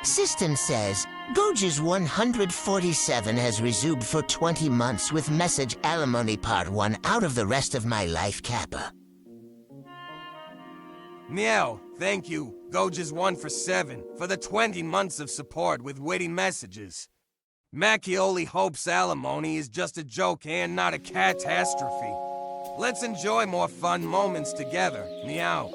System says, Goges 147 has resumed for 20 months with message alimony part 1 out of the rest of my life Kappa. Meow, thank you, Goges 1 for 7, for the 20 months of support with witty messages. Macchioli hopes alimony is just a joke and not a catastrophe. Let's enjoy more fun moments together, meow.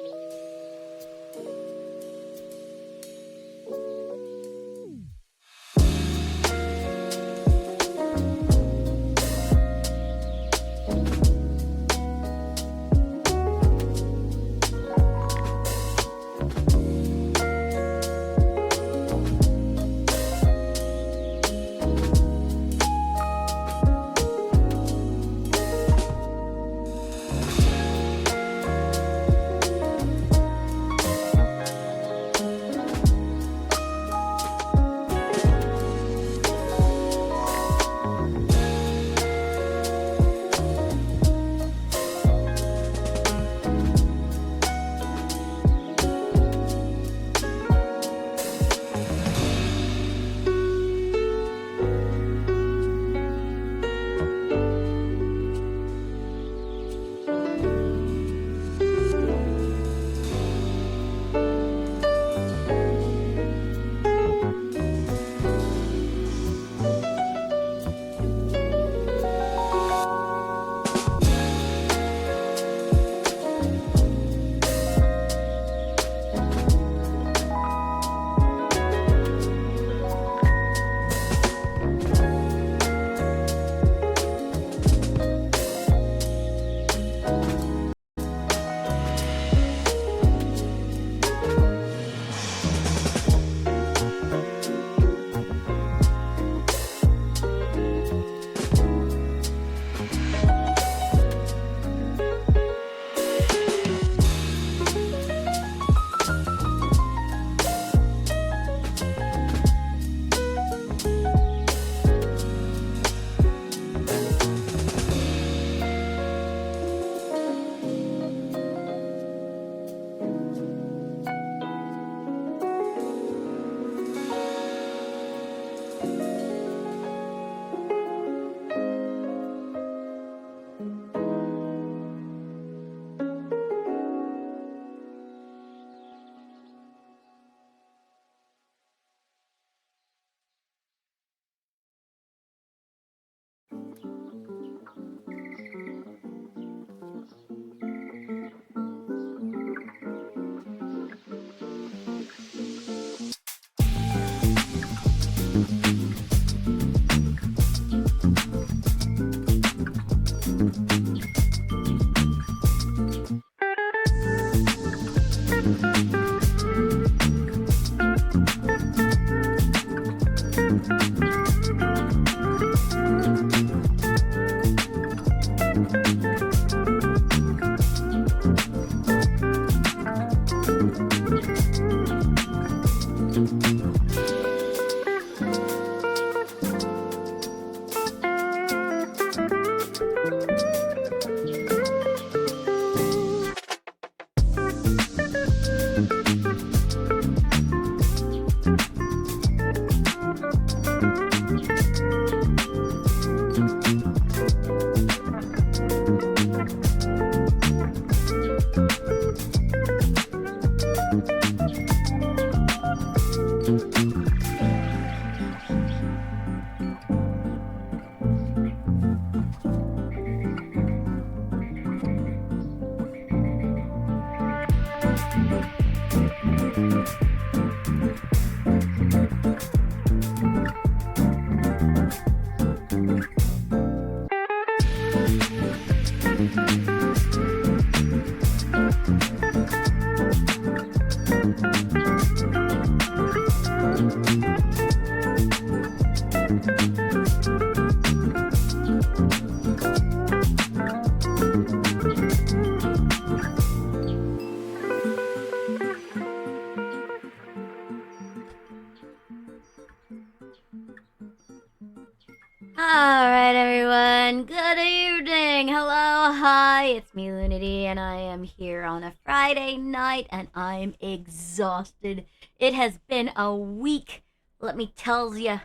Lunity, and I am here on a Friday night, and I'm exhausted. It has been a week, let me tell ya.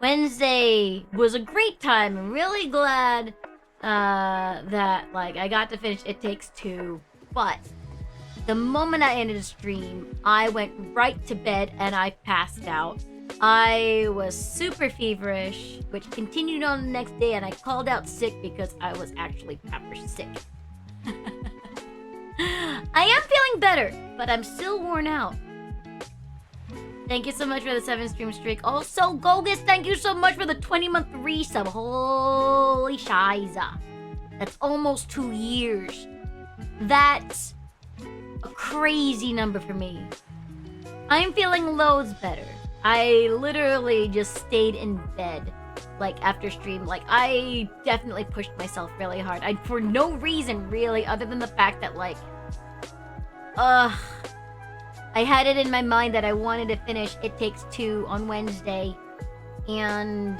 Wednesday was a great time. I'm really glad that I got to finish It Takes Two, but the moment I ended the stream, I went right to bed and I passed out. I was super feverish, which continued on the next day, and I called out sick because I was actually proper sick. I am feeling better, but I'm still worn out. Thank you so much for the 7 stream streak. Also, Gogus, thank you so much for the 20-month resub. Holy shiza. That's almost 2 years. That's a crazy number for me. I'm feeling loads better. I literally just stayed in bed, after stream. I definitely pushed myself really hard. For no reason, really, other than the fact that, I had it in my mind that I wanted to finish It Takes Two on Wednesday, and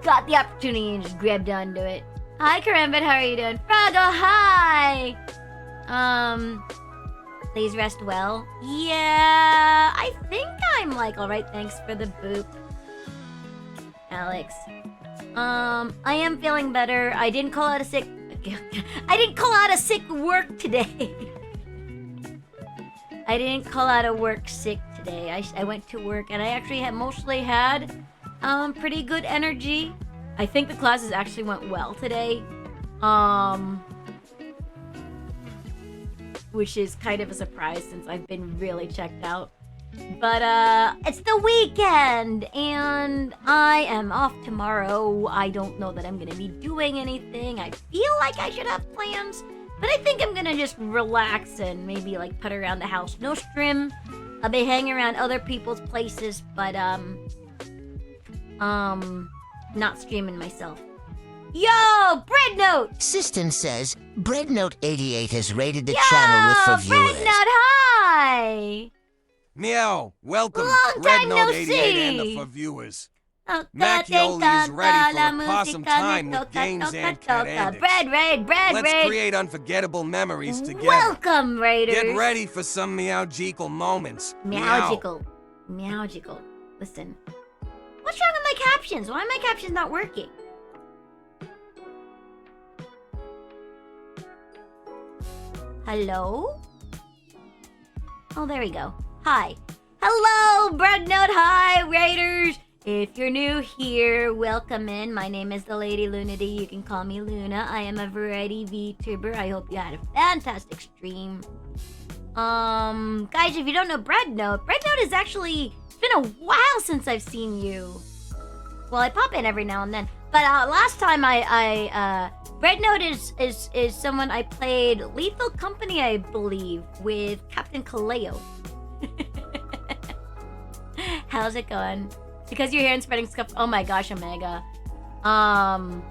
got the opportunity and just grabbed onto it. Hi, Karambit, how are you doing? Froggo, hi! Please rest well. Yeah, I think I'm alright, thanks for the boop. Alex. I am feeling better. I didn't call out a sick work today. I didn't call out a work sick today. I went to work and I actually mostly had pretty good energy. I think the classes actually went well today. Which is kind of a surprise since I've been really checked out. But it's the weekend and I am off tomorrow. I don't know that I'm gonna be doing anything. I feel like I should have plans, but I think I'm gonna just relax and maybe put around the house. No stream. I'll be hanging around other people's places, but not streaming myself. Yo, Breadnote! Siston says, Breadnote88 has rated the channel with for viewers. Breadnote, hi! Meow, welcome, Long time no Rednote88 and the see. for viewers. Oh, Macchioli is ready for a possum time with games and cat antics. Bread Let's raid. create unforgettable memories together. Welcome, Raiders. Get ready for some meowgical moments. Meowgical. Listen. What's wrong with my captions? Why are my captions not working? Hello? Oh, there we go. Hi. Hello, Breadnote. Hi, Raiders. If you're new here, welcome in. My name is the Lady Lunity. You can call me Luna. I am a variety VTuber. I hope you had a fantastic stream. Guys, if you don't know Breadnote is actually... It's been a while since I've seen you. Well, I pop in every now and then. But last time Breadnote is someone I played Lethal Company, I believe, with Captain Kaleo. How's it going? Because you're here and spreading stuff. Oh my gosh, Omega. I'm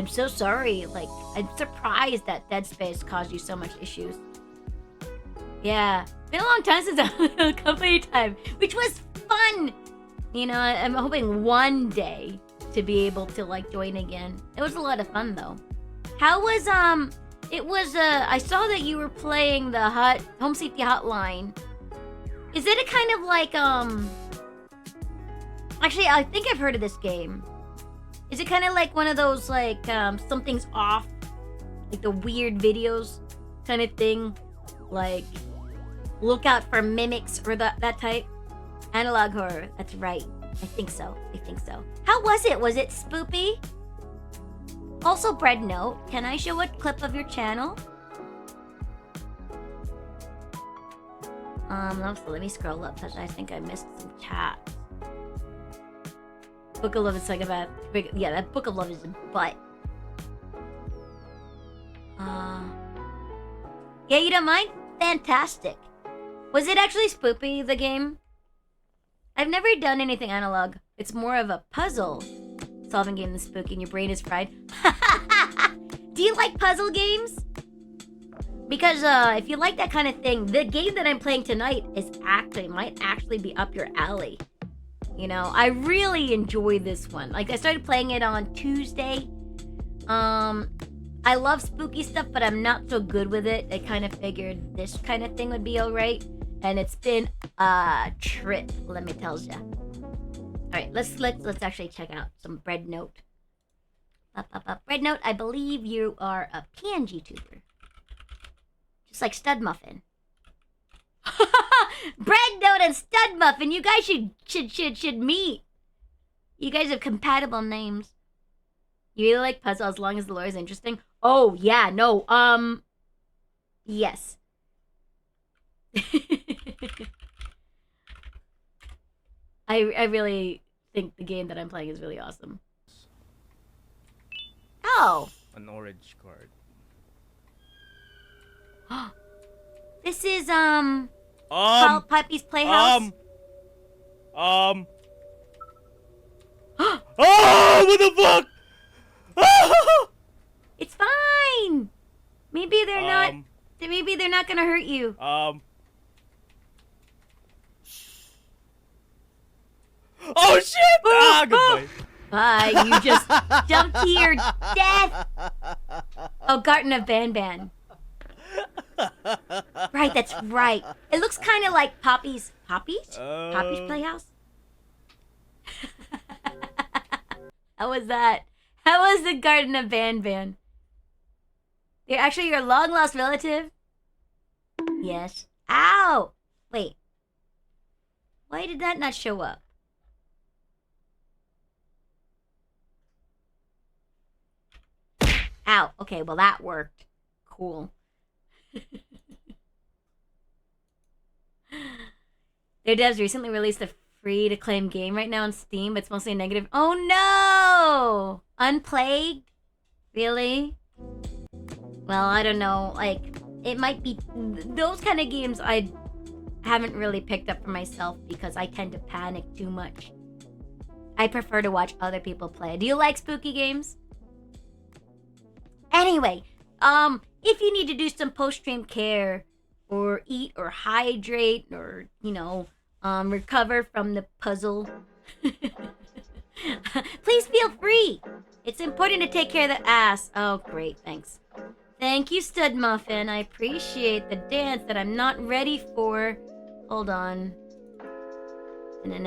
so sorry. I'm surprised that Dead Space caused you so much issues. Yeah, been a long time since I company time, which was fun. You know, I'm hoping one day to be able to join again. It was a lot of fun though. How was it was I saw that you were playing the Home Safety Hotline. Is it a kind of actually, I think I've heard of this game. Is it kind of like one of those something's off, the weird videos kind of thing, look out for mimics or that type? Analog horror, that's right. I think so. How was it? Was it spoopy? Also, Breadnote, can I show a clip of your channel? So let me scroll up because I think I missed some chat. Book of Love is about... Yeah, that Book of Love is a butt. Yeah, you don't mind? Fantastic. Was it actually spoopy, the game? I've never done anything analog. It's more of a puzzle solving game than spooky and your brain is fried. Do you like puzzle games? Because if you like that kind of thing, the game that I'm playing tonight might actually be up your alley. You know, I really enjoy this one. Like, I started playing it on Tuesday. I love spooky stuff, but I'm not so good with it. I kind of figured this kind of thing would be alright. And it's been a trip, let me tell ya. Alright, let's actually check out some Bread Note. Bread Note, I believe you are a PNG tuber. Just like Stud Muffin. Bread Note and Stud Muffin, you guys should meet. You guys have compatible names. You really like puzzle as long as the lore is interesting? Oh, yeah, no, yes. I really think the game that I'm playing is really awesome. Oh! An orange card. This is, Puppy's Playhouse? Oh, what the fuck? It's fine! Maybe they're not, maybe they're not gonna hurt you. Oh shit! Goodbye. Bye, you just jumped to your death! Oh, Garten of Ban. Right, that's right. It looks kind of like Poppy's Playhouse? How was that? How was the Garden of Ban? You're actually your long-lost relative? Yes. Ow! Wait. Why did that not show up? Ow. Okay, well that worked. Cool. Their devs recently released a free-to-claim game right now on Steam, but it's mostly a negative. Oh no! Unplagued? Really? Well, I don't know. Like, it might be... Those kind of games I haven't really picked up for myself because I tend to panic too much. I prefer to watch other people play. Do you like spooky games? Anyway, if you need to do some post-stream care or eat or hydrate or, you know, recover from the puzzle, please feel free. It's important to take care of the ass. Oh, great, thanks. Thank you, Stud Muffin. I appreciate the dance that I'm not ready for. Hold on. I'm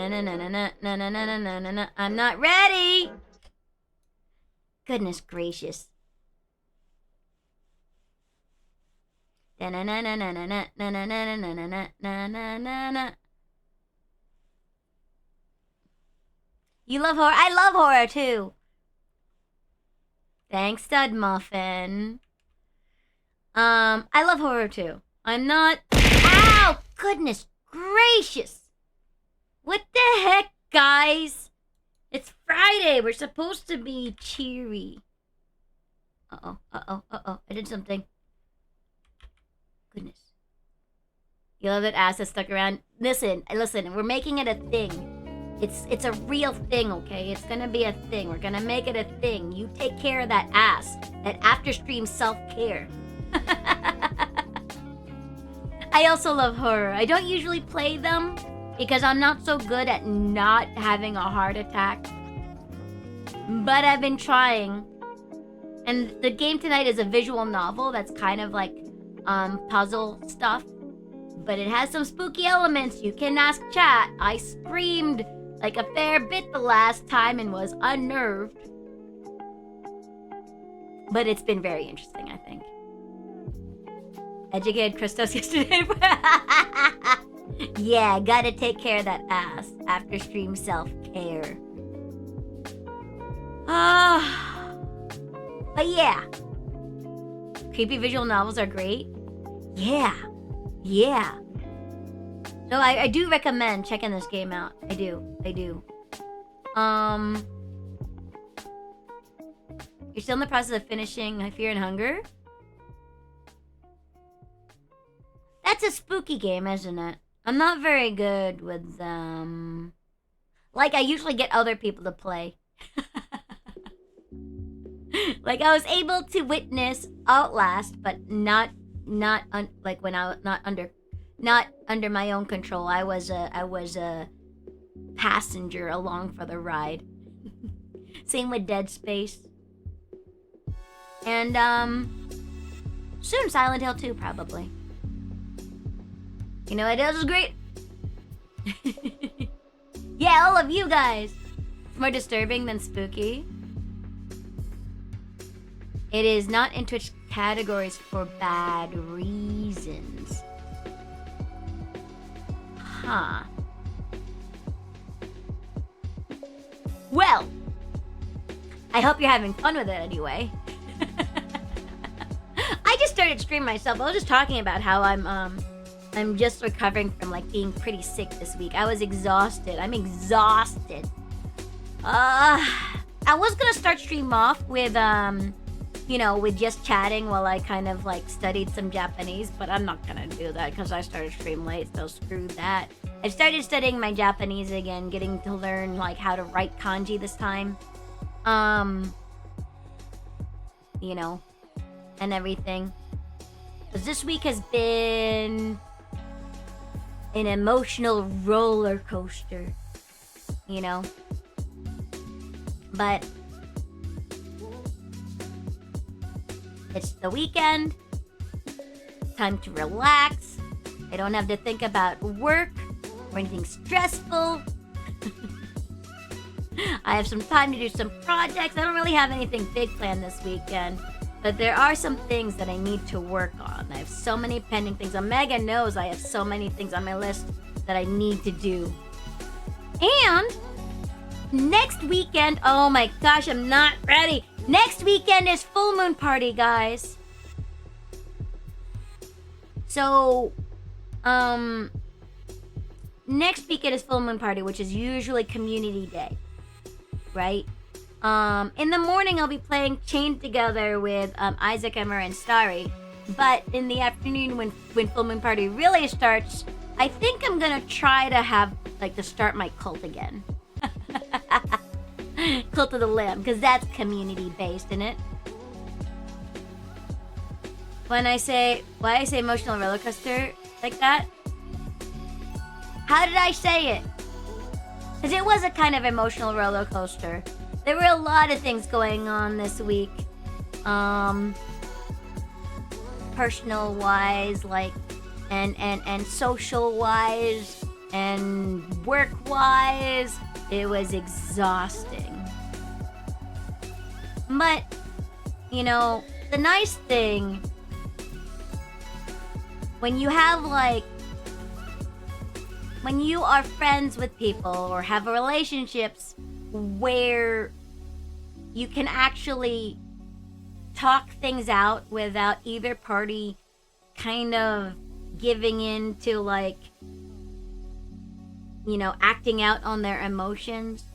not ready. Goodness gracious. You love horror? I love horror too. Thanks, Stud Muffin. I love horror too. I'm not... Ow! Goodness gracious! What the heck, guys? It's Friday. We're supposed to be cheery. Uh-oh. I did something. Goodness. You love that ass that's stuck around? Listen, we're making it a thing. It's a real thing, okay? It's gonna be a thing. We're gonna make it a thing. You take care of that ass. That after-stream self-care. I also love horror. I don't usually play them because I'm not so good at not having a heart attack. But I've been trying. And the game tonight is a visual novel that's kind of like puzzle stuff. But it has some spooky elements. You can ask chat. I screamed like a fair bit the last time and was unnerved. But it's been very interesting, I think. Educated Christos yesterday. Yeah, gotta take care of that ass. After stream self-care. But yeah. Creepy visual novels are great. Yeah. So I do recommend checking this game out. I do. You're still in the process of finishing Fear and Hunger? That's a spooky game, isn't it? I'm not very good with them. Like, I usually get other people to play. Like, I was able to witness Outlast, but not under my own control. I was passenger along for the ride. Same with Dead Space. And, soon Silent Hill 2, probably. You know what else is great? Yeah, all of you guys. It's more disturbing than spooky. It is not in Twitch categories for bad reasons. Huh. Well, I hope you're having fun with it anyway. I just started streaming myself. I was just talking about how I'm just recovering from like being pretty sick this week. I was exhausted. I'm exhausted. I was gonna start stream off with you know, with just chatting while I kind of like studied some Japanese, but I'm not gonna do that because I started stream late, so screw that. I've started studying my Japanese again, getting to learn like how to write kanji this time. You know, and everything. Because this week has been an emotional roller coaster, you know. But it's the weekend, time to relax. I don't have to think about work or anything stressful. I have some time to do some projects. I don't really have anything big planned this weekend, but there are some things that I need to work on. I have so many pending things. Omega knows I have so many things on my list that I need to do. And next weekend, oh my gosh, I'm not ready. Next weekend is full moon party, guys. So, next weekend is full moon party, which is usually community day, right? In the morning, I'll be playing Chained Together with Isaac, Emmer, and Starry. But in the afternoon, when full moon party really starts, I think I'm gonna try to have to start my cult again. Cult of the Lamb, because that's community based, isn't it? Why I say emotional roller coaster like that? How did I say it? Because it was a kind of emotional roller coaster. There were a lot of things going on this week. Personal wise, and social wise, and work wise. It was exhausting. But, you know, the nice thing, when you have when you are friends with people or have relationships where you can actually talk things out without either party kind of giving in to acting out on their emotions.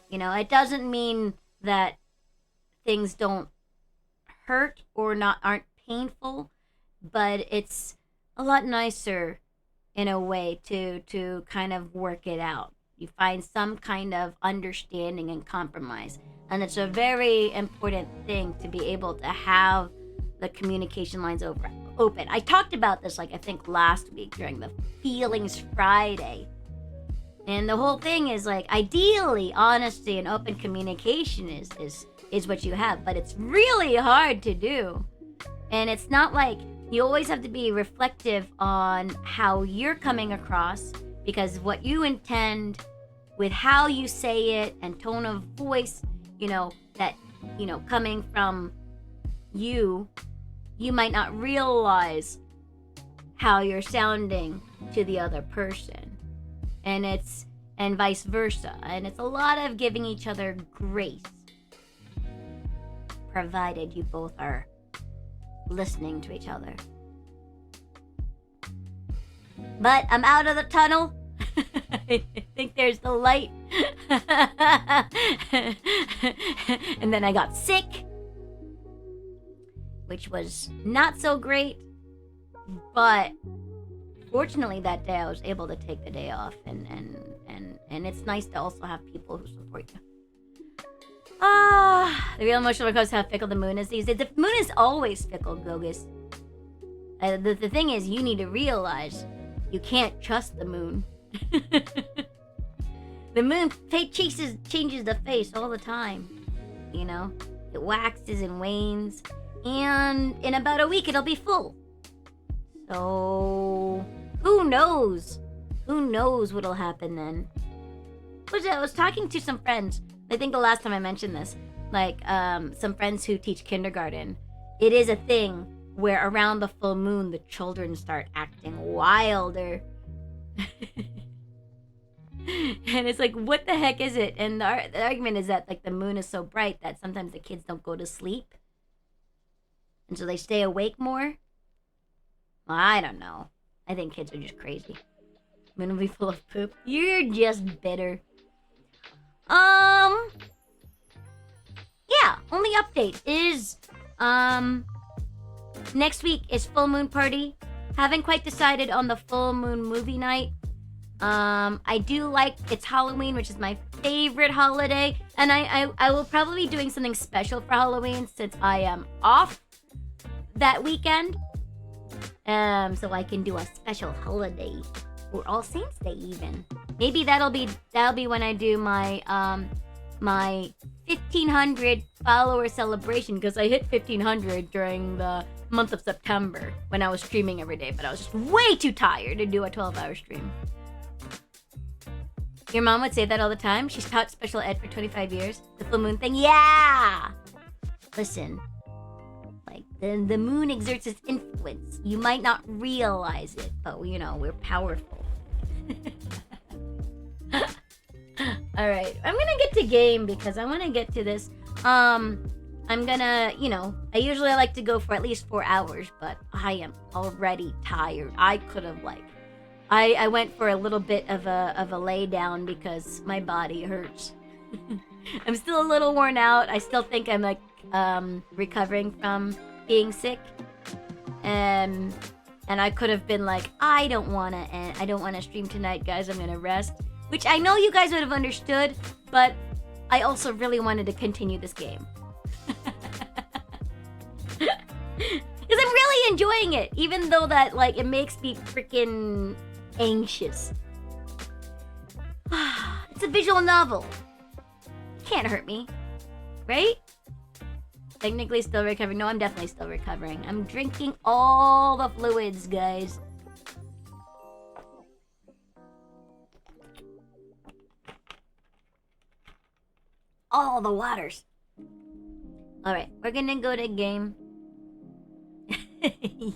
You know, it doesn't mean that things don't hurt or aren't painful, but it's a lot nicer in a way to kind of work it out. You find some kind of understanding and compromise. And it's a very important thing to be able to have the communication lines open. I talked about this, I think last week during the Feelings Friday. And the whole thing is ideally, honesty and open communication is what you have. But it's really hard to do. And it's not you always have to be reflective on how you're coming across, because what you intend with how you say it and tone of voice, coming from you might not realize how you're sounding to the other person. And vice versa. And it's a lot of giving each other grace, provided you both are listening to each other. But I'm out of the tunnel. I think there's the light. And then I got sick, which was not so great, but fortunately that day I was able to take the day off, and it's nice to also have people who support you. The real emotional coast how fickle the moon is these days. The moon is always fickle, Gogus. The thing is, you need to realize you can't trust the moon. The moon changes the face all the time. You know? It waxes and wanes. And in about a week, it'll be full. So... who knows? Who knows what'll happen then? I was talking to some friends. I think the last time I mentioned this. Like, some friends who teach kindergarten. It is a thing where around the full moon, the children start acting wilder. And it's like, what the heck is it? And the argument is that, like, the moon is so bright that sometimes the kids don't go to sleep. And so they stay awake more. Well, I don't know. I think kids are just crazy. Moon will be full of poop. You're just bitter. Yeah, only update is, next week is full moon party. Haven't quite decided on the full moon movie night. I do like, it's Halloween, which is my favorite holiday. And I will probably be doing something special for Halloween since I am off that weekend. So I can do a special holiday. Or All Saints Day even. Maybe that'll be when I do my, my 1,500 follower celebration, because I hit 1,500 during the month of September when I was streaming every day, but I was just way too tired to do a 12-hour stream. Your mom would say that all the time. She's taught special ed for 25 years. The full moon thing. Yeah! Listen. Like, the moon exerts its influence. You might not realize it, but, you know, we're powerful. Alright, I'm gonna get to game because I want to get to this. I'm gonna, you know, I usually like to go for at least 4 hours, but I am already tired. I could have, like, I went for a little bit of a lay down because my body hurts. I'm still a little worn out. I still think I'm, like, recovering from being sick. And I could have been like, I don't want to stream tonight, guys. I'm gonna rest. Which I know you guys would have understood, but I also really wanted to continue this game. Because I'm really enjoying it, even though that, like, it makes me freaking anxious. It's a visual novel. Can't hurt me, right? Technically still recovering. No, I'm definitely still recovering. I'm drinking all the fluids, guys. All the waters. Alright, we're gonna go to game.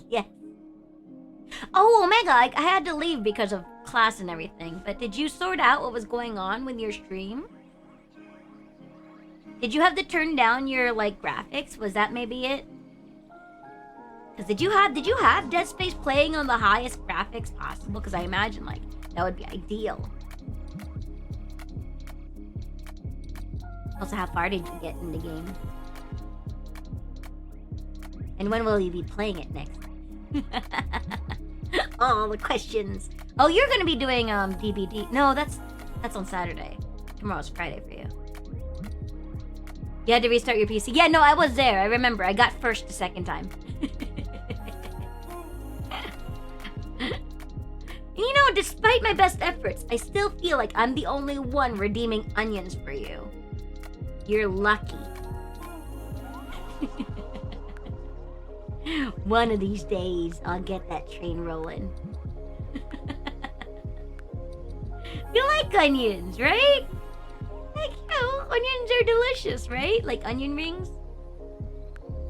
Yes. Oh, Omega, I had to leave because of class and everything. But did you sort out what was going on with your stream? Did you have to turn down your, like, graphics? Was that maybe it? Because did you have Dead Space playing on the highest graphics possible? Because I imagine, like, that would be ideal. Also, how far did you get in the game? And when will you be playing it next? All the questions. Oh, you're gonna be doing DBD. No, that's on Saturday. Tomorrow's Friday for you. You had to restart your PC. Yeah, no, I was there. I remember. I got first the second time. You know, despite my best efforts, I still feel like I'm the only one redeeming onions for you. You're lucky. One of these days, I'll get that train rolling. You like onions, right? Like, you know, onions are delicious, right? Like onion rings.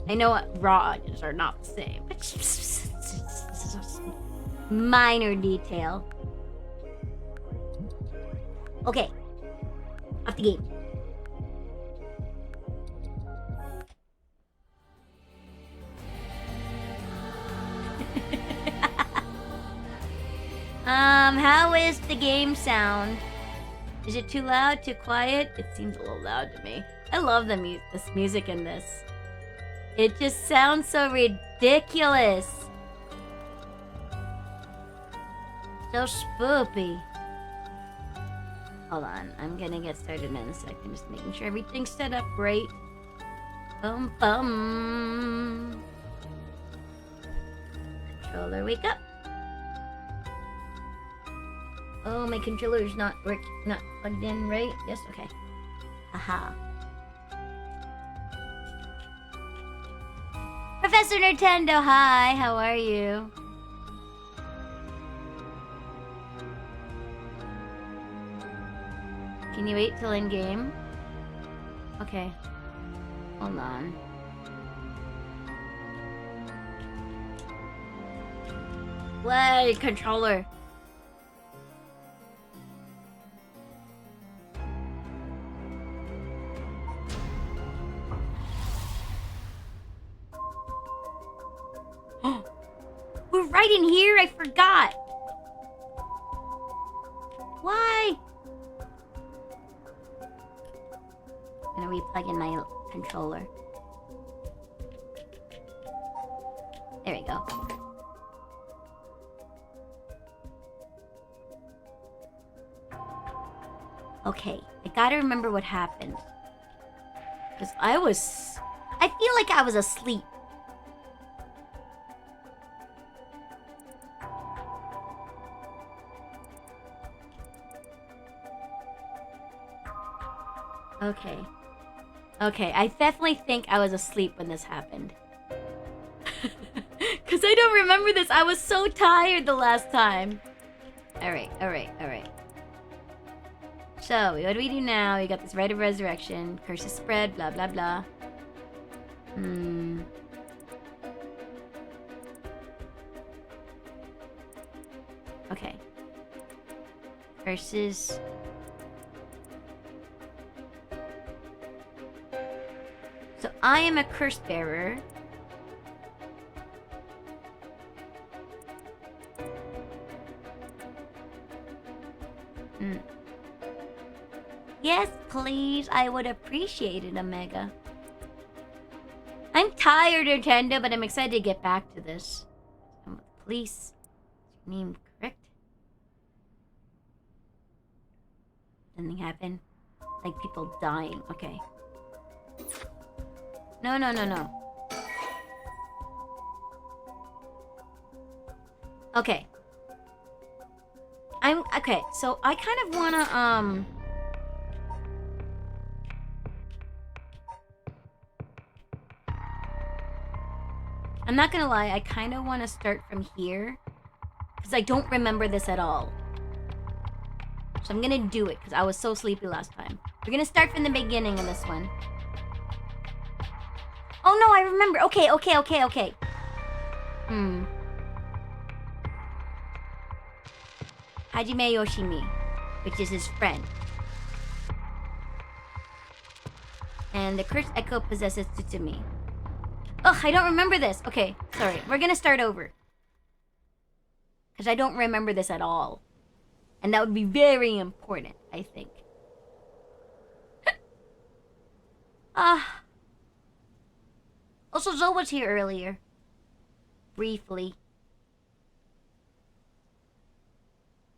I know raw onions are not the same, but it's a minor detail. Okay, off the game. How is the game sound? Is it too loud, too quiet? It seems a little loud to me. I love this music in this. It just sounds so ridiculous. So spoopy. Hold on, I'm gonna get started in a second. Just making sure everything's set up right. Bum bum. Controller, wake up. Oh, my controller's not plugged in, right? Yes, okay. Haha. Professor Nintendo, hi, how are you? Can you wait till in game? Okay. Hold on. Play controller. We're right in here, I forgot. Why? I'm gonna re-plug in my controller. There we go. Okay, I gotta remember what happened. Because I feel like I was asleep. Okay. Okay, I definitely think I was asleep when this happened. Because I don't remember this. I was so tired the last time. Alright. So, what do we do now? We got this Rite of Resurrection. Curses spread, blah, blah, blah. Okay. Curses... So I am a curse bearer. Yes, please. I would appreciate it, Omega. I'm tired, Nintendo, but I'm excited to get back to this. I'm with the police. Is your name correct? Something happened? Like people dying. Okay. No. Okay. Okay, so I kind of wanna, I'm not gonna lie, I kind of want to start from here. Because I don't remember this at all. So I'm gonna do it, because I was so sleepy last time. We're gonna start from the beginning of this one. Oh no, I remember. Okay. Hajime Yoshimi, which is his friend. And the cursed echo possesses Tsutsumi. Ugh, I don't remember this. Okay, sorry. We're gonna start over. Because I don't remember this at all. And that would be very important, I think. Also, Zoe was here earlier. Briefly.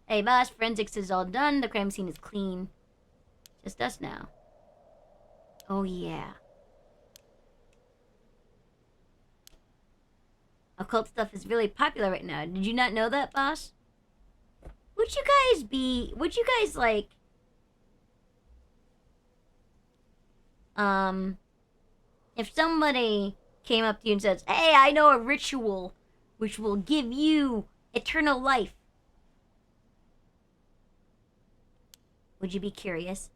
Hey, boss, forensics is all done. The crime scene is clean. Just us now. Oh, yeah. Occult stuff is really popular right now. Did you not know that, boss? Would you guys, like... If somebody came up to you and says, hey, I know a ritual which will give you eternal life. Would you be curious?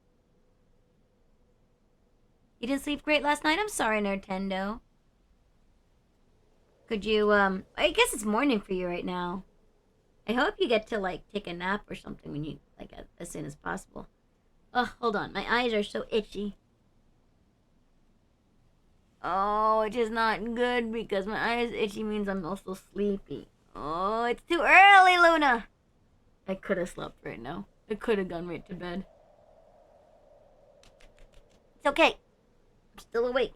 You didn't sleep great last night? I'm sorry, Nintendo. Could you, I guess it's morning for you right now. I hope you get to, like, take a nap or something when you, like, as soon as possible. Oh, hold on. My eyes are so itchy. Oh, it is not good because my eyes itchy means I'm also sleepy. Oh, it's too early, Luna. I could have slept right now. I could have gone right to bed. It's okay. I'm still awake.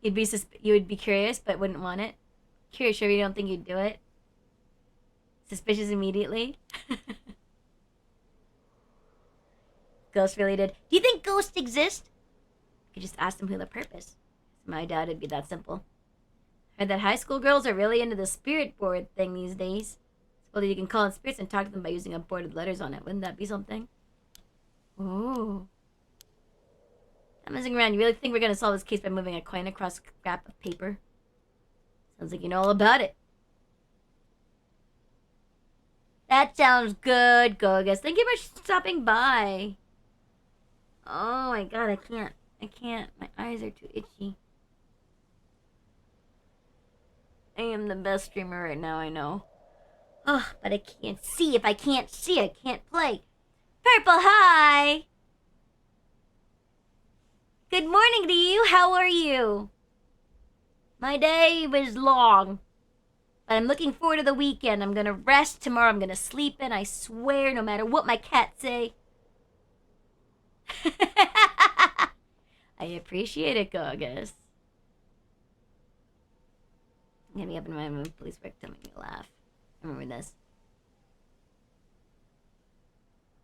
You would be curious but wouldn't want it. Curious, sure you don't think you'd do it? Suspicious immediately? Ghosts really did. Do you think ghosts exist? You could just ask them who the purpose. My doubt it'd be that simple. Heard that high school girls are really into the spirit board thing these days. Well, you can call in spirits and talk to them by using a board with letters on it. Wouldn't that be something? Ooh. I'm messing around. You really think we're gonna solve this case by moving a coin across a scrap of paper? Sounds like you know all about it. That sounds good, Gogus. Thank you for stopping by. Oh my god, I can't. My eyes are too itchy. I am the best streamer right now, I know. Oh, but I can't see. If I can't see, I can't play. Purple, hi! Good morning to you. How are you? My day was long. But I'm looking forward to the weekend. I'm gonna rest tomorrow. I'm gonna sleep in. I swear, no matter what my cats say. I appreciate it, Gogus. I'm gonna be up in my room. Police work to make me laugh. Remember this.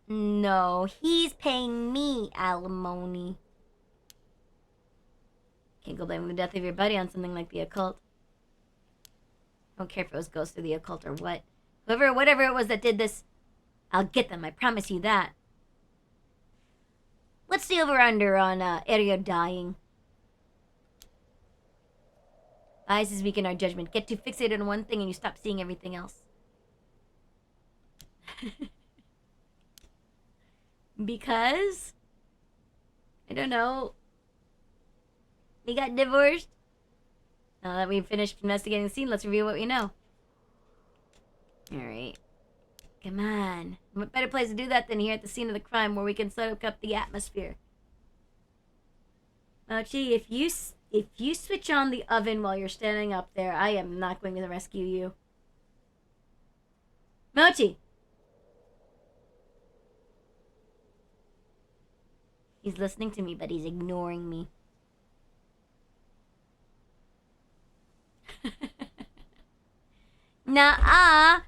No, he's paying me alimony. Can't go blaming the death of your buddy on something like the occult. I don't care if it was ghosts or the occult or what. Whatever it was that did this, I'll get them. I promise you that. What's the over-under on Aereo dying? Biases weaken our judgment. Get too fixated on one thing and you stop seeing everything else. Because? I don't know. We got divorced. Now that we've finished investigating the scene, let's review what we know. Alright. Come on. What better place to do that than here at the scene of the crime where we can soak up the atmosphere? Mochi, if you switch on the oven while you're standing up there, I am not going to rescue you. Mochi! He's listening to me, but he's ignoring me. Nuh-uh.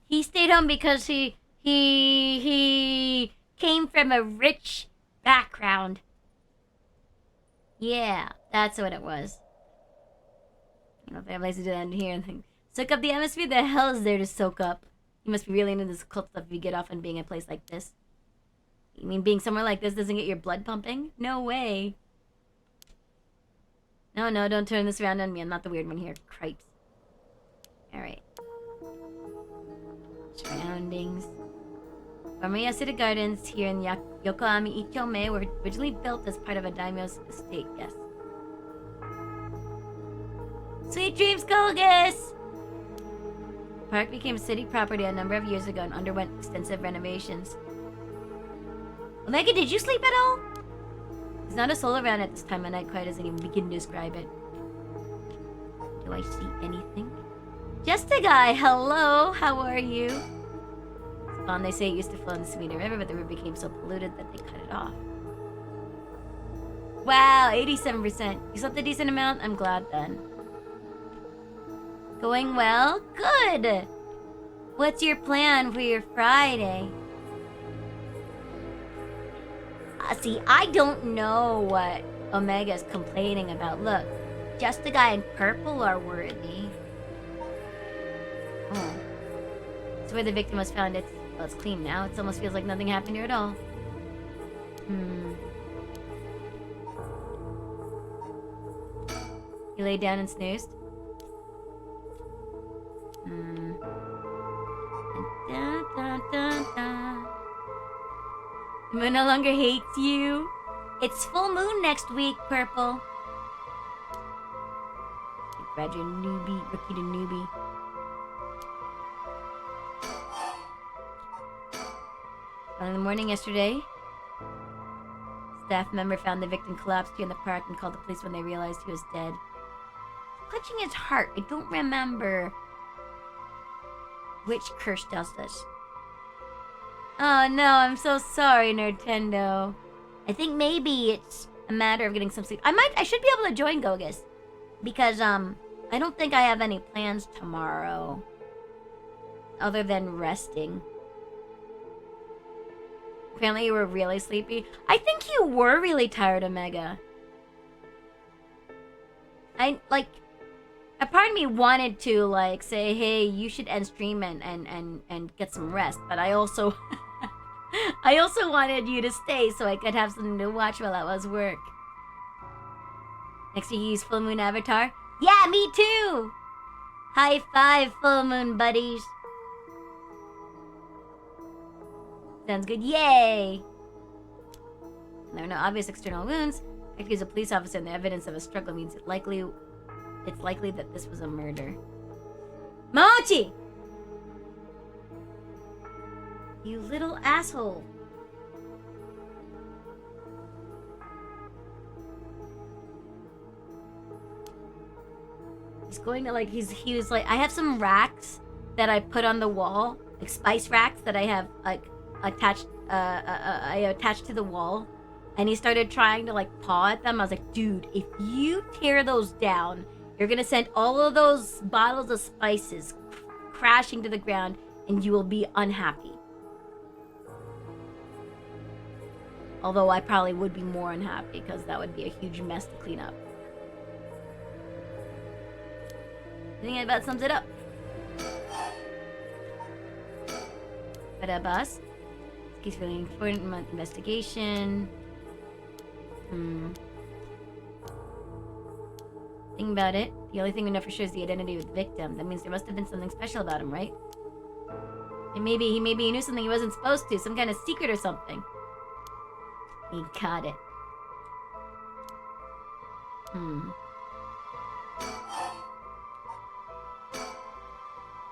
He stayed home because he came from a rich background. Yeah, that's what it was. I don't know if I have place to do that in here. Soak up the atmosphere? The hell is there to soak up? You must be really into this occult stuff if you get off on being a place like this. You mean being somewhere like this doesn't get your blood pumping? No way. No, don't turn this around on me. I'm not the weird one here. Cripes. Alright. Surroundings. Formaya City Gardens here in Yokohama Ichome were originally built as part of a daimyo's estate, yes. Sweet dreams, Gogus! The park became city property a number of years ago and underwent extensive renovations. Omega, did you sleep at all? There's not a soul around at this time of night. Quiet doesn't even begin to describe it. Do I see anything? Just a guy. Hello. How are you? Spawn, they say it used to flow in the Sweeter River, but the river became so polluted that they cut it off. Wow, 87%. You slept a decent amount? I'm glad then. Going well? Good. What's your plan for your Friday? See, I don't know what Omega's complaining about. Look, just the guy in purple are worthy. Oh. It's where the victim was found. It's clean now. It almost feels like nothing happened here at all. You laid down and snoozed? Da, da, da, da. The moon no longer hates you. It's full moon next week, Purple. Graduate newbie, rookie to newbie. In the morning yesterday, staff member found the victim collapsed here in the park and called the police when they realized he was dead. Clutching his heart. I don't remember which curse does this. Oh no, I'm so sorry, Nintendo. I think maybe it's a matter of getting some sleep. I should be able to join Gogus. Because, I don't think I have any plans tomorrow. Other than resting. Apparently you were really sleepy. I think you were really tired, Omega. I A part of me wanted to like say, hey, you should end stream and get some rest, but I also I also wanted you to stay so I could have something to watch while I was work. Next week you use full moon avatar? Yeah, me too! High five, full moon buddies. Sounds good, yay! There are no obvious external wounds. If he's a police officer and the evidence of a struggle means it's likely that this was a murder. Mochi! You little asshole. He's going to he was like, I have some racks that I put on the wall, like spice racks that I have like attached, I attached to the wall. And he started trying to like paw at them. I was like, dude, if you tear those down, you're gonna send all of those bottles of spices crashing to the ground and you will be unhappy. Although I probably would be more unhappy because that would be a huge mess to clean up. I think that about sums it up. But boss, this case really important investigation. Think about it. The only thing we know for sure is the identity of the victim. That means there must have been something special about him, right? And maybe he knew something he wasn't supposed to, some kind of secret or something. He got it.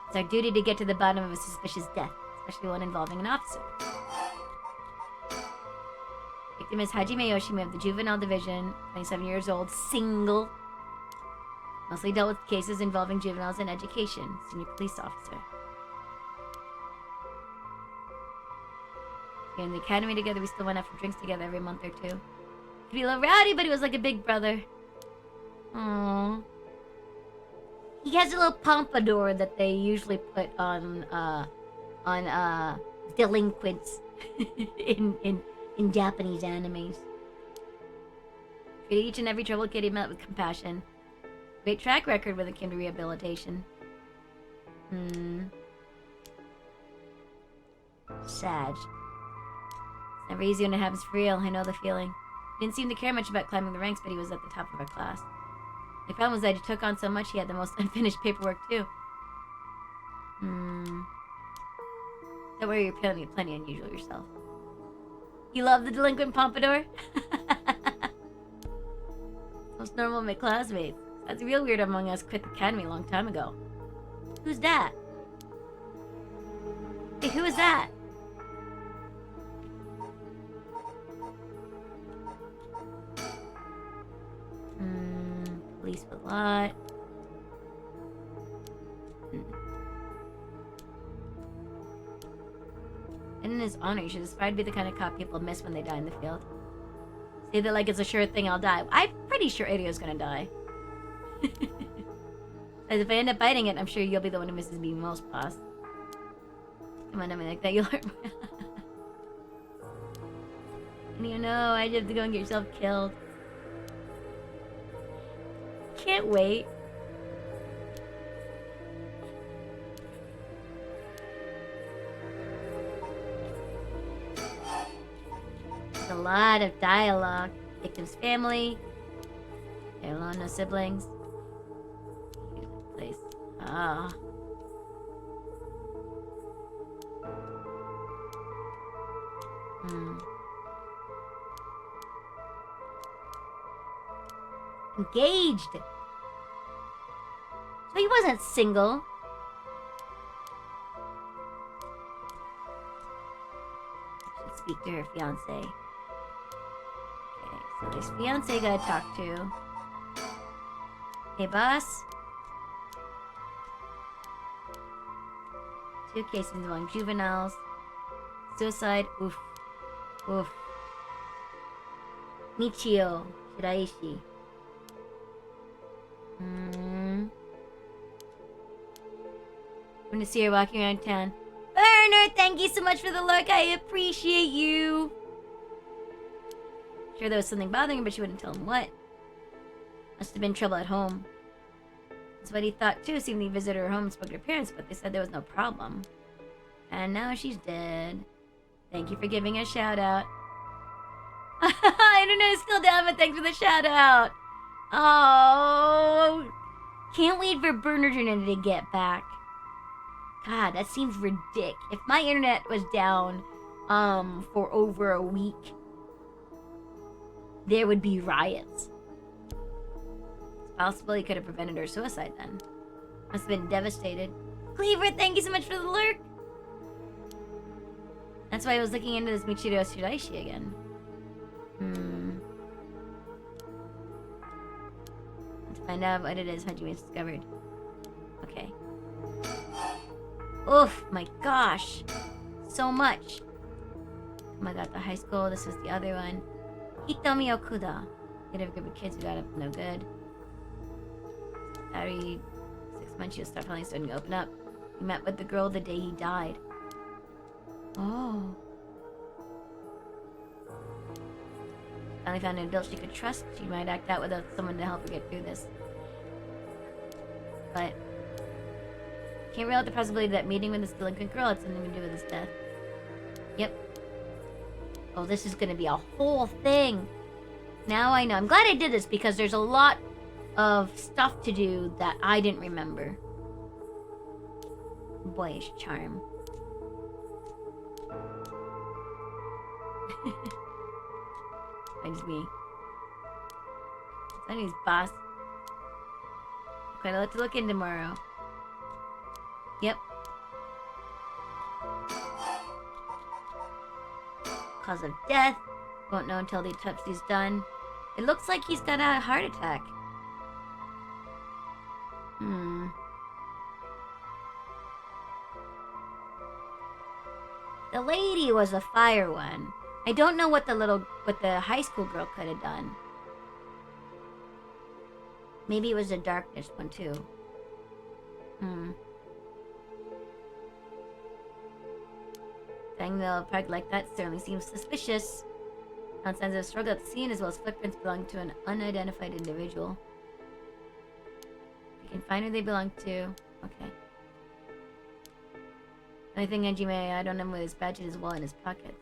It's our duty to get to the bottom of a suspicious death, especially one involving an officer. Victim is Hajime Yoshimi of the Juvenile Division, 27 years old, single. Mostly dealt with cases involving juveniles in education. Senior police officer. We're in the academy together. We still went out for drinks together every month or two. Could be a little rowdy, but he was like a big brother. Aww. He has a little pompadour that they usually put on delinquents in Japanese animes. Treated each and every troubled kid he met with compassion. Great track record when it came to rehabilitation. Sad. It's never easy when it happens for real. I know the feeling. He didn't seem to care much about climbing the ranks, but he was at the top of our class. The problem was that he took on so much he had the most unfinished paperwork too. Don't worry, you're plenty unusual yourself. You love the delinquent pompadour? Most normal of my classmates. That's real weird among us quit the academy a long time ago. Who's that? Hey, who is that? Police with a lot. And in his honor, you should aspire to be the kind of cop people miss when they die in the field. Say that like it's a sure thing I'll die. I'm pretty sure Irio's gonna die. As if I end up biting it, I'm sure you'll be the one who misses me most, boss. Come on, I mean like that, you'll hurt me. And you know, I have to go and get yourself killed. Can't wait. There's a lot of dialogue. Victim's family. They're alone, no siblings. Place. Ah. Engaged. So he wasn't single. Should speak to her fiance. Okay, so there's fiance I gotta talk to. Hey, boss. 2 cases involving juveniles. Suicide. Oof. Oof. Michio Shiraishi. I'm gonna see her walking around town. Burner, thank you so much for the look. I appreciate you. Sure there was something bothering him, but she wouldn't tell him what. Must have been trouble at home. That's what he thought too, seeing he visited her home and spoke to her parents, but they said there was no problem. And now she's dead. Thank you for giving a shout out. Internet is still down, but thanks for the shout out. Oh, can't wait for Burner Internet to get back. God, that seems ridiculous. If my internet was down, for over a week, there would be riots. It's possible he could have prevented her suicide then. Must have been devastated. Cleaver, thank you so much for the lurk. That's why I was looking into this Michiro Shiraishi again. Let's find out what it is Hajime discovered. Okay. Oof, my gosh. So much. Oh my god, the high school. This was the other one. Hitomi Okuda. Get a group of kids who got up no good. Every 6 months, she'll start finally starting to open up. He met with the girl the day he died. Oh. Finally found an adult she could trust. She might act out without someone to help her get through this. But can't rule out the possibility that meeting with this delinquent girl had something to do with his death. Yep. Oh, this is gonna be a whole thing. Now I know. I'm glad I did this because there's a lot of stuff to do that I didn't remember. Boyish charm. That's me. Sonny's boss. Quite a lot to look in tomorrow. Yep. Cause of death. Won't know until the autopsy's done. It looks like he's got a heart attack. The lady was a fire one. I don't know what the high school girl could have done. Maybe it was a darkness one too. Dying in the middle of a park like that certainly seems suspicious. Found signs of struggle at the scene as well as footprints belonging to an unidentified individual. You can find who they belong to. Okay. Only thing Hajime, I don't know where his badge and his wallet in his pockets.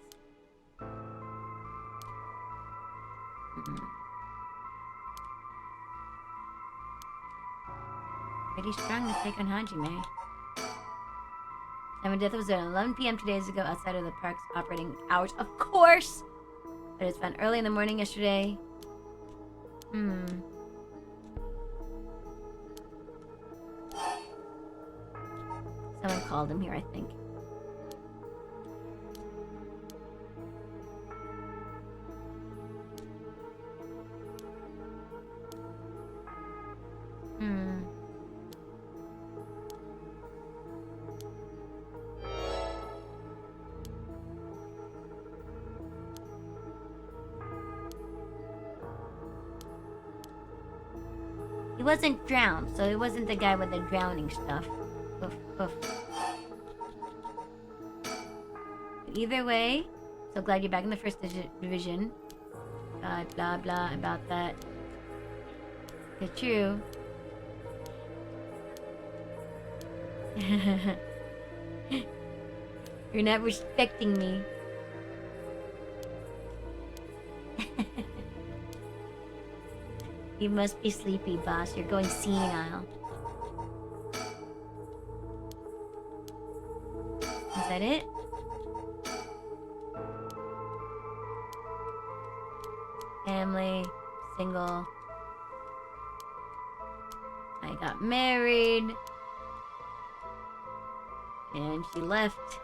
Pretty strong to take on Hajime. Time of death was at 11 p.m. 2 days ago outside of the park's operating hours. Of course! But it was found early in the morning yesterday. Someone called him here, I think. He wasn't drowned, so it wasn't the guy with the drowning stuff. Oof, oof. But either way, so glad you're back in the first division. God, blah blah about that. It's true. You're not respecting me. You must be sleepy, boss. You're going senile. Is that it? Family, single. I got married. And she left.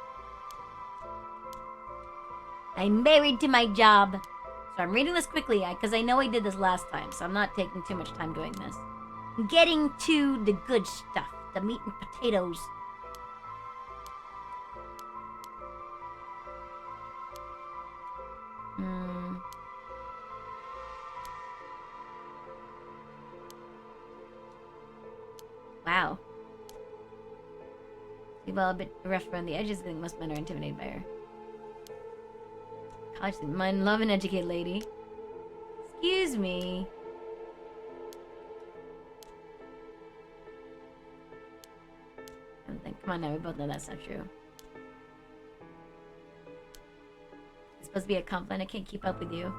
I'm married to my job. So I'm reading this quickly because I know I did this last time, so I'm not taking too much time doing this. Getting to the good stuff, the meat and potatoes. Wow. Well, a bit rough around the edges. I think most men are intimidated by her. College student, mind, love, and educate lady. Excuse me. Come on now, we both know that's not true. It's supposed to be a compliment. I can't keep up with you.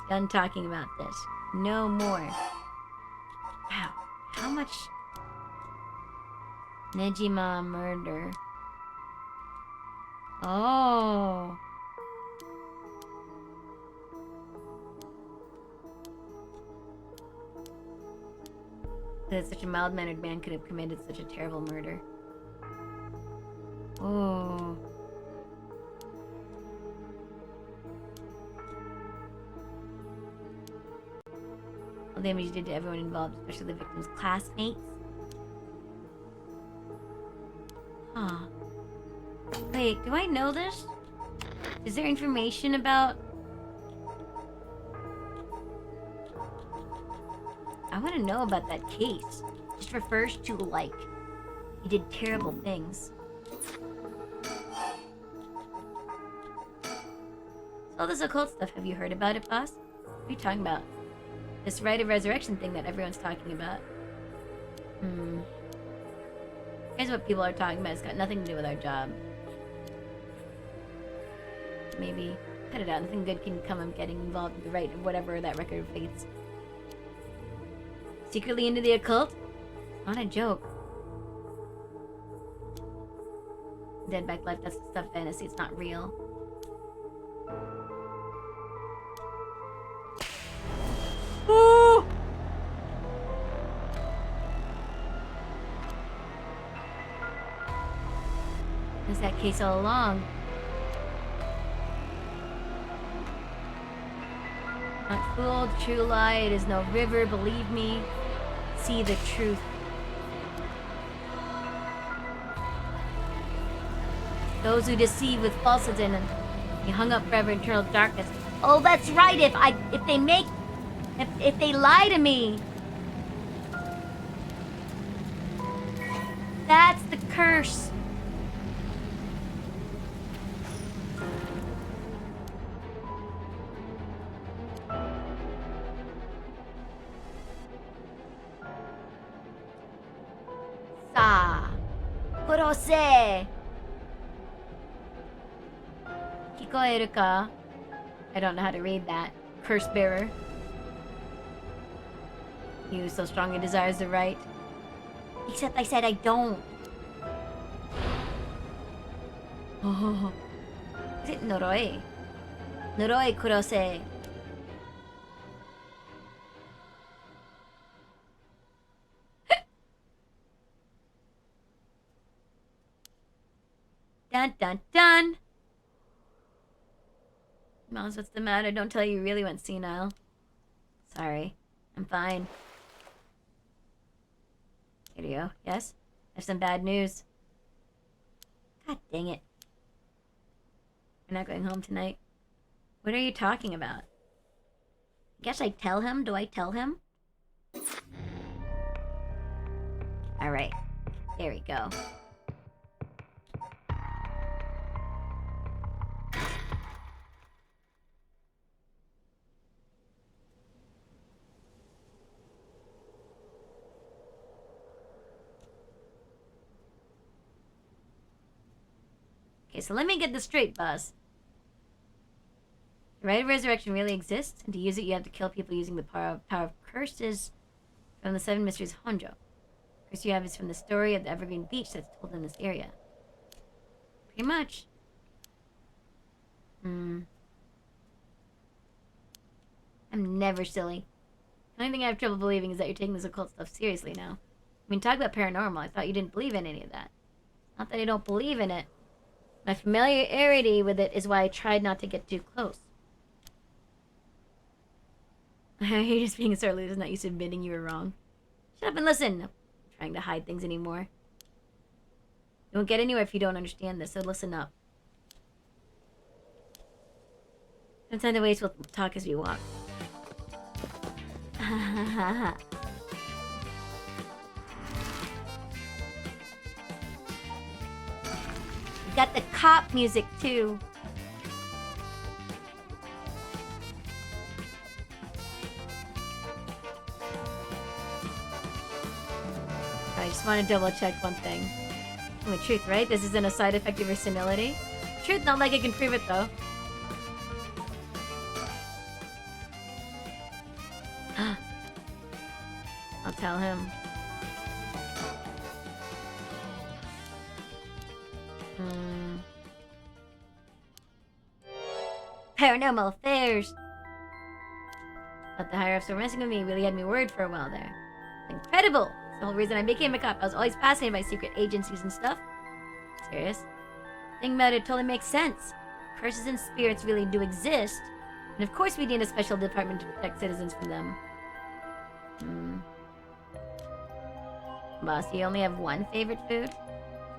Done talking about this. No more. Wow. How much... Nejima murder. Oh. That such a mild-mannered man could have committed such a terrible murder. Oh. All the damage you did to everyone involved, especially the victim's classmates. Huh. Wait, do I know this? Is there information about... I want to know about that case. It just refers to, like, he did terrible things. All this occult stuff, have you heard about it, boss? What are you talking about? This rite of resurrection thing that everyone's talking about. Here's what people are talking about. It's got nothing to do with our job. Maybe cut it out. Nothing good can come of getting involved in the rite of whatever that record of fates. Secretly into the occult? Not a joke. Dead back life, that's the stuff fantasy. It's not real. Ooh! There's that case all along. Not fooled, true lie, it is no river, believe me. See the truth. Those who deceive with falsehood and be hung up forever in eternal darkness. Oh, that's right. If they lie to me, that's the curse. Kurose. Kikoeru ka? I don't know how to read that. Curse bearer. You so strongly desires the right. Except I said I don't. Oh. Is it Noroi? Noroi Kurose. Dun dun dun! Mouse, what's the matter? Don't tell you really went senile. Sorry. I'm fine. Here you go. Yes? I have some bad news. God dang it. We're not going home tonight. What are you talking about? I guess I tell him. Do I tell him? Alright. There we go. Okay, so let me get this straight, boss. The rite of resurrection really exists, and to use it you have to kill people using the power of curses from the 7 mysteries of Honjo. The curse you have is from the story of the Evergreen Beach that's told in this area. Pretty much. I'm never silly. The only thing I have trouble believing is that you're taking this occult stuff seriously now. I mean, talk about paranormal. I thought you didn't believe in any of that. Not that I don't believe in it. My familiarity with it is why I tried not to get too close. You're just being so loose, not used to admitting you were wrong. Shut up and listen. I'm not trying to hide things anymore. You won't get anywhere if you don't understand this, so listen up. No time to waste, we'll talk as we walk. Got the cop music too. I just want to double check one thing. Tell me the truth, right? This isn't a side effect of your senility. Truth, not like I can prove it, though. I'll tell him. Paranormal affairs. Thought the higher-ups were messing with me. Really had me worried for a while there. Incredible! It's the whole reason I became a cop. I was always fascinated by secret agencies and stuff. Serious? Think about it, totally makes sense. Curses and spirits really do exist. And of course we need a special department to protect citizens from them. Boss, you only have one favorite food?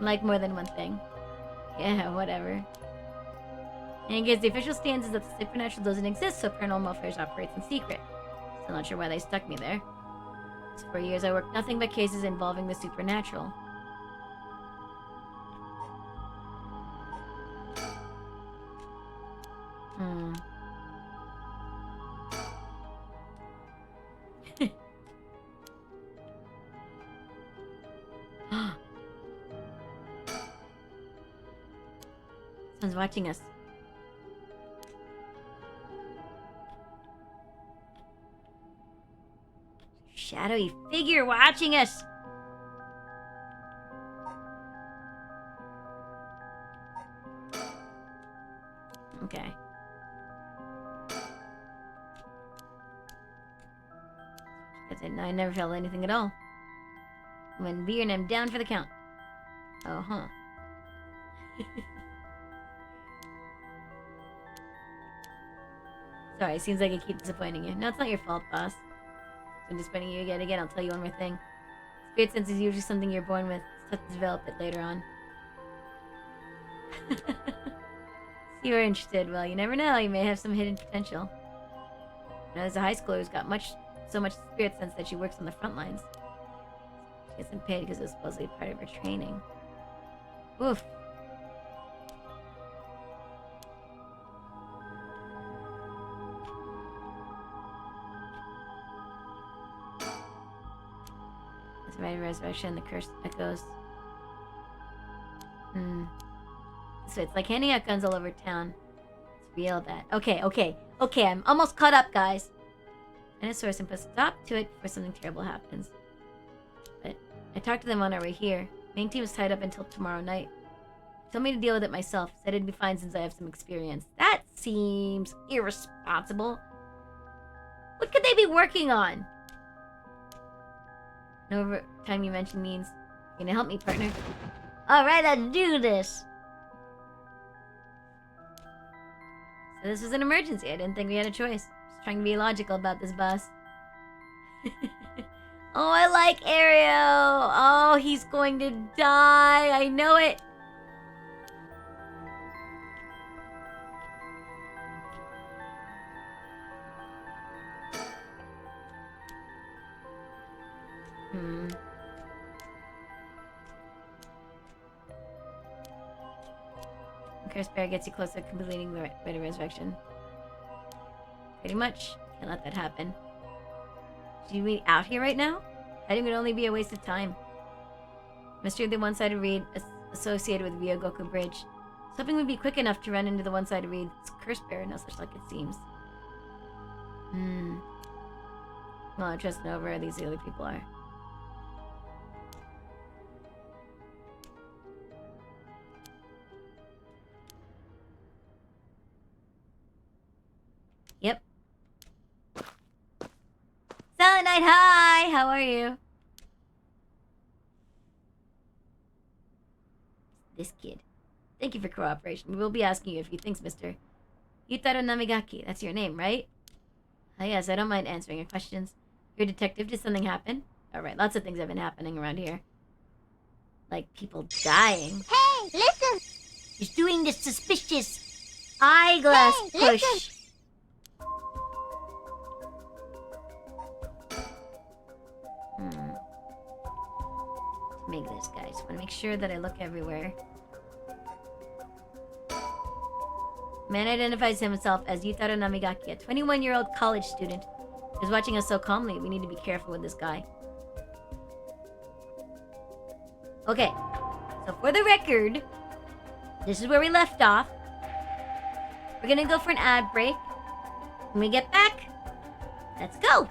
Like more than one thing. Yeah, whatever. In any case, the official stance is that the supernatural doesn't exist, so paranormal affairs operates in secret. Still not sure why they stuck me there. For years, I worked nothing but cases involving the supernatural. Someone's watching us. Shadowy figure watching us. Okay. No, I never felt anything at all. When beer and I'm down for the count. Oh, huh. Sorry, it seems like I keep disappointing you. No, it's not your fault, boss. I'm disappointing you again. I'll tell you one more thing. Spirit sense is usually something you're born with. It's tough to develop it later on. So you're interested. Well, you never know. You may have some hidden potential. You know, there's a high schooler who's got so much spirit sense that she works on the front lines. She gets paid because it was supposedly part of her training. Oof. That's right, resurrection, the curse echoes. So it's like handing out guns all over town. It's real bad. Okay, I'm almost caught up, guys. And a source and put a stop to it before something terrible happens. But I talked to them on our way here. Main team is tied up until tomorrow night. He told me to deal with it myself. Said it'd be fine since I have some experience. That seems irresponsible. What could they be working on? No overtime you mentioned means you're gonna help me, partner. Alright, let's do this. So this was an emergency. I didn't think we had a choice. Just trying to be logical about this, boss. Oh, I like Ariel. Oh, he's going to die. I know it. Curse Bear gets you closer to completing the rite of resurrection. Pretty much. Can't let that happen. Should you be out here right now? Hiding would only be a waste of time. Mystery of the one-sided reed associated with Ryogoku Bridge. Something would be quick enough to run into the one-sided reed. It's Curse Bear, no such luck it seems. Well, I trust Nova, these the other people are. Yep. Silent Night, hi! How are you? This kid. Thank you for cooperation. We will be asking you a few things, mister. Yutaro Namigaki, that's your name, right? Oh yes, I don't mind answering your questions. You're a detective, did something happen? Alright, lots of things have been happening around here. Like people dying. Hey, listen! He's doing this suspicious eyeglass push. Listen. Make this, guys. Want to make sure that I look everywhere. Man identifies himself as Yutaro Namigaki, a 21-year-old college student who's watching us so calmly. We need to be careful with this guy. Okay. So for the record, this is where we left off. We're gonna go for an ad break. When we get back, let's go.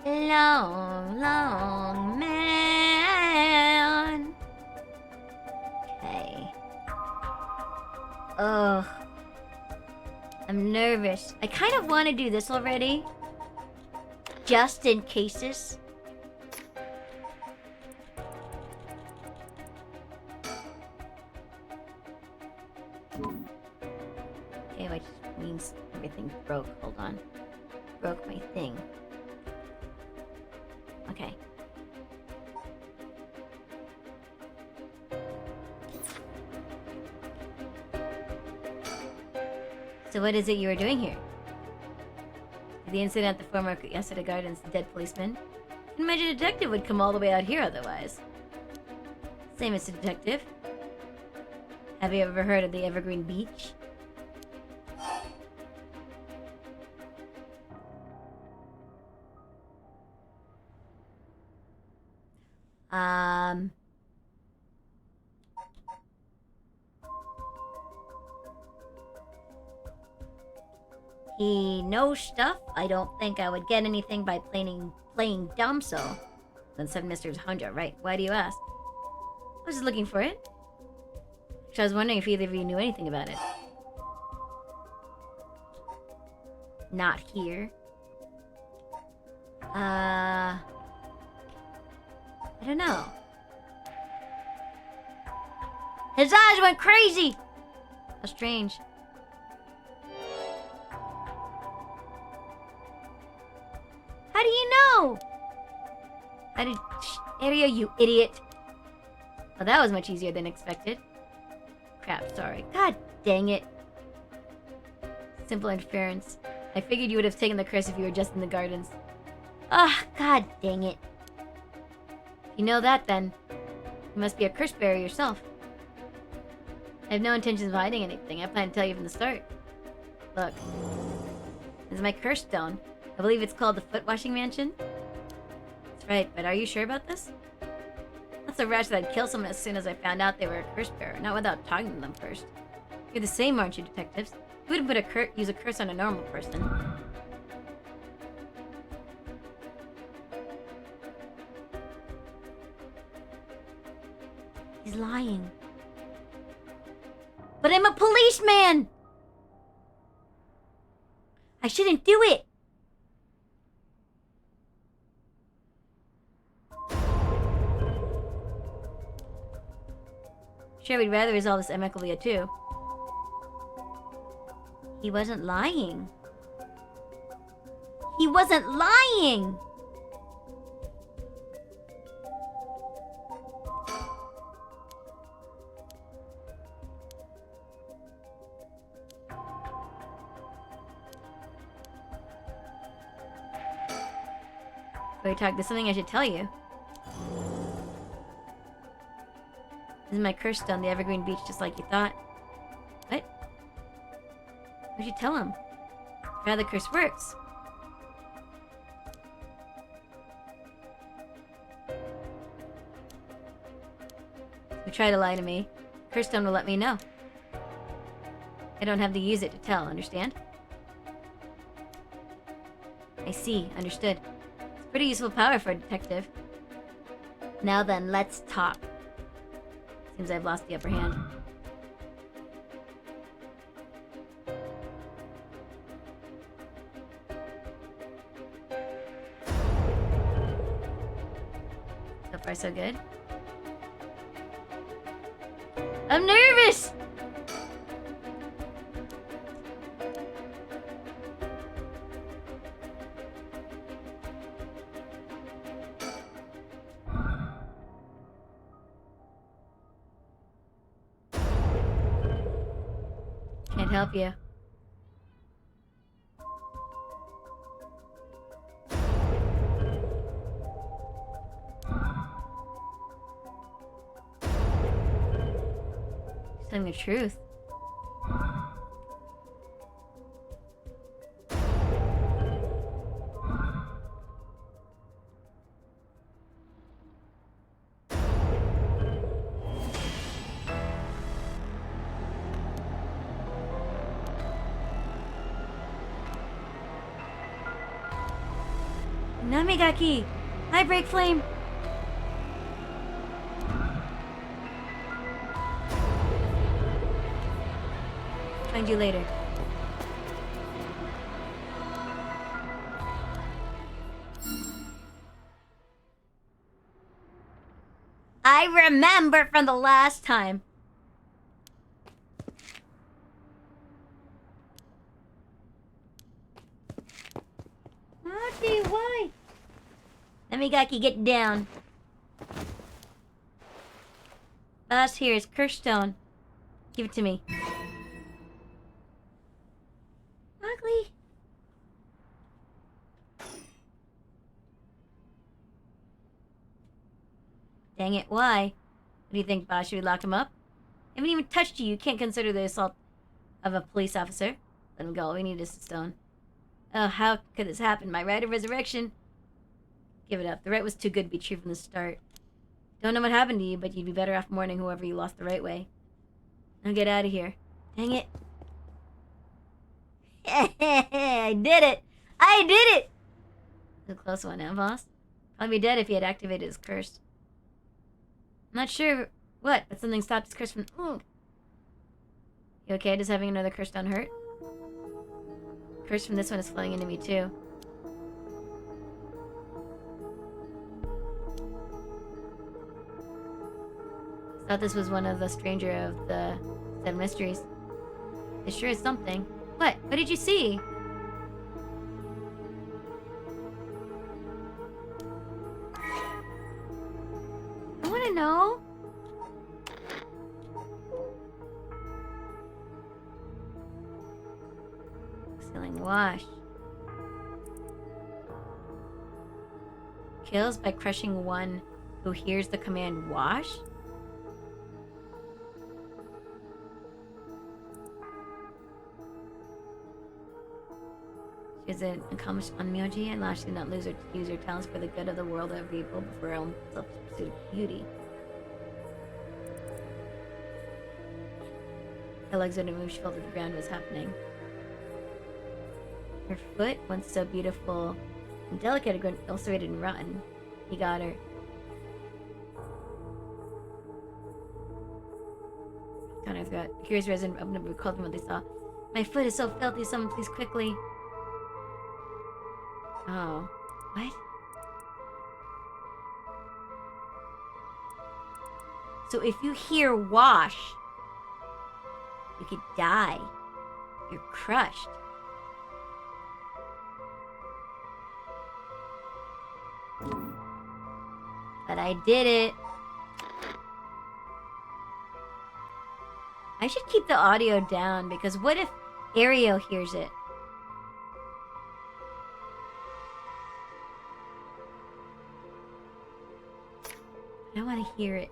Long, long man. Okay. Ugh. I'm nervous. I kind of want to do this already. Just in cases. Okay, which means everything broke. Hold on. Broke my thing. Okay. So what is it you were doing here? The incident at the former Yasuda Gardens, the dead policeman? Can imagine a detective would come all the way out here otherwise. Same as a detective. Have you ever heard of the Evergreen Beach? He knows stuff. I don't think I would get anything by playing dumb, so. Then said Mr. Honja, right? Why do you ask? I was just looking for it. So I was wondering if either of you knew anything about it. Not here. I don't know. His eyes went crazy! How strange. How do you know? Area, you idiot. Well, that was much easier than expected. Crap, sorry. God dang it. Simple interference. I figured you would have taken the curse if you were just in the gardens. Ah, god dang it. If you know that, then you must be a curse bearer yourself. I have no intentions of hiding anything. I plan to tell you from the start. Look. This is my curse stone. I believe it's called the Foot Washing Mansion. That's right, but are you sure about this? Not so rash that I'd kill someone as soon as I found out they were a curse bearer, not without talking to them first. You're the same, aren't you, detectives? You wouldn't use a curse on a normal person. He's lying. But I'm a policeman! I shouldn't do it! Sure, we'd rather resolve this amicably too. He wasn't lying. He wasn't lying! Wait, talk, there's something I should tell you. This is my curse stone, the evergreen beach, just like you thought. What? What'd you tell him? How the curse works. You try to lie to me. Curse stone will let me know. I don't have to use it to tell, understand? I see, understood. It's pretty useful power for a detective. Now then, let's talk. Seems I've lost the upper hand. So far, so good. I'm nervous! Can't help you. Telling the truth. Namigaki! Hi, Break Flame! Find you later. I remember from the last time. Okay, why? Namigaki, get down. Boss here is Curse Stone. Give it to me. Ugly. Dang it, why? What do you think, boss? Should we lock him up? I haven't even touched you. You can't consider the assault of a police officer. Let him go. All we need is the stone. Oh, how could this happen? My right of resurrection? Give it up. The right was too good to be true from the start. Don't know what happened to you, but you'd be better off mourning whoever you lost the right way. Now get out of here. Dang it. I did it! I did it! It was a close one, huh, boss? Probably be dead if he had activated his curse. I'm not sure what, but something stopped his curse from... Ooh. You okay? Does having another curse don't hurt? Curse from this one is flowing into me, too. Thought this was one of the stranger of the 7 mysteries. It sure is something. What? What did you see? I want to know. Ceiling wash. Kills by crushing one who hears the command wash? She is an accomplished onmyoji and Lash did not use her talents for the good of the world or people, but for her own selfish pursuit of beauty. Her legs wouldn't move, she felt that the ground was happening. Her foot, once so beautiful and delicate, had grown ulcerated and rotten. He got her. Down her throat. The curious resident opened up and recalled them what they saw. My foot is so filthy, someone please quickly. Oh. What? So if you hear wash, you could die. You're crushed. But I did it. I should keep the audio down because what if Ariel hears it? I want to hear it.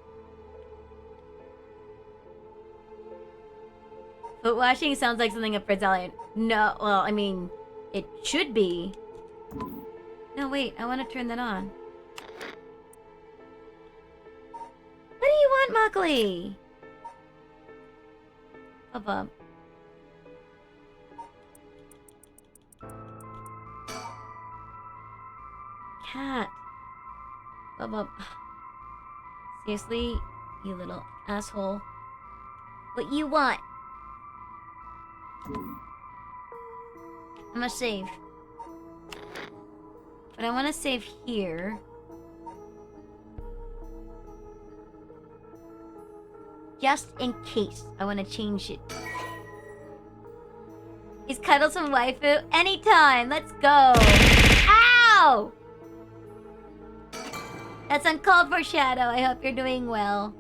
Foot washing sounds like something up Fred's alley. No, well, I mean, it should be. No, wait, I want to turn that on. What do you want, Mockley? Bub. Cat. Bub. Seriously, you little asshole. What you want? I must save. But I want to save here. Just in case I want to change it. He's cuddled some waifu anytime. Let's go. Ow! That's uncalled for, Shadow. I hope you're doing well.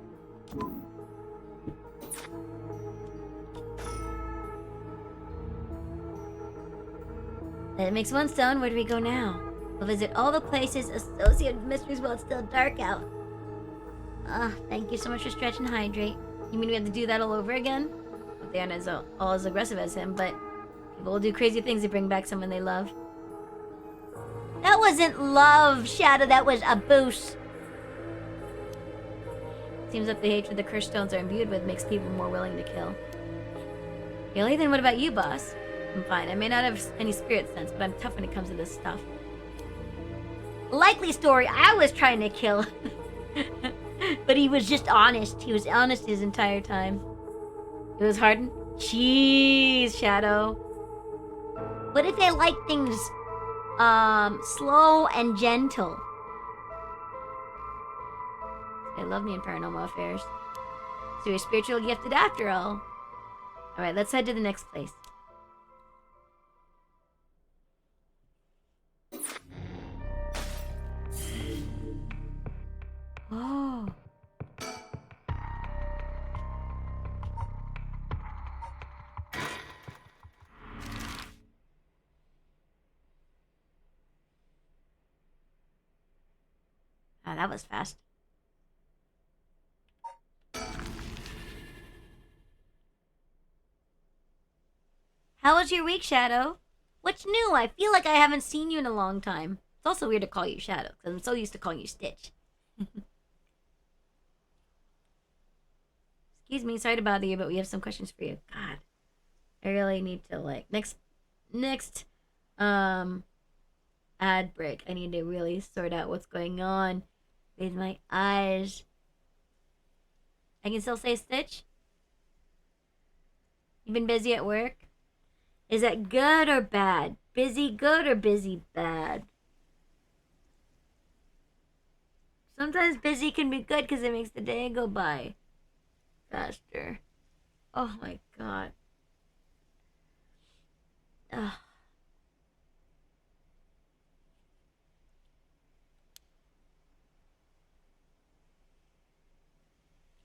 That makes one stone. Where do we go now? We'll visit all the places associated with mysteries while it's still dark out. Thank you so much for stretch and hydrate. You mean we have to do that all over again? But they aren't all as aggressive as him, but people will do crazy things to bring back someone they love. That wasn't love, Shadow. That was a boost. Seems that the hatred the cursed stones are imbued with makes people more willing to kill. Really? Then what about you, boss? I'm fine. I may not have any spirit sense, but I'm tough when it comes to this stuff. Likely story, I was trying to kill. But he was just honest. He was honest his entire time. It was hardened. Jeez, Shadow. What if they like things slow and gentle? They love me in paranormal affairs. So you're spiritual gifted after all. Alright, let's head to the next place. Oh. Ah, that was fast. How was your week, Shadow? What's new? I feel like I haven't seen you in a long time. It's also weird to call you Shadow, because I'm so used to calling you Stitch. Excuse me, sorry to bother you, but we have some questions for you. God, I really need to, like, next ad break, I need to really sort out what's going on with my eyes. I can still say Stitch? You been busy at work? Is that good or bad? Busy good or busy bad? Sometimes busy can be good because it makes the day go by. faster. Oh my god. Ugh.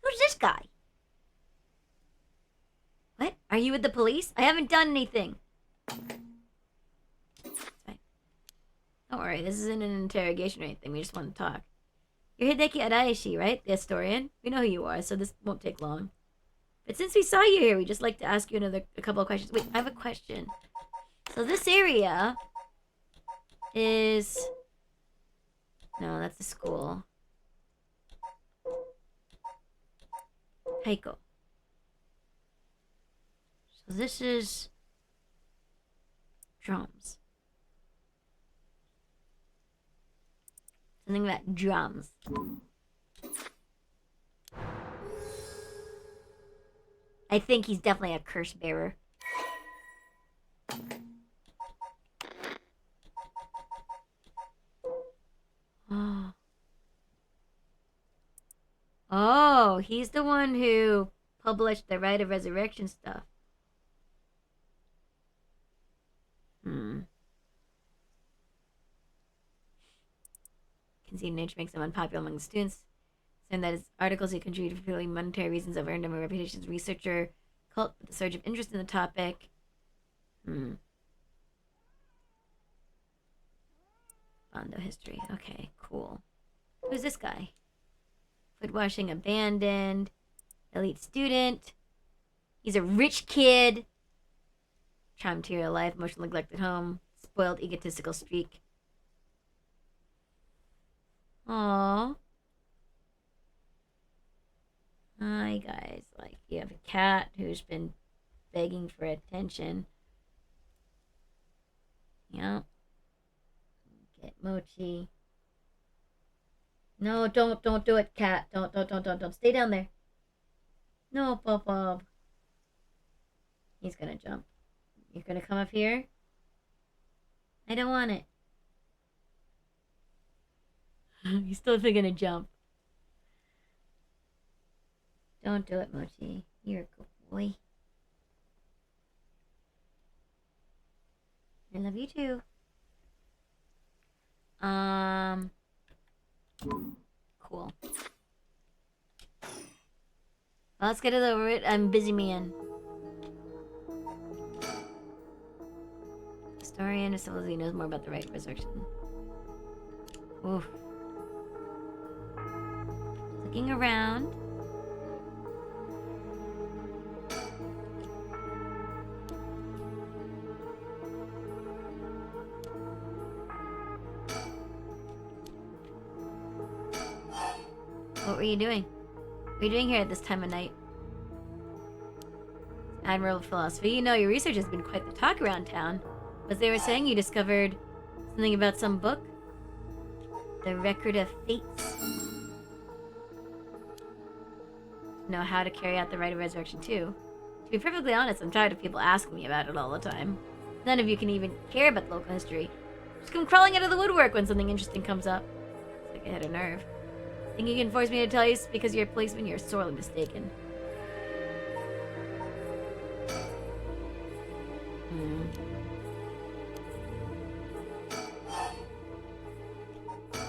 Who's this guy? What? Are you with the police? I haven't done anything. Fine. Don't worry, this isn't an interrogation or anything. We just want to talk. You're Hideki Araishi, right? The historian? We know who you are, so this won't take long. But since we saw you here, we'd just like to ask you a couple of questions. Wait, I have a question. So this area is... No, that's a school. Heiko. So this is... drums. Something about drums. I think he's definitely a curse bearer. Oh. Oh, he's the one who published the Rite of Resurrection stuff. Conceded nature makes him unpopular among the students. Saying that his articles he contributed for purely monetary reasons have earned him a reputation as a researcher. Cult with a surge of interest in the topic. Bondo history. Okay, cool. Who's this guy? Foot washing abandoned. Elite student. He's a rich kid. Charm material life, emotional neglect at home. Spoiled egotistical streak. Aww. Hi guys, like you have a cat who's been begging for attention. Yep. Get Mochi. No, don't do it, cat. Don't. Stay down there. No, Bob. He's gonna jump. You're gonna come up here? I don't want it. He's still gonna jump. Don't do it, Mochi. You're a good boy. I love you too. Cool. Well, let's get it over it. I'm busy man. Historian, he knows more about the Rite of Resurrection. Oof. Looking around. What were you doing? What are you doing here at this time of night? Admirable philosophy. You know, your research has been quite the talk around town. As they were saying, you discovered something about some book? The Record of Fates? Know how to carry out the Rite of Resurrection too. To be perfectly honest, I'm tired of people asking me about it all the time. None of you can even care about the local history. Just come crawling out of the woodwork when something interesting comes up. It's like I had a nerve. Think you can force me to tell you because you're a policeman? You're sorely mistaken.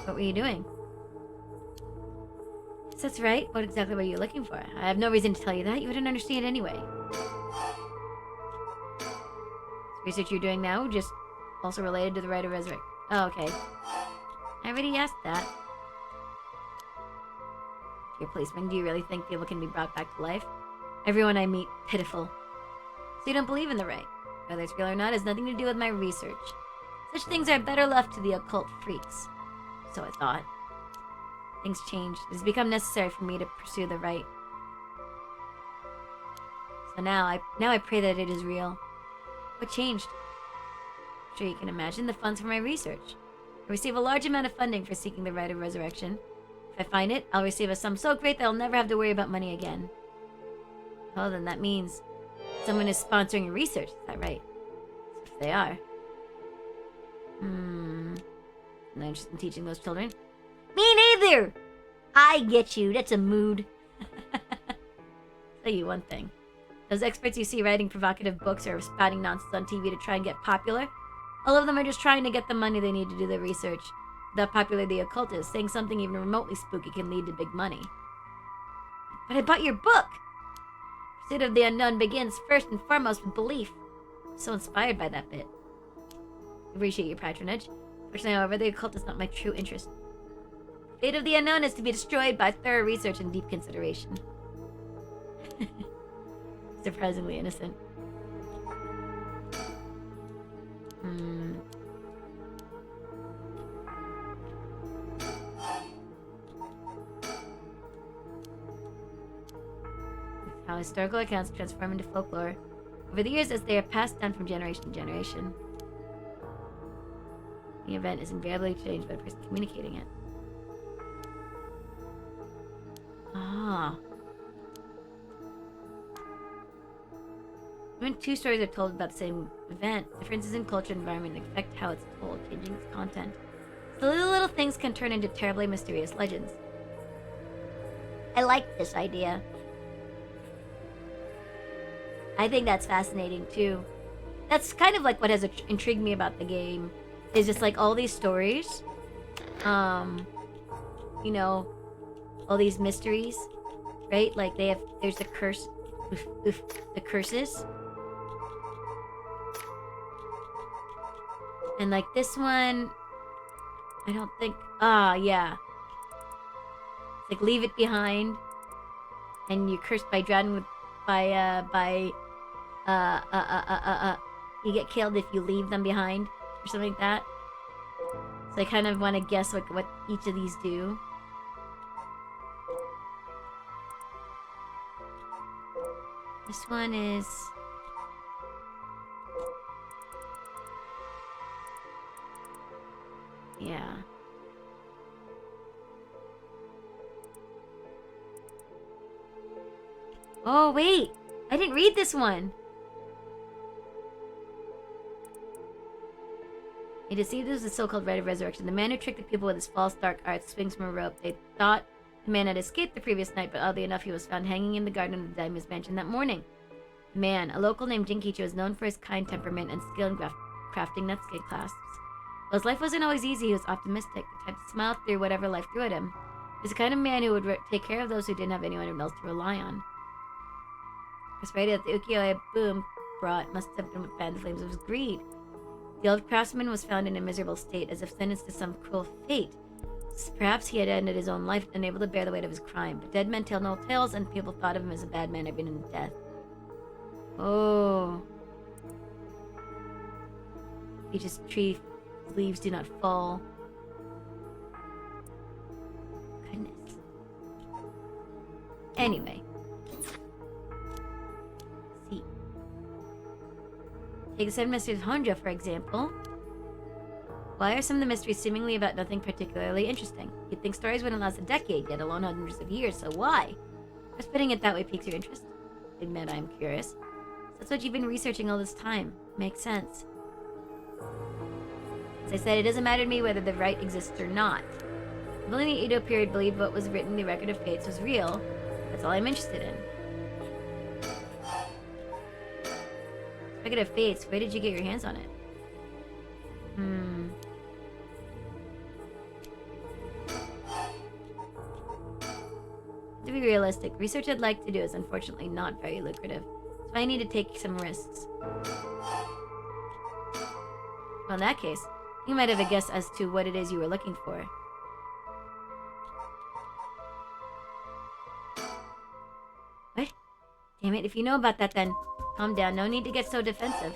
What were you doing? Yes, that's right. What exactly were you looking for? I have no reason to tell you that. You wouldn't understand anyway. This research you're doing now just also related to the Rite of Resurrection. Oh, okay. I already asked that. Your policeman, do you really think people can be brought back to life? Everyone I meet, pitiful. So you don't believe in the Rite? Whether it's real or not has nothing to do with my research. Such things are better left to the occult freaks. So I thought. Things changed. It has become necessary for me to pursue the Rite. So now I pray that it is real. What changed? I'm sure you can imagine the funds for my research. I receive a large amount of funding for seeking the Rite of Resurrection. If I find it, I'll receive a sum so great that I'll never have to worry about money again. Oh, then that means someone is sponsoring your research, is that right? So if they are. No interest in teaching those children? Me neither! I get you, that's a mood. tell you one thing. Those experts you see writing provocative books or spouting nonsense on TV to try and get popular, all of them are just trying to get the money they need to do their research. How popular the occult is, saying something even remotely spooky can lead to big money. But I bought your book! Pursuit of the unknown begins first and foremost with belief. I'm so inspired by that bit. I appreciate your patronage. Fortunately, however, the occult is not my true interest. The fate of the unknown is to be destroyed by thorough research and deep consideration. Surprisingly innocent. How historical accounts transform into folklore over the years as they are passed down from generation to generation. The event is invariably changed by the person communicating it. Ah. When two stories are told about the same event, differences in culture and environment affect how it's told, changing its content. So little things can turn into terribly mysterious legends. I like this idea. I think that's fascinating too. That's kind of like what has intrigued me about the game. Is just like all these stories. You know, all these mysteries, right? Like there's the curse, the curses. And like this one, I don't think, yeah. It's like leave it behind. And you're cursed by drowning with, you get killed if you leave them behind. Or something like that. So I kind of want to guess like what each of these do. This one is... yeah. Oh, wait! I didn't read this one! He deceived us with the so-called rite of resurrection. The man who tricked the people with his false dark arts swings from a rope. They thought the man had escaped the previous night, but oddly enough, he was found hanging in the garden of the Daimyo's mansion that morning. The man, a local named Jinkicho, is known for his kind temperament and skill in crafting netscape clasps. While his life wasn't always easy, he was optimistic, the type to smile through whatever life threw at him. He was the kind of man who would take care of those who didn't have anyone else to rely on. Prosperity that the ukiyo-e boom brought must have been what fanned the flames of his greed. The old craftsman was found in a miserable state, as if sentenced to some cruel fate. Perhaps he had ended his own life, unable to bear the weight of his crime. But dead men tell no tales, and people thought of him as a bad man even in death. Oh. Each tree leaves do not fall. Goodness. Anyway. Take the 7 Mysteries of Honjo, for example. Why are some of the mysteries seemingly about nothing particularly interesting? You'd think stories wouldn't last a decade, yet alone hundreds of years, so why? Just putting it that way piques your interest. Admit I'm curious. That's what you've been researching all this time. Makes sense. As I said, it doesn't matter to me whether the right exists or not. If only the Edo period believed what was written in the Record of Fates was real, that's all I'm interested in. Record of Fates, where did you get your hands on it? To be realistic, research I'd like to do is unfortunately not very lucrative, so I need to take some risks. Well, in that case, you might have a guess as to what it is you were looking for. What? Damn it, if you know about that then, calm down, no need to get so defensive.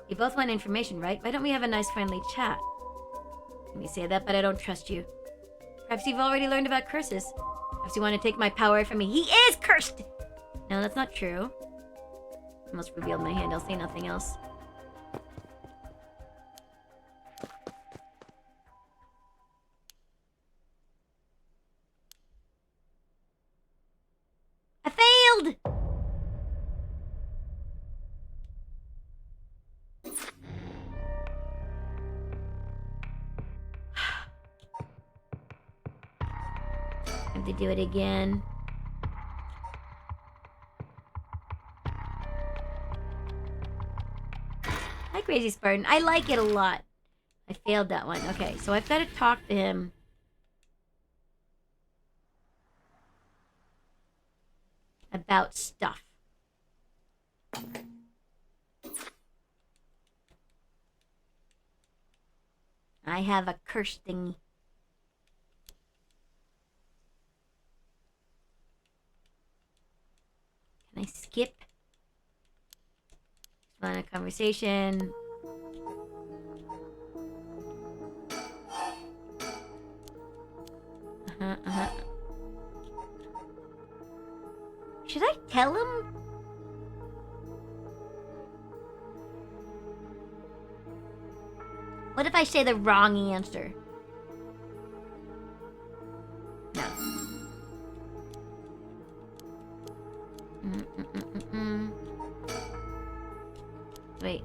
You both want information, right? Why don't we have a nice friendly chat? Let me say that, but I don't trust you. Perhaps you've already learned about curses. Perhaps you want to take my power away from me. He is cursed! No, that's not true. I almost revealed my hand, I'll say nothing else. I failed! Have to do it again. Hi, Crazy Spartan. I like it a lot. I failed that one. Okay, so I've got to talk to him. About stuff. I have a curse thingy. Can I skip? Just want a conversation. Should I tell him? What if I say the wrong answer? No. Wait.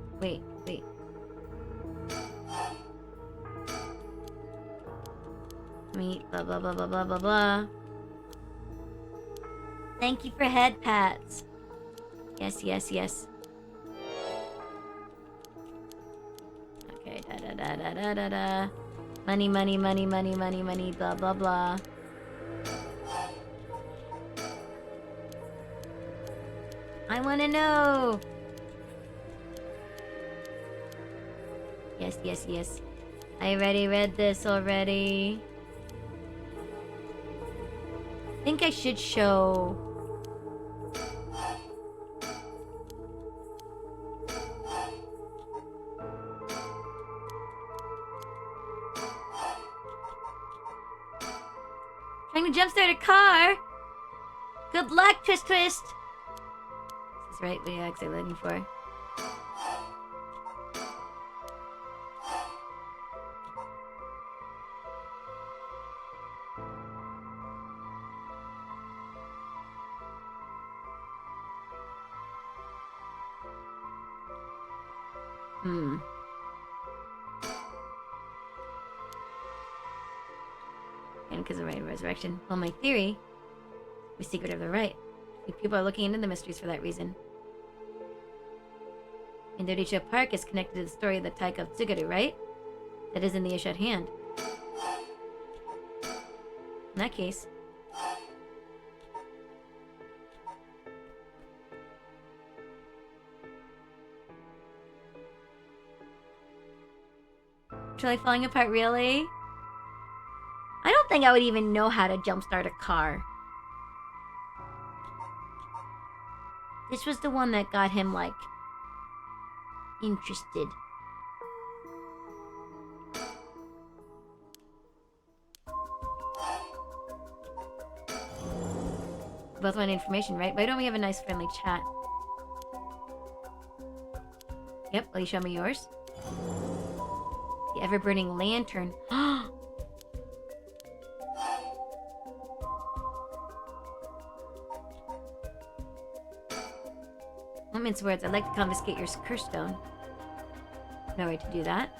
Blah blah blah blah blah blah blah. Thank you for head pats. Yes. Okay, da. Money, blah blah blah. I wanna know. Yes. I already read this already. I think I should show... Trying to jumpstart a car? Good luck, Twist! Is this right? What are you actually looking for? And because of right resurrection. Well, my theory, the secret of the right. People are looking into the mysteries for that reason. And Doricho Park is connected to the story of the Taika of Tsugaru, right? That is in the issue at hand. In that case... Truly falling apart, really? I don't think I would even know how to jumpstart a car. This was the one that got him, like, interested. Both want information, right? Why don't we have a nice friendly chat? Yep, will you show me yours? The ever-burning lantern. That means words. I'd like to confiscate your curse stone. No right to do that.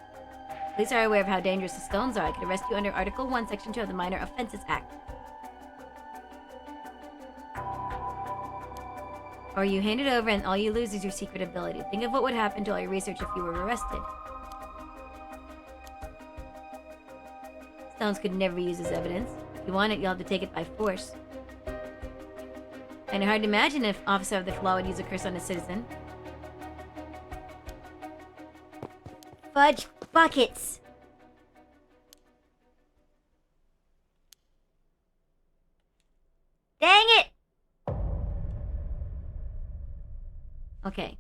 Police are aware of how dangerous the stones are. I could arrest you under Article 1, Section 2 of the Minor Offenses Act. Or you hand it over and all you lose is your secret ability. Think of what would happen to all your research if you were arrested. Stones could never use as evidence. If you want it, you'll have to take it by force. Kinda hard to imagine if Officer of the Law would use a curse on a citizen. Fudge buckets! Dang it! Okay.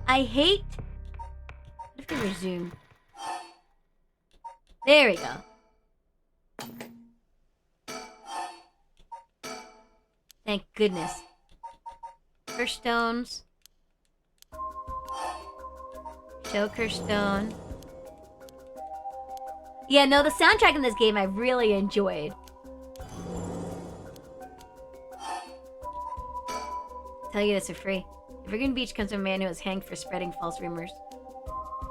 I hate... What if we resume? There we go. Thank goodness. Curse stones. Show curse stone. Yeah, no, the soundtrack in this game I really enjoyed. Tell you this for free. Evergreen Beach comes from a man who was hanged for spreading false rumors.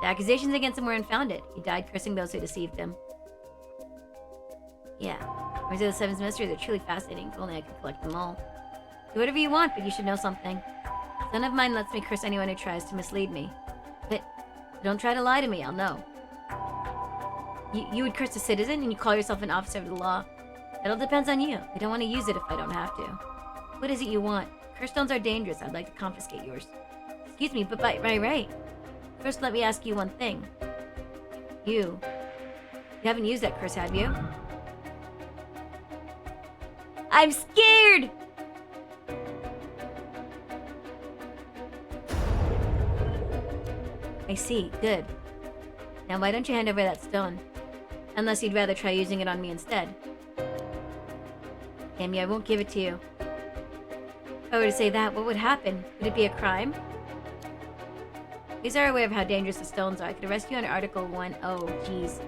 The accusations against him were unfounded. He died cursing those who deceived him. Yeah. Whereas the Seven Mysteries are truly fascinating. If only I could collect them all. Do whatever you want, but you should know something. A son of mine lets me curse anyone who tries to mislead me. But don't try to lie to me, I'll know. You would curse a citizen and you call yourself an officer of the law? It all depends on you. I don't want to use it if I don't have to. What is it you want? Curse stones are dangerous. I'd like to confiscate yours. Excuse me, but by right. First, let me ask you one thing. You haven't used that curse, have you? I'm scared! I see. Good. Now why don't you hand over that stone? Unless you'd rather try using it on me instead. Damn you, I won't give it to you. If I were to say that, what would happen? Would it be a crime? These are aware of how dangerous the stones are. I could arrest you under Article 1. Oh, jeez.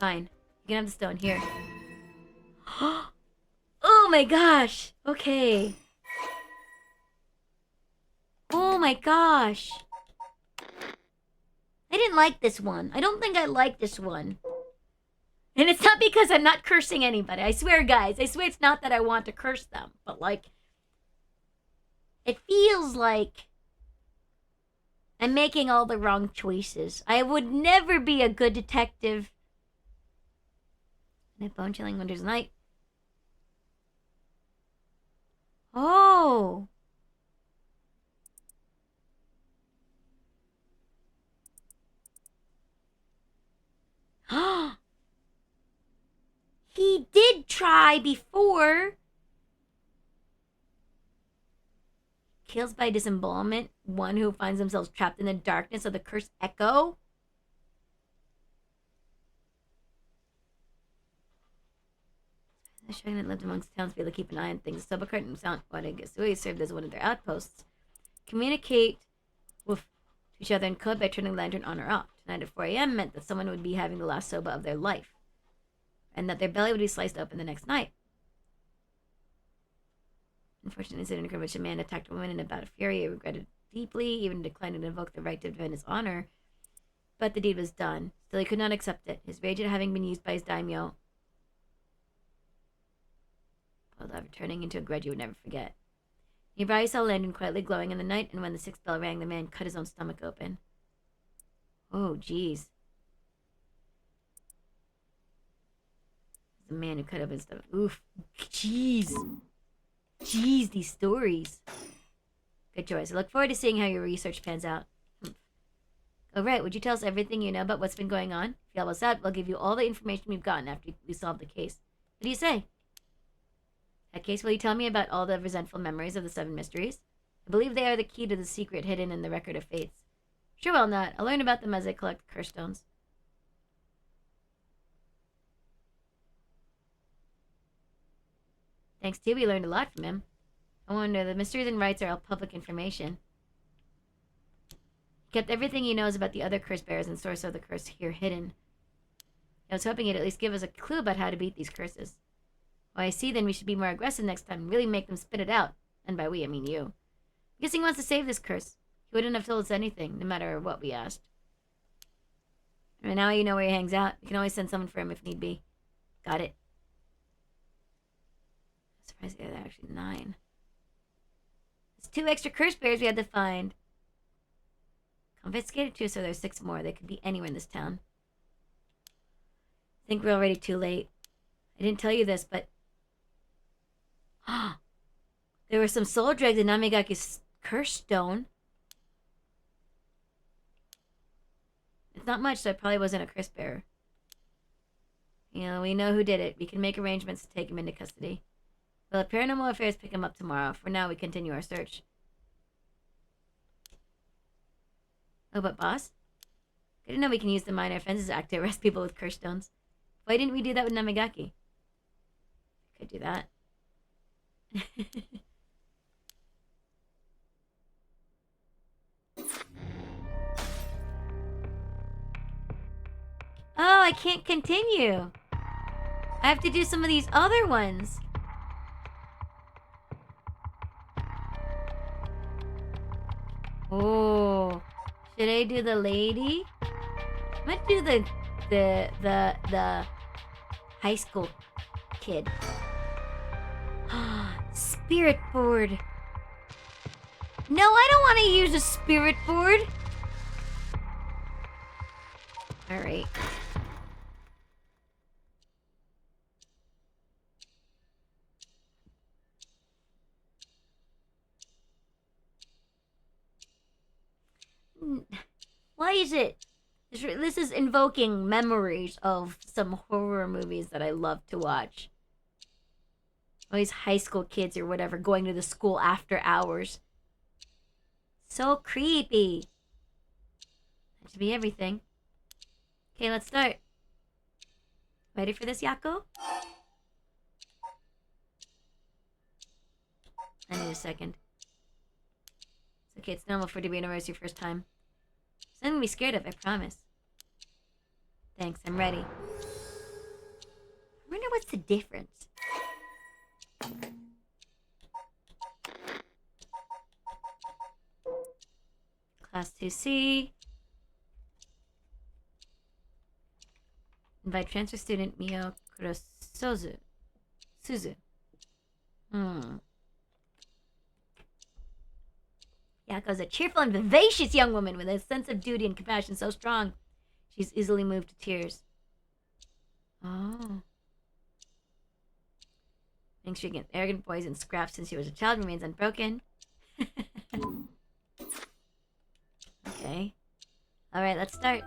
Fine. You can have the stone. Here. Oh my gosh! Okay. Oh my gosh. I didn't like this one. I don't think I like this one. And it's not because I'm not cursing anybody. I swear, guys. I swear it's not that I want to curse them. But, like, it feels like I'm making all the wrong choices. I would never be a good detective. And a bone-chilling winter's night. Oh. He did try before. Kills by disembowelment one who finds themselves trapped in the darkness of the cursed echo. The Shogun lived amongst townspeople to keep an eye on things. Subacart and Sound Wadagusui served as one of their outposts. Communicate with each other in code by turning the lantern on or off. Tonight at 4 a.m. meant that someone would be having the last soba of their life, and that their belly would be sliced open the next night. Unfortunately, incident occurred in which a man attacked a woman in a bout of fury. He regretted deeply, even declined to invoke the right to defend his honor. But the deed was done. Still, he could not accept it. His rage at having been used by his daimyo, turning into a grudge he would never forget. Nearby, he saw a lantern quietly glowing in the night, and when the sixth bell rang, the man cut his own stomach open. Oh, jeez. The man who cut open his stomach. Oof. Jeez. Jeez, these stories. Good choice. I look forward to seeing how your research pans out. Oh, right. Would you tell us everything you know about what's been going on? If you help us out, we'll give you all the information we've gotten after we solve the case. What do you say? That case, will you tell me about all the resentful memories of the Seven Mysteries? I believe they are the key to the secret hidden in the Record of Fates. Sure, will not. I'll learn about them as I collect the curse stones. Thanks to you, we learned a lot from him. I wonder, the mysteries and rites are all public information. He kept everything he knows about the other curse bearers and source of the curse here hidden. I was hoping he'd at least give us a clue about how to beat these curses. Oh, I see, then we should be more aggressive next time and really make them spit it out. And by we, I mean you. I guess he wants to save this curse. He wouldn't have told us anything, no matter what we asked. And now you know where he hangs out. We can always send someone for him if need be. Got it. I'm surprised there are actually 9. There's 2 extra curse bears we had to find. Confiscated 2, so there's 6 more. They could be anywhere in this town. I think we're already too late. I didn't tell you this, but there were some soul dregs in Namigaki's curse stone. It's not much, so it probably wasn't a curse bearer. You know, we know who did it. We can make arrangements to take him into custody. Well, if Paranormal Affairs pick him up tomorrow, for now we continue our search. Oh, but boss? I didn't know we can use the Minor Offenses Act to arrest people with curse stones. Why didn't we do that with Namigaki? Could do that. Oh, I can't continue. I have to do some of these other ones. Oh, should I do the lady? I'm gonna do the high school kid. Spirit board. No, I don't want to use a spirit board. All right. Why is it? This is invoking memories of some horror movies that I love to watch. All these high school kids or whatever going to the school after hours. So creepy. That should be everything. Okay, let's start. Ready for this, Yako? I need a second. It's okay, it's normal for it to be nervous your first time. It's nothing to be scared of, I promise. Thanks, I'm ready. I wonder what's the difference. Class 2C. Invite transfer student Mio Kurosozu. Suzu. Yako's a cheerful and vivacious young woman with a sense of duty and compassion so strong. She's easily moved to tears. Oh. Thinks she against arrogant boys and scraps since she was a child remains unbroken. Okay. Alright, let's start.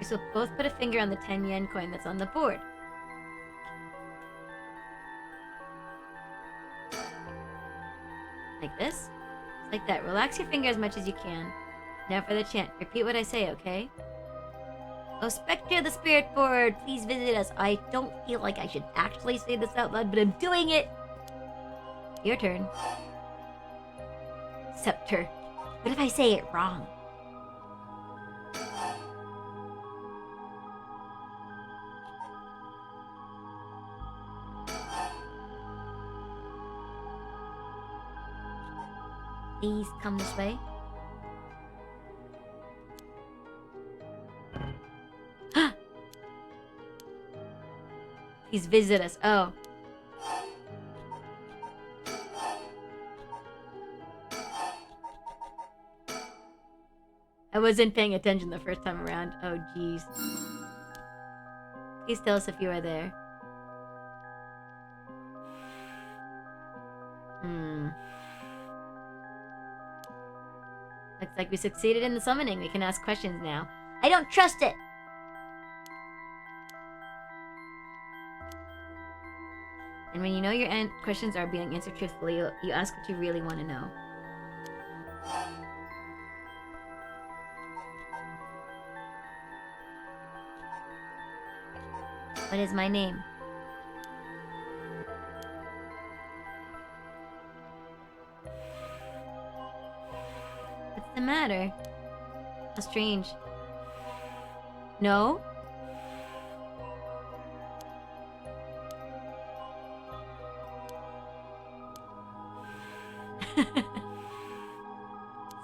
So both put a finger on the 10 yen coin that's on the board. Like this? Like that. Relax your finger as much as you can. Now for the chant. Repeat what I say, okay? Oh, Spectre the Spirit Board, please visit us. I don't feel like I should actually say this out loud, but I'm doing it! Your turn. Scepter. What if I say it wrong? Please come this way. Please visit us. Oh. I wasn't paying attention the first time around. Oh, jeez. Please tell us if you are there. Looks like we succeeded in the summoning. We can ask questions now. I don't trust it! And when you know your questions are being answered truthfully, you ask what you really want to know. What is my name? What's the matter? How strange. No? It's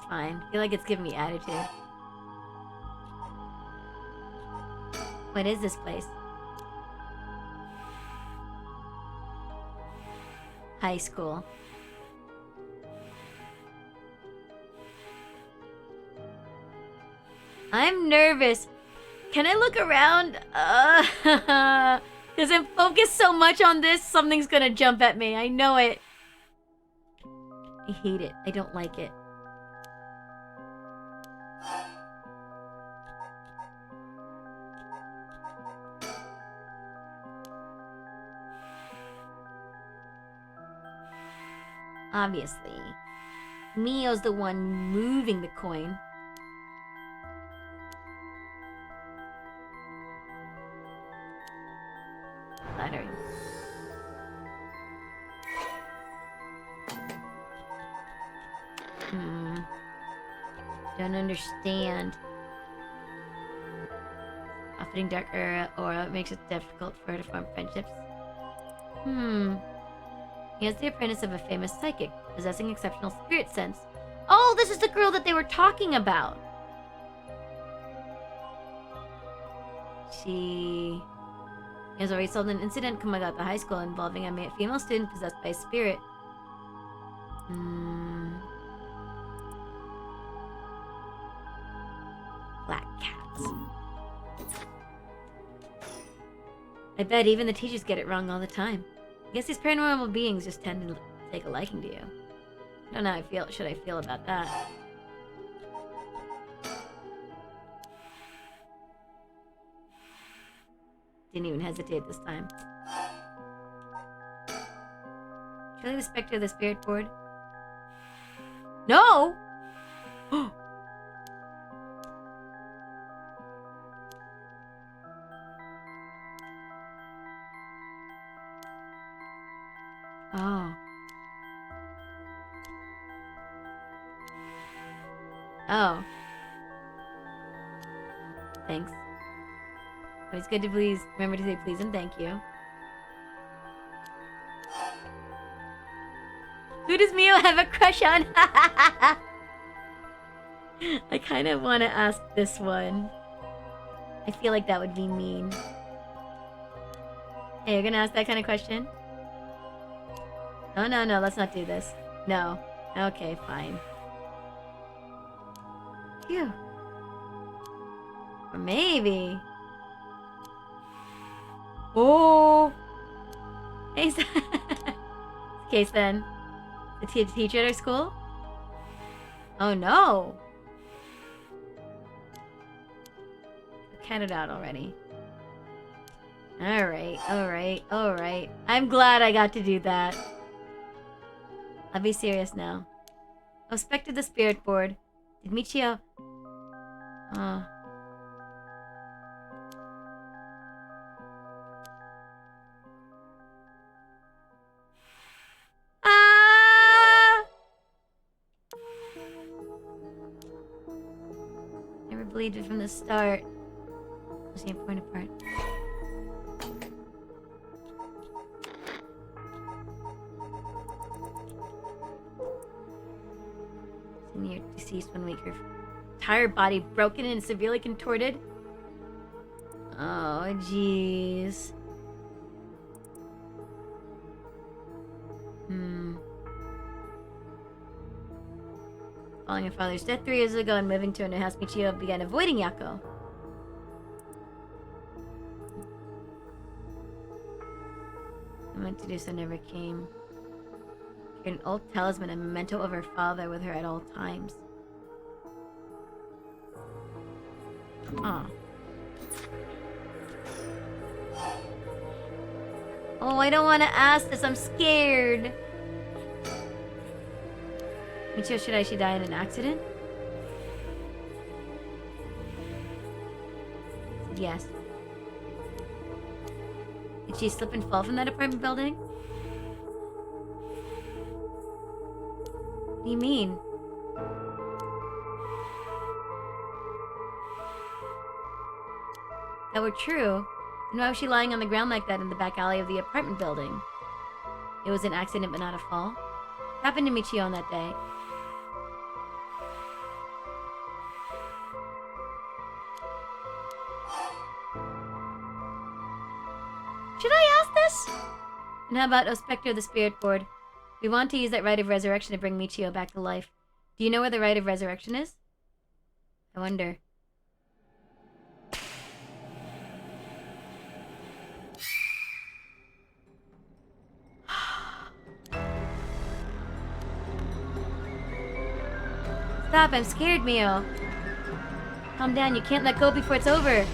fine. I feel like it's giving me attitude. What is this place? High school. I'm nervous. Can I look around? Because I'm focused so much on this, something's gonna jump at me. I know it. I hate it. I don't like it. Obviously. Mio's the one moving the coin. Flattering. Don't understand. Offering dark aura makes it difficult for her to form friendships. He is the apprentice of a famous psychic, possessing exceptional spirit sense. Oh, this is the girl that they were talking about. She has already solved an incident coming out of the high school involving a female student possessed by a spirit. Black cats. I bet even the teachers get it wrong all the time. I guess these paranormal beings just tend to take a liking to you. I don't know how should I feel about that. Didn't even hesitate this time. Surely the specter of the spirit board? No! Oh. Oh. Thanks. It's good to please remember to say please and thank you. Who does Mio have a crush on? I kind of want to ask this one. I feel like that would be mean. Hey, you're gonna ask that kind of question? Oh, no, let's not do this. No. Okay, fine. Phew. Or maybe... Oh! Hey, case then. The teacher at our school? Oh no! Cut it out already. Alright. I'm glad I got to do that. I'll be serious now. Oh, Spectre the Spirit Board. Did Michio... Oh. Never believed it from the start. Was the important part. Near deceased 1 week. Her entire body broken and severely contorted. Oh, jeez. Following her father's death 3 years ago and moving to a new house, Michio began avoiding Yako. I meant to do so never came. Carried an old talisman, a memento of her father with her at all times. Aw. Oh, I don't want to ask this. I'm scared. Michio, should she die in an accident? Yes. Did she slip and fall from that apartment building? What do you mean? That were true, then why was she lying on the ground like that in the back alley of the apartment building? It was an accident but not a fall. What happened to Michio on that day? Should I ask this? And how about Spectre of the Spirit Board? We want to use that rite of resurrection to bring Michio back to life. Do you know where the rite of resurrection is? I wonder. Stop, I'm scared, Mio. Calm down, you can't let go before it's over.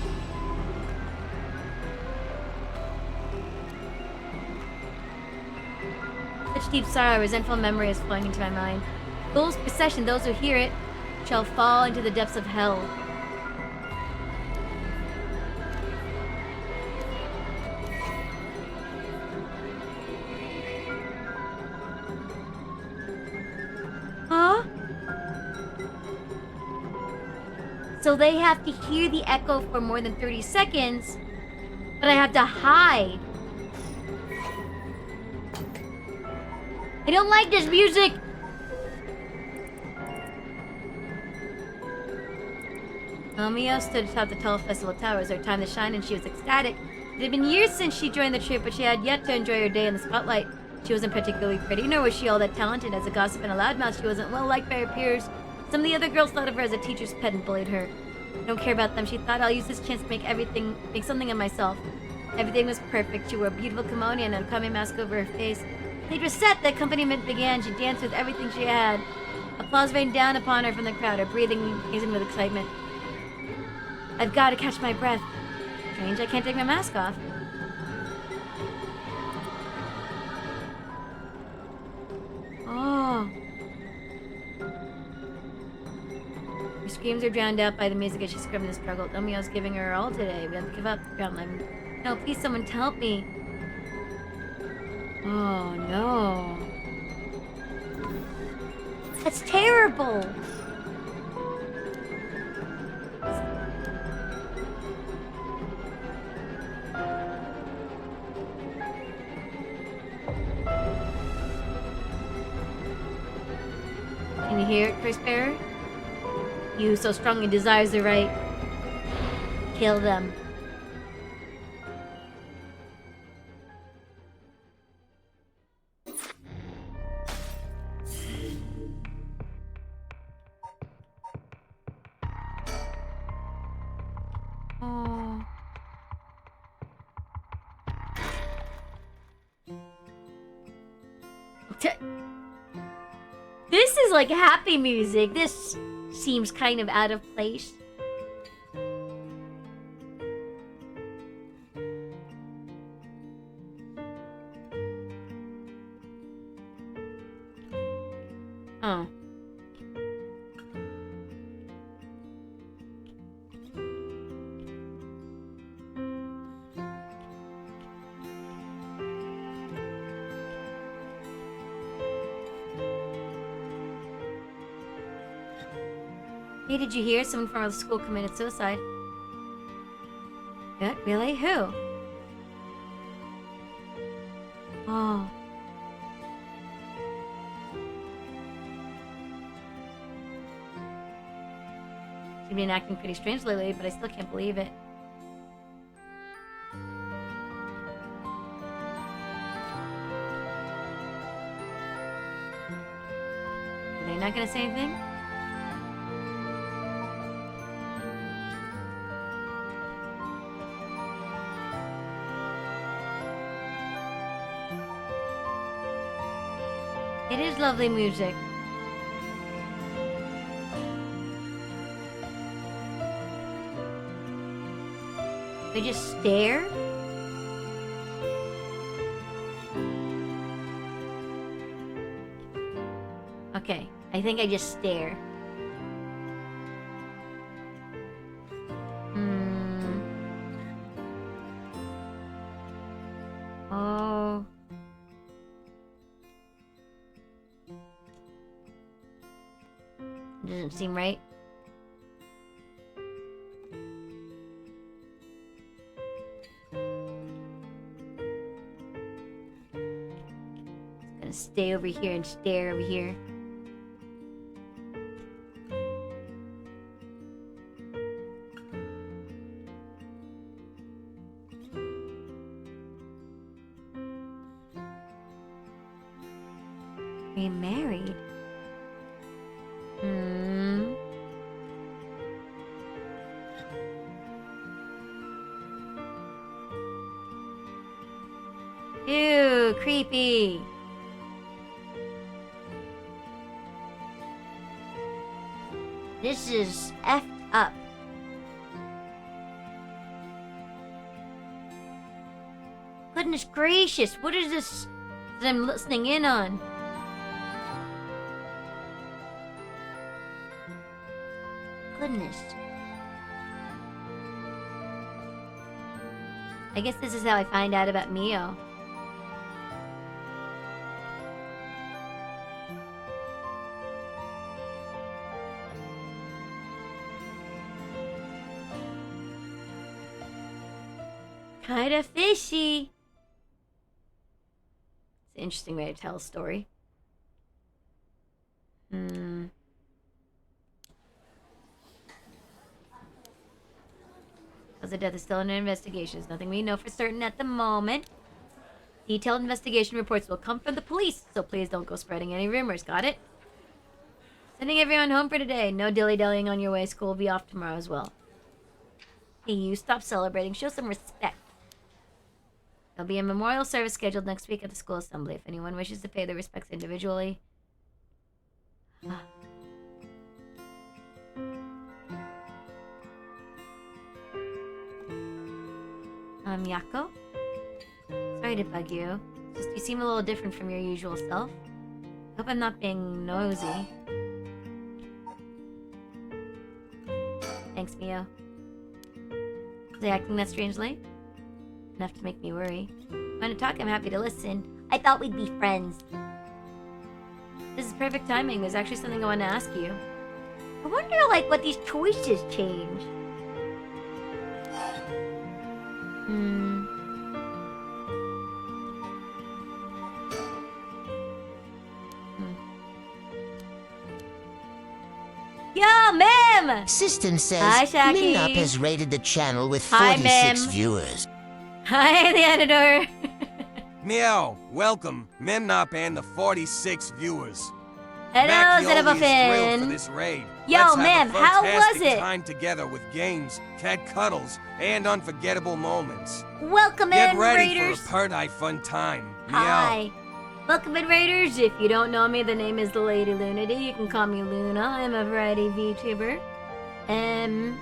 Such deep sorrow, resentful memory is flowing into my mind. Ghoul's procession, those who hear it, shall fall into the depths of hell. Huh? So they have to hear the echo for more than 30 seconds, but I have to hide. I don't like this music! Mio stood atop the tall festival tower as her time to shine, and she was ecstatic. It had been years since she joined the troupe, but she had yet to enjoy her day in the spotlight. She wasn't particularly pretty, nor was she all that talented. As a gossip and a loudmouth, she wasn't well liked by her peers. Some of the other girls thought of her as a teacher's pet and bullied her. I don't care about them, she thought. I'll use this chance to make something of myself. Everything was perfect. She wore a beautiful kimono and a kami mask over her face. The stage was set, the accompaniment began. She danced with everything she had. Applause rained down upon her from the crowd, her breathing amazing with excitement. I've got to catch my breath. Strange, I can't take my mask off. Oh. Her screams are drowned out by the music as she screamed and struggled. Omio's giving her all today. We have to give up the ground line. No, please, someone help me. Oh, no. That's terrible. Can you hear it, Chris Bearer? You so strongly desires the right. Kill them. Oh. This is like happy music. This seems kind of out of place. Oh. Hey, did you hear? Someone from our school committed suicide. What? Really? Who? Oh. She's been acting pretty strange lately, but I still can't believe it. Are they not gonna say anything? It is lovely music. We just stare? Okay, I think I just stare. Oh. Doesn't seem right. Just gonna stay over here and stare over here. Are you married? Ew, creepy. This is effed up. Goodness gracious, what is this that I'm listening in on? Goodness. I guess this is how I find out about Mio. Kinda fishy. It's an interesting way to tell a story. Cause of death is still under investigation. There's nothing we know for certain at the moment. Detailed investigation reports will come from the police, so please don't go spreading any rumors, got it? Sending everyone home for today. No dilly-dallying on your way. School will be off tomorrow as well. Hey, you stop celebrating. Show some respect. There'll be a memorial service scheduled next week at the school assembly. If anyone wishes to pay their respects individually. Yako? Sorry to bug you. Just you seem a little different from your usual self. I hope I'm not being nosy. Thanks, Mio. Was I acting that strangely? Enough to make me worry. Want to talk? I'm happy to listen. I thought we'd be friends. This is perfect timing. There's actually something I want to ask you. I wonder, like, what these choices change. Yo, Mim! Assistant says Hi, Shaggy. Minop has rated the channel with Hi, 46 Mim. viewers. Hi, the editor. Meow, welcome, Memnop and the 46 viewers. Hello, Machioli is thrilled for Zenobafin. this raid. Yo, Let's Mem, have a how was fantastic it? time together with games, cat cuddles, and unforgettable moments. Welcome Get in, ready Raiders. for a party fun time. Meow. Hi. Welcome in, Raiders. If you don't know me, the name is the Lady Lunity. You can call me Luna. I'm a variety VTuber. I'm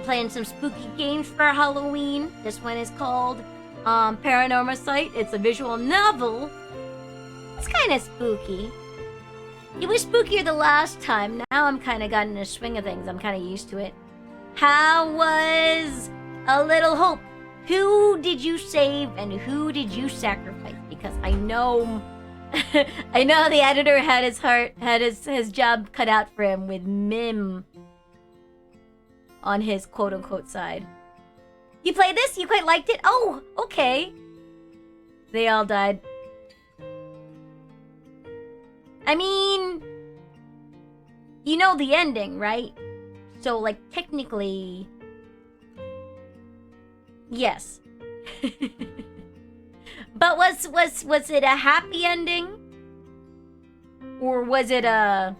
playing some spooky games for Halloween. This one is called Paranormasight. It's a visual novel. It's kind of spooky. It was spookier the last time. Now I'm kind of gotten in the swing of things. I'm kind of used to it. How was A Little Hope? Who did you save and who did you sacrifice? Because I know, I know the editor had his job cut out for him with Mim on his quote-unquote side. You played this? You quite liked it? Oh, okay. They all died. I mean, you know the ending, right? So, like, technically, yes. But was it a happy ending? Or was it a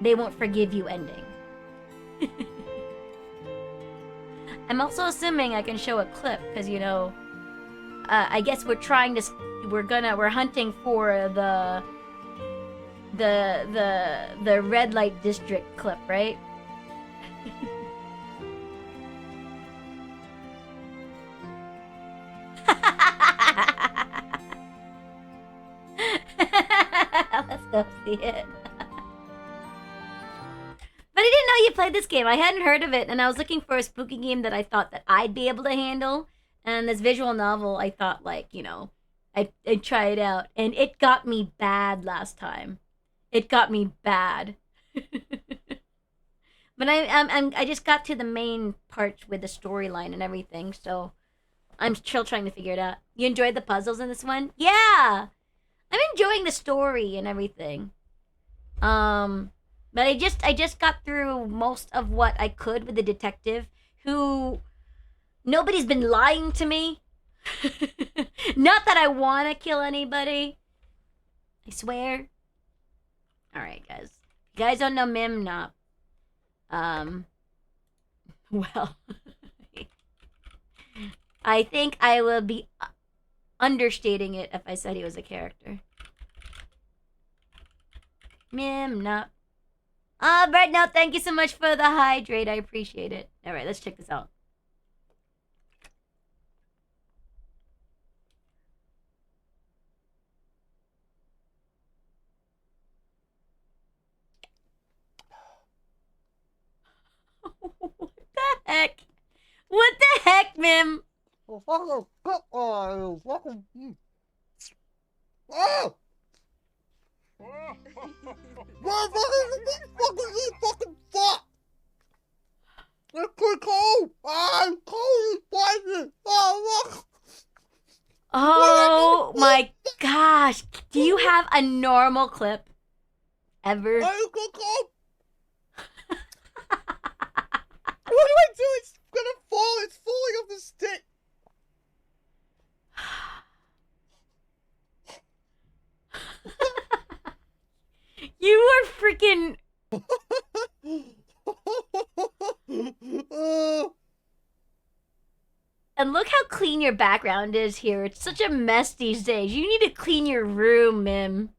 they won't forgive you ending? I'm also assuming I can show a clip because, you know, I guess we're hunting for the red light district clip, right? Let's go see it. But I didn't know you played this game. I hadn't heard of it, and I was looking for a spooky game that I thought that I'd be able to handle. And this visual novel, I thought, like, you know, I'd try it out. And it got me bad last time. It got me bad. But I just got to the main parts with the storyline and everything, so I'm still trying to figure it out. You enjoyed the puzzles in this one? Yeah! I'm enjoying the story and everything. But I just got through most of what I could with the detective, who nobody's been lying to me. Not that I want to kill anybody. I swear. Alright, guys. If you guys don't know Mimnop, well, I think I will be understating it if I said he was a character. Mimnop. Brett, no, thank you so much for the hydrate. I appreciate it. Alright, let's check this out. What the heck? What the heck, Mim? Oh! Oh my gosh. Do you have a normal clip? Ever? off the stick. You are freaking. And look how clean your background is here. It's such a mess these days. You need to clean your room, Mim.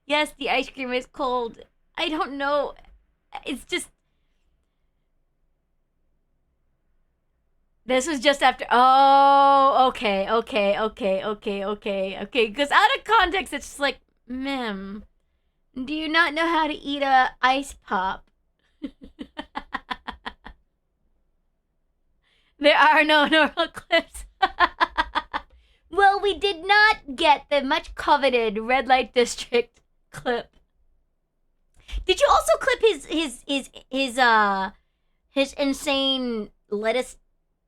Yes, the ice cream is cold. I don't know. It's just. This was just after. Oh, okay. Because out of context, it's just like, Mim, do you not know how to eat a ice pop? There are no neural clips. Well, we did not get the much coveted red light district clip. Did you also clip his insane lettuce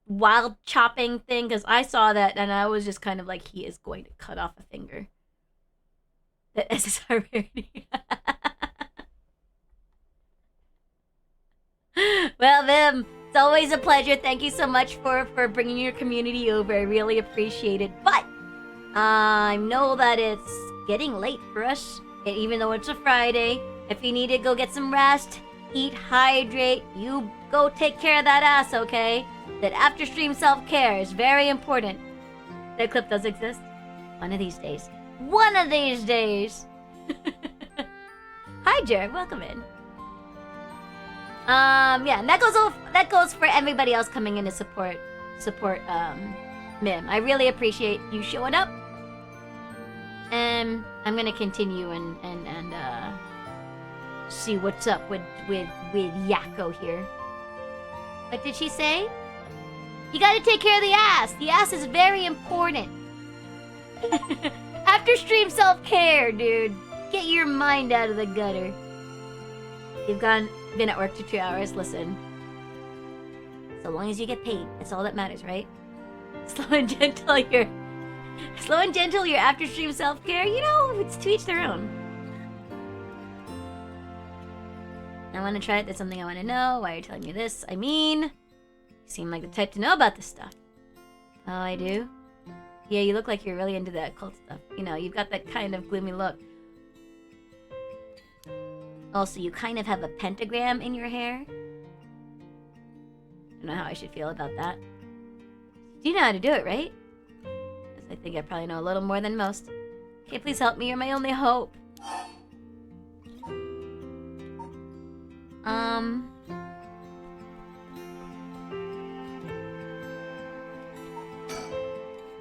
wild chopping thing? Because I saw that and I was just kind of like, he is going to cut off a finger. The SSR rarity. Well, Vim, it's always a pleasure. Thank you so much for bringing your community over. I really appreciate it. But I know that it's getting late for us, even though it's a Friday. If you need to go get some rest, eat, hydrate, you go take care of that ass, okay? That after stream self-care is very important. That clip does exist. One of these days. One of these days. Hi, Jared. Welcome in. Yeah, and that goes for everybody else coming in to support Mim. I really appreciate you showing up. And I'm gonna continue and see what's up with Yakko here. What did she say? You gotta take care of the ass. The ass is very important. After stream self-care, dude. Get your mind out of the gutter. You've been at work for 2 hours. Listen. So long as you get paid, that's all that matters, right? Slow and gentle your after stream self-care. You know, it's to each their own. I want to try it. There's something I want to know. Why are you telling me this? I mean, you seem like the type to know about this stuff. Oh, I do? Yeah, you look like you're really into that cult stuff. You know, you've got that kind of gloomy look. Also, you kind of have a pentagram in your hair. I don't know how I should feel about that. You know how to do it, right? I think I probably know a little more than most. Okay, please help me. You're my only hope.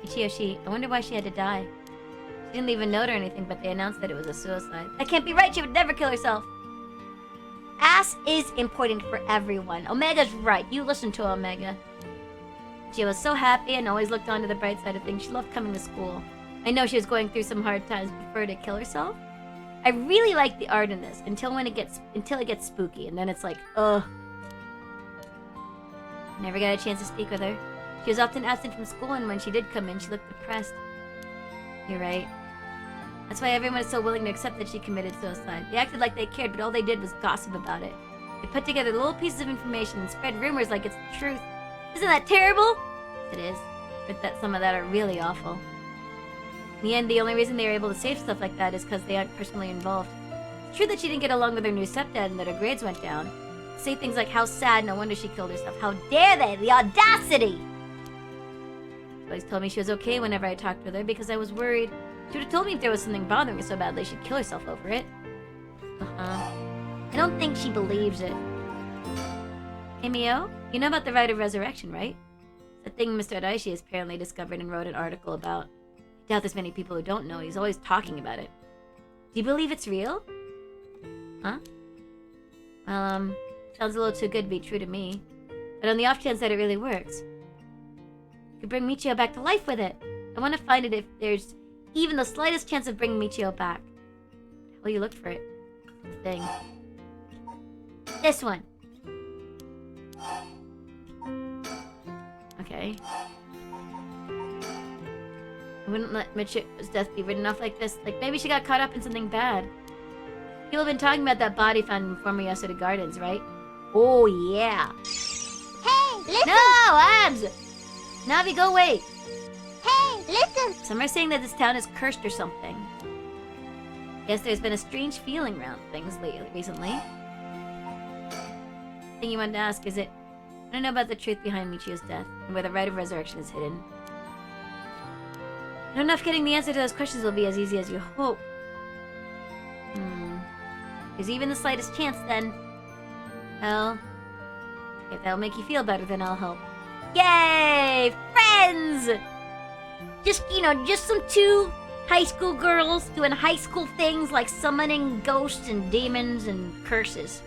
Ichiyoshi, I wonder why she had to die. She didn't leave a note or anything, but they announced that it was a suicide. That can't be right. She would never kill herself. Ass is important for everyone. Omega's right. You listen to Omega. She was so happy and always looked on to the bright side of things. She loved coming to school. I know she was going through some hard times before to kill herself. I really like the art in this until it gets spooky, and then it's like, ugh. Never got a chance to speak with her. She was often absent from school, and when she did come in, she looked depressed. You're right. That's why everyone is so willing to accept that she committed suicide. They acted like they cared, but all they did was gossip about it. They put together little pieces of information and spread rumors like it's the truth. Isn't that terrible? It is. But some of that are really awful. In the end, the only reason they were able to save stuff like that is because they aren't personally involved. It's true that she didn't get along with her new stepdad and that her grades went down. Say things like, how sad, no wonder she killed herself. How dare they? The audacity! She always told me she was okay whenever I talked with her because I was worried. She would have told me if there was something bothering her so badly she'd kill herself over it. I don't think she believes it. Hey, Mio, you know about the Rite of Resurrection, right? It's a thing Mr. Daishi has apparently discovered and wrote an article about. I doubt there's many people who don't know. He's always talking about it. Do you believe it's real? Huh? Well, sounds a little too good to be true to me. But on the off chance that it really works, you could bring Michio back to life with it. I want to find it if there's even the slightest chance of bringing Michio back. Well, you looked for it. The thing. This one. Okay. I wouldn't let Michio's death be written off like this. Like, maybe she got caught up in something bad. People have been talking about that body found in former Yasuda Gardens, right? Oh, yeah. Hey, listen! No, Abs! Navi, go away. Hey, listen! Some are saying that this town is cursed or something. Guess there's been a strange feeling around things recently. Thing you wanted to ask is it... I don't know about the truth behind Michio's death, and where the rite of resurrection is hidden. I don't know if getting the answer to those questions will be as easy as you hope. There's even the slightest chance, then. Well, if that'll make you feel better, then I'll help. Yay! Friends! Just, just some two high school girls doing high school things like summoning ghosts and demons and curses.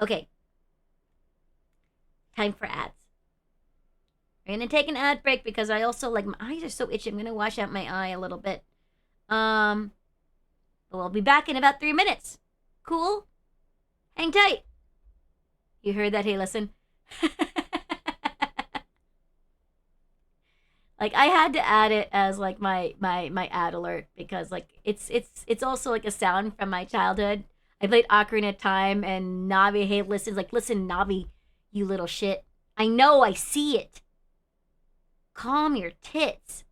Okay. Time for ads. We're gonna take an ad break because I also, my eyes are so itchy. I'm gonna wash out my eye a little bit. But we'll be back in about 3 minutes. Cool? Hang tight. You heard that? Hey, listen. I had to add it as my ad alert because it's also a sound from my childhood. I played Ocarina of Time and Navi, hey, listen, listen, Navi, you little shit. I know, I see it. Calm your tits.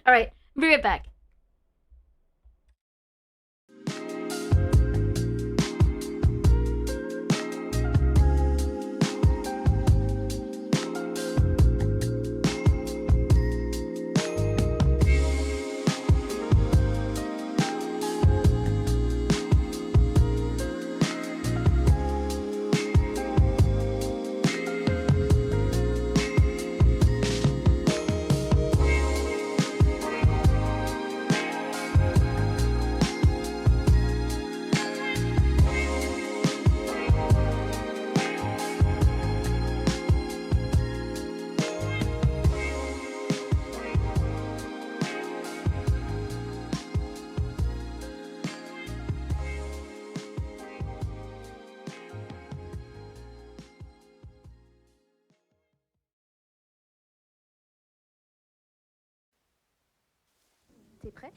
All right, be right back. T'es prêt?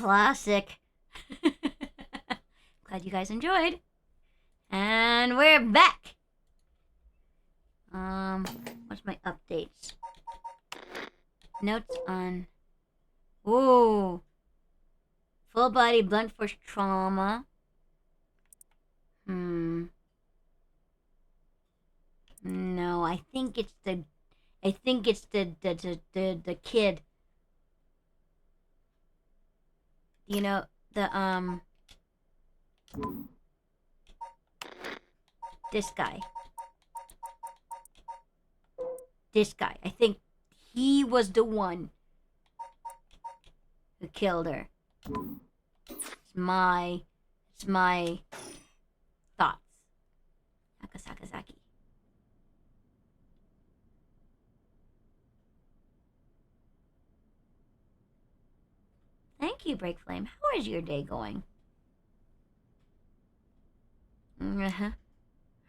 classic. Glad you guys enjoyed. And we're back. What's my updates? Notes on... Ooh. Full body blunt force trauma. No, I think it's the kid. You know, this guy. This guy. I think he was the one who killed her. It's my thoughts. Sakazaki. Thank you, Break Flame. How is your day going? Uh-huh.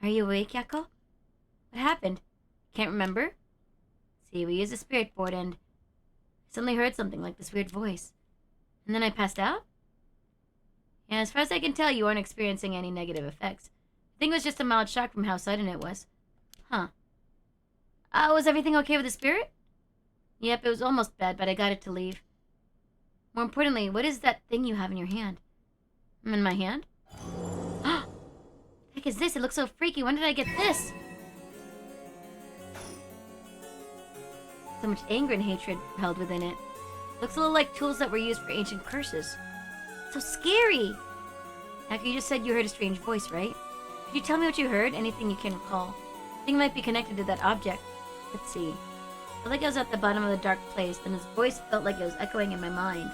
Are you awake, Yako? What happened? Can't remember? See, we used a spirit board and I suddenly heard something like this weird voice. And then I passed out? Yeah, as far as I can tell, you aren't experiencing any negative effects. I think it was just a mild shock from how sudden it was. Huh. Was everything okay with the spirit? Yep, it was almost bad, but I got it to leave. More importantly, what is that thing you have in your hand? In my hand? What the heck is this? It looks so freaky. When did I get this? So much anger and hatred held within it. Looks a little like tools that were used for ancient curses. So scary! After you just said you heard a strange voice, right? Could you tell me what you heard? Anything you can recall? I think it might be connected to that object. Let's see. I felt like I was at the bottom of the dark place, and his voice felt like it was echoing in my mind.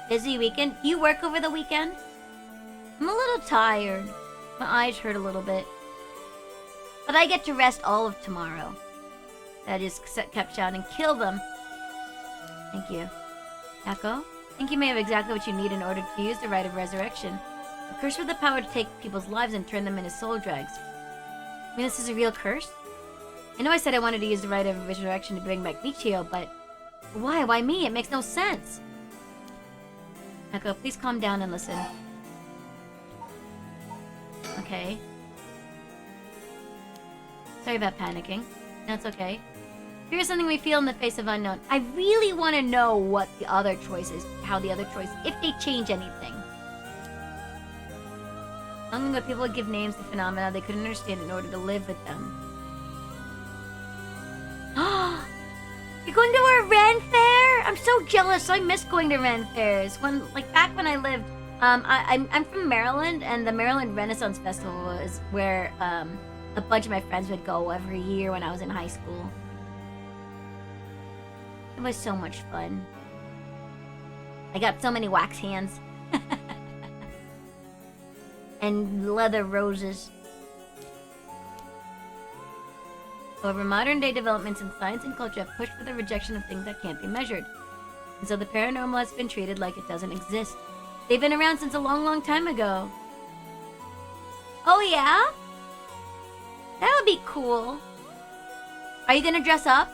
Busy weekend? Do you work over the weekend? I'm a little tired. My eyes hurt a little bit. But I get to rest all of tomorrow. That is kept shouting, kill them. Thank you. Yako? I think you may have exactly what you need in order to use the rite of resurrection. A curse with the power to take people's lives and turn them into soul drags. I mean, this is a real curse? I know I said I wanted to use the rite of resurrection to bring back Michio, but... Why? Why me? It makes no sense. Yako, please calm down and listen. Okay. Sorry about panicking. No, it's okay. Here's something we feel in the face of unknown. I really want to know what the other choice is, how the other choice, if they change anything. Something where people would give names to phenomena they couldn't understand in order to live with them. You're going to a Ren fair? I'm so jealous. I miss going to Ren fairs. Back when I lived, I'm from Maryland, and the Maryland Renaissance Festival was where a bunch of my friends would go every year when I was in high school. It was so much fun. I got so many wax hands. And leather roses. However, modern-day developments in science and culture have pushed for the rejection of things that can't be measured. And so the paranormal has been treated like it doesn't exist. They've been around since a long, long time ago. Oh, yeah? That would be cool. Are you gonna dress up?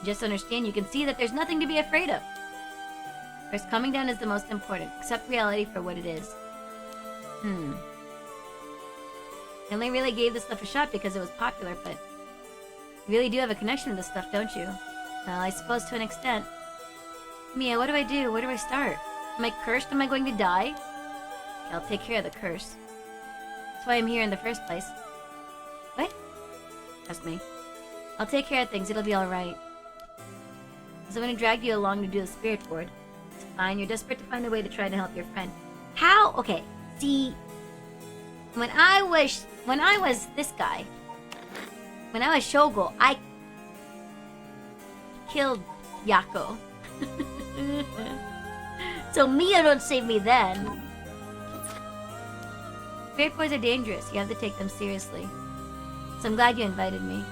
Just understand, you can see that there's nothing to be afraid of. First, coming down is the most important. Accept reality for what it is. I only really gave this stuff a shot because it was popular, but you really do have a connection with this stuff, don't you? Well, I suppose to an extent. Mia, what do I do? Where do I start? Am I cursed? Am I going to die? I'll take care of the curse. That's why I'm here in the first place. What? Trust me. I'll take care of things. It'll be alright. So I'm going to drag you along to do the spirit board. It's fine. You're desperate to find a way to try to help your friend. How? Okay. See, when I was this guy, when I was Shogo, I killed Yako. So Mia don't save me then. Spirit boys are dangerous. You have to take them seriously. So I'm glad you invited me.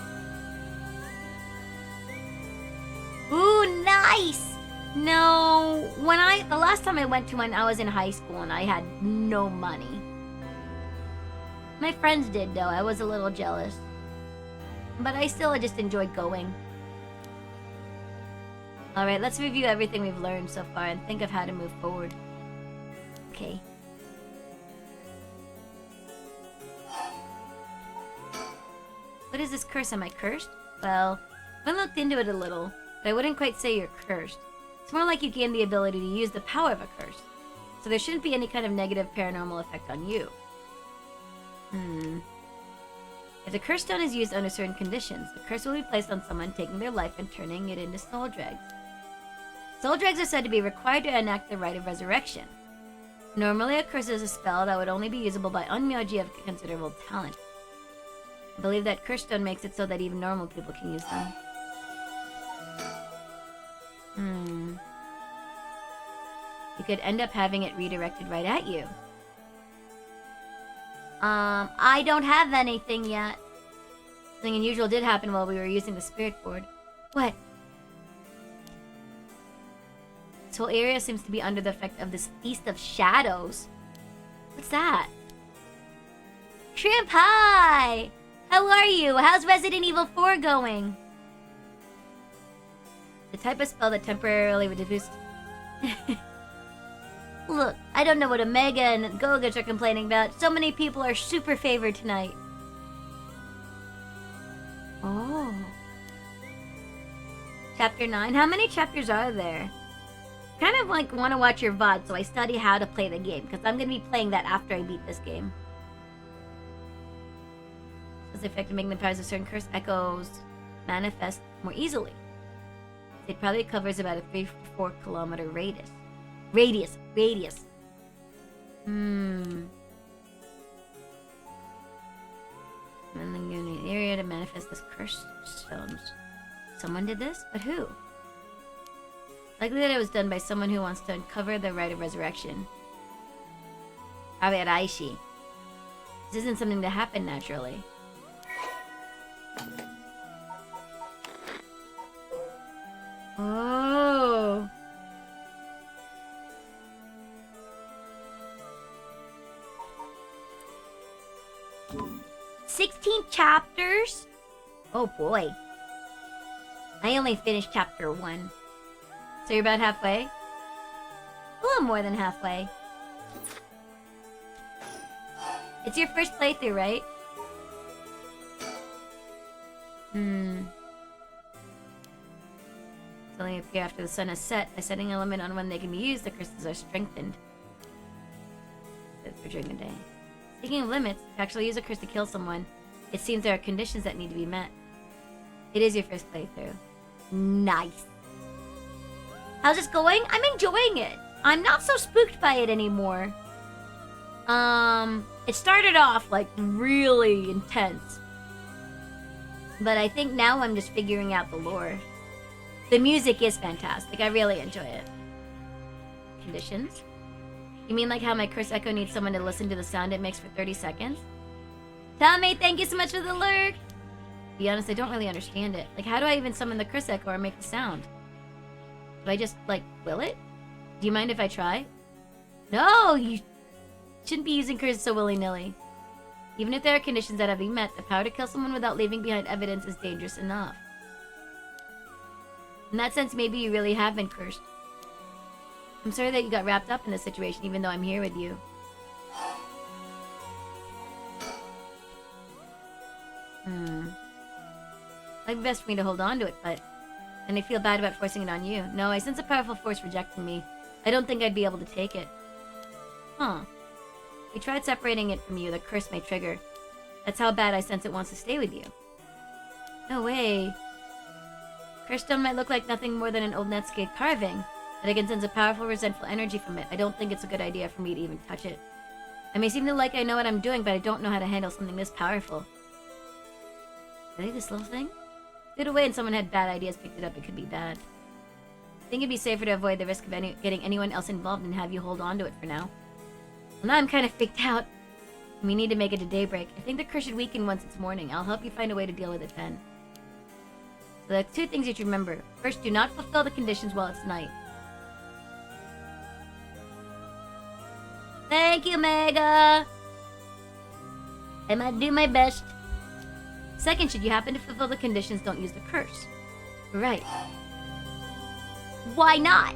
Ooh, nice! No, the last time I went to one, I was in high school and I had no money. My friends did though, I was a little jealous. But I just enjoyed going. Alright, let's review everything we've learned so far and think of how to move forward. Okay. What is this curse? Am I cursed? Well, I looked into it a little, but I wouldn't quite say you're cursed. It's more like you gain the ability to use the power of a curse. So there shouldn't be any kind of negative paranormal effect on you. If the curse stone is used under certain conditions, the curse will be placed on someone, taking their life and turning it into soul dregs. Soul dregs are said to be required to enact the rite of resurrection. Normally, a curse is a spell that would only be usable by unmyoji of considerable talent. I believe that curse stone makes it so that even normal people can use them. You could end up having it redirected right at you. I don't have anything yet. Something unusual did happen while we were using the spirit board. What? This whole area seems to be under the effect of this feast of shadows. What's that? Shrimp, hi! How are you? How's Resident Evil 4 going? The type of spell that temporarily would boost... Look, I don't know what Omega and Gogas are complaining about. So many people are super favored tonight. Oh. Chapter 9. How many chapters are there? Kind of like want to watch your VOD, so I study how to play the game, because I'm going to be playing that after I beat this game. Does the effect of making the powers of certain curse echoes manifest more easily? It probably covers about a 3 to 4 kilometer radius. Radius. And then you need an area to manifest this curse stones. Someone did this? But who? Likely that it was done by someone who wants to uncover the rite of resurrection. Probably at Aishi. This isn't something to happen naturally. Oh. 16 chapters? Oh boy. I only finished chapter 1. So you're about halfway? A little more than halfway. It's your first playthrough, right? It's only appear after the sun has set. By setting a limit on when they can be used, the crystals are strengthened. For during the day. Speaking of limits, to actually use a curse to kill someone, it seems there are conditions that need to be met. It is your first playthrough. Nice. How's this going? I'm enjoying it. I'm not so spooked by it anymore. It started off like really intense. But I think now I'm just figuring out the lore. The music is fantastic. I really enjoy it. Conditions? You mean like how my curse echo needs someone to listen to the sound it makes for 30 seconds? Tommy, thank you so much for the lurk! To be honest, I don't really understand it. Like, how do I even summon the curse echo or make the sound? Do I just, like, will it? Do you mind if I try? No, you shouldn't be using curses so willy-nilly. Even if there are conditions that have been met, the power to kill someone without leaving behind evidence is dangerous enough. In that sense, maybe you really have been cursed. I'm sorry that you got wrapped up in this situation, even though I'm here with you. Might be best for me to hold on to it, but... And I feel bad about forcing it on you. No, I sense a powerful force rejecting me. I don't think I'd be able to take it. Huh. If we tried separating it from you, the curse may trigger. That's how bad I sense it wants to stay with you. No way. Curse stone might look like nothing more than an old Netscape carving, but I can sense a powerful, resentful energy from it. I don't think it's a good idea for me to even touch it. I may seem to like I know what I'm doing, but I don't know how to handle something this powerful. Really, this little thing? Threw it away and someone had bad ideas, picked it up, it could be bad. I think it'd be safer to avoid the risk of getting anyone else involved and have you hold on to it for now. Well, now I'm kind of freaked out. We need to make it to daybreak. I think the curse should weaken once it's morning. I'll help you find a way to deal with it then. So there are 2 things you should remember. First, do not fulfill the conditions while it's night. Thank you, Mega! I might do my best. Second, should you happen to fulfill the conditions, don't use the curse. Right. Why not?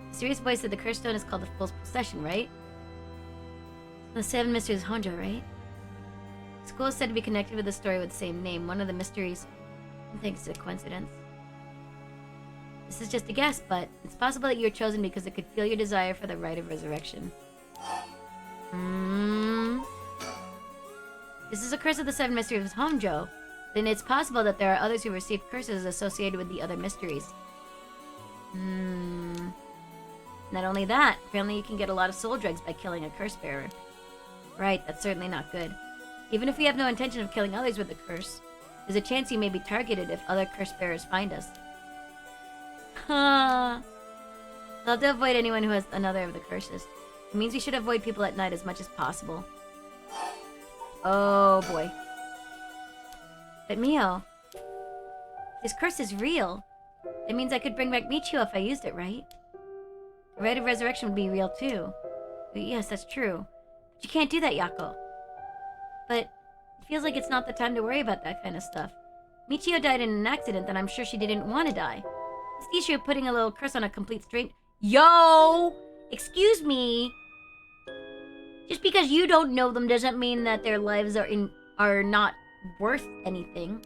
Mysterious voice said the cursed stone is called the Fool's Possession, right? The Seven Mysteries of Honjo, right? The school is said to be connected with a story with the same name. One of the mysteries. I think it's a coincidence. This is just a guess, but it's possible that you were chosen because it could feel your desire for the rite of resurrection. This is a curse of the Seven Mysteries of Honjo. Then it's possible that there are others who received curses associated with the other mysteries. Not only that, apparently you can get a lot of soul dregs by killing a curse bearer. Right, that's certainly not good. Even if we have no intention of killing others with the curse, there's a chance you may be targeted if other curse bearers find us. I'll have to avoid anyone who has another of the curses. It means we should avoid people at night as much as possible. Oh boy. But Mio, this curse is real. It means I could bring back Michio if I used it, right? The rite of resurrection would be real too. But yes, that's true. But you can't do that, Yako. But it feels like it's not the time to worry about that kind of stuff. Michio died in an accident that I'm sure she didn't want to die. What's the issue of putting a little curse on a complete stranger? Yo! Excuse me! Just because you don't know them doesn't mean that their lives are not worth anything.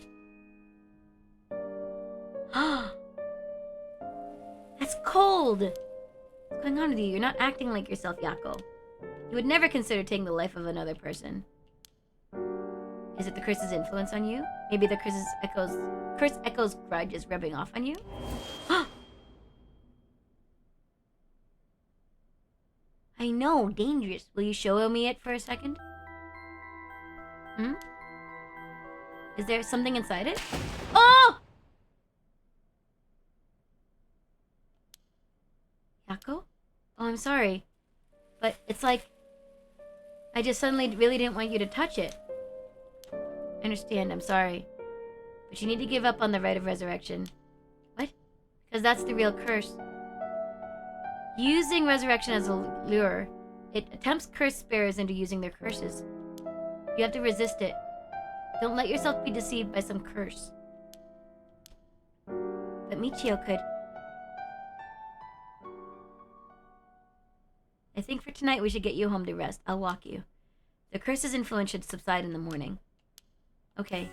That's cold! What's going on with you? You're not acting like yourself, Yako. You would never consider taking the life of another person. Is it the curse's influence on you? Maybe the curse echo's grudge is rubbing off on you? I know, dangerous. Will you show me it for a second? Is there something inside it? Oh! Yako? Oh, I'm sorry. But it's like... I just suddenly really didn't want you to touch it. I understand, I'm sorry. But you need to give up on the rite of resurrection. What? Because that's the real curse. Using resurrection as a lure, it tempts curse bearers into using their curses. You have to resist it. Don't let yourself be deceived by some curse. But Michio could. I think for tonight we should get you home to rest. I'll walk you. The curse's influence should subside in the morning. Okay.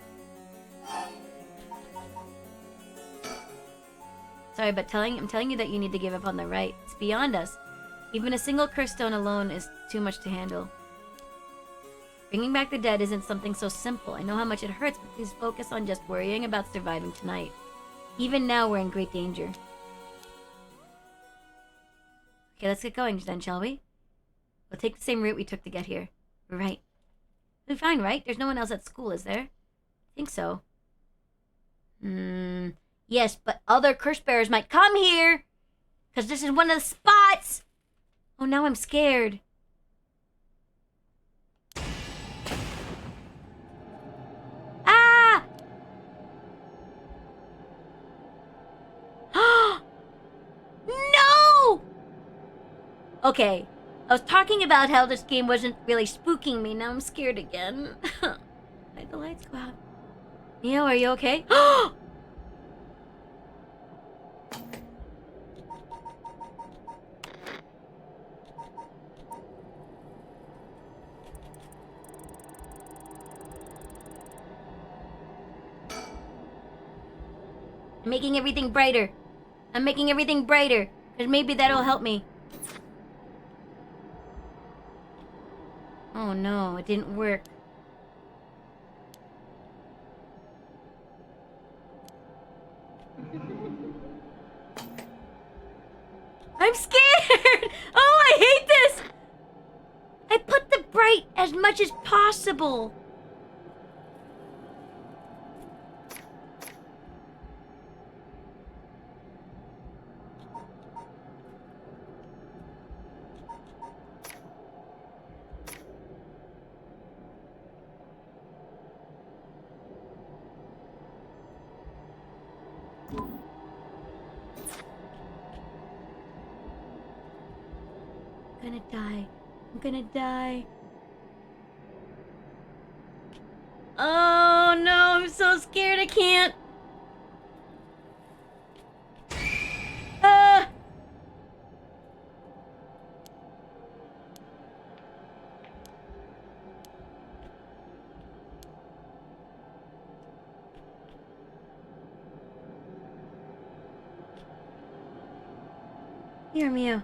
Sorry, but I'm telling you that you need to give up on the rite. It's beyond us. Even a single curse stone alone is too much to handle. Bringing back the dead isn't something so simple. I know how much it hurts, but please focus on just worrying about surviving tonight. Even now, we're in great danger. Okay, let's get going then, shall we? We'll take the same route we took to get here. Right. We'll be fine, right? There's no one else at school, is there? I think so. Yes, but other curse bearers might come here! Because this is one of the spots! Oh, now I'm scared. Ah! No! Okay, I was talking about how this game wasn't really spooking me. Now I'm scared again. Why'd the lights go out? Neo, are you okay? I'm making everything brighter. I'm making everything brighter. Because maybe that'll help me. Oh no, it didn't work. I'm scared! Oh, I hate this! I put the bright as much as possible. I'm gonna die. Oh no, I'm so scared I can't. Here, Mio.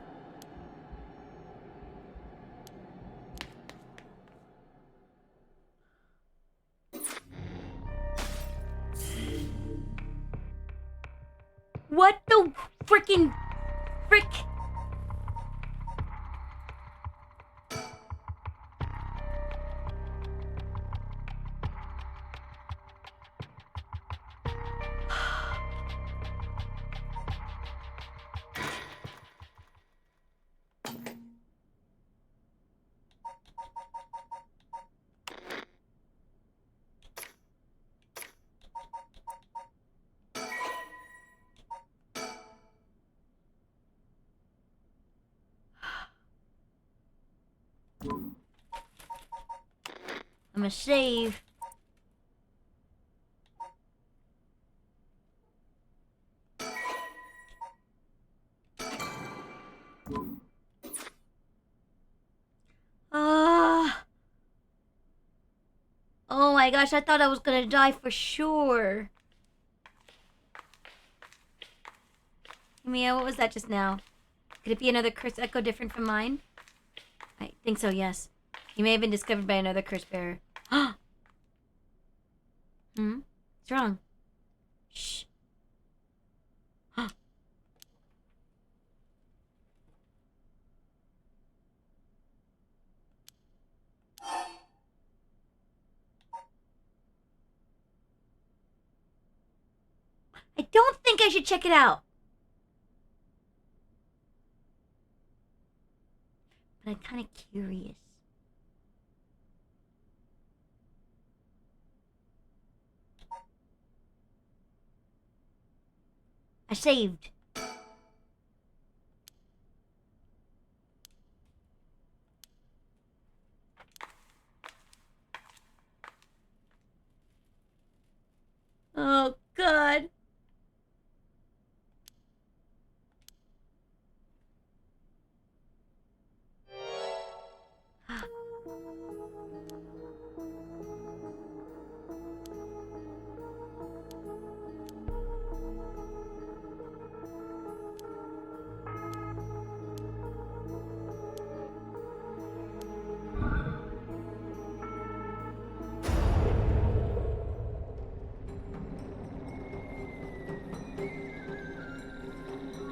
What the freaking frick? I'm gonna save. Oh my gosh, I thought I was gonna die for sure. Mia, what was that just now? Could it be another curse echo different from mine? I think so, yes. You may have been discovered by another curse bearer. Hmm? What's wrong? Shh. I don't think I should check it out. But I'm kind of curious. I saved. Oh, God.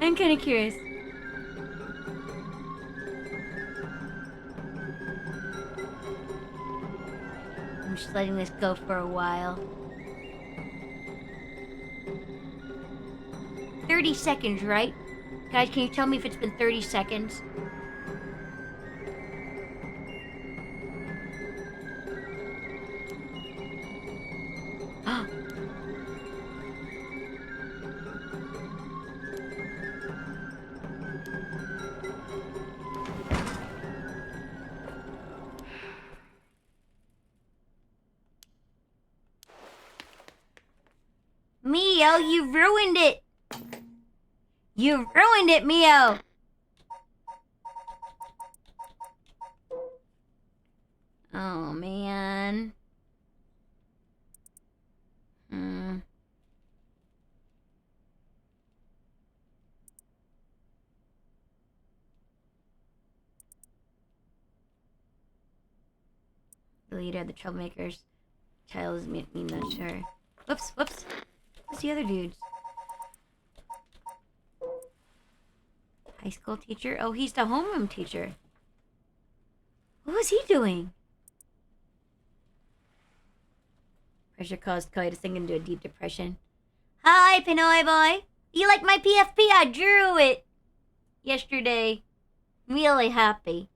I'm kind of curious. I'm just letting this go for a while. 30 seconds, right? Guys, can you tell me if it's been 30 seconds? Mio, you ruined it! You ruined it, Mio! Oh, man. The leader of the troublemakers. Child is me not sure. Whoops. Who's the other dudes? High school teacher? Oh, he's the homeroom teacher. What was he doing? Pressure caused Koi to sink into a deep depression. Hi, Pinoy boy. You like my PFP? I drew it yesterday. Really happy.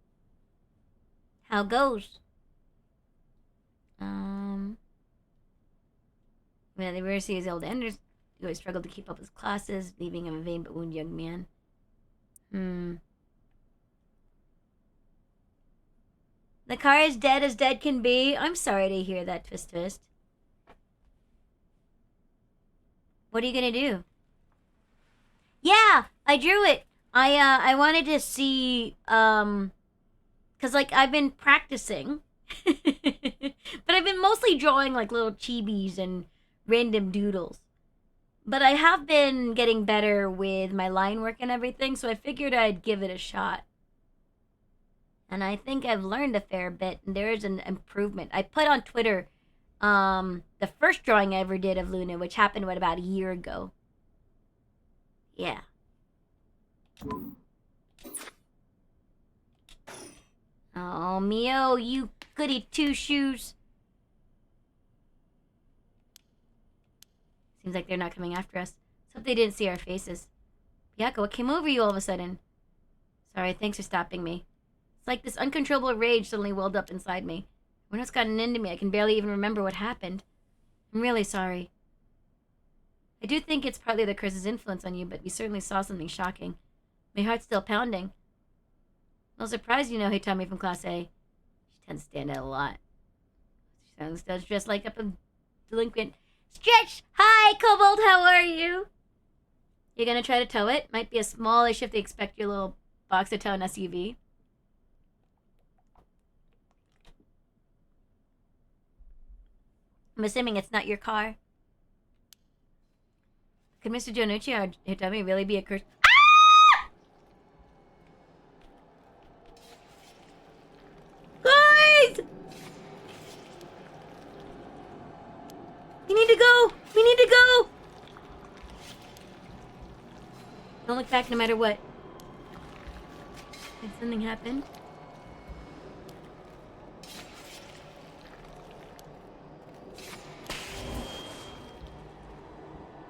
How goes? When the university is old Enders, he always struggled to keep up his classes, leaving him a vain but wounded young man. The car is dead as dead can be. I'm sorry to hear that, Twist. What are you gonna do? Yeah, I drew it. I wanted to see, cause like I've been practicing, but I've been mostly drawing like little chibis and random doodles. But I have been getting better with my line work and everything, so I figured I'd give it a shot. And I think I've learned a fair bit, and there is an improvement. I put on Twitter the first drawing I ever did of Luna, which happened, about a year ago. Yeah. Oh, Mio, you goody two-shoes. Seems like they're not coming after us. Let's hope they didn't see our faces. Bianca, what came over you all of a sudden? Sorry, thanks for stopping me. It's like this uncontrollable rage suddenly welled up inside me. When it's gotten into me, I can barely even remember what happened. I'm really sorry. I do think it's partly the curse's influence on you, but we certainly saw something shocking. My heart's still pounding. No surprise you know he taught me from Class A. She tends to stand out a lot. She sounds dressed like a delinquent. Stretch! Hi, Kobold, how are you? You gonna try to tow it? Might be a smallish if they expect your little box to tow an SUV. I'm assuming it's not your car. Could Mr. Jonucci or Hitomi really be a curse? Ah! Guys! We need to go! We need to go! Don't look back no matter what. Did something happen?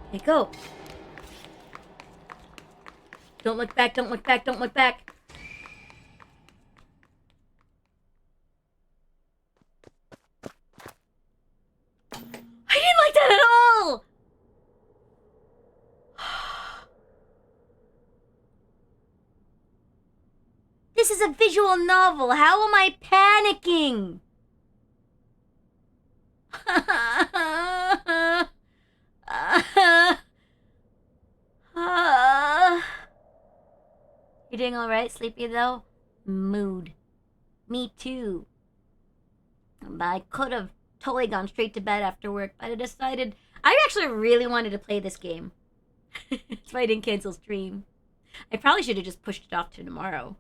Okay, go. Don't look back, don't look back, don't look back. I didn't like that at all! This is a visual novel. How am I panicking? You doing alright? Sleepy though? Mood. Me too. But I could have totally gone straight to bed after work, but I decided I actually really wanted to play this game. That's why I didn't cancel stream. I probably should have just pushed it off to tomorrow.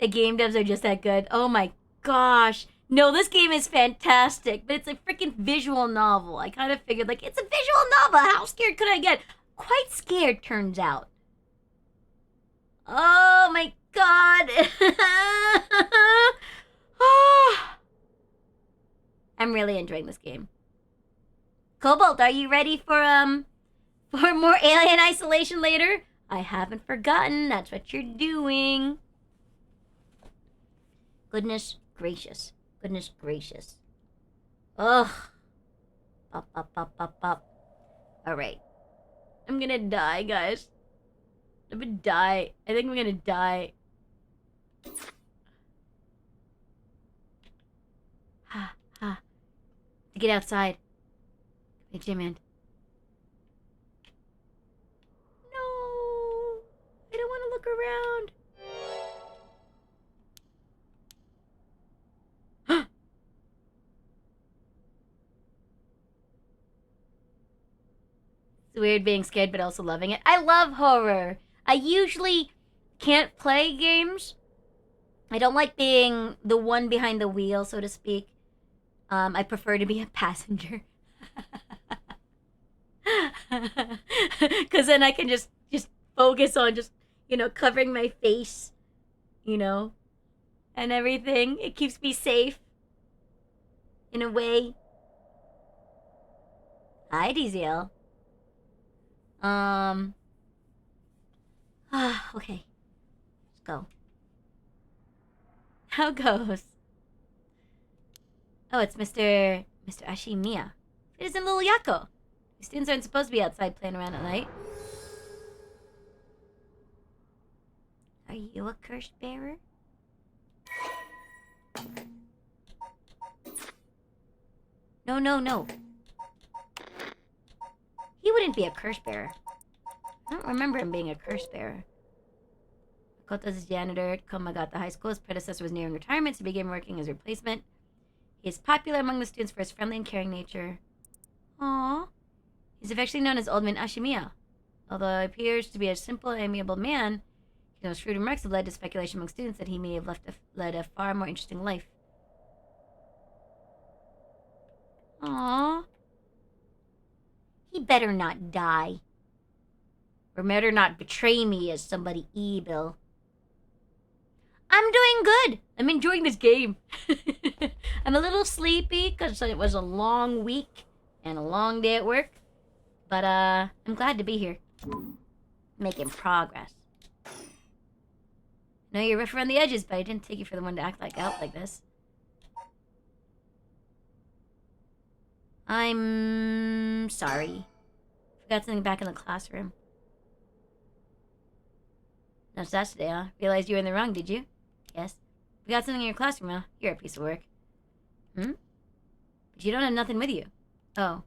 The game devs are just that good. Oh my gosh. No, this game is fantastic, but it's a freaking visual novel. I kind of figured, like, it's a visual novel. How scared could I get? Quite scared, turns out. Oh my god. I'm really enjoying this game. Cobalt, are you ready for more Alien Isolation later? I haven't forgotten. That's what you're doing. Goodness gracious. Goodness gracious. Ugh. Pop, pop, pop, pop, pop. Alright. I'm gonna die, guys. I'm gonna die. I think I'm gonna die. Ha, ha. To get outside. Hey, J-Man. No. I don't want to look around. It's weird being scared but also loving it. I love horror. I usually can't play games. I don't like being the one behind the wheel, so to speak. I prefer to be a passenger. Because then I can just focus on just, covering my face, and everything. It keeps me safe. In a way. Hi, DZL. Okay. Let's go. How goes? Oh, it's Mr. Ashimiya. It isn't little Yako. The students aren't supposed to be outside playing around at night. Are you a curse bearer? No, no, no. He wouldn't be a curse bearer. I don't remember him being a curse bearer. Makoto's janitor at Komagata High School. His predecessor was nearing retirement, so he began working as a replacement. He is popular among the students for his friendly and caring nature. Aww. He's affectionately known as Old Man Ashimiya. Although he appears to be a simple, amiable man, his shrewd remarks have led to speculation among students that he may have led a far more interesting life. Aww. He better not die. Or better not betray me as somebody evil. I'm doing good. I'm enjoying this game. I'm a little sleepy because it was a long week and a long day at work. But, I'm glad to be here. Making progress. I know you're rough around the edges, but I didn't take you for the one to act out like this. I'm sorry. Forgot something back in the classroom. No, so that's today, huh? Realized you were in the wrong, did you? Yes. Forgot something in your classroom, huh? You're a piece of work. But you don't have nothing with you. Oh.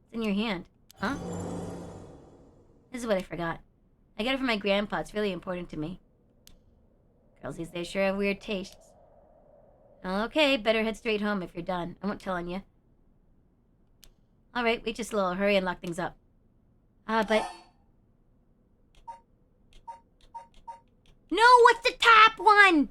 It's in your hand. Huh? This is what I forgot. I got it from my grandpa. It's really important to me. Girls these days sure have weird tastes. Well, okay, better head straight home if you're done. I won't tell on you. Alright, wait just a little. Hurry and lock things up. But... No, what's the top one?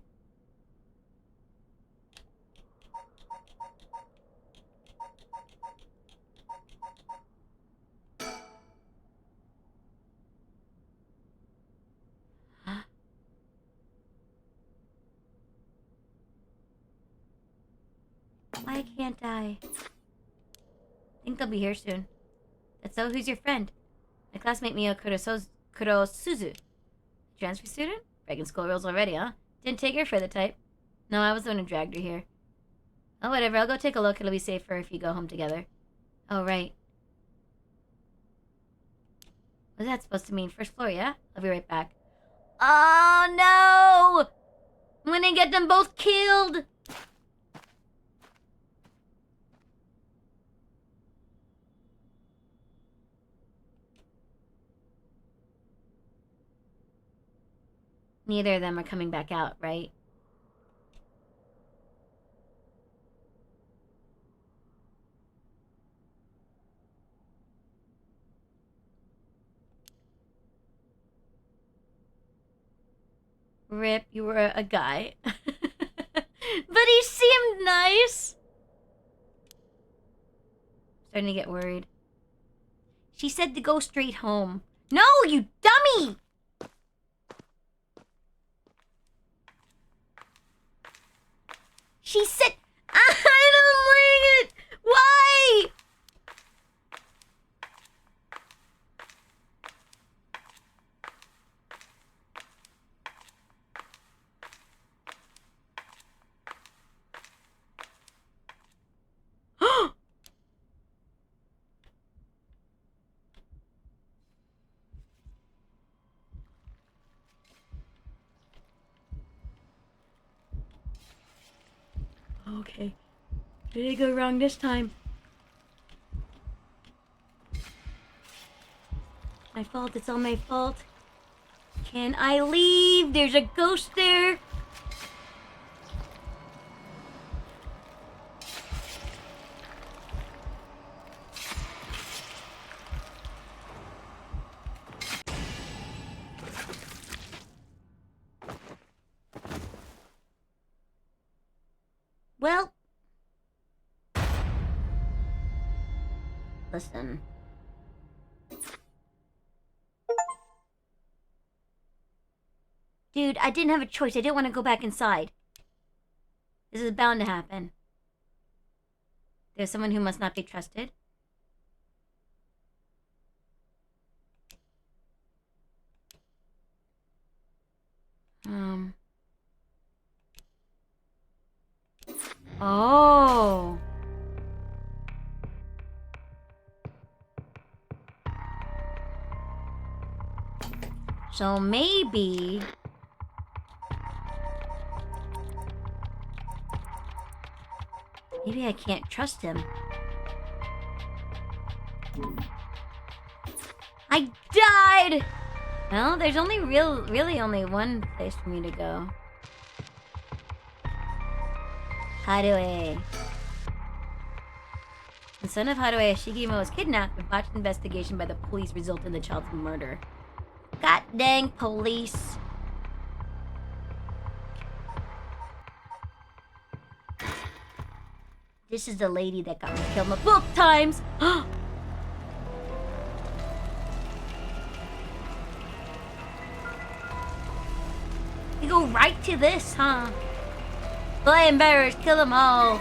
Why can't I? Think they'll be here soon. That's so. Who's your friend? My classmate Mio Kurosuzu. Transfer student? Breaking school rules already, huh? Didn't take her for the type. No, I was the one who dragged her here. Oh, whatever. I'll go take a look. It'll be safer if you go home together. Oh, right. What's that supposed to mean? First floor, yeah? I'll be right back. Oh, no! I'm gonna get them both killed! Neither of them are coming back out, right? Rip, you were a guy. But he seemed nice. Starting to get worried. She said to go straight home. No, you dummy! She said... I don't like it! Why? Okay. Did it go wrong this time? My fault, it's all my fault. Can I leave? There's a ghost there. Well, listen. Dude, I didn't have a choice. I didn't want to go back inside. This is bound to happen. There's someone who must not be trusted. Oh. So maybe... Maybe I can't trust him. I died! Well, there's only really only one place for me to go. How do I... The son of Haruo Shigemo was kidnapped, and botched investigation by the police resulted in the child's murder. God dang police. This is the lady that got me killed multiple times. You go right to this, huh? Flame bearers, kill them all.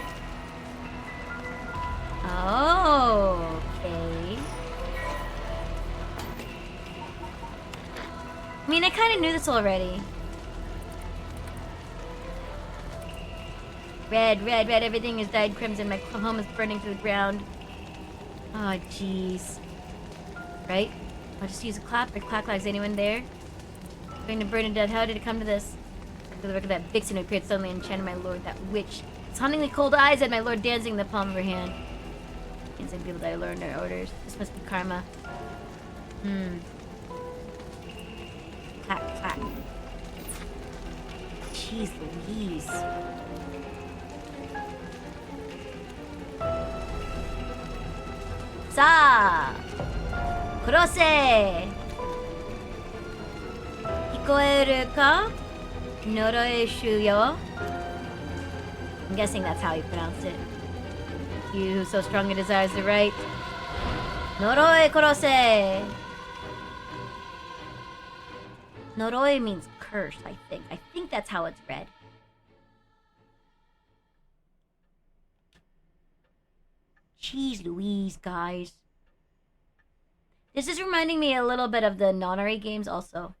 Oh, okay. I mean, I kind of knew this already. Red, red, red, everything has dyed crimson. My home is burning to the ground. Oh, jeez. Right? I'll just use a clap or clack. Is anyone there? Going to Bernadette, how did it come to this? After the work of that vixen who appeared suddenly and enchanted my lord, that witch. Its hauntingly cold eyes had my lord dancing in the palm of her hand. Insane people that I learned their orders. This must be karma. Clack, clack. Jeez Louise. Sa! Kurose! Hikoeru ka? Noroi shuyo? I'm guessing that's how you pronounce it. You who so strongly desires the right. Noroi kurose! Noroi means curse, I think. I think that's how it's read. Jeez Louise, guys. This is reminding me a little bit of the Nonary games also.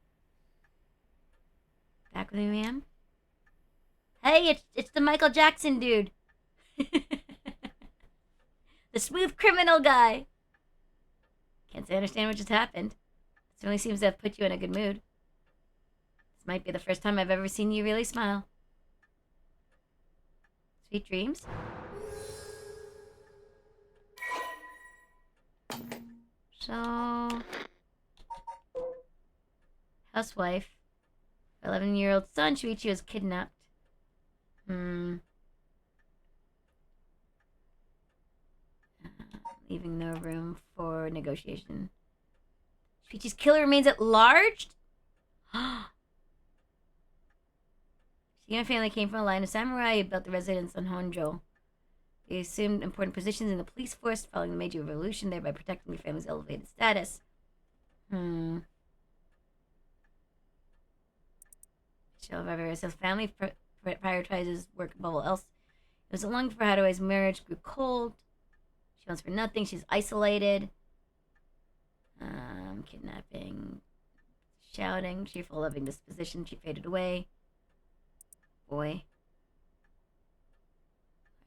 Back with me, ma'am? Hey, it's the Michael Jackson dude. The smooth criminal guy. Can't say I understand what just happened. It certainly seems to have put you in a good mood. This might be the first time I've ever seen you really smile. Sweet dreams. So, housewife, 11-year-old son Shuichi was kidnapped. Leaving no room for negotiation. Shuichi's killer remains at large? She and family came from a line of samurai who built the residence on Honjo. They assumed important positions in the police force following the Meiji Revolution, thereby protecting their family's elevated status. However, as his family prioritizes work above all else, it wasn't long before Haruo's marriage grew cold. She wants for nothing. She's isolated. Kidnapping. Shouting. Cheerful, loving disposition. She faded away. Boy.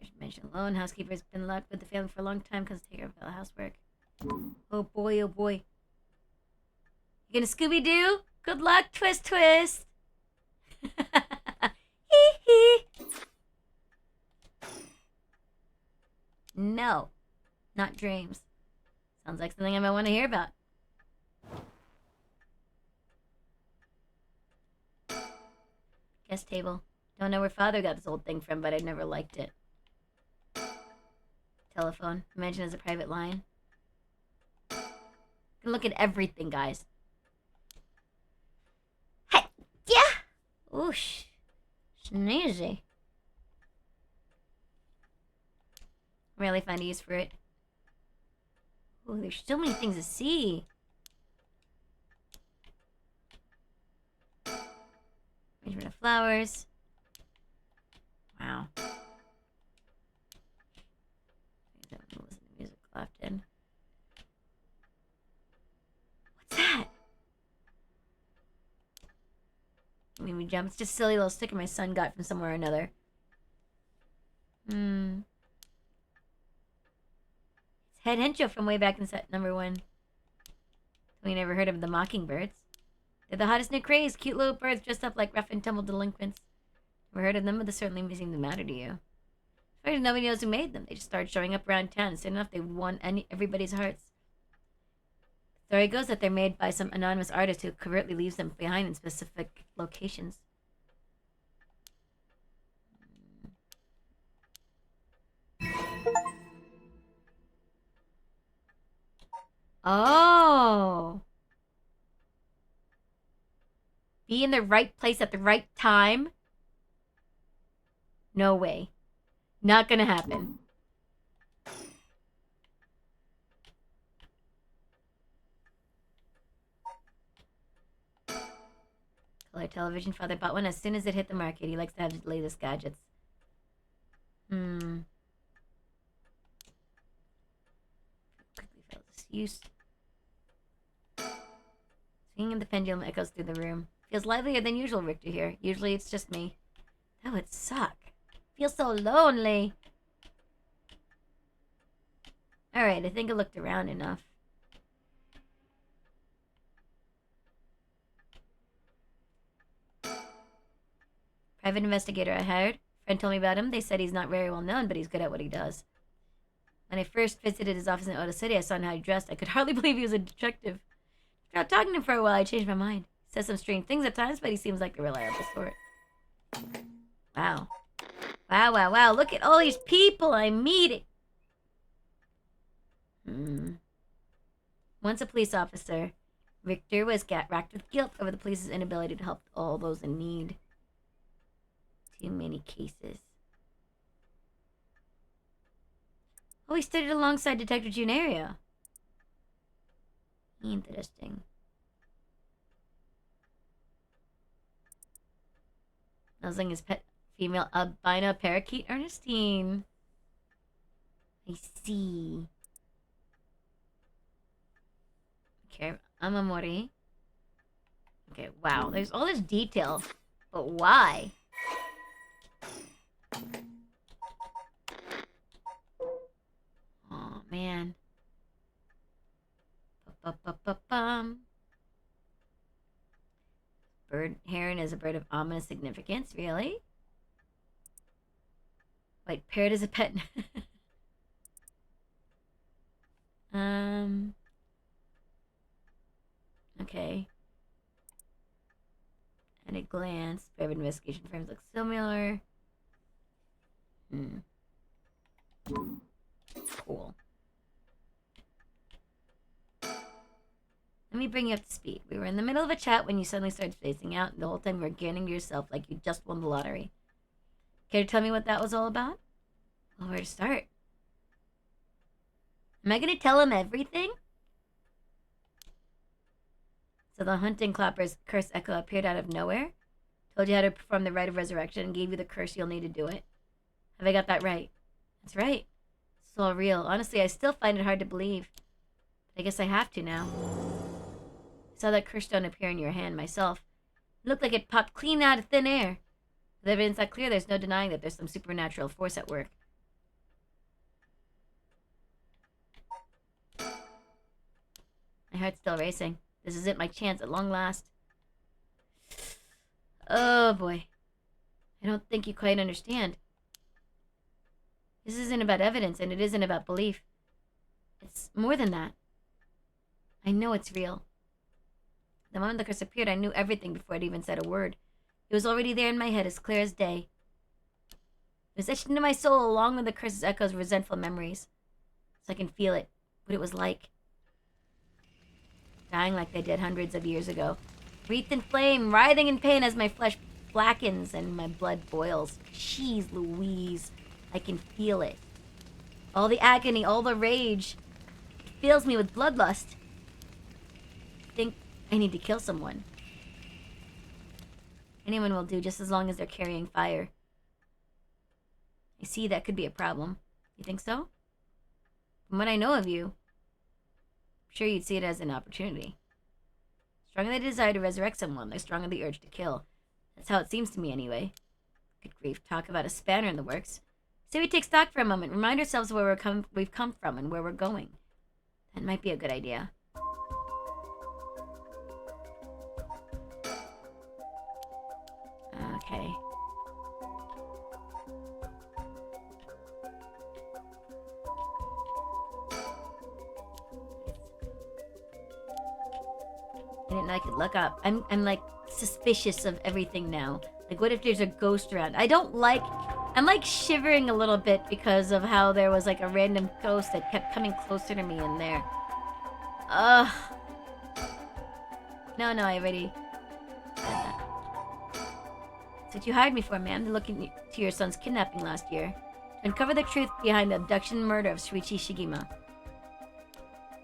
I should mention alone. Housekeeper's been locked with the family for a long time because take care of the housework. Oh boy, oh boy. You gonna Scooby-Doo? Good luck, twist, twist. Hee hee. No. Not dreams. Sounds like something I might want to hear about. Guest table. Don't know where father got this old thing from, but I never liked it. Telephone. Imagine as a private line. You can look at everything, guys. Hey, yeah. Oosh. Sneezy. Really find a use for it. Oh, there's so many things to see. Arrangement of flowers. Wow. That one wasn't the music left in. What's that? Made me jump. It's just a silly little sticker my son got from somewhere or another. It's Head Hencho from way back in set number 1. We never heard of the Mockingbirds. They're the hottest new craze. Cute little birds dressed up like rough and tumble delinquents. Never heard of them, but they certainly seem to matter to you. As far as nobody knows who made them. They just started showing up around town. Soon enough, they won everybody's hearts. The story goes that they're made by some anonymous artist who covertly leaves them behind in specific locations. Oh. Be in the right place at the right time? No way. Not gonna happen. Color television. Father bought one as soon as it hit the market. He likes to have the latest gadgets. Quickly fails its use. Swinging of the pendulum echoes through the room. Feels livelier than usual, Richter here. Usually it's just me. That would suck. Feels so lonely. Alright, I think I looked around enough. Private investigator I hired. Friend told me about him. They said he's not very well known, but he's good at what he does. When I first visited his office in Oda City, I saw how he dressed. I could hardly believe he was a detective. After talking to him for a while, I changed my mind. He says some strange things at times, but he seems like the reliable sort. Wow. Wow, wow, wow. Look at all these people I'm meeting. Once a police officer, Richter was racked with guilt over the police's inability to help all those in need. Too many cases. Oh, he studied alongside Detective Junario. Interesting. Nuzzling his pet female albino parakeet, Ernestine. I see. Okay, Amamori. Okay, wow. There's all this detail. But why? Oh, man. Bird heron is a bird of ominous significance, really? Wait, parrot is a pet. Okay. At a glance, private investigation frames look similar. Cool. Let me bring you up to speed. We were in the middle of a chat when you suddenly started spacing out, and the whole time you were grinning to yourself like you just won the lottery. Care to tell me what that was all about? Well, where to start? Am I going to tell him everything? So the hunting clapper's curse echo appeared out of nowhere? Told you how to perform the rite of resurrection and gave you the curse you'll need to do it? Have I got that right? That's right. It's all real. Honestly, I still find it hard to believe. But I guess I have to now. I saw that curse stone appear in your hand myself. It looked like it popped clean out of thin air. With evidence that clear, there's no denying that there's some supernatural force at work. My heart's still racing. This is it, my chance at long last. Oh boy. I don't think you quite understand. This isn't about evidence, and it isn't about belief. It's more than that. I know it's real. The moment the curse appeared, I knew everything before I'd even said a word. It was already there in my head, as clear as day. It was etched into my soul along with the curse's echoes of resentful memories. So I can feel it, what it was like. Dying like they did hundreds of years ago. Wreathed in flame, writhing in pain as my flesh blackens and my blood boils. Jeez Louise, I can feel it. All the agony, all the rage. It fills me with bloodlust. I think I need to kill someone. Anyone will do, just as long as they're carrying fire. I see that could be a problem. You think so? From what I know of you, I'm sure you'd see it as an opportunity. Stronger the desire to resurrect someone, the stronger the urge to kill. That's how it seems to me, anyway. Good grief, talk about a spanner in the works. So we take stock for a moment, remind ourselves where we've come from and where we're going. That might be a good idea. Okay. I didn't know I could look up. I'm like suspicious of everything now. Like, what if there's a ghost around? I'm like shivering a little bit because of how there was like a random ghost that kept coming closer to me in there. Ugh. No, I already said that. That's what you hired me for, ma'am, to look into your son's kidnapping last year. To uncover the truth behind the abduction and murder of Shuichi Shigima.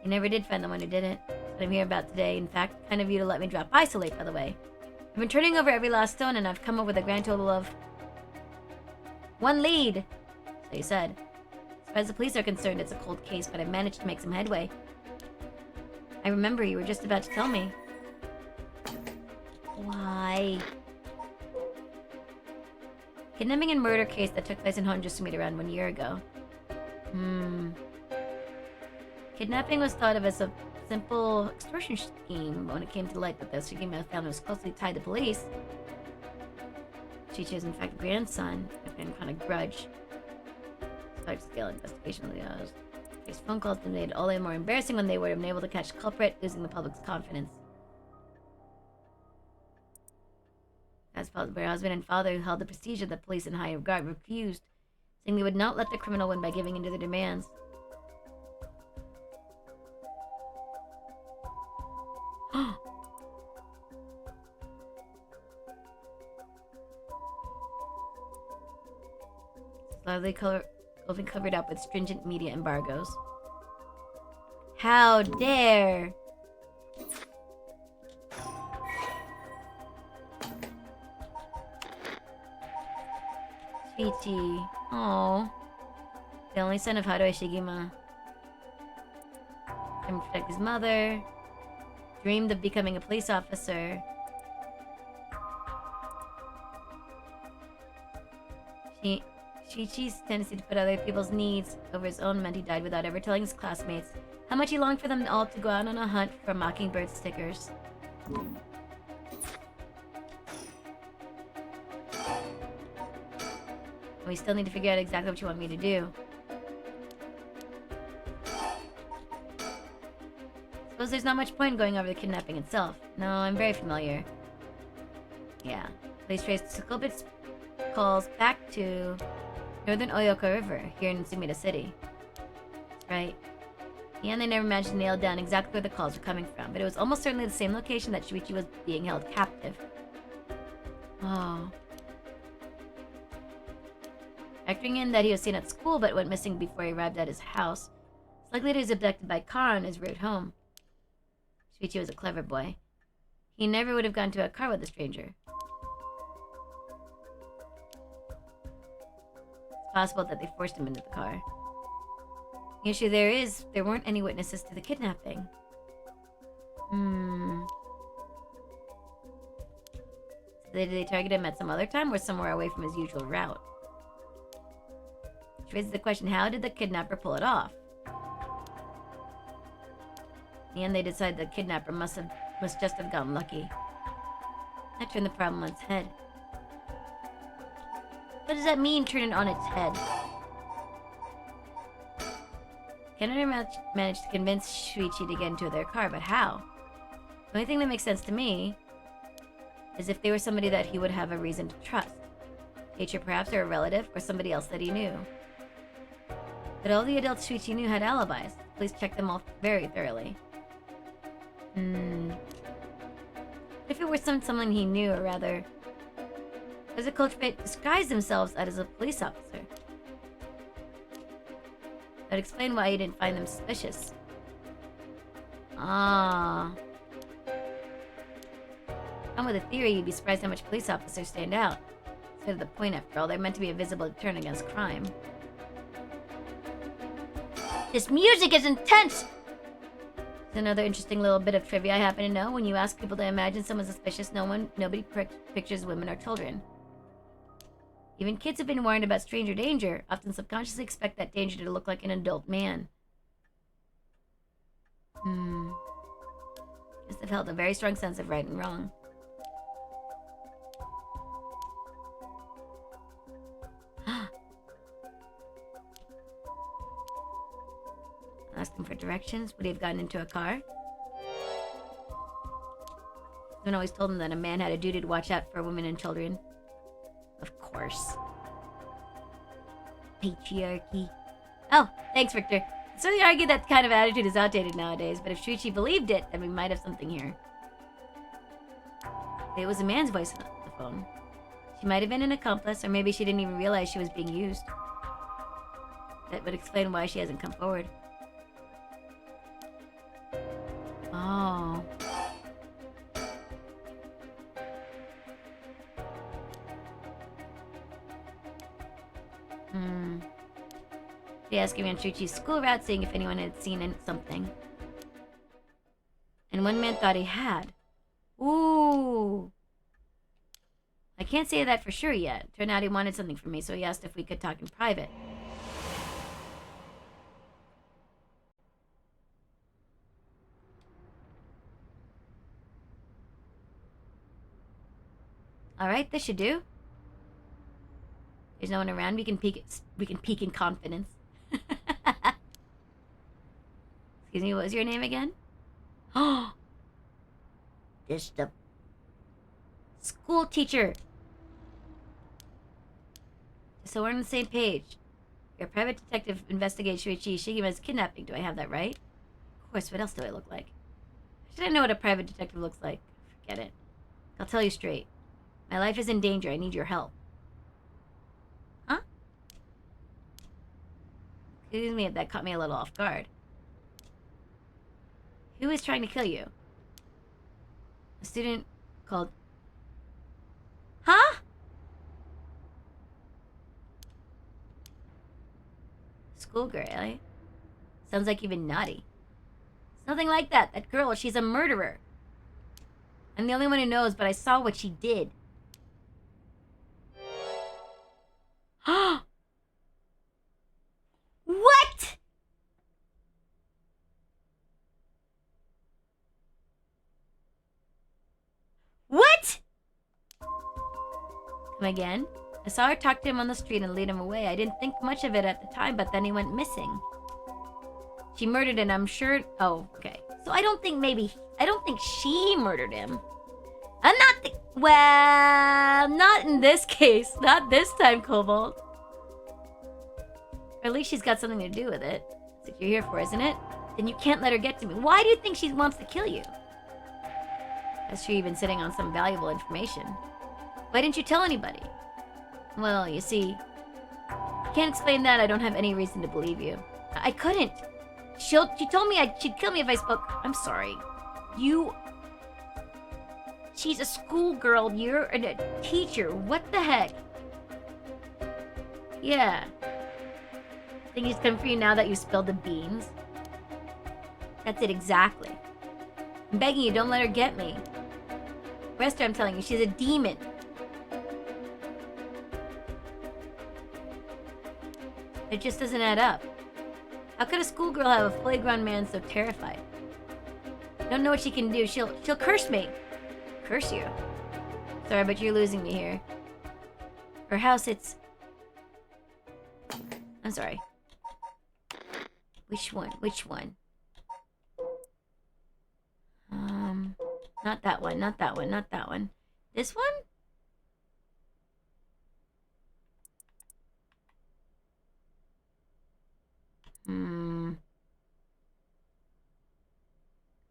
You never did find the one who did it. That's what I'm here about today. In fact, kind of you to let me drop by so late, by the way. I've been turning over every last stone, and I've come up with a grand total of 1 lead. So you said. As far as the police are concerned, it's a cold case, but I've managed to make some headway. I remember you were just about to tell me. Why? Kidnapping and murder case that took place in Honjosumite around 1 year ago. Kidnapping was thought of as a simple extortion scheme, but when it came to light that the Shigema family was closely tied to police, Chichi is in fact a grandson, and kind of grudge. Large-scale investigation of the others. These phone calls been made all the more embarrassing when they were unable to catch the culprit, losing the public's confidence. As for her husband and father, who held the prestige of the police in high regard, refused, saying they would not let the criminal win by giving in to their demands. Slowly covered up with stringent media embargoes. How dare! Sweetie. Oh. The only son of Haruo Shigema. Can protect his mother. Dreamed of becoming a police officer. Shichi's tendency to put other people's needs over his own meant he died without ever telling his classmates how much he longed for them all to go out on a hunt for mockingbird stickers. We still need to figure out exactly what you want me to do. Suppose there's not much point in going over the kidnapping itself. No, I'm very familiar. Yeah. Police traced Sukobit's calls back to Northern Oyoka River, here in Sumida City. That's right. And they never managed to nail down exactly where the calls were coming from, but it was almost certainly the same location that Shuichi was being held captive. Oh. Factoring in that he was seen at school but went missing before he arrived at his house, it's likely that he was abducted by car on his route home. Shuichi was a clever boy. He never would have gone to a car with a stranger. It's possible that they forced him into the car. The issue there weren't any witnesses to the kidnapping. So did they target him at some other time or somewhere away from his usual route? Which raises the question, how did the kidnapper pull it off? In the end, they decided the kidnapper must just have gotten lucky. That turned the problem on its head. What does that mean, turn it on its head? Canada managed to convince Shuichi to get into their car, but how? The only thing that makes sense to me is if they were somebody that he would have a reason to trust. Teacher perhaps, or a relative, or somebody else that he knew. But all the adults Shuichi knew had alibis. Police checked them all very thoroughly. What if it were someone he knew, or rather, as a culprit disguised themselves as a police officer? That would explain why you didn't find them suspicious. Come with a theory, you'd be surprised how much police officers stand out. It's sort of the point, after all. They're meant to be a visible deterrent against crime. This music is intense! There's another interesting little bit of trivia I happen to know. When you ask people to imagine someone suspicious, nobody pictures women or children. Even kids have been warned about stranger danger, often subconsciously expect that danger to look like an adult man. Must have held a very strong sense of right and wrong. Asked him for directions. Would he have gotten into a car? Someone always told him that a man had a duty to watch out for women and children. Of course. Patriarchy. Oh, thanks, Victor. So they argue that kind of attitude is outdated nowadays, but if Shuichi believed it, then we might have something here. It was a man's voice on the phone. She might have been an accomplice, or maybe she didn't even realize she was being used. That would explain why she hasn't come forward. Oh. They asked me on Shuichi's school route, seeing if anyone had seen something. And one man thought he had. Ooh. I can't say that for sure yet. Turned out he wanted something from me, so he asked if we could talk in private. Alright, this should do. There's no one around. We can peek in confidence. Excuse me, what was your name again? Oh, this the school teacher. So we're on the same page. You're a private detective investigating Shuichi Shigima's kidnapping. Do I have that right? Of course, what else do I look like? Should I know what a private detective looks like? Forget it. I'll tell you straight. My life is in danger. I need your help. Huh? Excuse me if that caught me a little off guard. Who is trying to kill you? A student called... Huh? Schoolgirl, eh? Sounds like you've been naughty. It's nothing like that. That girl, she's a murderer. I'm the only one who knows, but I saw what she did. What? What? Come again? I saw her talk to him on the street and lead him away. I didn't think much of it at the time, but then he went missing. She murdered him, I'm sure... Oh, okay. So I don't think she murdered him. I'm not well, not in this case. Not this time, Cobalt. Or at least she's got something to do with it. That's what you're here for, isn't it? Then you can't let her get to me. Why do you think she wants to kill you? That's true, you've been sitting on some valuable information. Why didn't you tell anybody? Well, you see, can't explain that. I don't have any reason to believe you. I couldn't. She told me she'd kill me if I spoke. I'm sorry. She's a schoolgirl. You're a teacher. What the heck? Yeah. Think he's come for you now that you spilled the beans? That's it exactly. I'm begging you, don't let her get me. Rest her, I'm telling you, she's a demon. It just doesn't add up. How could a schoolgirl have a fully grown man so terrified? Don't know what she can do. She'll curse me. Curse you? Sorry, but you're losing me here. Her house, it's... I'm sorry. Which one? Which one? Not that one, not that one, not that one. This one?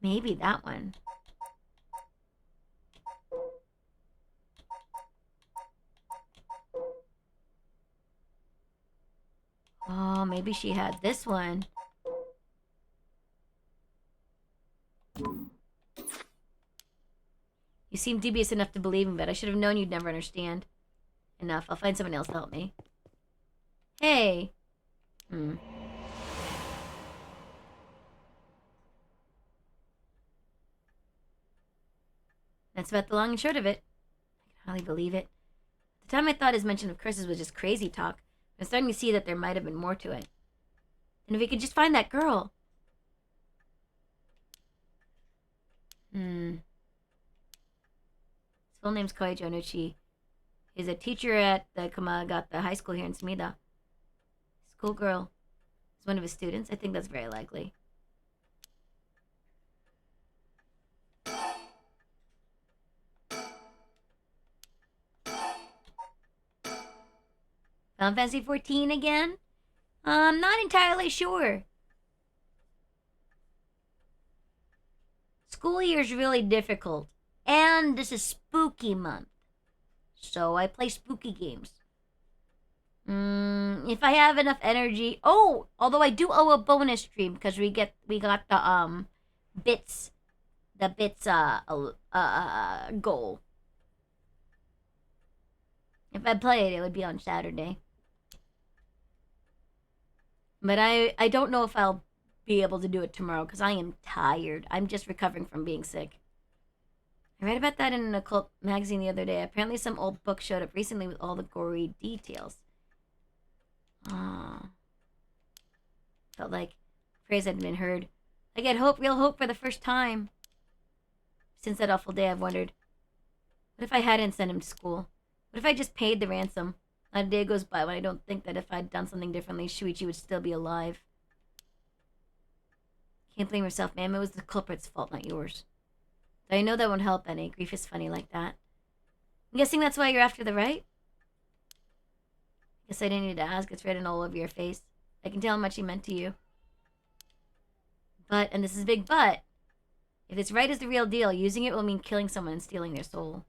Maybe that one. Oh, maybe she had this one. You seem dubious enough to believe me, but I should have known you'd never understand. Enough. I'll find someone else to help me. Hey. That's about the long and short of it. I can hardly believe it. At the time I thought his mention of curses was just crazy talk. I'm starting to see that there might have been more to it. And if we could just find that girl. His full name's Koichi Onuchi. He's a teacher at the Kamagata High School here in Sumida. Schoolgirl is one of his students. I think that's very likely. Final Fantasy 14 again? I'm not entirely sure. School year's really difficult. And this is spooky month. So I play spooky games. If I have enough energy. Oh, although I do owe a bonus stream because we got the bits goal. If I played, it would be on Saturday. But I don't know if I'll be able to do it tomorrow because I am tired. I'm just recovering from being sick. I read about that in an occult magazine the other day. Apparently some old book showed up recently with all the gory details. Felt like praise hadn't been heard. I get hope, real hope for the first time. Since that awful day, I've wondered, what if I hadn't sent him to school? What if I just paid the ransom? Not a day goes by when I don't think that if I'd done something differently, Shuichi would still be alive. Can't blame yourself, ma'am. It was the culprit's fault, not yours. Though I know that won't help any. Grief is funny like that. I'm guessing that's why you're after the right? Guess I didn't need to ask. It's written all over your face. I can tell how much he meant to you. But, and this is a big but, if this right is the real deal, using it will mean killing someone and stealing their soul.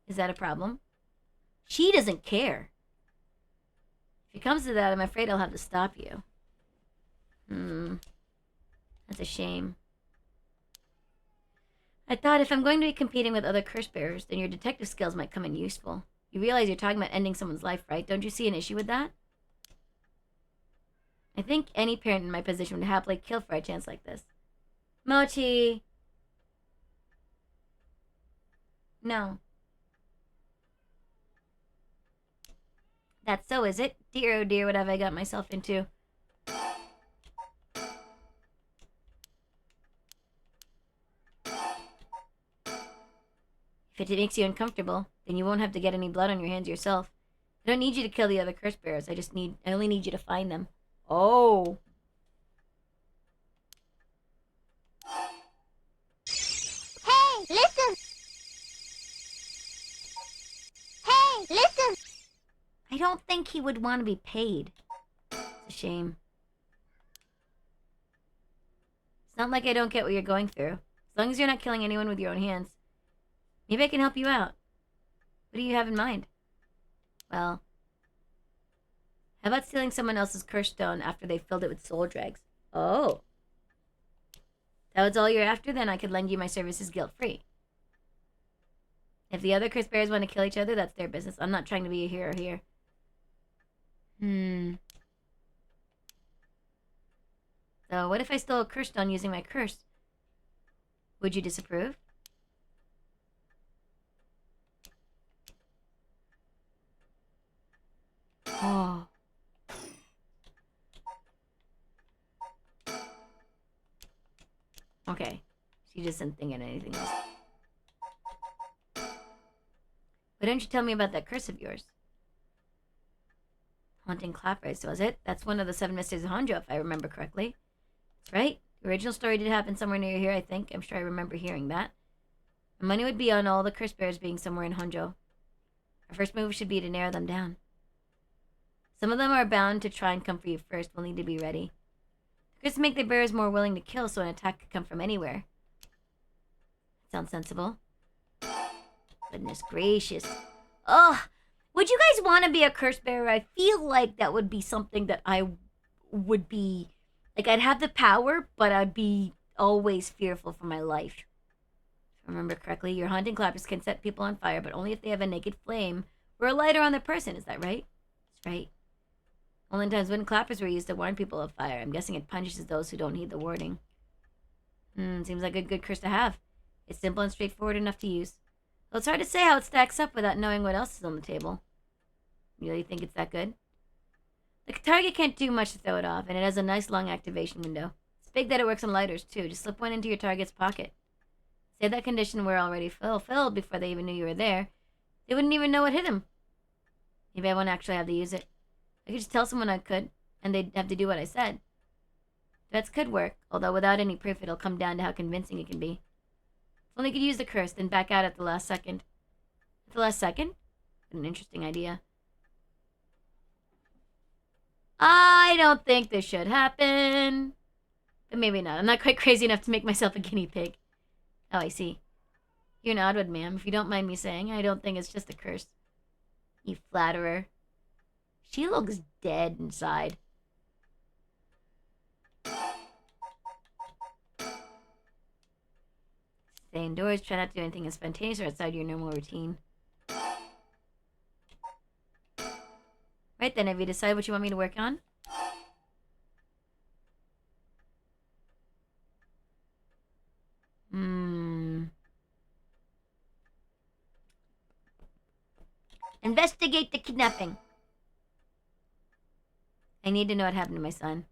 Is that a problem? She doesn't care. If it comes to that, I'm afraid I'll have to stop you. That's a shame. I thought if I'm going to be competing with other curse bearers, then your detective skills might come in useful. You realize you're talking about ending someone's life, right? Don't you see an issue with that? I think any parent in my position would happily kill for a chance like this. Mochi! No. That's so, is it? Dear, oh dear, what have I got myself into? If it makes you uncomfortable, then you won't have to get any blood on your hands yourself. I don't need you to kill the other curse bearers. I only need you to find them. Oh. Hey, listen! Hey, listen! I don't think he would want to be paid. It's a shame. It's not like I don't get what you're going through. As long as you're not killing anyone with your own hands. Maybe I can help you out. What do you have in mind? Well, how about stealing someone else's curse stone after they filled it with soul dregs? Oh. That was all you're after? Then I could lend you my services guilt-free. If the other curse bearers want to kill each other, that's their business. I'm not trying to be a hero here. So, what if I stole a curse stone using my curse? Would you disapprove? Oh. Okay. She just isn't thinking anything else. Why don't you tell me about that curse of yours? Haunting Clapper's, was it? That's one of the 7 mysteries of Honjo, if I remember correctly. That's right. The original story did happen somewhere near here, I think. I'm sure I remember hearing that. My money would be on all the curse bearers being somewhere in Honjo. Our first move should be to narrow them down. Some of them are bound to try and come for you first. We'll need to be ready. The curse make the bearers more willing to kill, so an attack could come from anywhere. Sounds sensible. Goodness gracious. Ugh! Would you guys want to be a curse bearer? I feel like that would be something that I would be... Like, I'd have the power, but I'd be always fearful for my life. If I remember correctly, your haunting clappers can set people on fire, but only if they have a naked flame or a lighter on their person. Is that right? That's right. Only times when clappers were used to warn people of fire. I'm guessing it punishes those who don't heed the warning. Seems like a good curse to have. It's simple and straightforward enough to use. Well, it's hard to say how it stacks up without knowing what else is on the table. You really think it's that good? The target can't do much to throw it off, and it has a nice long activation window. It's big that it works on lighters, too. Just slip one into your target's pocket. Say that condition were already fulfilled before they even knew you were there. They wouldn't even know what hit them. Maybe I won't actually have to use it. I could just tell someone I could, and they'd have to do what I said. Threats could work, although without any proof it'll come down to how convincing it can be. If only could use the curse, then back out at the last second. At the last second? An interesting idea. I don't think this should happen. But maybe not. I'm not quite crazy enough to make myself a guinea pig. Oh, I see. You're an odd one, ma'am. If you don't mind me saying, I don't think it's just a curse. You flatterer. She looks dead inside. Stay indoors. Try not to do anything spontaneous or outside your normal routine. Right then, have you decided what you want me to work on? Investigate the kidnapping. I need to know what happened to my son.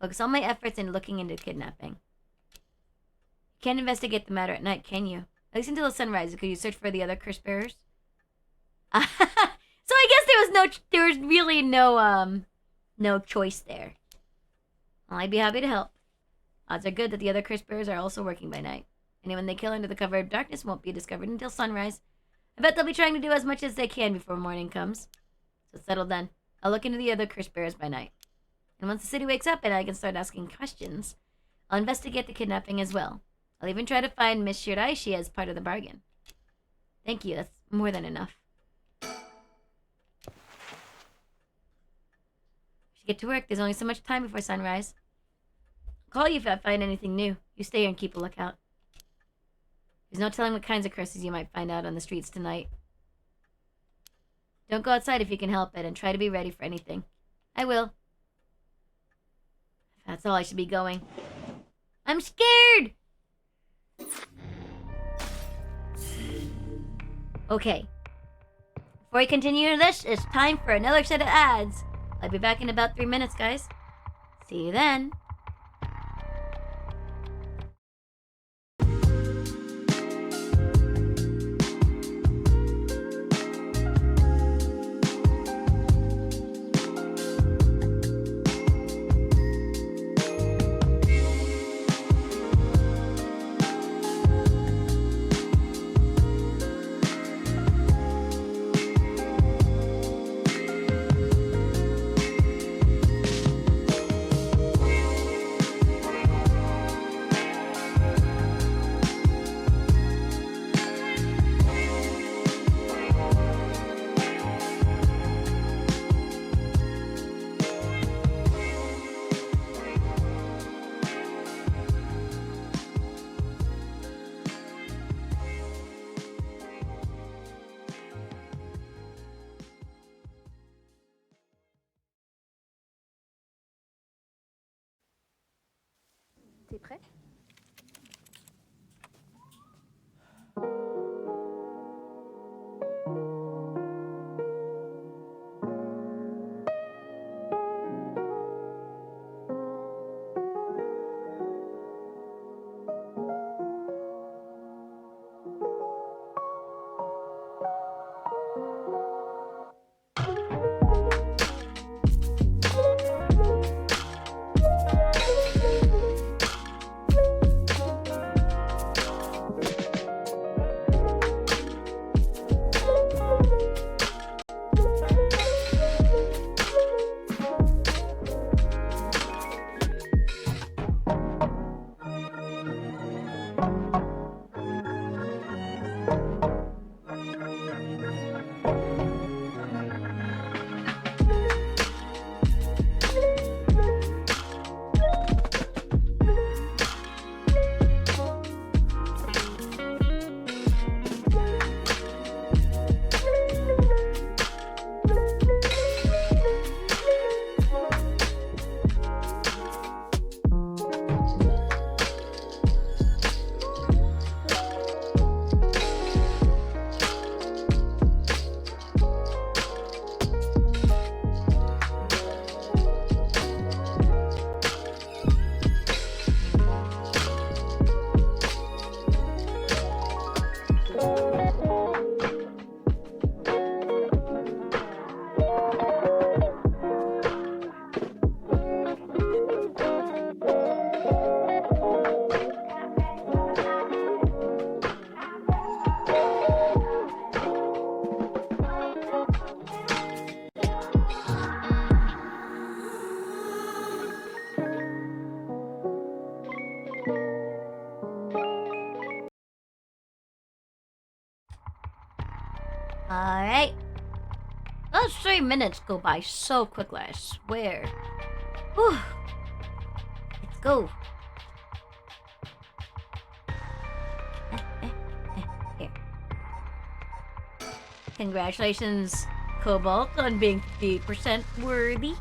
Focus all my efforts in looking into kidnapping. You can't investigate the matter at night, can you? At least until the sunrise. Could you search for the other curse bearers? So I guess there was really no choice there. Well, I'd be happy to help. Odds are good that the other curse bearers are also working by night. Anyone they kill under the cover of darkness won't be discovered until sunrise. I bet they'll be trying to do as much as they can before morning comes. So settle then. I'll look into the other curse bearers by night. And once the city wakes up and I can start asking questions, I'll investigate the kidnapping as well. I'll even try to find Miss Shiraishi as part of the bargain. Thank you, that's more than enough. Should get to work. There's only so much time before sunrise. I'll call you if I find anything new. You stay here and keep a lookout. There's no telling what kinds of curses you might find out on the streets tonight. Don't go outside if you can help it, and try to be ready for anything. I will. That's all I should be going. I'm scared! Okay. Before we continue this, it's time for another set of ads. I'll be back in about 3 minutes, guys. See you then. T'es prêt? Alright. Those 3 minutes go by so quickly, I swear. Whew. Let's go. Here. Congratulations, Cobalt, on being 50% worthy.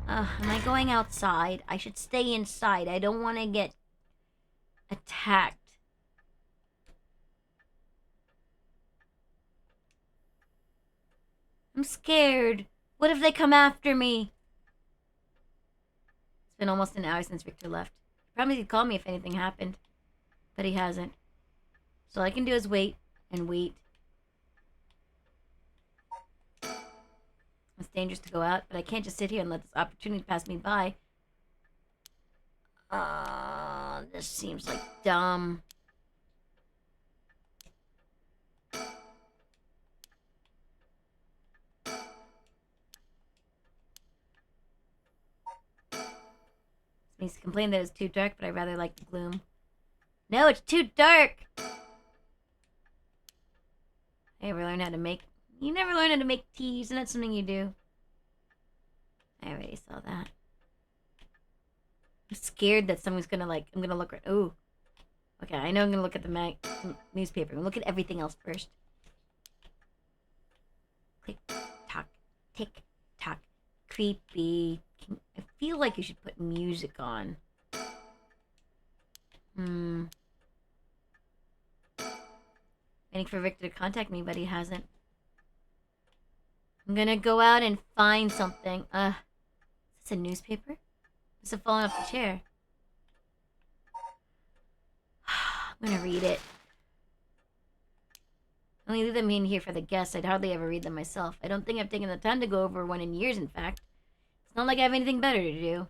Am I going outside? I should stay inside. I don't want to get attacked. I'm scared. What if they come after me? It's been almost an hour since Victor left. He promised he'd call me if anything happened, but he hasn't. So all I can do is wait and wait. It's dangerous to go out, but I can't just sit here and let this opportunity pass me by. This seems like dumb. Means to complain that it's too dark, but I rather like the gloom. No, it's too dark! I never learned how to make... You never learn how to make tea, isn't that something you do? I already saw that. I'm scared that someone's gonna, like... I'm gonna look... Ooh. Okay, I know I'm gonna look at the newspaper. I'm gonna look at everything else first. Click, tock, tick, tock. Creepy. I feel like you should put music on. Waiting for Victor to contact me, but he hasn't. I'm gonna go out and find something. Is this a newspaper? This is falling off the chair. I'm gonna read it. I only leave them in here for the guests. I'd hardly ever read them myself. I don't think I've taken the time to go over one in years, in fact. It's not like I have anything better to do.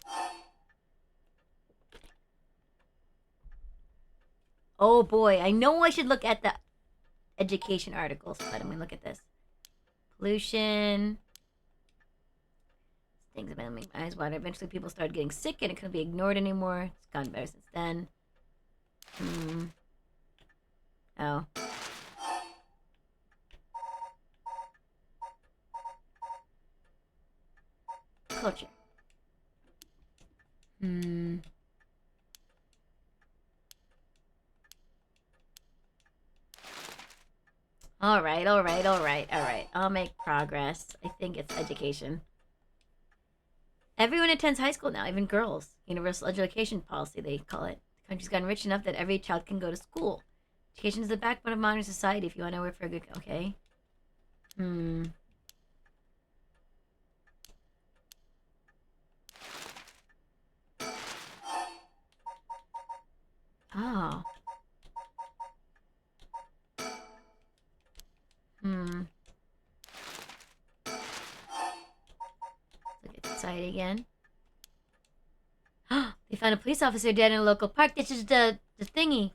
Oh boy, I know I should look at the education articles, but I'm gonna look at this. Pollution. Things about make my eyes water. Eventually people started getting sick and it couldn't be ignored anymore. It's gotten better since then. Oh. Culture. Alright. I'll make progress. I think it's education. Everyone attends high school now, even girls. Universal education policy, they call it. The country's gotten rich enough that every child can go to school. Education is the backbone of modern society if you want to work for a good... Okay. Oh. Look at society again. They found a police officer dead in a local park. This is the thingy.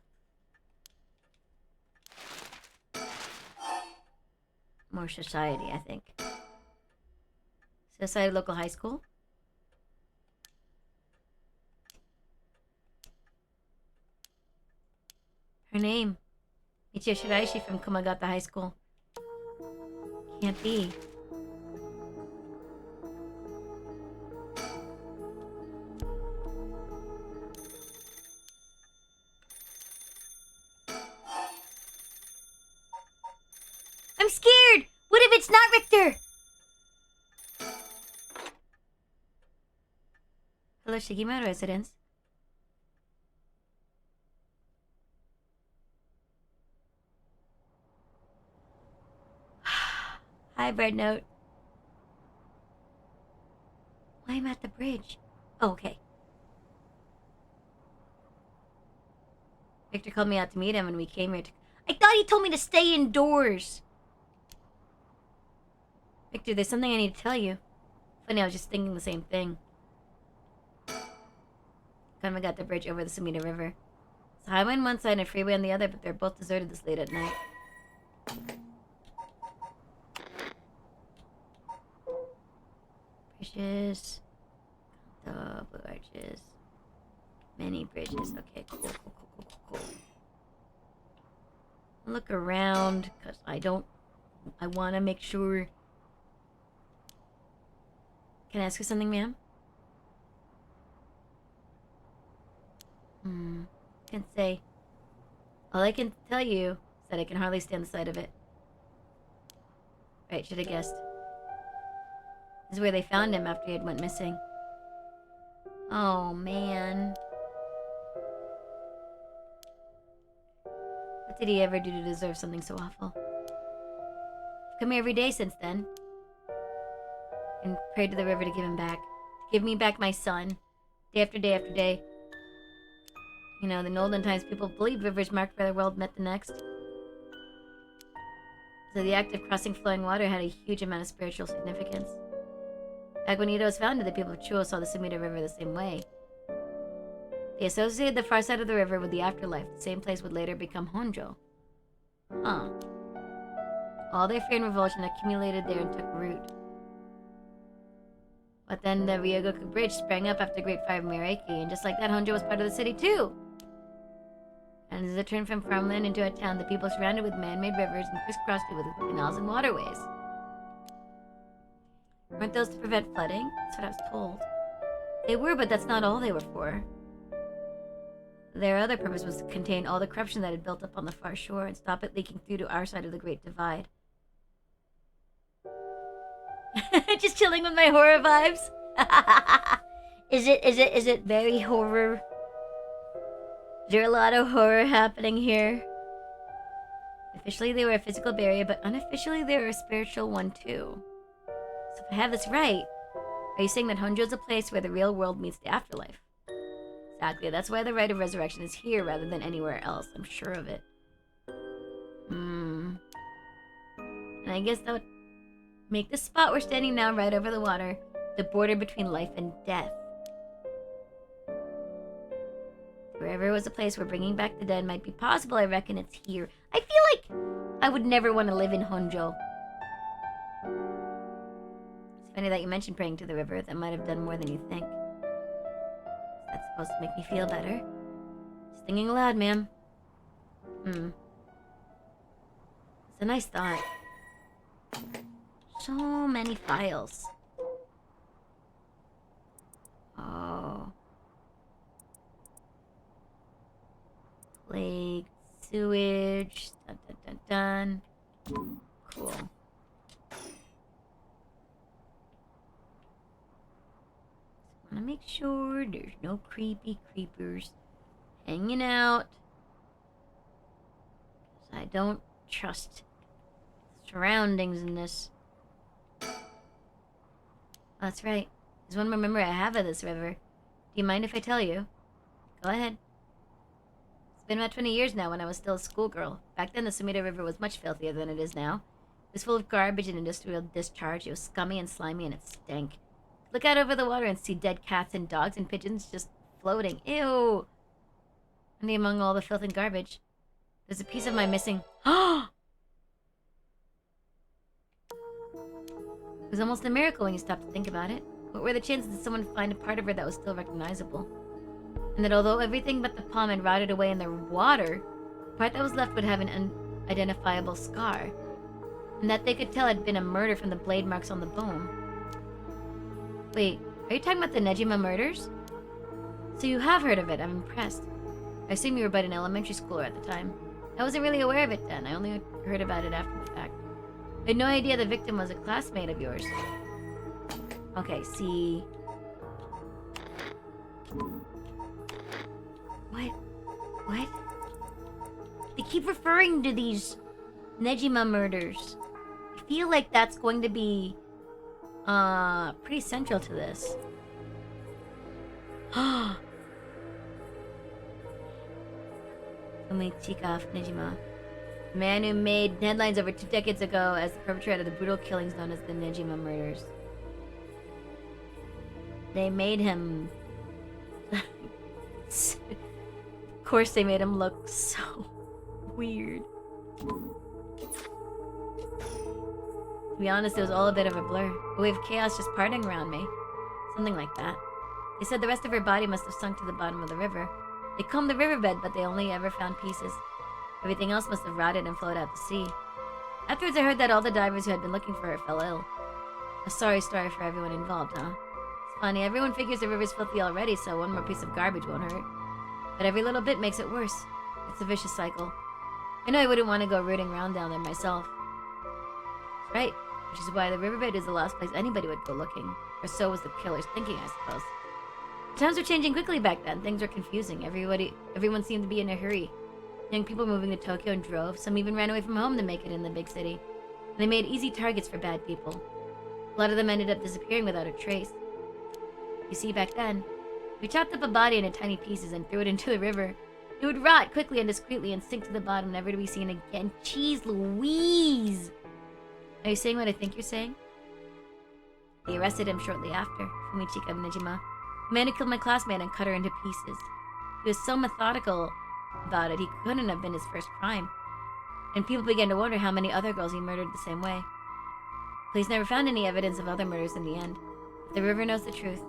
More society, I think. Society local high school. Her name. Michio Shiraishi from Kumagata High School. Can't be. I'm scared! What if it's not Richter? Hello, Shigima residence. Hi, Bread Note. Why am I at the bridge? Oh, okay. Victor called me out to meet him when we came here. I thought he told me to stay indoors. Victor, there's something I need to tell you. Funny, I was just thinking the same thing. Come got the bridge over the Sumida River. It's a highway on one side and a freeway on the other, but they're both deserted this late at night. Bridges. The blue arches. Many bridges. Okay, cool. Look around, because I want to make sure. Can I ask you something, ma'am? Can't say. All I can tell you is that I can hardly stand the sight of it. Right, should have guessed. This is where they found him after he had went missing. Oh, man. What did he ever do to deserve something so awful? I've come here every day since then. And prayed to the river to give him back. To give me back my son. Day after day after day. You know, in the olden times, people believed rivers marked where the world met the next. So the act of crossing flowing water had a huge amount of spiritual significance. Back when Ito was founded, the people of Chuo saw the Sumida River the same way. They associated the far side of the river with the afterlife. The same place would later become Honjo. Huh. All their fear and revulsion accumulated there and took root. But then the Ryogoku Bridge sprang up after the Great Fire of Mireki, and just like that, Honjo was part of the city too! And as it turned from farmland into a town, the people surrounded with man-made rivers and crisscrossed it with canals and waterways. Weren't those to prevent flooding? That's what I was told. They were, but that's not all they were for. Their other purpose was to contain all the corruption that had built up on the far shore and stop it leaking through to our side of the Great Divide. Just chilling with my horror vibes? Is it very horror? Is there a lot of horror happening here? Officially they were a physical barrier, but unofficially they were a spiritual one too. So if I have this right, are you saying that Honjo is a place where the real world meets the afterlife? Exactly, that's why the rite of resurrection is here rather than anywhere else, I'm sure of it. And I guess that would make the spot we're standing now right over the water the border between life and death. Wherever was a place where bringing back the dead might be possible, I reckon it's here. I feel like I would never want to live in Honjo. It's funny that you mentioned praying to the river. That might have done more than you think. That's supposed to make me feel better. Just thinking aloud, ma'am. It's a nice thought. So many files. Oh. Plague, sewage, dun dun dun dun. Cool. Just wanna make sure there's no creepy creepers hanging out. 'Cause I don't trust the surroundings in this. Oh, that's right. There's one more memory I have of this river. Do you mind if I tell you? Go ahead. It's been about 20 years now when I was still a schoolgirl. Back then, the Sumida River was much filthier than it is now. It was full of garbage and industrial discharge. It was scummy and slimy and it stank. Look out over the water and see dead cats and dogs and pigeons just floating. Ew! And among all the filth and garbage, there's a piece of my missing... It was almost a miracle when you stop to think about it. What were the chances that someone would find a part of her that was still recognizable? And that although everything but the palm had rotted away in the water, the part that was left would have an unidentifiable scar. And that they could tell had been a murder from the blade marks on the bone. Wait, are you talking about the Nejima murders? So you have heard of it, I'm impressed. I assume you were but an elementary schooler at the time. I wasn't really aware of it then, I only heard about it after the fact. I had no idea the victim was a classmate of yours. Okay, see... What? They keep referring to these Nejima murders. I feel like that's going to be pretty central to this. Tomoichika Nejima. The man who made headlines over 2 decades ago as the perpetrator of the brutal killings known as the Nejima murders. They made him... Of course they made him look so weird. To be honest, it was all a bit of a blur. A wave of chaos just parting around me. Something like that. They said the rest of her body must have sunk to the bottom of the river. They combed the riverbed, but they only ever found pieces. Everything else must have rotted and flowed out to sea. Afterwards, I heard that all the divers who had been looking for her fell ill. A sorry story for everyone involved, huh? It's funny, everyone figures the river's filthy already, so one more piece of garbage won't hurt. But every little bit makes it worse. It's a vicious cycle. I know I wouldn't want to go rooting around down there myself. That's right, which is why the riverbed is the last place anybody would go looking. Or so was the killer's thinking, I suppose. Times were changing quickly back then. Things were confusing. Everyone seemed to be in a hurry. Young people moving to Tokyo in droves. Some even ran away from home to make it in the big city. And they made easy targets for bad people. A lot of them ended up disappearing without a trace. You see, back then, if we chopped up a body into tiny pieces and threw it into the river, it would rot quickly and discreetly and sink to the bottom, never to be seen again. Jeez Louise! Are you saying what I think you're saying? They arrested him shortly after, Fumichika Nejima. The man who killed my classmate and cut her into pieces. He was so methodical about it, he couldn't have been his first crime. And people began to wonder how many other girls he murdered the same way. Police never found any evidence of other murders in the end. But the river knows the truth.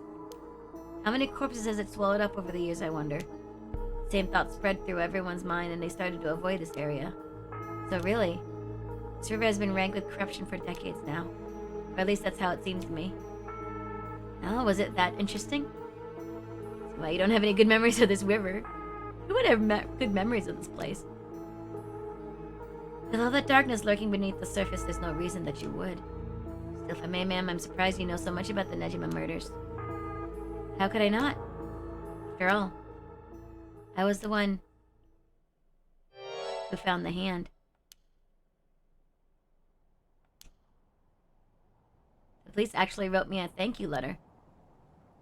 How many corpses has it swallowed up over the years, I wonder? The same thoughts spread through everyone's mind and they started to avoid this area. So really, this river has been rank with corruption for decades now. Or at least that's how it seems to me. Oh, was it that interesting? Well, you don't have any good memories of this river. Who would have good memories of this place? With all that darkness lurking beneath the surface, there's no reason that you would. Still, if I may, ma'am, I'm surprised you know so much about the Nejima murders. How could I not? After all, I was the one who found the hand. The police actually wrote me a thank you letter.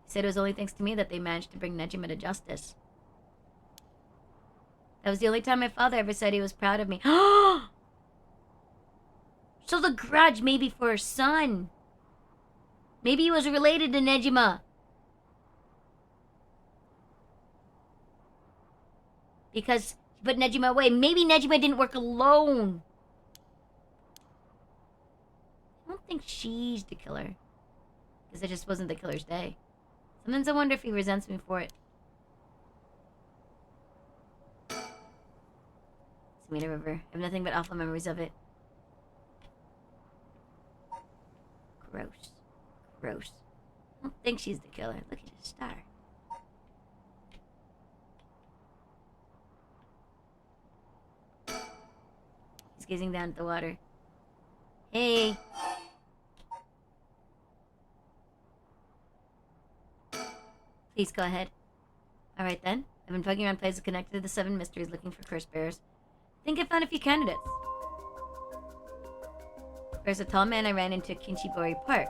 He said it was only thanks to me that they managed to bring Nejima to justice. That was the only time my father ever said he was proud of me. So the grudge may be for her son. Maybe he was related to Nejima. Because he put Nejima away. Maybe Nejima didn't work alone. I don't think she's the killer. Because it just wasn't the killer's day. Sometimes I wonder if he resents me for it. Samina River. I have nothing but awful memories of it. Gross. Gross. I don't think she's the killer. Look at his star. He's gazing down at the water. Hey! Please go ahead. Alright then. I've been bugging around places connected to the 7 mysteries looking for curse bearers. I think I found a few candidates. There's a tall man I ran into at Kinchibori Park.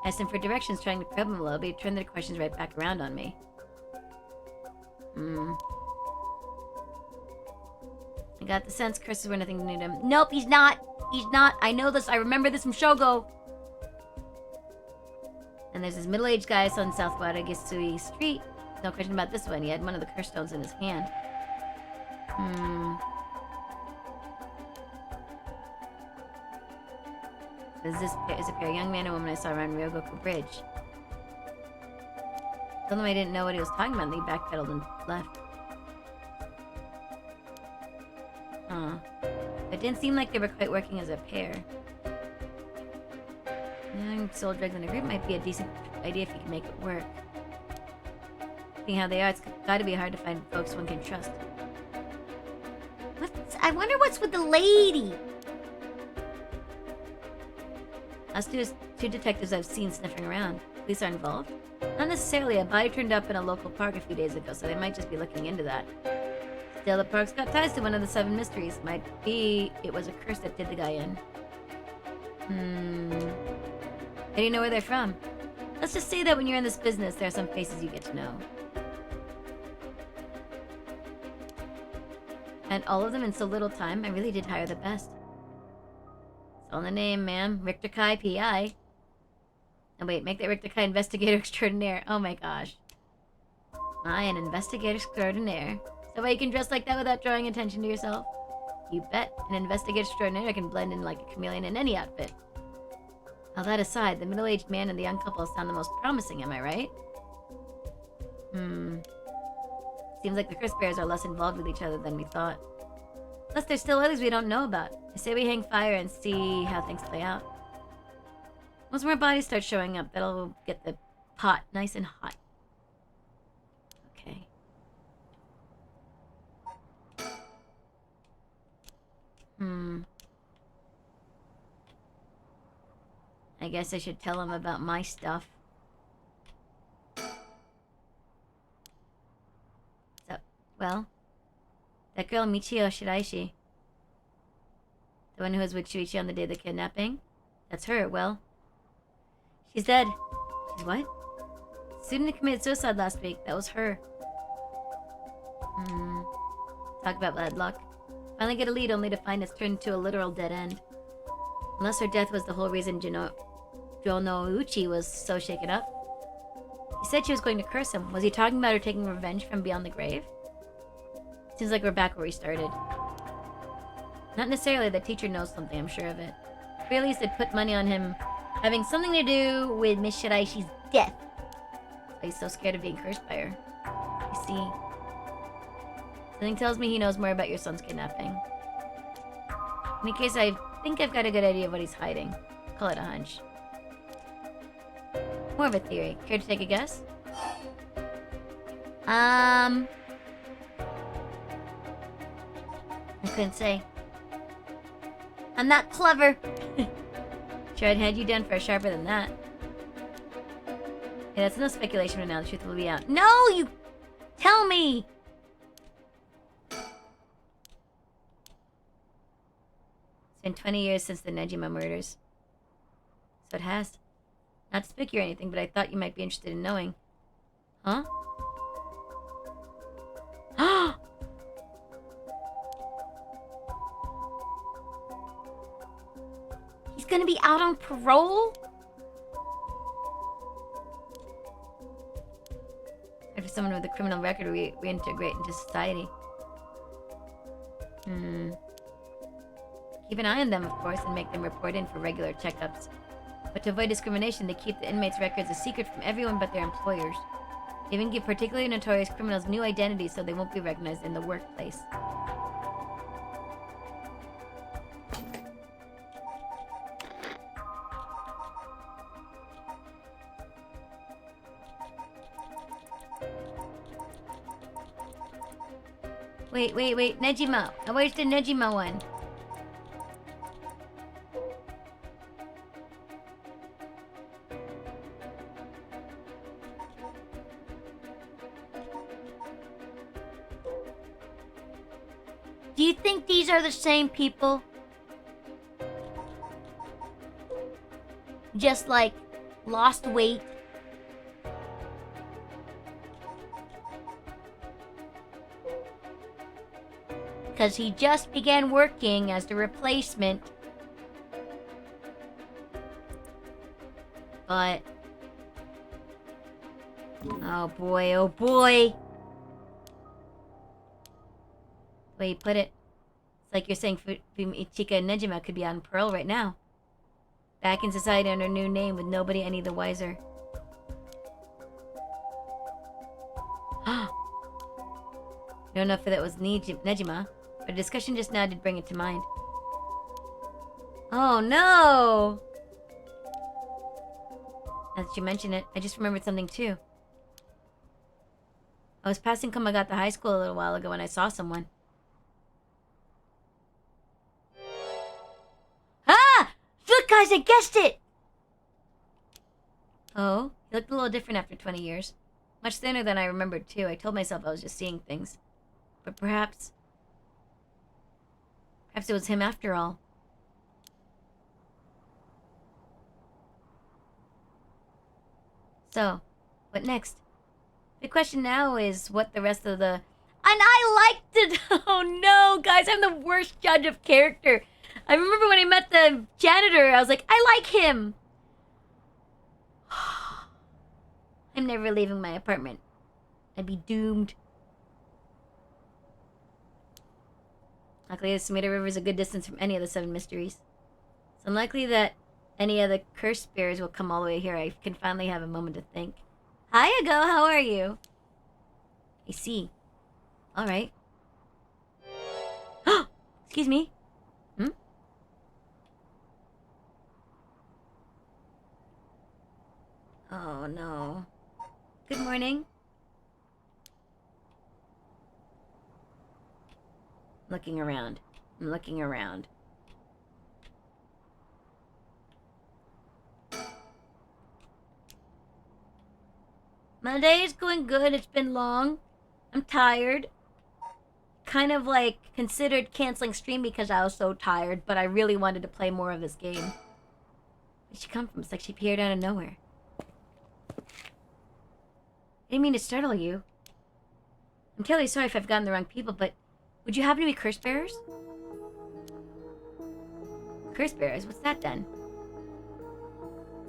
I asked him for directions, trying to probe him a little, but he turned the questions right back around on me. I got the sense curses were nothing new to him. Nope, he's not! He's not! I know this, I remember this from Shogo! And there's this middle-aged guy on South Wadagisui Street. No question about this one, he had one of the curse stones in his hand. Is a pair, a young man and woman I saw around Ryogoku Bridge. Told him I didn't know what he was talking about, and he backpedaled and left. It didn't seem like they were quite working as a pair. Young soul drugs in a group might be a decent idea if you can make it work. Seeing how they are, it's gotta be hard to find folks one can trust. I wonder what's with the lady? Us two detectives I've seen sniffing around. Police are involved? Not necessarily. A body turned up in a local park a few days ago, so they might just be looking into that. Still, the park's got ties to one of the 7 mysteries. Might be it was a curse that did the guy in. How do you know where they're from? Let's just say that when you're in this business, there are some faces you get to know. And all of them in so little time, I really did hire the best. It's all in the name, ma'am. Richter Kai, P.I. And wait, make that Richter Kai investigator extraordinaire. Oh my gosh. I am an investigator extraordinaire. Is that why you can dress like that without drawing attention to yourself? You bet. An investigator extraordinaire can blend in like a chameleon in any outfit. All that aside, the middle-aged man and the young couple sound the most promising, am I right? Seems like the curse bears are less involved with each other than we thought. Plus, there's still others we don't know about. I say we hang fire and see how things play out. Once more bodies start showing up, that'll get the pot nice and hot. Okay. I guess I should tell him about my stuff. So, well, that girl Michio Shiraishi, the one who was with Shuichi on the day of the kidnapping, that's her. Well, she's dead. She's what? Student who committed suicide last week. That was her. Talk about bad luck. Finally get a lead only to find it's turned into a literal dead end. Unless her death was the whole reason Jonouchi was so shaken up. He said she was going to curse him. Was he talking about her taking revenge from beyond the grave? Seems like we're back where we started. Not necessarily. The teacher knows something, I'm sure of it. Or at least they'd put money on him having something to do with Miss Shiraishi's death. That's why he's so scared of being cursed by her. I see. Something tells me he knows more about your son's kidnapping. In any case, I think I've got a good idea of what he's hiding. Call it a hunch. More of a theory. Care to take a guess? I couldn't say. I'm not clever. Sure, I'd head you down for a sharper than that. Yeah, that's enough speculation right now. The truth will be out. No, you... Tell me! It's been 20 years since the Nejima murders. So it has. Not to spook you or anything, but I thought you might be interested in knowing. Huh? He's gonna be out on parole? After someone with a criminal record reintegrate into society. Keep an eye on them, of course, and make them report in for regular checkups. But to avoid discrimination, they keep the inmates' records a secret from everyone but their employers. They even give particularly notorious criminals new identities so they won't be recognized in the workplace. Wait, Nejima. Where's the Nejima one? Do you think these are the same people? Just like lost weight? Because he just began working as the replacement. But... oh boy, oh boy! The way you put it, it's like you're saying Ichika and Nejima could be on parole right now. Back in society under a new name with nobody any the wiser. Don't know if that was Nejima, but a discussion just now did bring it to mind. Oh no! Now that you mention it, I just remembered something too. I was passing Komagata High School a little while ago when I saw someone. Ah! Look guys, I guessed it! Oh, he looked a little different after 20 years. Much thinner than I remembered too. I told myself I was just seeing things. But perhaps it was him after all. So, what next? The question now is what the rest of the... And I liked it! Oh no, guys, I'm the worst judge of character. I remember when I met the janitor, I was like, I like him! I'm never leaving my apartment. I'd be doomed. Luckily, the Sumida River is a good distance from any of the 7 mysteries. It's unlikely that any of the cursed spirits will come all the way here. I can finally have a moment to think. Hi, Ago, how are you? I see. Alright. Excuse Excuse me? Hmm? Oh, no. Good morning. Looking around. I'm looking around. My day is going good. It's been long. I'm tired. Kind of like considered canceling stream because I was so tired, but I really wanted to play more of this game. Where'd she come from? It's like she appeared out of nowhere. I didn't mean to startle you. I'm terribly sorry if I've gotten the wrong people, but would you happen to be curse bearers? Curse bearers? What's that then?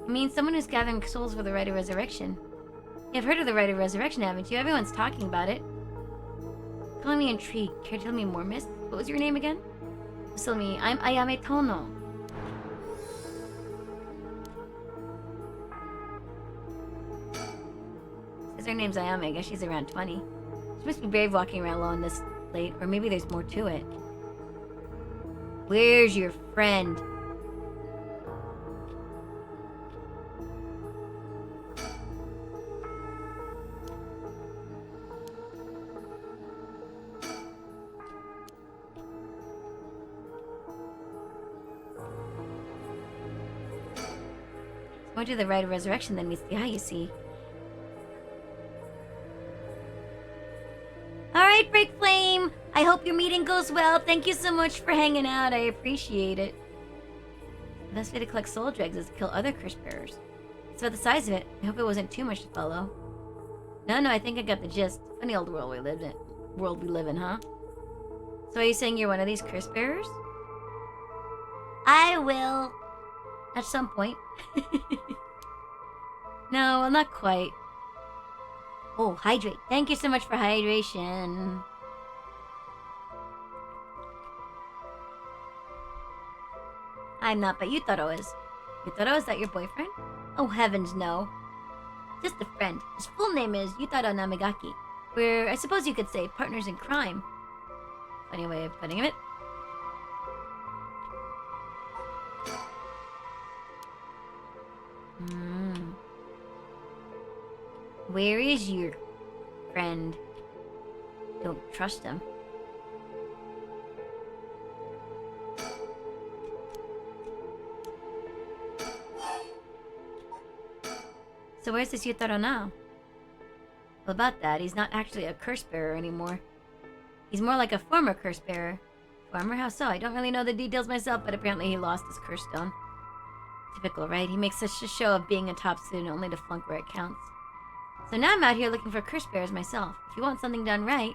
I mean, someone who's gathering souls for the rite of resurrection. Yeah, I've heard of the rite of resurrection, haven't you? Everyone's talking about it. Calling me intrigued. Care to tell me more, miss? What was your name again? Musulmi, I'm Ayame Tono. Says her name's Ayame. I guess she's around 20. She must be brave walking around alone this late, or maybe there's more to it. Where's your friend? Going to the rite of resurrection then meets the eye, you see. Alright, Break Flame! I hope your meeting goes well. Thank you so much for hanging out. I appreciate it. The best way to collect soul dregs is to kill other curse bearers. It's about the size of it. I hope it wasn't too much to follow. No, I think I got the gist. Funny old world we live in, huh? So are you saying you're one of these curse bearers? I will. At some point. No, well, not quite. Oh, hydrate. Thank you so much for hydration. I'm not, but Yutaro is. Yutaro, is that your boyfriend? Oh, heavens, no. Just a friend. His full name is Yutaro Namigaki. We're, I suppose you could say, partners in crime. Funny way of putting it. Where is your friend? Don't trust him. So where's this Yutaro now? Well, about that, he's not actually a curse bearer anymore. He's more like a former curse bearer. Former? How so? I don't really know the details myself, but apparently he lost his curse stone. Typical, right? He makes such a show of being a top student only to flunk where it counts. So now I'm out here looking for curse bearers myself. If you want something done right...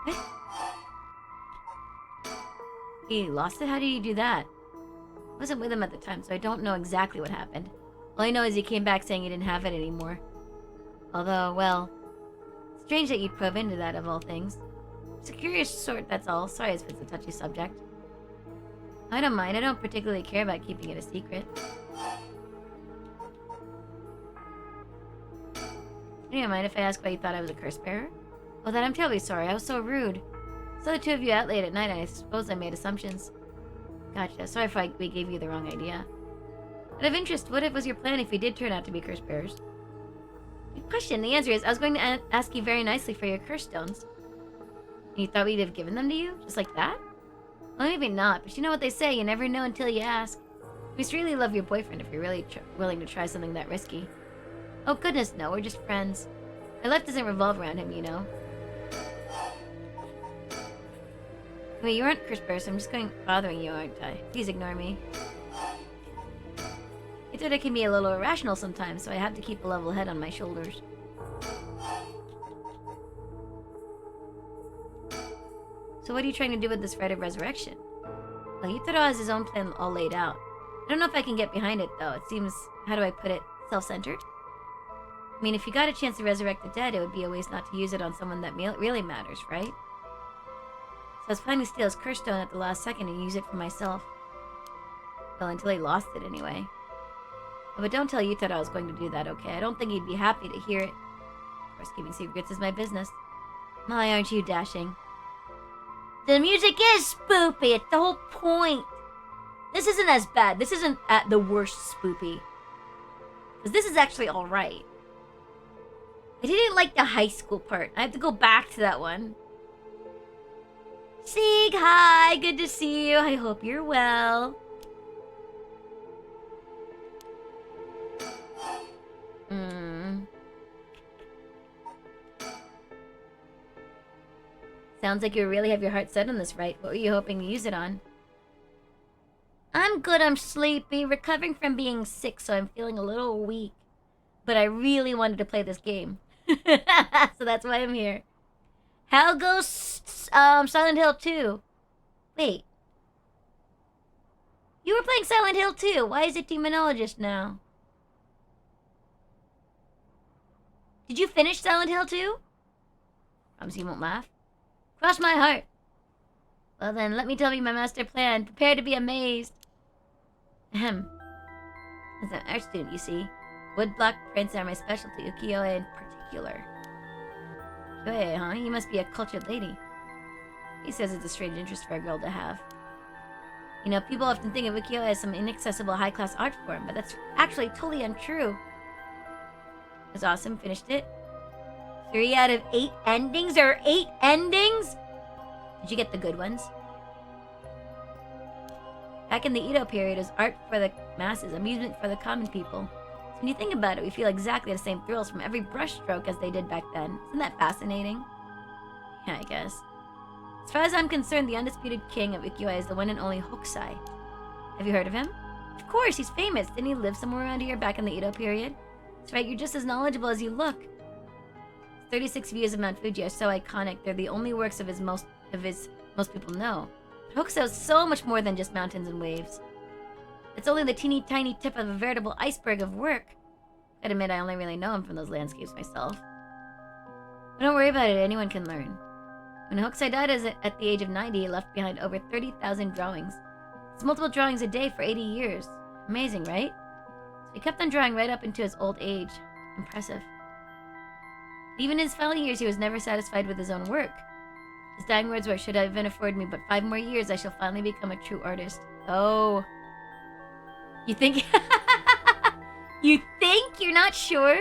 What? He lost it? How did he do that? I wasn't with him at the time, so I don't know exactly what happened. All I know is he came back saying he didn't have it anymore. Although, well... strange that you'd probe into that, of all things. It's a curious sort, that's all. Sorry if it's a touchy subject. I don't mind. I don't particularly care about keeping it a secret. You don't mind if I ask why you thought I was a curse bearer? Well, then I'm terribly sorry. I was so rude. Saw the two of you out late at night, and I suppose I made assumptions. Gotcha. Sorry if we gave you the wrong idea. Out of interest, what was your plan if we did turn out to be curse bearers? Good question. The answer is, I was going to ask you very nicely for your curse stones. And you thought we'd have given them to you? Just like that? Well, maybe not, but you know what they say, you never know until you ask. We must really love your boyfriend if you're really willing to try something that risky. Oh goodness, no, we're just friends. My life doesn't revolve around him, you know. Wait, you aren't curse bearer, so I'm just bothering you, aren't I? Please ignore me. I thought I can be a little irrational sometimes, so I have to keep a level head on my shoulders. So what are you trying to do with this rite of resurrection? Well, Yutaro has his own plan all laid out. I don't know if I can get behind it, though. It seems, how do I put it, self-centered? I mean, if you got a chance to resurrect the dead, it would be a waste not to use it on someone that really matters, right? So I was planning to steal his curse stone at the last second and use it for myself. Well, until he lost it, anyway. But don't tell Yutaro I was going to do that, okay? I don't think he'd be happy to hear it. Of course, keeping secrets is my business. My, aren't you dashing? The music is spoopy. It's the whole point. This isn't as bad. This isn't at the worst spoopy. Because this is actually alright. I didn't like the high school part. I have to go back to that one. Sig, hi. Good to see you. I hope you're well. Sounds like you really have your heart set on this, right? What were you hoping to use it on? I'm good, I'm sleepy, recovering from being sick, so I'm feeling a little weak. But I really wanted to play this game. So that's why I'm here. How goes Silent Hill 2? Wait. You were playing Silent Hill 2. Why is it Demonologist now? Did you finish Silent Hill 2? Promise you won't laugh. Cross my heart. Well then, let me tell you my master plan. Prepare to be amazed. Ahem. As an art student, you see, woodblock prints are my specialty, ukiyo-e in particular. Ukiyo-e, huh? You must be a cultured lady. He says it's a strange interest for a girl to have. You know, people often think of ukiyo-e as some inaccessible high-class art form, but that's actually totally untrue. It was awesome. Finished it. 3 out of 8 endings? There are 8 endings? Did you get the good ones? Back in the Edo period, it was art for the masses, amusement for the common people. So when you think about it, we feel exactly the same thrills from every brushstroke as they did back then. Isn't that fascinating? Yeah, I guess. As far as I'm concerned, the undisputed king of ukiyo-e is the one and only Hokusai. Have you heard of him? Of course, he's famous. Didn't he live somewhere around here back in the Edo period? That's right, you're just as knowledgeable as you look. 36 views of Mount Fuji are so iconic, they're the only works of his most people know. But Hokusai is so much more than just mountains and waves. It's only the teeny tiny tip of a veritable iceberg of work. I'd admit I only really know him from those landscapes myself. But don't worry about it, anyone can learn. When Hokusai died at the age of 90, he left behind over 30,000 drawings. It's multiple drawings a day for 80 years. Amazing, right? So he kept on drawing right up into his old age. Impressive. Even in his final years, he was never satisfied with his own work. His dying words were, "Should heaven afford me but 5 more years, I shall finally become a true artist." Oh. You think... You think? You're not sure?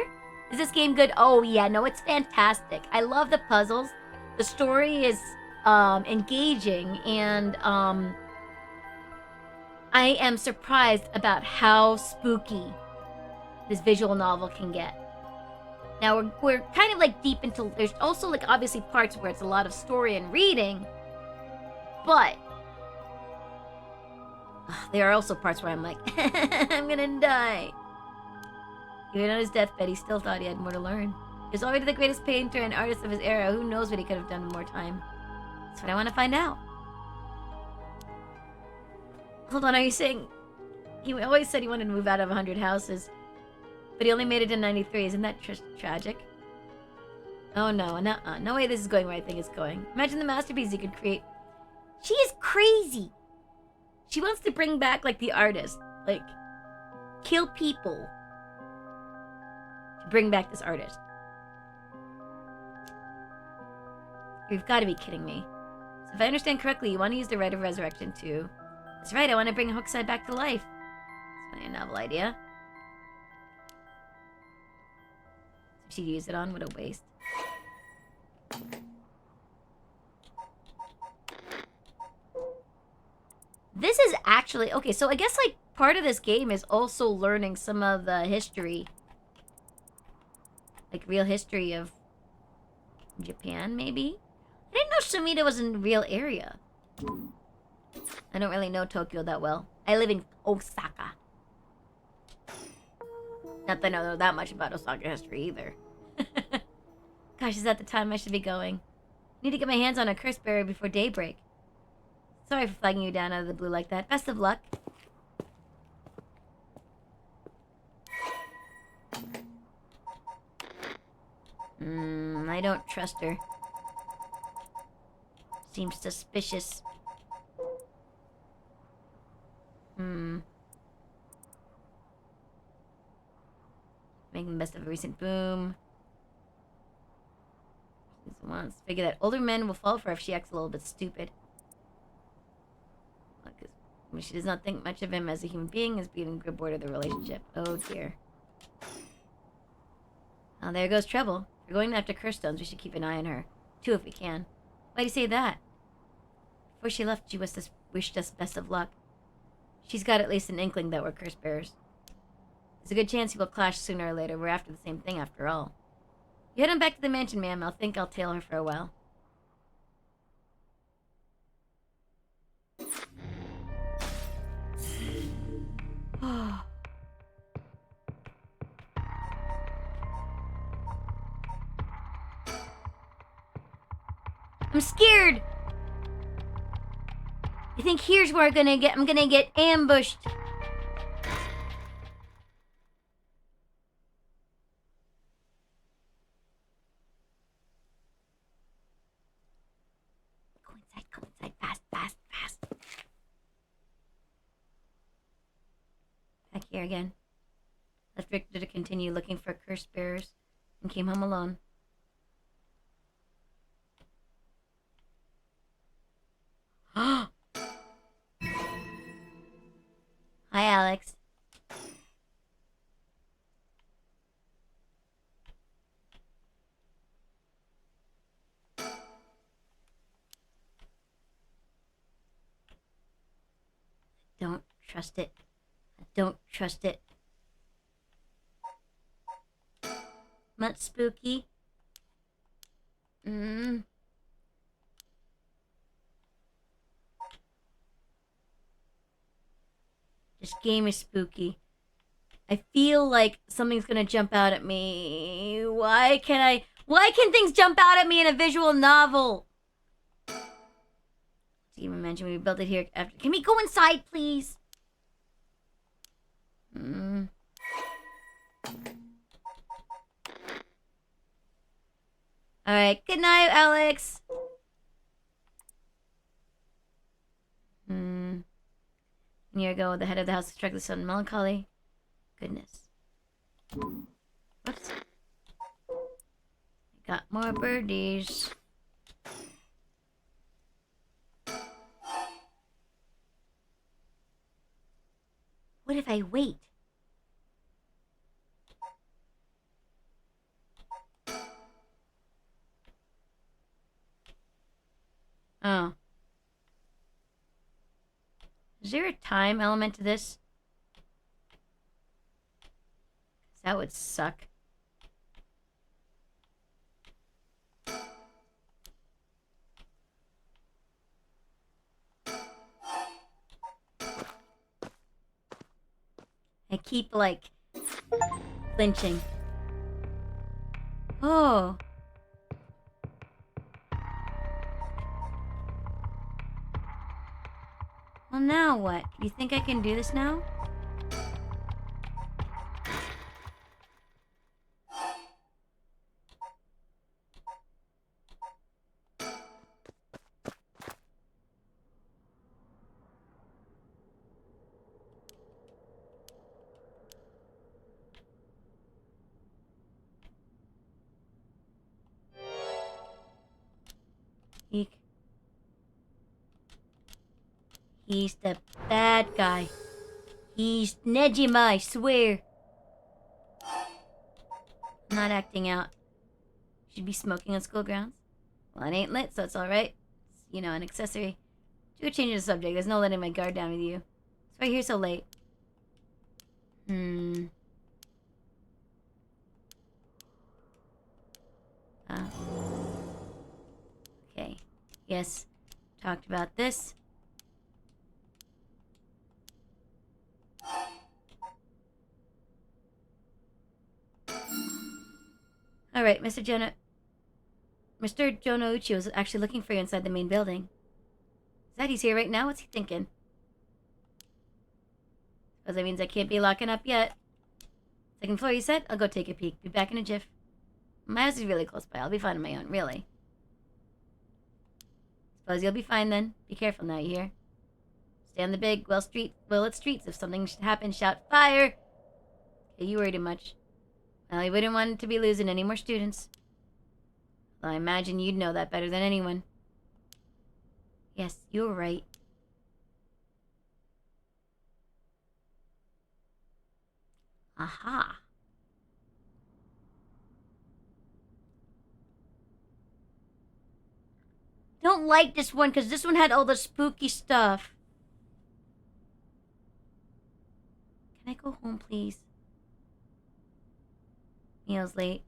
Is this game good? Oh, yeah. No, it's fantastic. I love the puzzles. The story is engaging, and I am surprised about how spooky this visual novel can get. Now, we're kind of like deep into... There's also like obviously parts where it's a lot of story and reading. But there are also parts where I'm like, I'm gonna die. Even on his deathbed, he still thought he had more to learn. He was already the greatest painter and artist of his era. Who knows what he could have done with more time? That's what I want to find out. Hold on, are you saying... He always said he wanted to move out of 100 houses. But he only made it to 93. Isn't that tragic? Oh no, no way this is going where I think it's going. Imagine the masterpiece he could create. She is crazy. She wants to bring back, like, the artist. Like, kill people. To bring back this artist. You've got to be kidding me. So if I understand correctly, you want to use the Rite of Resurrection too. That's right, I want to bring Hokusai back to life. It's really a novel idea. She'd use it on? What a waste. This is actually... Okay, so I guess, like, part of this game is also learning some of the history. Like, real history of Japan, maybe? I didn't know Sumida was in a real area. I don't really know Tokyo that well. I live in Osaka. Not that I know that much about Osaka history either. Gosh, is that the time I should be going? Need to get my hands on a curse berry before daybreak. Sorry for flagging you down out of the blue like that. Best of luck. I don't trust her. Seems suspicious. Making the best of a recent boom. Once figure that older men will fall for her if she acts a little bit stupid. She does not think much of him as a human being, as being bored of the relationship. Oh dear. Oh, there goes trouble. If we're going after curse stones, we should keep an eye on her. 2 if we can. Why do you say that? Before she left, she wished us best of luck. She's got at least an inkling that we're curse bearers. There's a good chance he will clash sooner or later. We're after the same thing after all. You head on back to the mansion, ma'am. I'll tail her for a while. I'm scared! I think here's where I'm gonna get ambushed. Go inside, fast. Back here again. Left Victor to continue looking for curse bearers and came home alone. Hi, Alex. Don't trust it. I don't trust it. Much spooky. This game is spooky. I feel like something's gonna jump out at me. Why can things jump out at me in a visual novel? You imagine we built it here after. Can we go inside, please? Alright, good night, Alex. A year ago, the head of the house struck the sudden melancholy. Goodness. Whoops. Got more birdies. What if I wait? Oh. Is there a time element to this? 'Cause that would suck. I keep, like, flinching. Oh. Well, now what? You think I can do this now? Eek. He's the bad guy. He's Nejima, I swear. I'm not acting out. Should be smoking on school grounds. Well, it ain't lit, so it's alright. It's, you know, an accessory. Do change the subject. There's no letting my guard down with you. It's why you're here so late. Okay. Yes. Talked about this. Alright, Mr. Jonouchi was actually looking for you inside the main building. Is that he's here right now? What's he thinking? Suppose that means I can't be locking up yet. Second floor, you said? I'll go take a peek. Be back in a jiff. My house is really close by. I'll be fine on my own, really. Suppose you'll be fine then. Be careful now, you hear? Stay on the big, well-lit streets. If something should happen, shout fire! Okay, you worry too much. Well, you wouldn't want to be losing any more students. Well, I imagine you'd know that better than anyone. Yes, you're right. Aha. Don't like this one because this one had all the spooky stuff. Can I go home, please? Meal's late.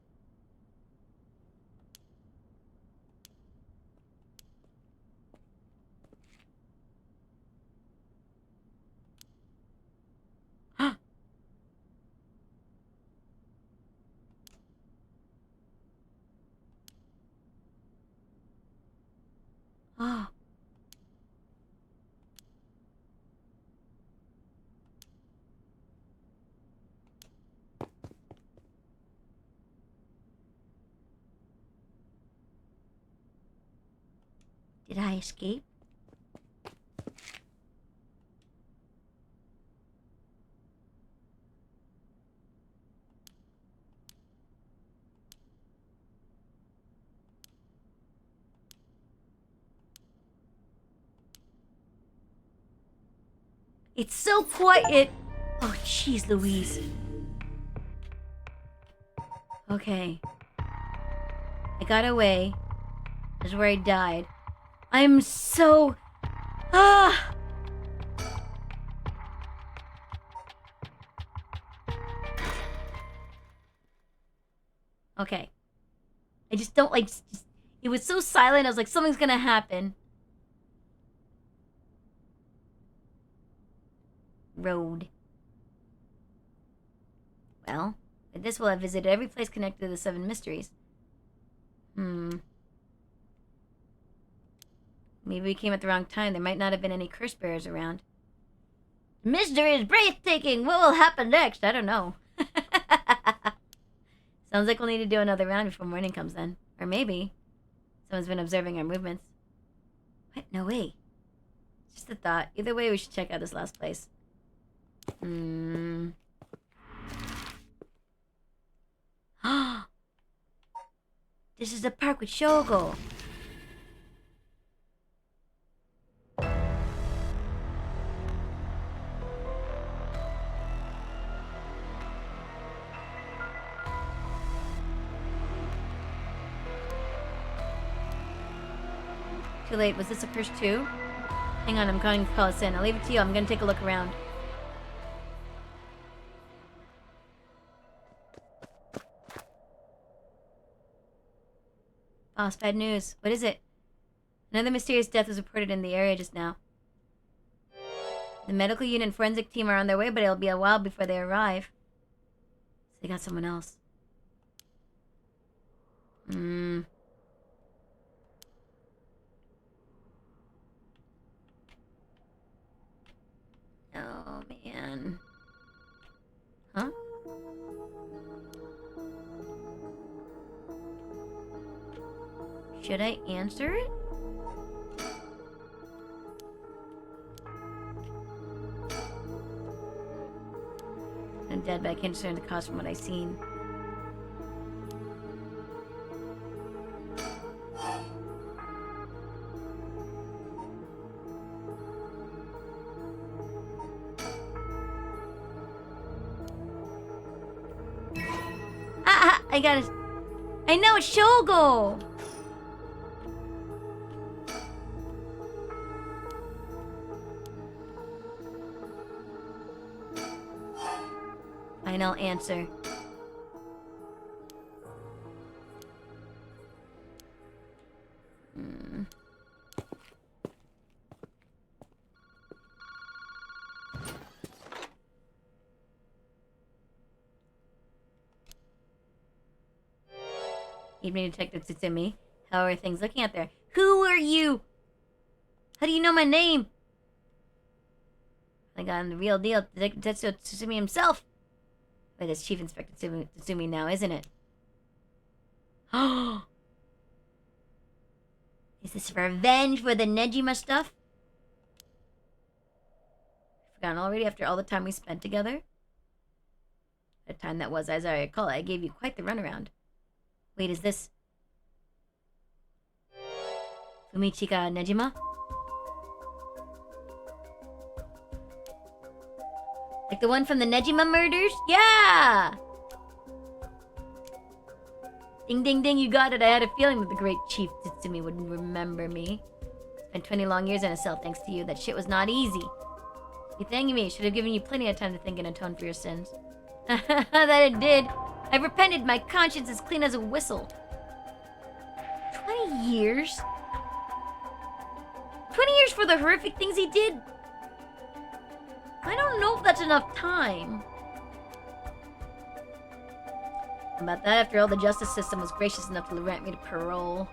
Oh. Did I escape? It's so quiet. Oh, jeez, Louise. Okay. I got away. That's where I died. I'm so... Ah! Okay. I just don't like... It was so silent, I was like, something's gonna happen. Road. Well, with this will have visited every place connected to the 7 mysteries. Maybe we came at the wrong time. There might not have been any curse bearers around. The mystery is breathtaking! What will happen next? I don't know. Sounds like we'll need to do another round before morning comes then. Or maybe someone's been observing our movements. What? No way. It's just a thought. Either way, we should check out this last place. This is the park with Shogo. Too late. Was this a curse too? Hang on, I'm going to call us in. I'll leave it to you. I'm going to take a look around. Boss, bad news. What is it? Another mysterious death was reported in the area just now. The medical unit and forensic team are on their way, but it'll be a while before they arrive. So they got someone else. Oh, man. Huh? Should I answer it? I'm dead, but I can't discern the cause from what I've seen. I got it. I know, it's Shogo! Final answer. Evening Detective Tsutsumi. How are things looking out there? Who are you? How do you know my name? I got on the real deal. Detective Tsutsumi himself. Wait, it's Chief Inspector Tsutsumi now, isn't it? Oh! Is this revenge for the Nejima stuff? Forgotten already after all the time we spent together? The time that was, as I recall, I gave you quite the runaround. Wait, is this... Fumichika Nejima? Like the one from the Nejima murders? Yeah! Ding ding ding, you got it. I had a feeling that the great Chief Tsutsumi would remember me. Spent 20 long years in a cell thanks to you. That shit was not easy. You thanking me. Should have given you plenty of time to think and atone for your sins. That it did. I've repented. My conscience is clean as a whistle. 20 years? 20 years for the horrific things he did? I don't know if that's enough time. About that, after all, the justice system was gracious enough to grant me to parole.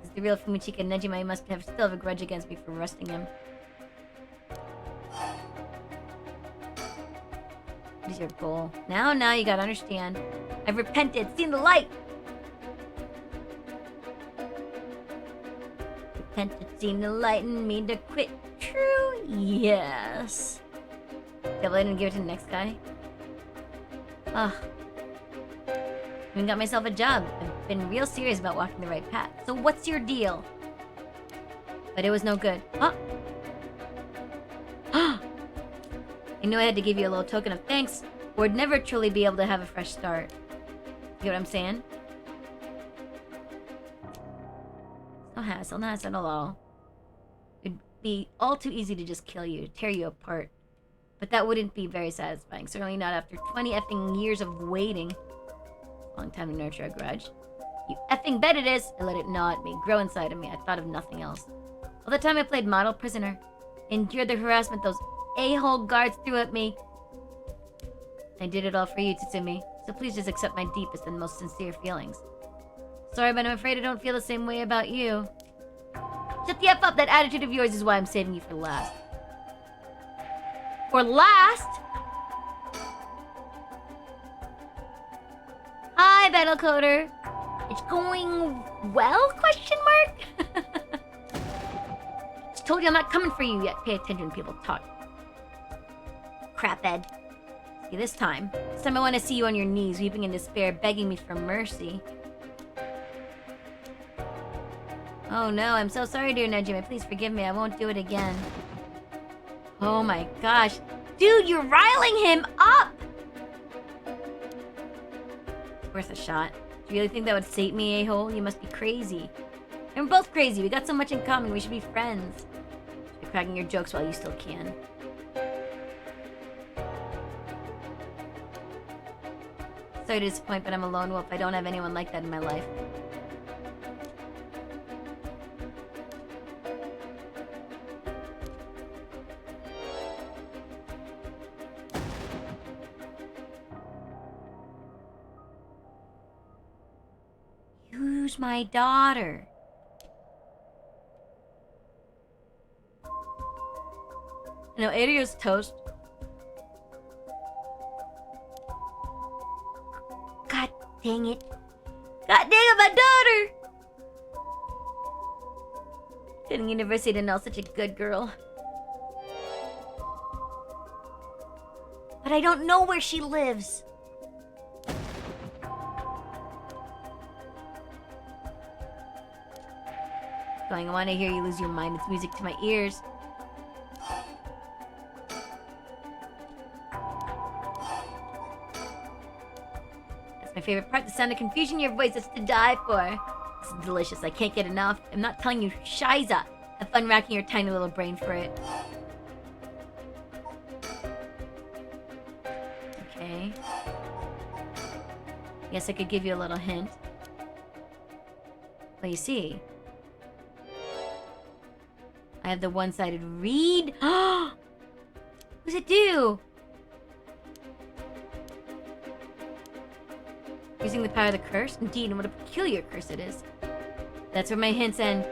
Is the real Fumichika Nejima? He must still have a grudge against me for arresting him. What is your goal? Now you gotta understand. I've repented, seen the light! Repented, seen the light, and mean to quit. True, yes. Can't believe I didn't give it to the next guy. Ugh. Even got myself a job. I've been real serious about walking the right path. So what's your deal? But it was no good. Huh? I knew I had to give you a little token of thanks, or I'd never truly be able to have a fresh start. You get what I'm saying? No hassle, not at all. It'd be all too easy to just kill you, tear you apart. But that wouldn't be very satisfying. Certainly not after 20 effing years of waiting. Long time to nurture a grudge. You effing bet it is! I let it gnaw at me, grow inside of me. I thought of nothing else. All the time I played model prisoner. Endured the harassment those a-hole guards threw at me. I did it all for you, Tsutsumi. So please just accept my deepest and most sincere feelings. Sorry, but I'm afraid I don't feel the same way about you. Shut the F up! That attitude of yours is why I'm saving you for last. For last? Hi, Battle Coder. It's going well? Question mark? Just told you I'm not coming for you yet. Pay attention when people talk. Crap, Ed. See, this time I want to see you on your knees, weeping in despair, begging me for mercy. Oh no, I'm so sorry, dear Nejima. Please forgive me. I won't do it again. Oh my gosh. Dude, you're riling him up! Worth a shot. Do you really think that would sate me, a-hole? You must be crazy. And we're both crazy. We got so much in common. We should be friends. Should be cracking your jokes while you still can. Sorry to disappoint, but I'm a lone wolf. I don't have anyone like that in my life. Who's my daughter? No, Adrio's toast. God dang it. God dang it, my daughter! Couldn't University to know such a good girl. But I don't know where she lives. I want to hear you lose your mind. It's music to my ears. That's my favorite part. The sound of confusion in your voice. It's to die for. This is delicious. I can't get enough. I'm not telling you, Shiza. Have fun racking your tiny little brain for it. Okay. Guess I could give you a little hint. Well, you see, I have the one-sided read. What does it do? Using the power of the curse? Indeed, and what a peculiar curse it is. That's where my hints end.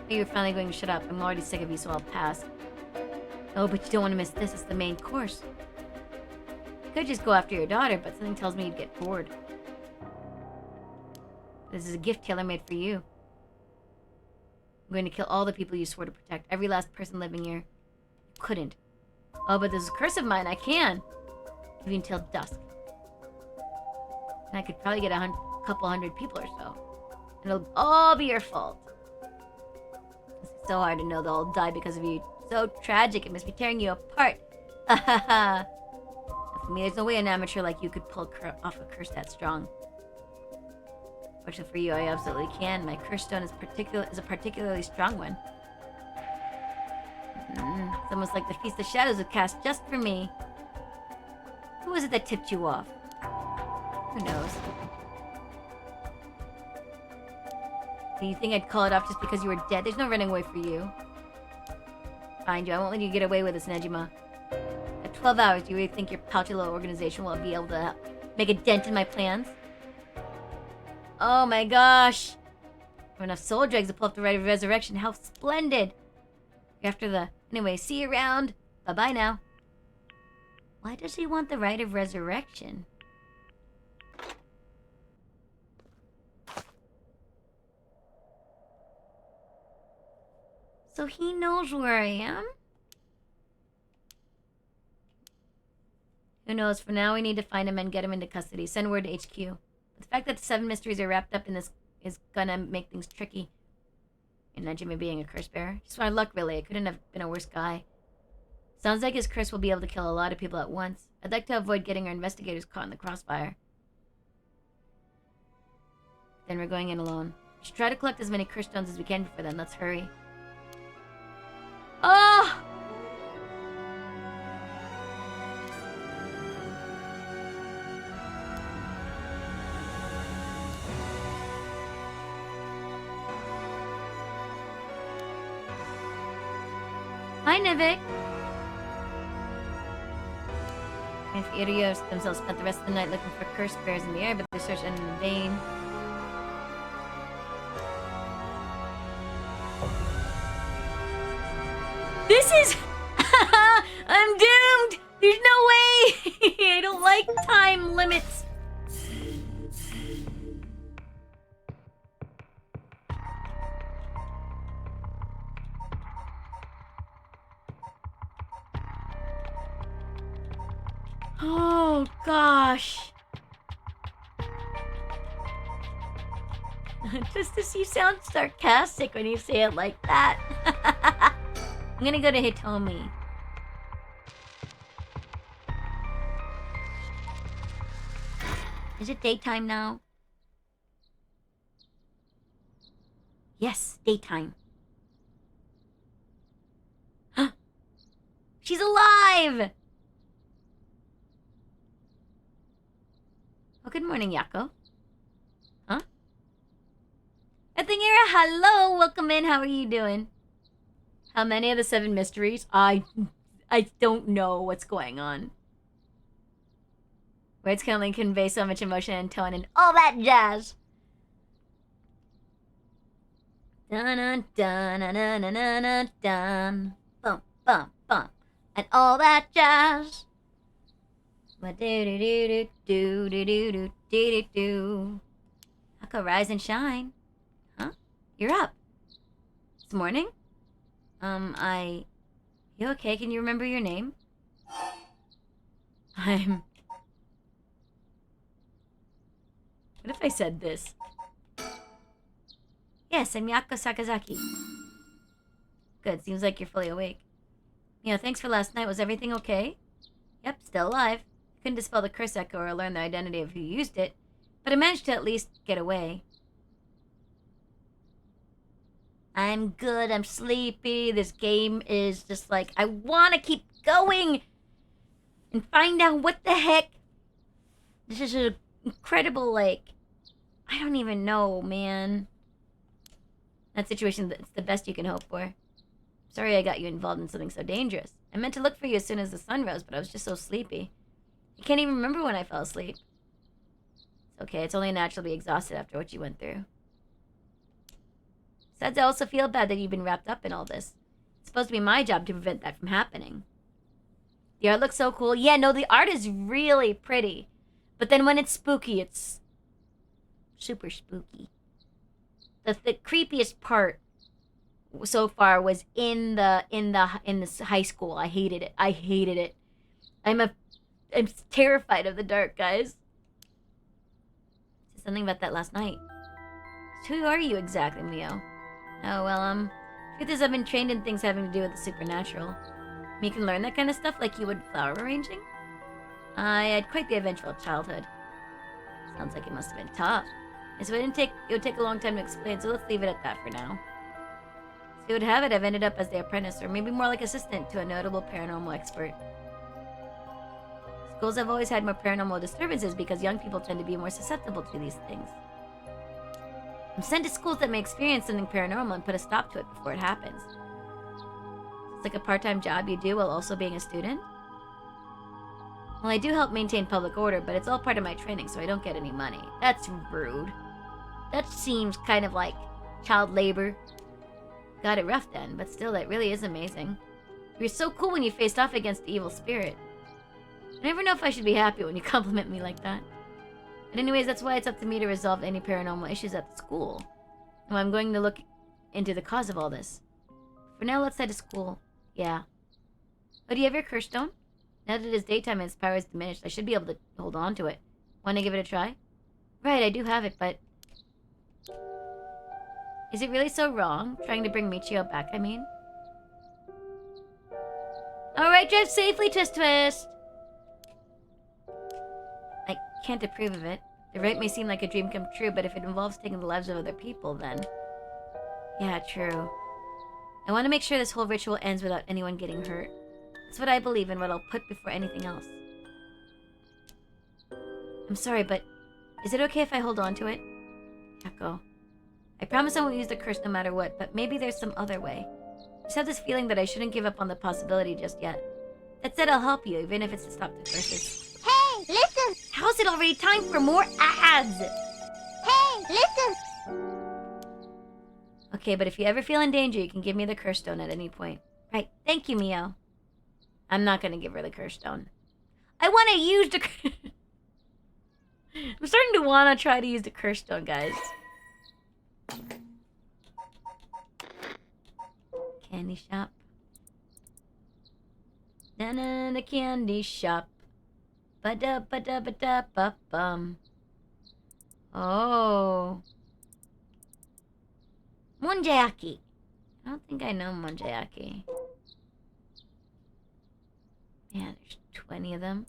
You're finally going to shut up. I'm already sick of you, so I'll pass. Oh, but you don't want to miss this. It's the main course. You could just go after your daughter, but something tells me you'd get bored. This is a gift tailor-made for you. I'm going to kill all the people you swore to protect. Every last person living here. You couldn't. Oh, but this is a curse of mine. I can. Give you until dusk. And I could probably get couple hundred people or so. And it'll all be your fault. It's so hard to know they'll all die because of you. So tragic, it must be tearing you apart. Ha ha ha. For me, there's no way an amateur like you could pull off a curse that strong. Fortunately for you, I absolutely can. My curse stone is a particularly strong one. It's almost like the Feast of Shadows was cast just for me. Who was it that tipped you off? Who knows? Do you think I'd call it off just because you were dead? There's no running away for you. Find you. I won't let you get away with this, Nejima. At 12 hours, do you really think your pouchy little organization will be able to make a dent in my plans? Oh my gosh. I have enough soul dregs to pull up the Rite of Resurrection. How splendid. After the... Anyway, see you around. Bye-bye now. Why does he want the Rite of Resurrection? So he knows where I am? Who knows? For now, we need to find him and get him into custody. Send word to HQ. The fact that the 7 mysteries are wrapped up in this is gonna make things tricky. And Nejima being a curse bearer. Just my luck, really. It couldn't have been a worse guy. Sounds like his curse will be able to kill a lot of people at once. I'd like to avoid getting our investigators caught in the crossfire. Then we're going in alone. We should try to collect as many curse stones as we can before then. Let's hurry. Oh! Hi, Nivik. If Irios themselves spent the rest of the night looking for curse bears in the air, but their search ended in vain. This is... I'm doomed! There's no way! I don't like time limits. Oh, gosh. Just you sound sarcastic when you say it like that. I'm gonna go to Hitomi. Is it daytime now? Yes, daytime. She's alive! Oh, good morning, Yako. Huh? Athingera, hello! Welcome in, how are you doing? How many of the 7 mysteries? I don't know what's going on. Words can only convey so much emotion and tone and all that jazz. Dun dun dun dun dun dun dun dun. Bum bum bum. And all that jazz. Do do do do do do do do do do. Yako, rise and shine. Huh? You're up. It's morning? You okay? Can you remember your name? What if I said this? Yes, I'm Yako Sakazaki. Good, seems like you're fully awake. Thanks for last night. Was everything okay? Yep, still alive. Couldn't dispel the curse echo or learn the identity of who used it, but I managed to at least get away. I'm good, I'm sleepy, this game is just like, I want to keep going and find out what the heck. This is an incredible, like, I don't even know, man. That situation, it's the best you can hope for. Sorry I got you involved in something so dangerous. I meant to look for you as soon as the sun rose, but I was just so sleepy. I can't even remember when I fell asleep. It's okay, it's only natural to be exhausted after what you went through. Besides, I also feel bad that you've been wrapped up in all this. It's supposed to be my job to prevent that from happening. The art looks so cool. Yeah, no, the art is really pretty. But then when it's spooky, it's super spooky. The creepiest part so far was in the high school. I hated it. I hated it. I'm terrified of the dark, guys. something about that last night. So who are you exactly, Mio? Oh, well, truth is I've been trained in things having to do with the supernatural. You can learn that kind of stuff like you would flower arranging? I had quite the eventual childhood. Sounds like it must have been tough. And so it would take a long time to explain, so let's leave it at that for now. So you would have it, I've ended up as the apprentice, or maybe more like assistant to a notable paranormal expert. Schools have always had more paranormal disturbances because young people tend to be more susceptible to these things. I'm sent to schools that may experience something paranormal and put a stop to it before it happens. It's like a part-time job you do while also being a student? Well, I do help maintain public order, but it's all part of my training, so I don't get any money. That's rude. That seems kind of like child labor. Got it rough then, but still, that really is amazing. You're so cool when you faced off against the evil spirit. I never know if I should be happy when you compliment me like that. But anyways, that's why it's up to me to resolve any paranormal issues at the school. Well, I'm going to look into the cause of all this. For now, let's head to school. Yeah. Oh, do you have your curse stone? Now that it is daytime and its power is diminished, I should be able to hold on to it. Want to give it a try? Right, I do have it, but... Is it really so wrong? Trying to bring Michio back, I mean? Alright, drive safely, Twist Twist! I can't approve of it. The right may seem like a dream come true, but if it involves taking the lives of other people, then... Yeah, true. I want to make sure this whole ritual ends without anyone getting hurt. That's what I believe in, what I'll put before anything else. I'm sorry, but is it okay if I hold on to it? Echo. I promise I won't use the curse no matter what, but maybe there's some other way. I just have this feeling that I shouldn't give up on the possibility just yet. That said, I'll help you, even if it's to stop the curses. Hey, listen! How's it already time for more ads? Hey, listen! Okay, but if you ever feel in danger, you can give me the curse stone at any point. Right, thank you, Mio. I'm not gonna give her the curse stone. I want to use the... I'm starting to want to try to use the curse stone, guys. Candy shop. Na the candy shop. Ba-da-ba-da-ba-da-ba-bum. Oh. Monjayaki. I don't think I know Monjayaki. Man, there's 20 of them.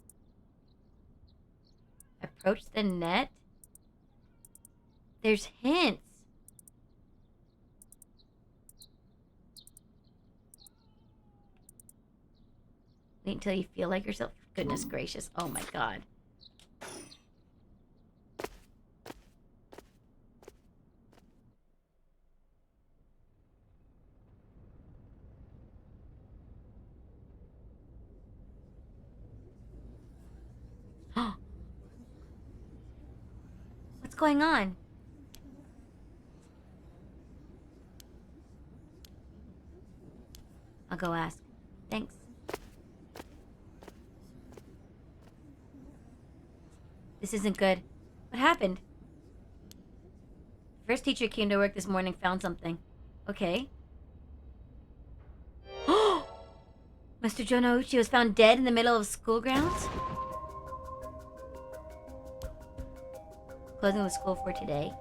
Approach the net. There's hints. Wait until you feel like yourself. Goodness gracious. Oh my god. What's going on? I'll go ask. Thanks. This isn't good. What happened? The first teacher came to work this morning, found something. Okay. Mr. Jonouchi was found dead in the middle of school grounds? Closing the school for today.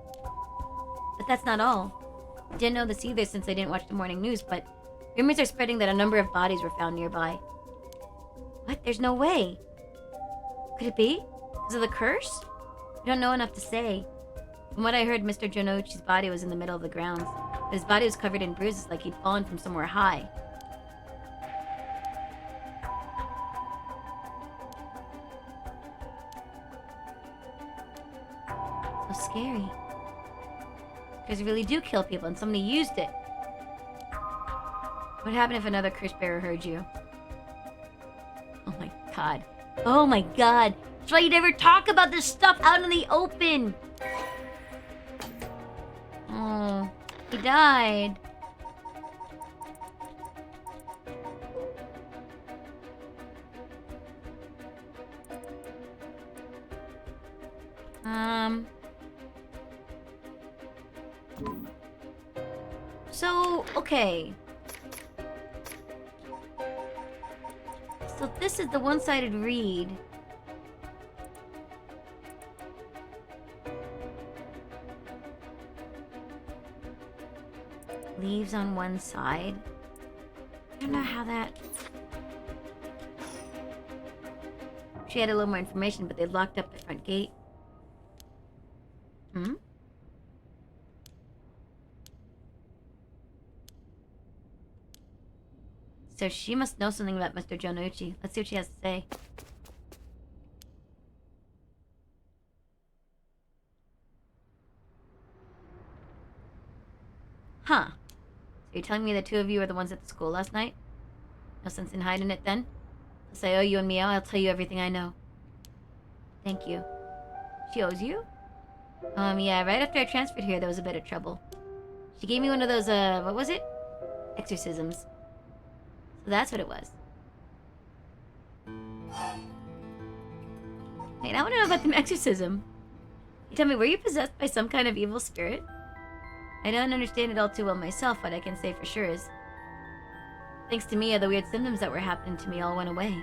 But that's not all. I didn't know this either since I didn't watch the morning news, but rumors are spreading that a number of bodies were found nearby. What? There's no way. Could it be? Because of the curse? I don't know enough to say. From what I heard, Mr. Jonouchi's body was in the middle of the grounds, but his body was covered in bruises like he'd fallen from somewhere high. So scary. Because really do kill people and somebody used it. What happened if another curse bearer heard you? Oh my god. Oh my god. That's why you never talk about this stuff out in the open. Oh, he died. So, okay. So this is the one-sided read. leaves on one side. I don't know how that... She had a little more information, but they locked up the front gate. Hmm? So she must know something about Mr. Jonucci. Let's see what she has to say. Huh. So you're telling me the two of you are the ones at the school last night? No sense in hiding it then? Since I owe you and Mio, I'll tell you everything I know. Thank you. She owes you? Yeah, right after I transferred here, there was a bit of trouble. She gave me one of those, what was it? Exorcisms. So that's what it was. Wait, I want to know about the exorcism. You tell me, were you possessed by some kind of evil spirit? I don't understand it all too well myself. What I can say for sure is, thanks to Mia, the weird symptoms that were happening to me all went away.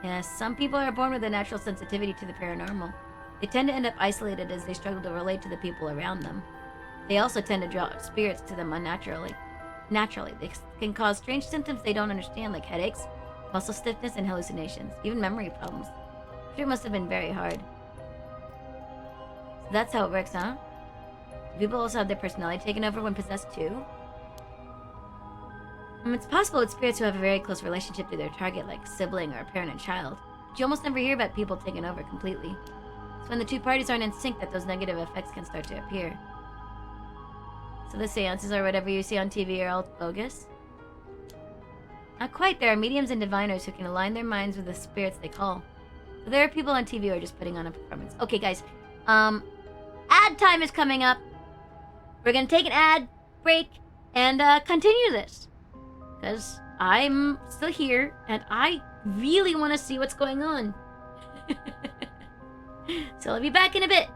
Yes, some people are born with a natural sensitivity to the paranormal. They tend to end up isolated as they struggle to relate to the people around them. They also tend to draw spirits to them unnaturally. Naturally, they can cause strange symptoms they don't understand, like headaches, muscle stiffness, and hallucinations, even memory problems. I'm sure it must have been very hard. So that's how it works, huh? Do people also have their personality taken over when possessed too? It's possible with spirits who have a very close relationship to their target, like sibling or parent and child. But you almost never hear about people taken over completely. It's when the two parties aren't in sync that those negative effects can start to appear. So the seances or whatever you see on TV are all bogus? Not quite. There are mediums and diviners who can align their minds with the spirits they call. So there are people on TV who are just putting on a performance. Okay, guys. Ad time is coming up. We're gonna take an ad break and continue this. Because I'm still here, and I really want to see what's going on. So I'll be back in a bit.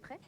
prêt?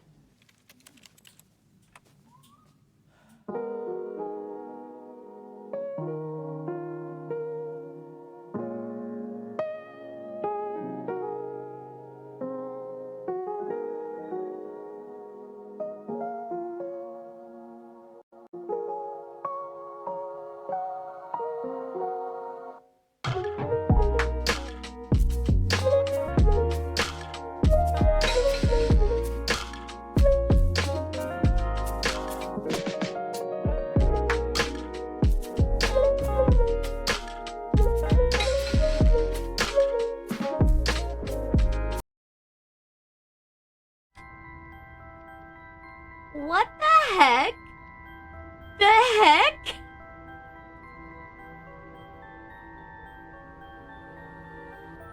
What the heck? The heck?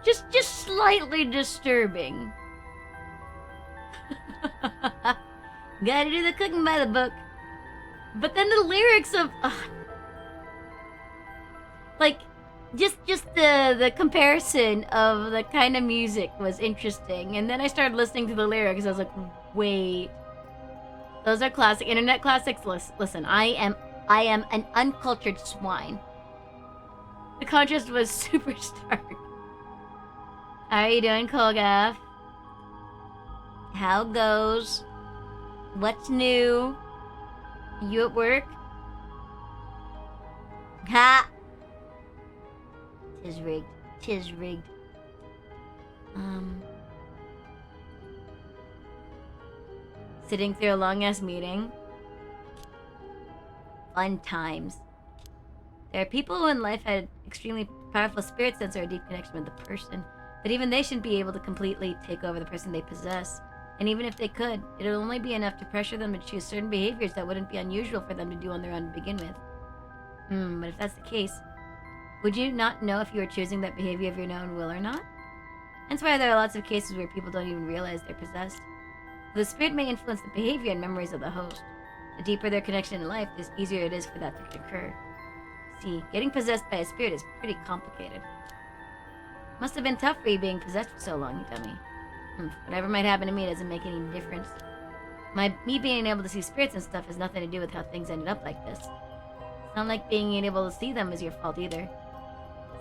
Just slightly disturbing. Gotta do the cooking by the book. But then the lyrics of like just the comparison of the kind of music was interesting, and then I started listening to the lyrics. I was like, wait, those are classic internet classics. Listen, I am an uncultured swine. The contrast was super stark. How are you doing, Kolgath? How goes? What's new? You at work? Ha! Tis rigged. Tis rigged. Sitting through a long-ass meeting. Fun times. There are people who in life had extremely powerful spirit sense or a deep connection with the person, but even they shouldn't be able to completely take over the person they possess. And even if they could, it'll only be enough to pressure them to choose certain behaviors that wouldn't be unusual for them to do on their own to begin with. But if that's the case, would you not know if you were choosing that behavior of your own will or not? That's why there are lots of cases where people don't even realize they're possessed. The spirit may influence the behavior and memories of the host. The deeper their connection in life, the easier it is for that to occur. See, getting possessed by a spirit is pretty complicated. Must have been tough for you being possessed for so long, you dummy. Whatever might happen to me doesn't make any difference. Me being able to see spirits and stuff has nothing to do with how things ended up like this. It's not like being able to see them is your fault either.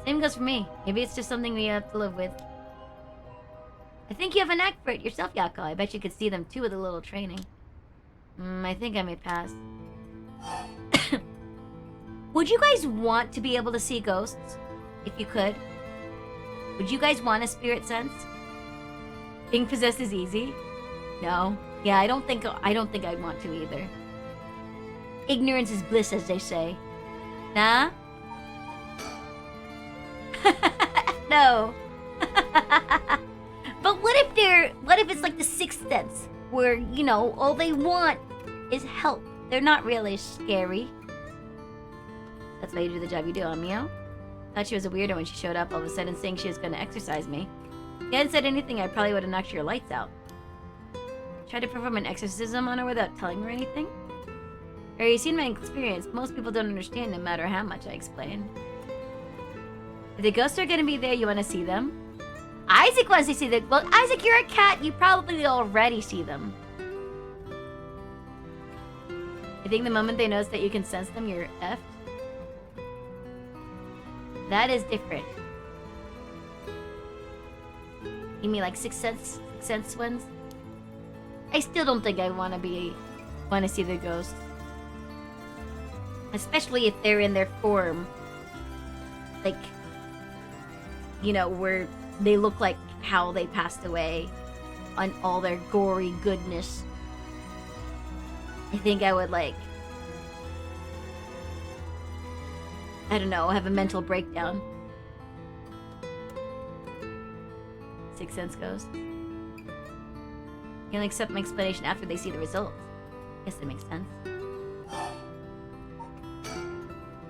Same goes for me. Maybe it's just something we have to live with. I think you have a knack for it yourself, Yako. I bet you could see them too with a little training. I think I may pass. Would you guys want to be able to see ghosts? If you could? Would you guys want a spirit sense? Being possessed is easy? No. Yeah, I don't think I'd want to either. Ignorance is bliss, as they say. Nah? No. But what if it's like the sixth sense, where, you know, all they want is help. They're not really scary. That's why you do the job you do, huh, Mio? Thought she was a weirdo when she showed up all of a sudden saying she was going to exorcise me. If you hadn't said anything, I probably would have knocked your lights out. Tried to perform an exorcism on her without telling her anything? Or you seen my experience, most people don't understand no matter how much I explain. If the ghosts are gonna be there, you wanna see them? Isaac wants to see them. Well, Isaac, you're a cat, you probably already see them. I think the moment they notice that you can sense them, you're effed. That is different. You mean like Sixth Sense ones? I still don't think I wanna see the ghosts. Especially if they're in their form. Like, you know, where they look like how they passed away on all their gory goodness. I think I would, like, I don't know, have a mental breakdown. Sixth Sense ghost. You'll accept my explanation after they see the results. Guess that makes sense.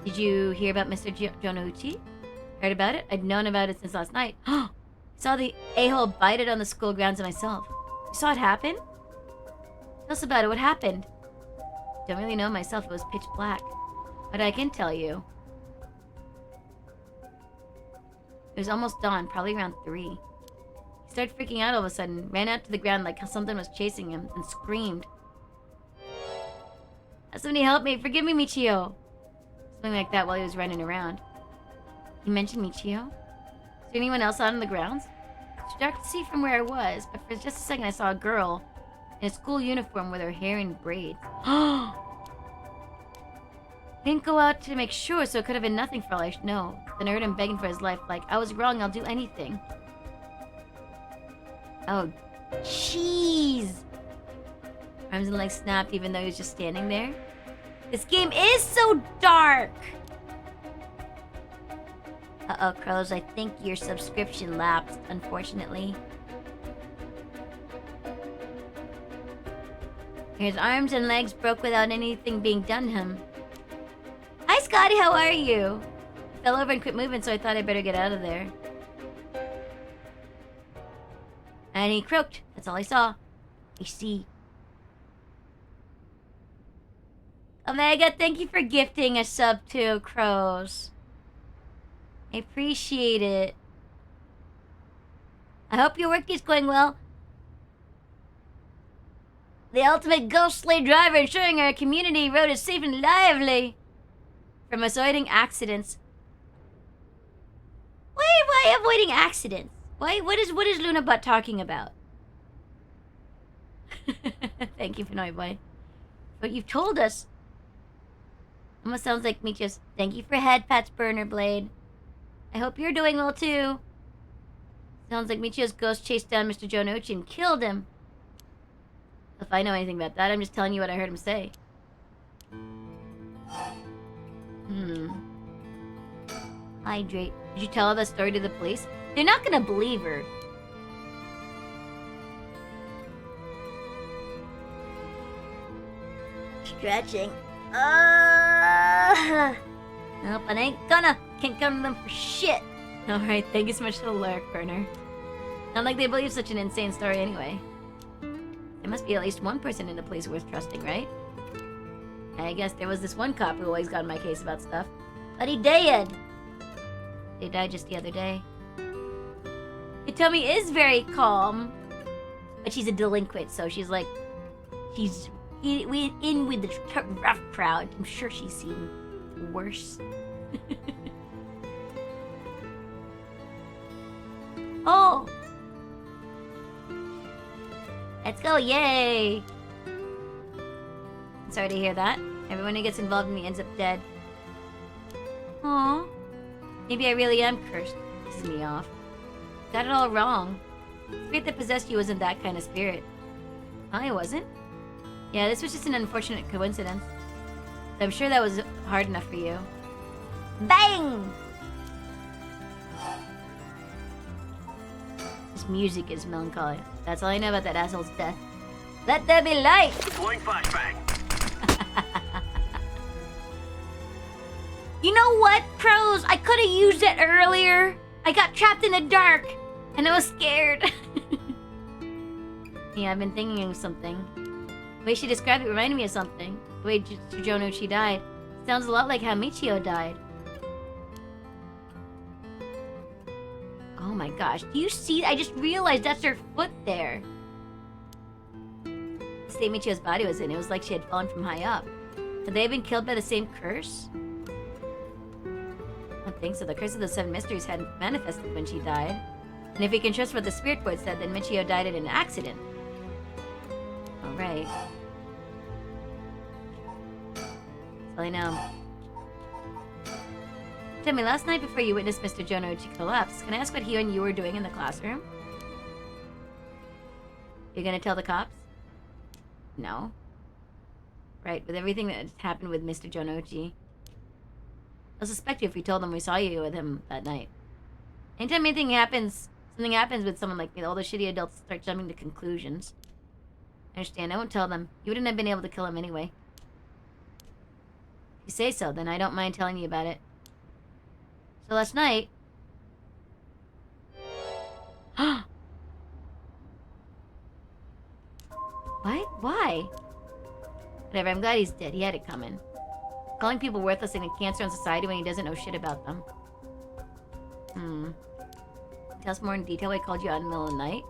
Did you hear about Mr. Jonouchi? Heard about it? I'd known about it since last night. Saw the a-hole bite it on the school grounds myself. You saw it happen? Tell us about it. What happened? Don't really know myself. It was pitch black. But I can tell you. It was almost dawn, probably around 3. He started freaking out all of a sudden, ran out to the ground like something was chasing him, and screamed. Somebody help me! Forgive me, Michio! Something like that while he was running around. You mentioned Michio? Is there anyone else out on the grounds? It's dark to see from where I was, but for just a second I saw a girl in a school uniform with her hair in braids. Didn't go out to make sure, so it could have been nothing for all I know. Then I heard him begging for his life, like, I was wrong, I'll do anything. Oh, jeez. Arms and legs snapped even though he was just standing there. This game is so dark! Uh-oh, Crows, I think your subscription lapsed, unfortunately. His arms and legs broke without anything being done to him. Hi, Scotty, how are you? I fell over and quit moving, so I thought I'd better get out of there. And he croaked. That's all I saw. I see. Omega, thank you for gifting a sub to Crows. I appreciate it. I hope your work is going well. The ultimate ghost sleigh driver ensuring our community road is safe and lively. From avoiding accidents. Why avoiding accidents? What is Lunabot talking about? Thank you, Pinoy Boy. But you've told us. Almost sounds like Michio's. Thank you for head pats, Burner Blade. I hope you're doing well too. Sounds like Michio's ghost chased down Mr. Jonochi and killed him. If I know anything about that, I'm just telling you what I heard him say. Hydrate. Did you tell her that story to the police? They're not gonna believe her. Stretching. Nope, I ain't gonna. Can't come to them for shit. Alright, thank you so much for the lurk, Burner. Not like they believe such an insane story anyway. There must be at least one person in the police worth trusting, right? I guess there was this one cop who always got in my case about stuff. But he died! He died just the other day. Hitomi is very calm. But she's a delinquent, so she's like... She's in with the rough crowd. I'm sure she's seen worse. Oh! Let's go, yay! I'm sorry to hear that. Everyone who gets involved in me ends up dead. Aww. Maybe I really am cursed. Pisses me off. Got it all wrong. The spirit that possessed you wasn't that kind of spirit. I wasn't? Yeah, this was just an unfortunate coincidence. But I'm sure that was hard enough for you. Bang! This music is melancholy. That's all I know about that asshole's death. Let there be light! Deploying flashbang. You know what, Pros? I could have used it earlier. I got trapped in the dark, and I was scared. Yeah, I've been thinking of something. The way she described it reminded me of something. The way Jonochi died. Sounds a lot like how Michio died. Oh my gosh, do you see? I just realized that's her foot there. The state Michio's body was in, it was like she had fallen from high up. Had they been killed by the same curse? I don't think so. The curse of the seven mysteries hadn't manifested when she died. And if we can trust what the spirit board said, then Michio died in an accident. Alright. That's all I know. Tell me, last night before you witnessed Mr. Jonochi collapse, can I ask what he and you were doing in the classroom? You're gonna tell the cops? No. Right, with everything that happened with Mr. Jonochi. I'll suspect you if we told them we saw you with him that night. Anytime something happens with someone like me, all the shitty adults start jumping to conclusions. I understand, I won't tell them. You wouldn't have been able to kill him anyway. If you say so, then I don't mind telling you about it. So last night... What? Why? Whatever, I'm glad he's dead. He had it coming. Calling people worthless and a cancer on society when he doesn't know shit about them. tell us more in detail why he called you out in the middle of the night?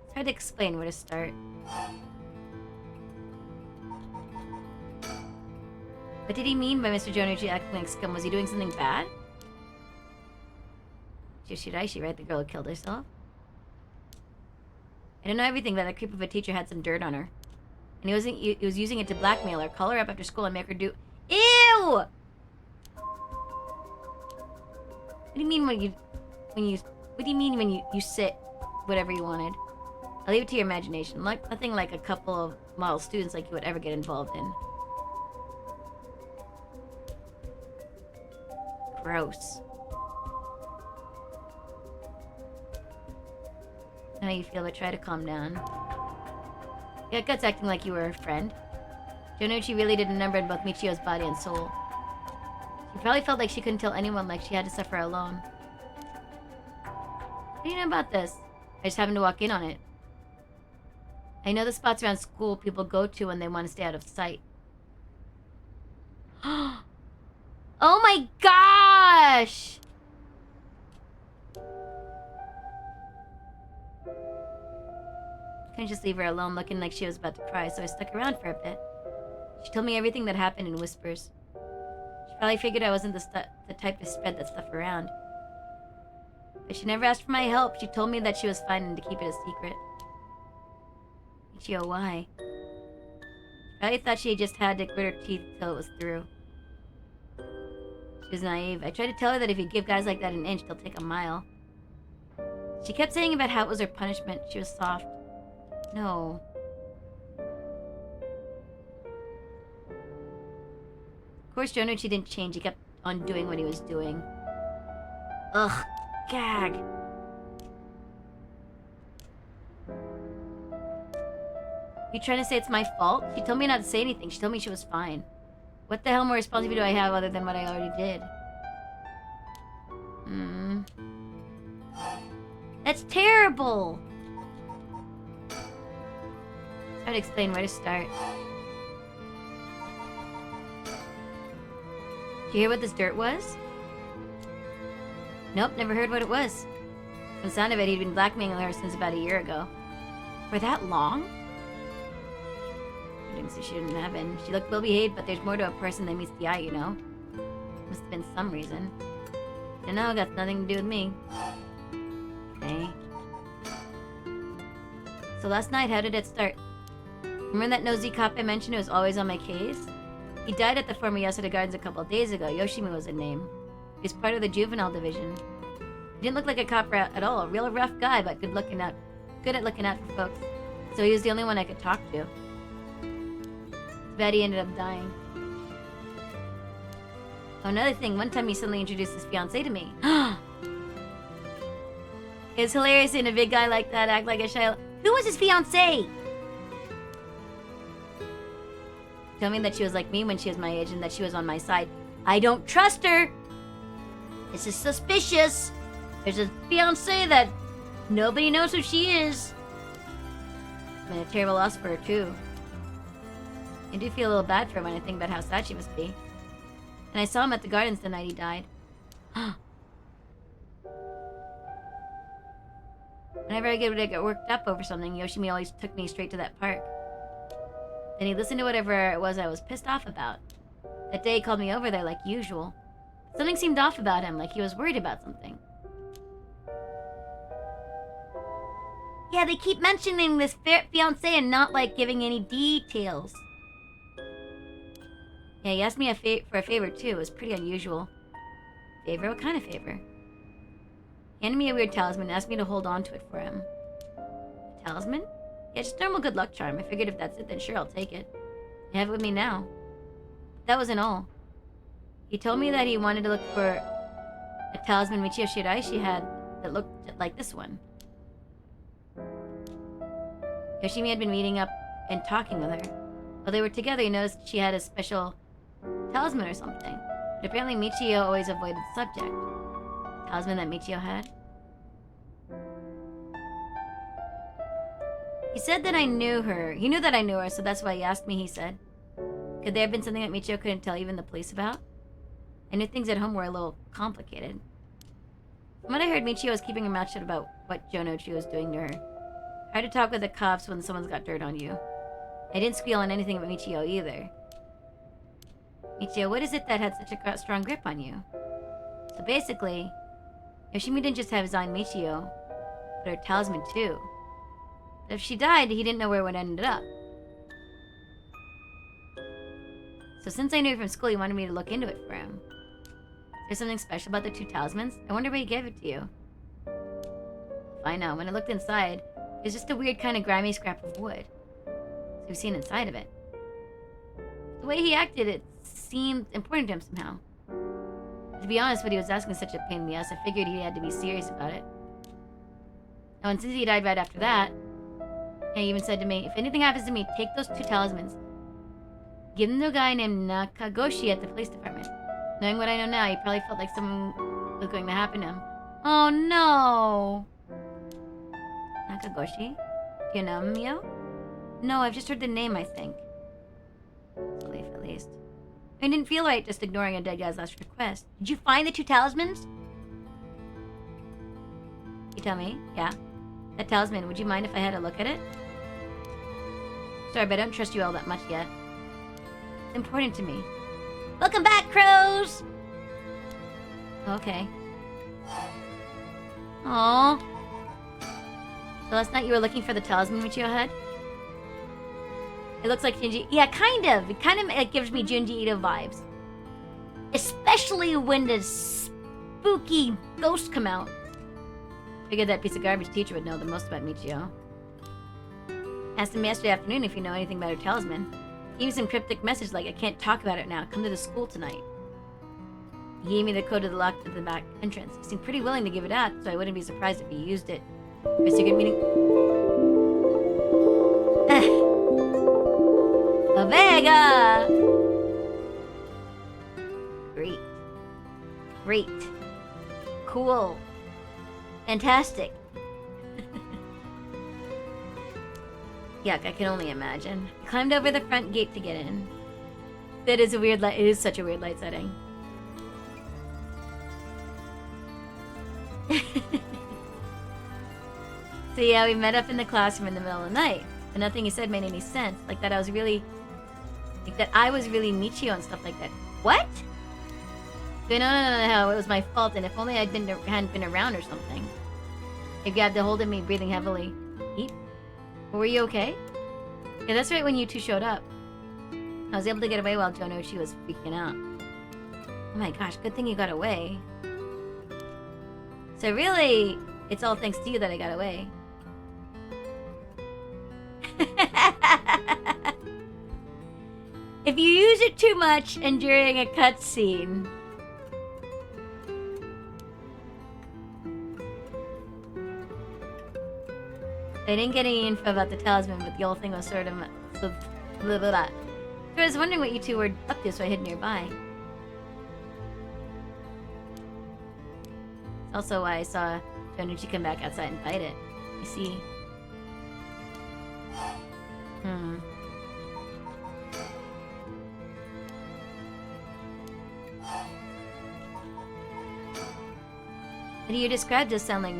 It's hard to explain where to start. What did he mean by Mr. Jonucci acting like scum? Was he doing something bad? Shiraishi, right? The girl who killed herself? I don't know everything, but that creep of a teacher had some dirt on her. And he was using it to blackmail her, call her up after school and make her do... Ew! What do you mean when you sit whatever you wanted? I'll leave it to your imagination. Nothing like a couple of model students like you would ever get involved in. Gross. How you feel, but try to calm down. Yeah, Guts acting like you were a friend. Jonucci really did a number in both Michio's body and soul. She probably felt like she couldn't tell anyone, like she had to suffer alone. What do you know about this? I just happened to walk in on it. I know the spots around school people go to when they want to stay out of sight. Oh my gosh! Couldn't just leave her alone looking like she was about to cry, so I stuck around for a bit. She told me everything that happened in whispers. She probably figured I wasn't the type to spread that stuff around. But she never asked for my help. She told me that she was fine and to keep it a secret. Michio, why? She probably thought she just had to grit her teeth till it was through. She was naive. I tried to tell her that if you give guys like that an inch, they'll take a mile. She kept saying about how it was her punishment. She was soft. No. Of course, Jonucci didn't change. He kept on doing what he was doing. Ugh. Gag. You trying to say it's my fault? She told me not to say anything. She told me she was fine. What the hell more responsibility do I have other than what I already did? That's terrible! It's hard to explain where to start. Did you hear what this dirt was? Nope, never heard what it was. From the sound of it, he'd been blackmailing her since about a year ago. For that long? I didn't see she didn't have it. She looked well behaved, but there's more to a person than meets the eye, you know? Must have been some reason. And now it got nothing to do with me. Okay. So last night, how did it start? Remember that nosy cop I mentioned who was always on my case? He died at the former Yasuda Gardens a couple of days ago. Yoshimi was his name. He was part of the juvenile division. He didn't look like a cop at all. A real rough guy, but good at looking out for folks. So he was the only one I could talk to. Betty ended up dying. Oh, another thing. One time he suddenly introduced his fiancée to me. It's hilarious seeing a big guy like that act like a shy... Who was his fiancée? Tell me that she was like me when she was my age and that she was on my side. I don't trust her! This is suspicious. There's a fiancée that nobody knows who she is. It's been a terrible loss for her, too. I do feel a little bad for her when I think about how sad she must be. And I saw him at the gardens the night he died. Whenever I get worked up over something, Yoshimi always took me straight to that park. Then he listened to whatever it was I was pissed off about. That day he called me over there like usual. Something seemed off about him, like he was worried about something. Yeah, they keep mentioning this fiancé and not, like, giving any details. Yeah, he asked me for a favor, too. It was pretty unusual. Favor? What kind of favor? He handed me a weird talisman and asked me to hold on to it for him. A talisman? Yeah, just a normal good luck charm. I figured if that's it, then sure, I'll take it. I have it with me now. But that wasn't all. He told me that he wanted to look for a talisman Michio Shiraishi had that looked like this one. Yoshimi had been meeting up and talking with her. While they were together, he noticed she had a special talisman or something. But apparently Michio always avoided the subject. Talisman that Michio had? He said that I knew her. He knew that I knew her, so that's why he asked me, he said. Could there have been something that Michio couldn't tell even the police about? I knew things at home were a little complicated. From what I heard, Michio was keeping her mouth shut about what Jonochi was doing to her. Hard to talk with the cops when someone's got dirt on you. I didn't squeal on anything about Michio either. Michio, what is it that had such a strong grip on you? So basically, Yoshimi didn't just have his eye on Michio, but her talisman too. But if she died, he didn't know where it would ended up. So since I knew from school, he wanted me to look into it for him. Is there something special about the 2 talismans? I wonder why he gave it to you. I know. When I looked inside, it was just a weird kind of grimy scrap of wood. So we've seen inside of it. The way he acted, it seemed important to him somehow. To be honest, what he was asking was such a pain in the ass, I figured he had to be serious about it. Oh, and since he died right after that, he even said to me, if anything happens to me, take those 2 talismans. Give them to a guy named Nakagoshi at the police department. Knowing what I know now, he probably felt like something was going to happen to him. Oh no! Nakagoshi? Do you know him, Mio? No, I've just heard the name, I think. Relief, at least. I didn't feel right just ignoring a dead guy's last request. Did you find the 2 talismans? You tell me? Yeah. That talisman, would you mind if I had a look at it? Sorry, but I don't trust you all that much yet. It's important to me. Welcome back, crows! Okay. Aww. So last night you were looking for the talisman Michio had? It looks like Junji... Yeah, kind of. It kind of gives me Junji Ito vibes. Especially when the spooky ghosts come out. Figured that piece of garbage teacher would know the most about Michio. Asked him yesterday afternoon if you know anything about her talisman. He gave me some cryptic message like, I can't talk about it now. Come to the school tonight. He gave me the code to the lock to the back entrance. He seemed pretty willing to give it out, so I wouldn't be surprised if he used it for a secret meeting. Omega! Great. Great. Cool. Fantastic. Yuck, I can only imagine. I climbed over the front gate to get in. That is a weird light. It is such a weird light setting. So yeah, we met up in the classroom in the middle of the night. And nothing he said made any sense. Like that I was really Michio and stuff like that. What? No, it was my fault, and if only hadn't been around or something. He grabbed a hold of me, breathing heavily. Eat? Were you okay? Yeah, that's right when you 2 showed up. I was able to get away while Jonochi was freaking out. Oh my gosh, good thing you got away. So really, it's all thanks to you that I got away. If you use it too much and during a cutscene... I didn't get any info about the talisman, but the whole thing was sort of... blah, blah, blah. So I was wondering what you 2 were up to, so I hid nearby. It's also why I saw Jonuchi come back outside and fight it. You see... What you described does sound like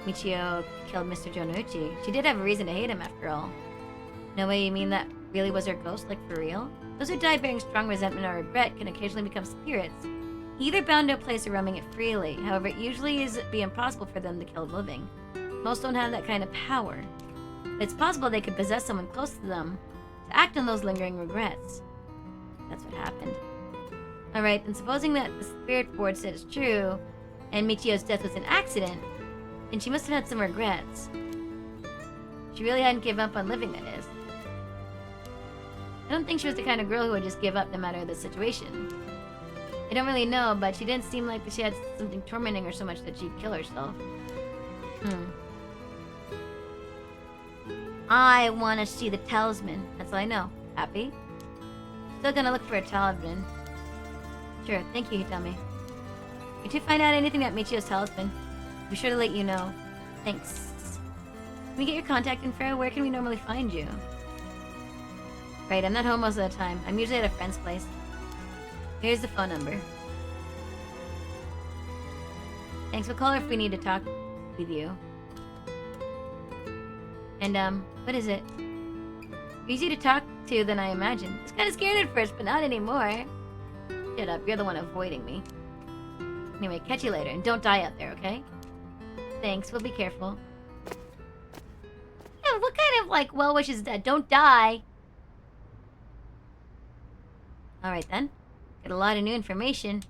Michio killed Mr. Jonuchi. She did have a reason to hate him, after all. No way you mean that really was her ghost, like for real? Those who die bearing strong resentment or regret can occasionally become spirits, either bound to a place or roaming it freely. However, it usually is be impossible for them to kill the living. Most don't have that kind of power. But it's possible they could possess someone close to them to act on those lingering regrets. That's what happened. Alright, then supposing that the spirit board said it's true, and Michio's death was an accident, then she must have had some regrets. She really hadn't given up on living, that is. I don't think she was the kind of girl who would just give up no matter the situation. I don't really know, but she didn't seem like she had something tormenting her so much that she'd kill herself. I want to see the talisman. That's all I know. Happy? Still gonna look for a talisman. Sure, thank you, Hitami. If you find out anything about Michio's talisman, be sure to let you know. Thanks. Can we get your contact info? Where can we normally find you? Right, I'm not home most of the time. I'm usually at a friend's place. Here's the phone number. Thanks. We'll call her if we need to talk with you. And, what is it? You're easy to talk to than I imagined. I was kind of scared at first, but not anymore. Shut up, you're the one avoiding me. Anyway, catch you later, and don't die out there, okay? Thanks, we'll be careful. Yeah, what kind of, like, well wishes is that? Don't die! Alright then. Got a lot of new information.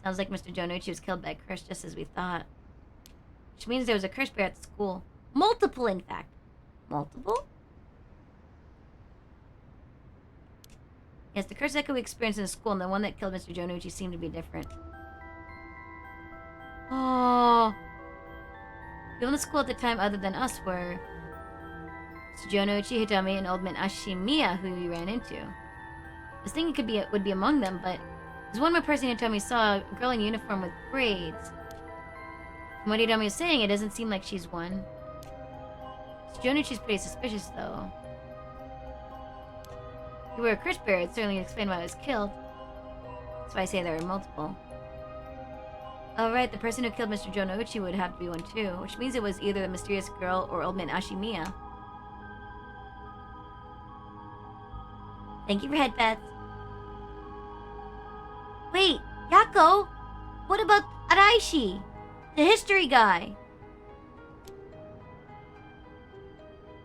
Sounds like Mr. Jonucci was killed by a curse just as we thought. Which means there was a curse bear at the school. Multiple, in fact. Multiple? Yes, the curse echo we experienced in the school and the one that killed Mr. Jonucci seemed to be different. Oh. People in the school at the time other than us were Mr. Jonucci, Hitomi, and Old Man Ashimiya, who we ran into. I was thinking it would be among them, but there's one more person Hitomi saw, a girl in uniform with braids. From what Hitomi was saying, it doesn't seem like she's one. Mr. Jonucci's pretty suspicious, though. If you were a curse bearer, it'd certainly explain why I was killed. That's why I say there were multiple. Oh right, the person who killed Mr. Jonucci would have to be one too, which means it was either the mysterious girl or Old Man Ashimiya. Thank you for head pats. Wait, Yako! What about Araishi? The history guy!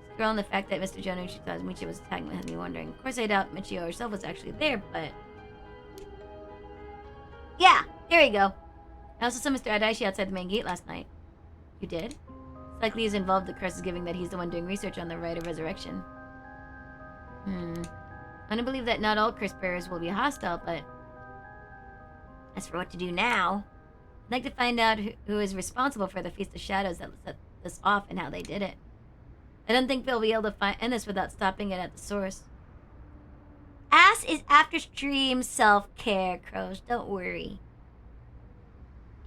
This girl and the fact that Mr. Jonucci thought Michio was attacking had me wondering. Of course I doubt Michio herself was actually there, but... Yeah! There you go! I also saw Mr. Araishi outside the main gate last night. You did? It's likely he's involved the curse is giving that he's the one doing research on the rite of resurrection. I don't believe that not all curse bearers will be hostile, but... As for what to do now, I'd like to find out who is responsible for the Feast of Shadows that set this off and how they did it. I don't think they'll be able to end this without stopping it at the source. Ass is after stream self-care, Crows. Don't worry.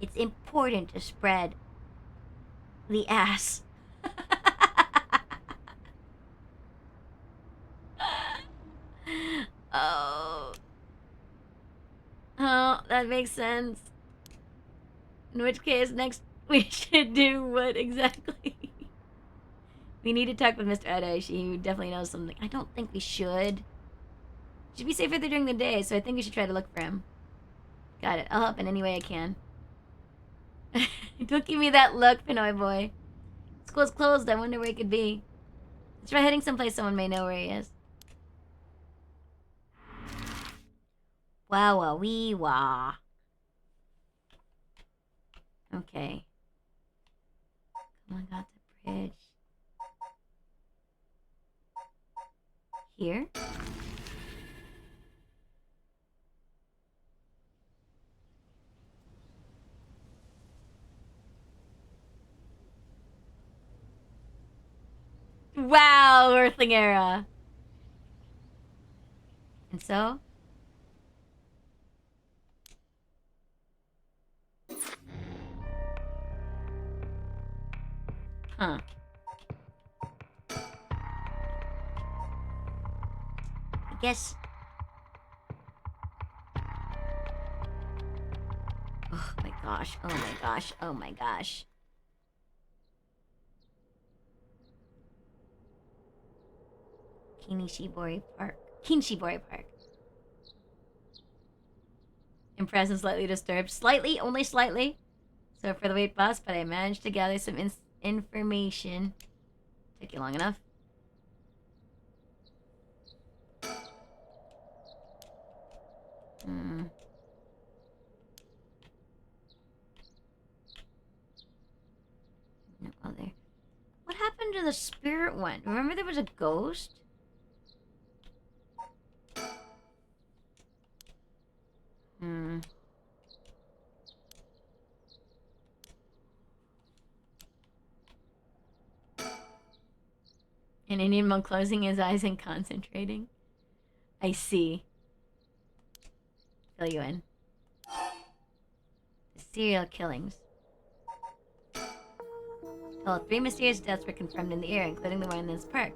It's important to spread the ass. Oh. Oh, that makes sense. In which case, next we should do what exactly? We need to talk with Mr. Araishi, who definitely knows something. I don't think we should. Should be safer there during the day, so I think we should try to look for him. Got it. I'll help in any way I can. Don't give me that look, Pinoy boy. School's closed. I wonder where he could be. Let's try heading someplace someone may know where he is. Wow, wee, wah. Okay. Come on, got the bridge. Here? Wow, Earthling era. And so? Huh. I guess... Oh my gosh, oh my gosh, oh my gosh. Kinshibori Park. Kinshibori Park. Impressed and slightly disturbed. Slightly, only slightly. So for the wait, boss, but I managed to gather some information. Took you long enough. No other. What happened to the spirit one? Remember there was a ghost? An Indian monk closing his eyes and concentrating. I see. Fill you in. The serial killings. Well, 3 mysterious deaths were confirmed in the air, including the one in this park.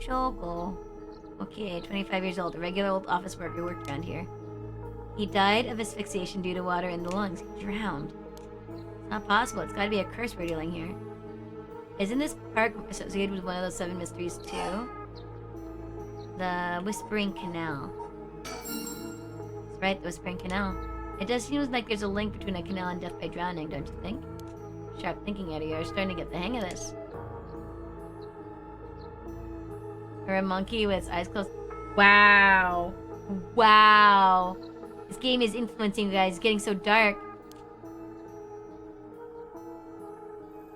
Shogo. Okay, 25 years old, a regular old office worker who worked around here. He died of asphyxiation due to water in the lungs. He drowned. It's not possible. It's gotta be a curse we're dealing here. Isn't this park associated with one of those 7 mysteries too? The Whispering Canal. That's right, the Whispering Canal. It does seem like there's a link between a canal and death by drowning, don't you think? Sharp thinking, Eddie. You're starting to get the hang of this. Or a monkey with its eyes closed. Wow. Wow. This game is influencing you guys. It's getting so dark.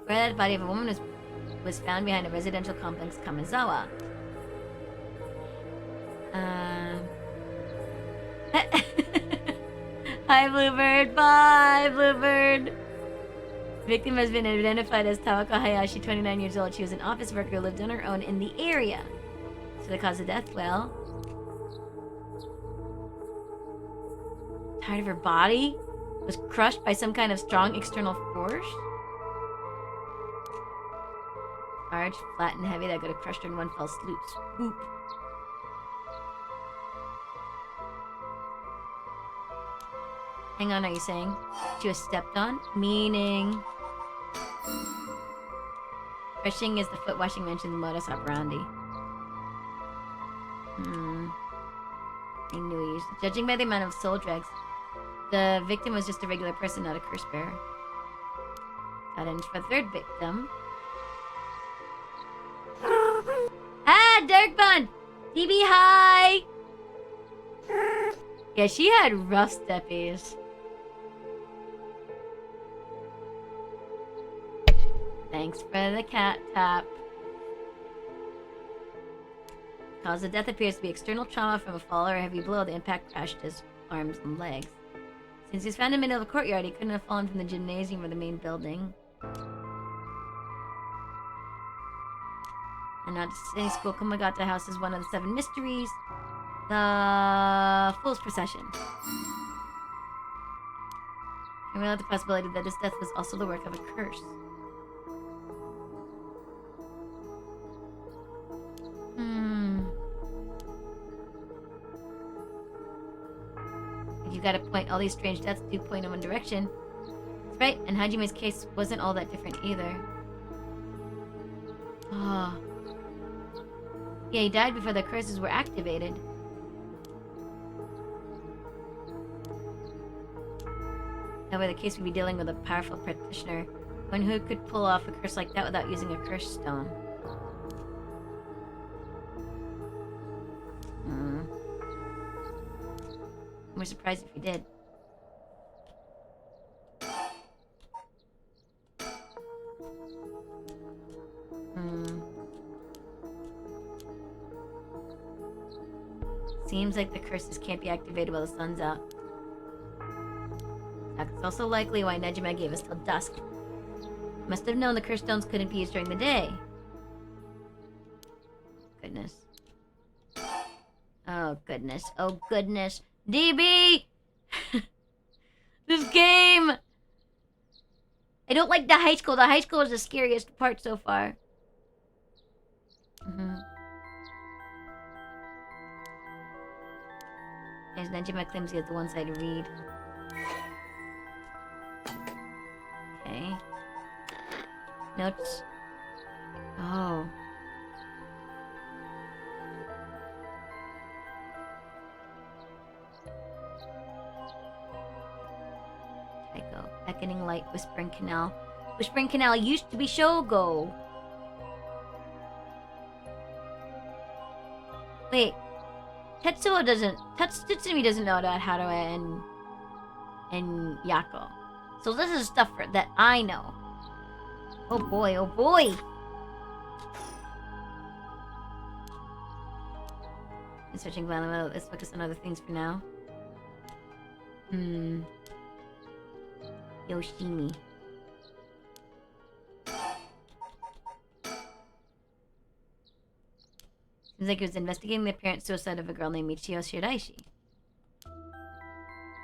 Where that body of a woman was found behind a residential complex, Kamizawa. Hi, Bluebird. Bye, Bluebird. The victim has been identified as Tawaka Hayashi, 29 years old. She was an office worker who lived on her own in the area. So the cause of death, well... part of her body was crushed by some kind of strong external force? Large, flat, and heavy that could have crushed her in one fell swoop. Hang on, are you saying she was stepped on? Meaning... crushing is the foot washing mentioned in modus operandi. I knew he used it. Judging by the amount of soul dregs, the victim was just a regular person, not a curse bearer. Got in for the third victim. Ah, Dirk Bun! DB hi! Yeah, she had rough steppies. Thanks for the cat tap. Cause of death appears to be external trauma from a fall or a heavy blow. The impact crashed his arms and legs. Since he was found in the middle of a courtyard, he couldn't have fallen from the gymnasium or the main building. And not just any school, Kumagata House is one of the 7 mysteries. The Fool's Procession. I realized the possibility that his death was also the work of a curse. If you gotta point, all these strange deaths do point in one direction. That's right, and Hajime's case wasn't all that different either. Oh. Yeah, he died before the curses were activated. That way the case would be dealing with a powerful practitioner, one who could pull off a curse like that without using a curse stone. We're surprised if he did. Seems like the curses can't be activated while the sun's out. That's also likely why Nejima gave us till dusk. Must have known the curse stones couldn't be used during the day. Goodness. Oh goodness. Oh goodness. DB! This game! I don't like the high school. The high school is the scariest part so far. As Nejima claims he has the one-sided read. Okay. Notes. Oh. Tycho. Beckoning light, Whispering Canal. Whispering Canal used to be Shogo. Wait. Tetsuo doesn't... Tatsumi doesn't know about Haruo and Yako. So this is stuff that I know. Oh boy, oh boy! I'm searching violently. Let's focus on other things for now. Yoshimi. Seems like he was investigating the apparent suicide of a girl named Michio Shiraishi.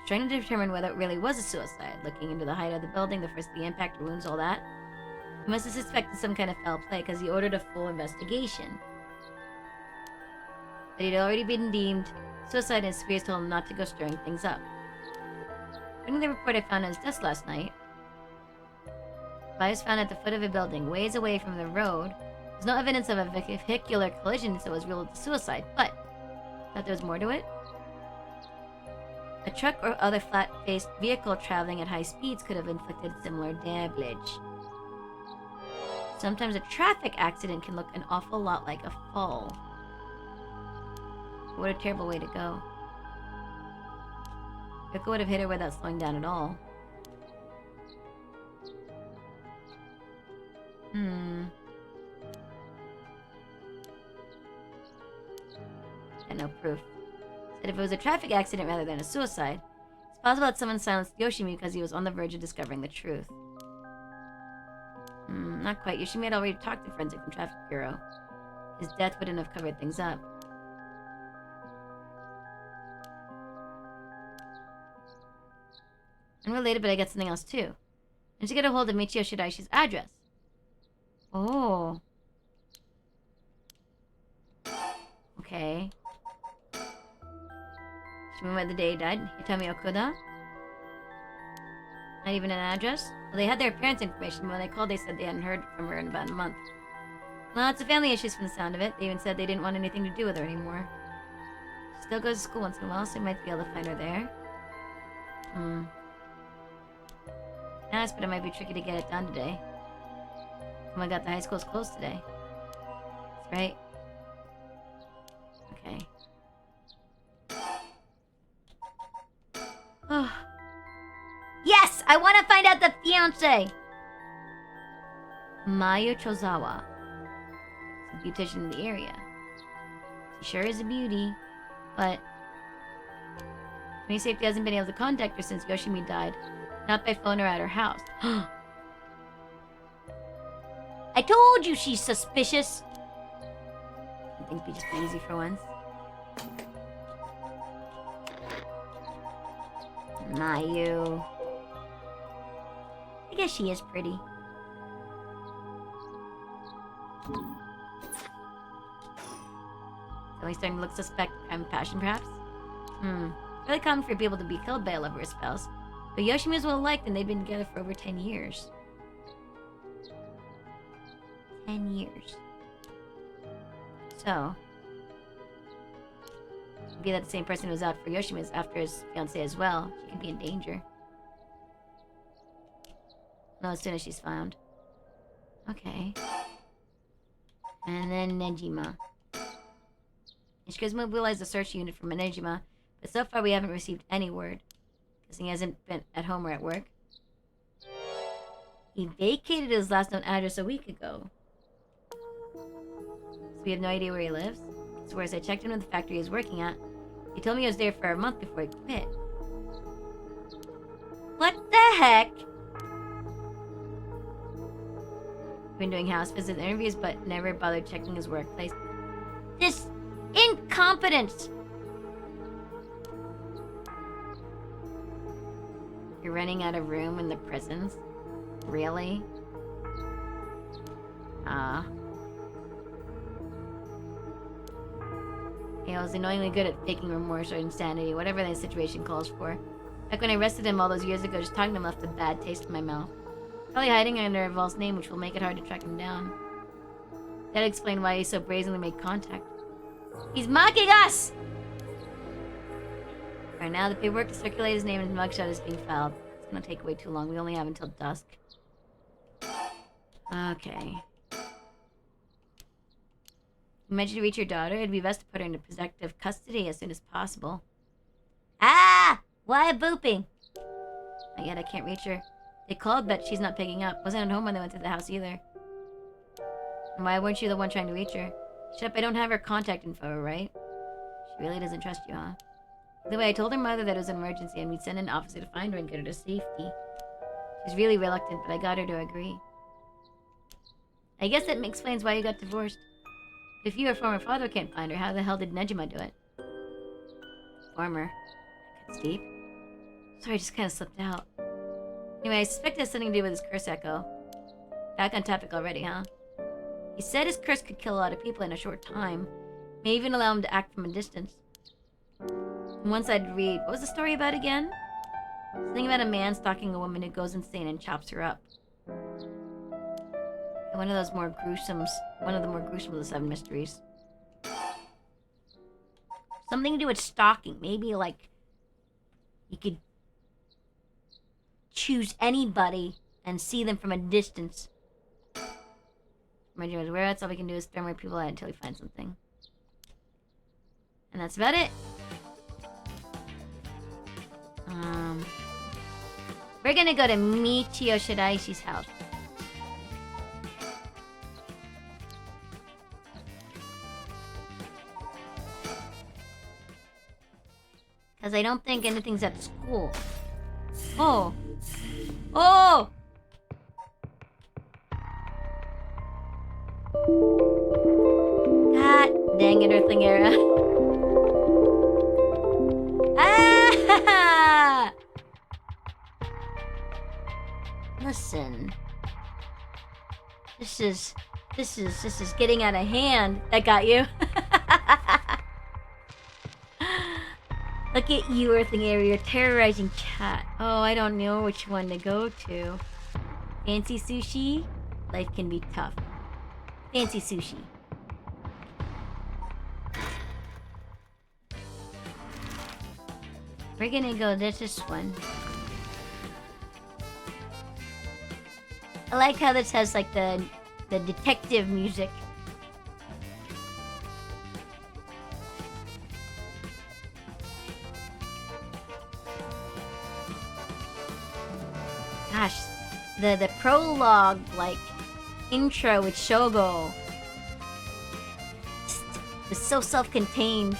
Trying to determine whether it really was a suicide, looking into the height of the building, the force of the impact, wounds, all that. He must have suspected some kind of foul play because he ordered a full investigation. But he'd already been deemed suicide and his superiors told him not to go stirring things up. According to the report I found at his desk last night, the body was found at the foot of a building, ways away from the road. There's no evidence of a vehicular collision, so it was ruled a suicide, but I thought there was more to it. A truck or other flat-faced vehicle traveling at high speeds could have inflicted similar damage. Sometimes a traffic accident can look an awful lot like a fall. What a terrible way to go. Vehicle would have hit her without slowing down at all. And no proof. Said if it was a traffic accident rather than a suicide, it's possible that someone silenced Yoshimi because he was on the verge of discovering the truth. Not quite. Yoshimi had already talked to forensic from Traffic Bureau. His death wouldn't have covered things up. Unrelated, but I got something else too. And to get a hold of Michio Shiraishi's address. Oh. Okay. She remembered the day he died. Hitami Okuda. Not even an address? Well, they had their parents' information, but when they called, they said they hadn't heard from her in about a month. Lots of family issues from the sound of it. They even said they didn't want anything to do with her anymore. She still goes to school once in a while, so we might be able to find her there. Nice, but it might be tricky to get it done today. Oh my god, the high school's closed today. That's right. Okay. Oh. Yes! I want to find out the fiancé! Mayu Chozawa. It's a beautician in the area. She sure is a beauty, but Safety hasn't been able to contact her since Yoshimi died. Not by phone or at her house. I told you she's suspicious! I think we just be easy for once. Mayu. I guess she is pretty. Only starting to look suspect. Crime of passion, perhaps? Really common for people to be killed by a lover or spouse. But Yoshimi is well liked and they've been together for over 10 years. 10 years. So, it could be that the same person who was out for Yoshimi is after his fiancée as well. She could be in danger. No, as soon as she's found. Okay. And then Nejima. Ishika's mobilized a search unit for Nejima, but so far we haven't received any word. Guessing he hasn't been at home or at work. He vacated his last known address a week ago. So we have no idea where he lives. So whereas I checked in with the factory he was working at, he told me he was there for a month before he quit. What the heck? Been doing house visits and interviews, but never bothered checking his workplace. This incompetence! You're running out of room in the prisons? Really? I was annoyingly good at faking remorse or insanity, whatever the situation calls for. Back when I arrested him all those years ago, just talking to him left a bad taste in my mouth. Probably hiding under a false name, which will make it hard to track him down. That'd explain why he so brazenly made contact. He's mocking us! Right now, the paperwork to circulate his name and his mugshot is being filed. It's gonna take way too long. We only have until dusk. Okay. You mentioned to reach your daughter. It'd be best to put her into protective custody as soon as possible. Ah! Why booping? Not yet, I can't reach her. They called, but she's not picking up. Wasn't at home when they went to the house either. And why weren't you the one trying to reach her? Shut up, I don't have her contact info, right? She really doesn't trust you, huh? Either way, I told her mother that it was an emergency and we'd send an officer to find her and get her to safety. She's really reluctant, but I got her to agree. I guess that explains why you got divorced. But if you, your former father, can't find her, how the hell did Nejima do it? Former. That cuts deep. Sorry, I just kind of slipped out. Anyway, I suspect it has something to do with his curse echo. Back on topic already, huh? He said his curse could kill a lot of people in a short time. May even allow him to act from a distance. On one side, read, what was the story about again? Something about a man stalking a woman who goes insane and chops her up. One of the more gruesome of the 7 mysteries. Something to do with stalking. Maybe, like, you could choose anybody and see them from a distance. My dream is where that's all we can do is throw more people out until we find something. And that's about it. We're gonna go to Michio Shiraishi's house. Because I don't think anything's at school. Oh! Oh! God dang it, Earthling era. Ah! Listen. This is getting out of hand. That got you. Look at you, Earthling area. You're terrorizing chat. Oh, I don't know which one to go to. Fancy sushi? Life can be tough. Fancy sushi. We're gonna go this one. I like how this has like the detective music. Gosh, the prologue, like, intro with Shogo was so self-contained.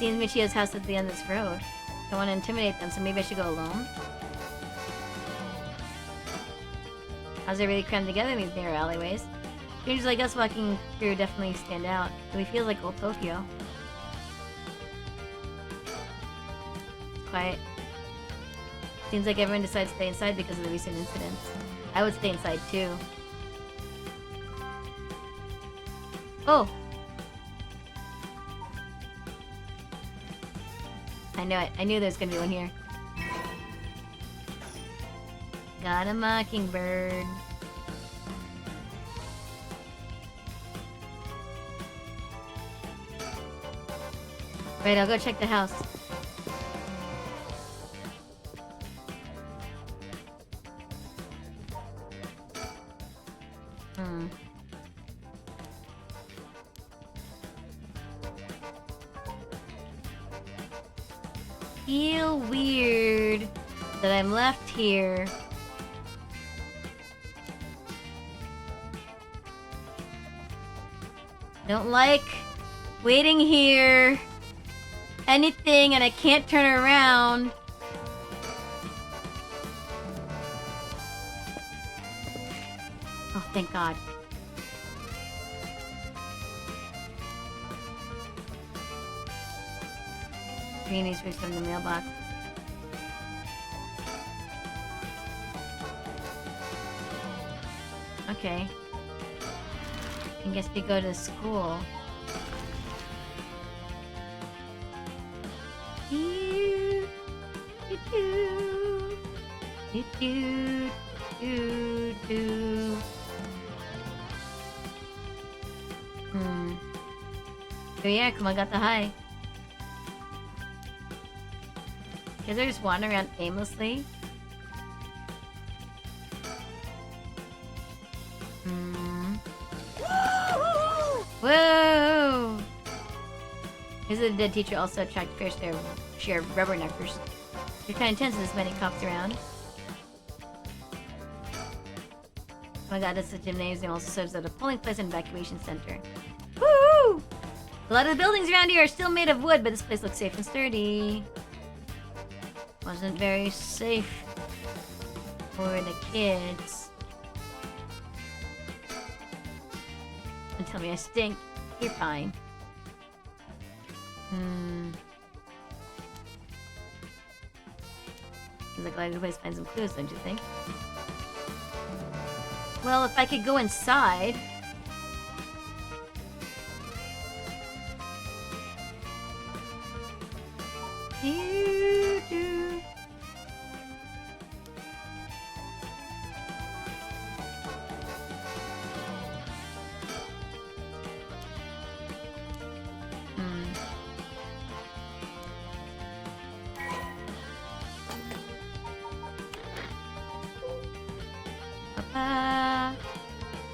Seems Michio's house at the end of this road. I don't want to intimidate them, so maybe I should go alone. How's it really crammed together in these narrow alleyways? Strangers like us walking through definitely stand out. It feels like old Tokyo. Quiet. Seems like everyone decides to stay inside because of the recent incidents. I would stay inside too. Oh! I know it. I knew there was gonna be one here. Got a mockingbird. Right, I'll go check the house. Feel weird that I'm left here. Don't like waiting here. Anything, and I can't turn around. Oh, thank God. Greenies reached from the mailbox. Okay. I guess we go to school. Oh yeah, Kumagata High. Kids are just wandering around aimlessly. Whoa! Here's the dead teacher also attract fair share of rubberneckers. You're kind of tense with this many cops around. Oh my god, this is a gymnasium. Also serves as a polling place and evacuation center. Woo! A lot of the buildings around here are still made of wood, but this place looks safe and sturdy. Wasn't very safe for the kids. Don't tell me I stink. You're fine. Seems like a good place to find some clues, don't you think? Well, if I could go inside.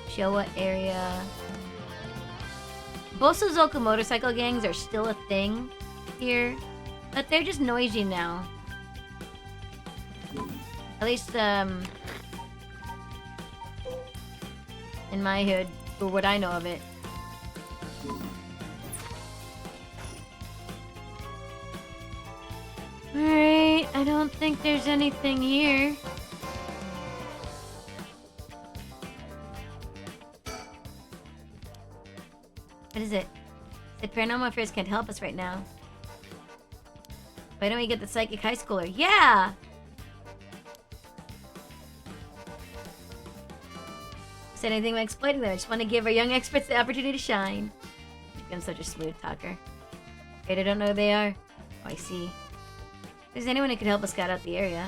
Showa area. Bosozoku motorcycle gangs are still a thing here, but they're just noisy now. At least, in my hood, for what I know of it. Alright, I don't think there's anything here. What is it? The paranormal affairs can't help us right now. Why don't we get the psychic high schooler? Yeah! Said anything about exploiting them. I just want to give our young experts the opportunity to shine. I'm such a smooth talker. Wait, I don't know who they are. Oh, I see. If there's anyone who could help us scout out the area.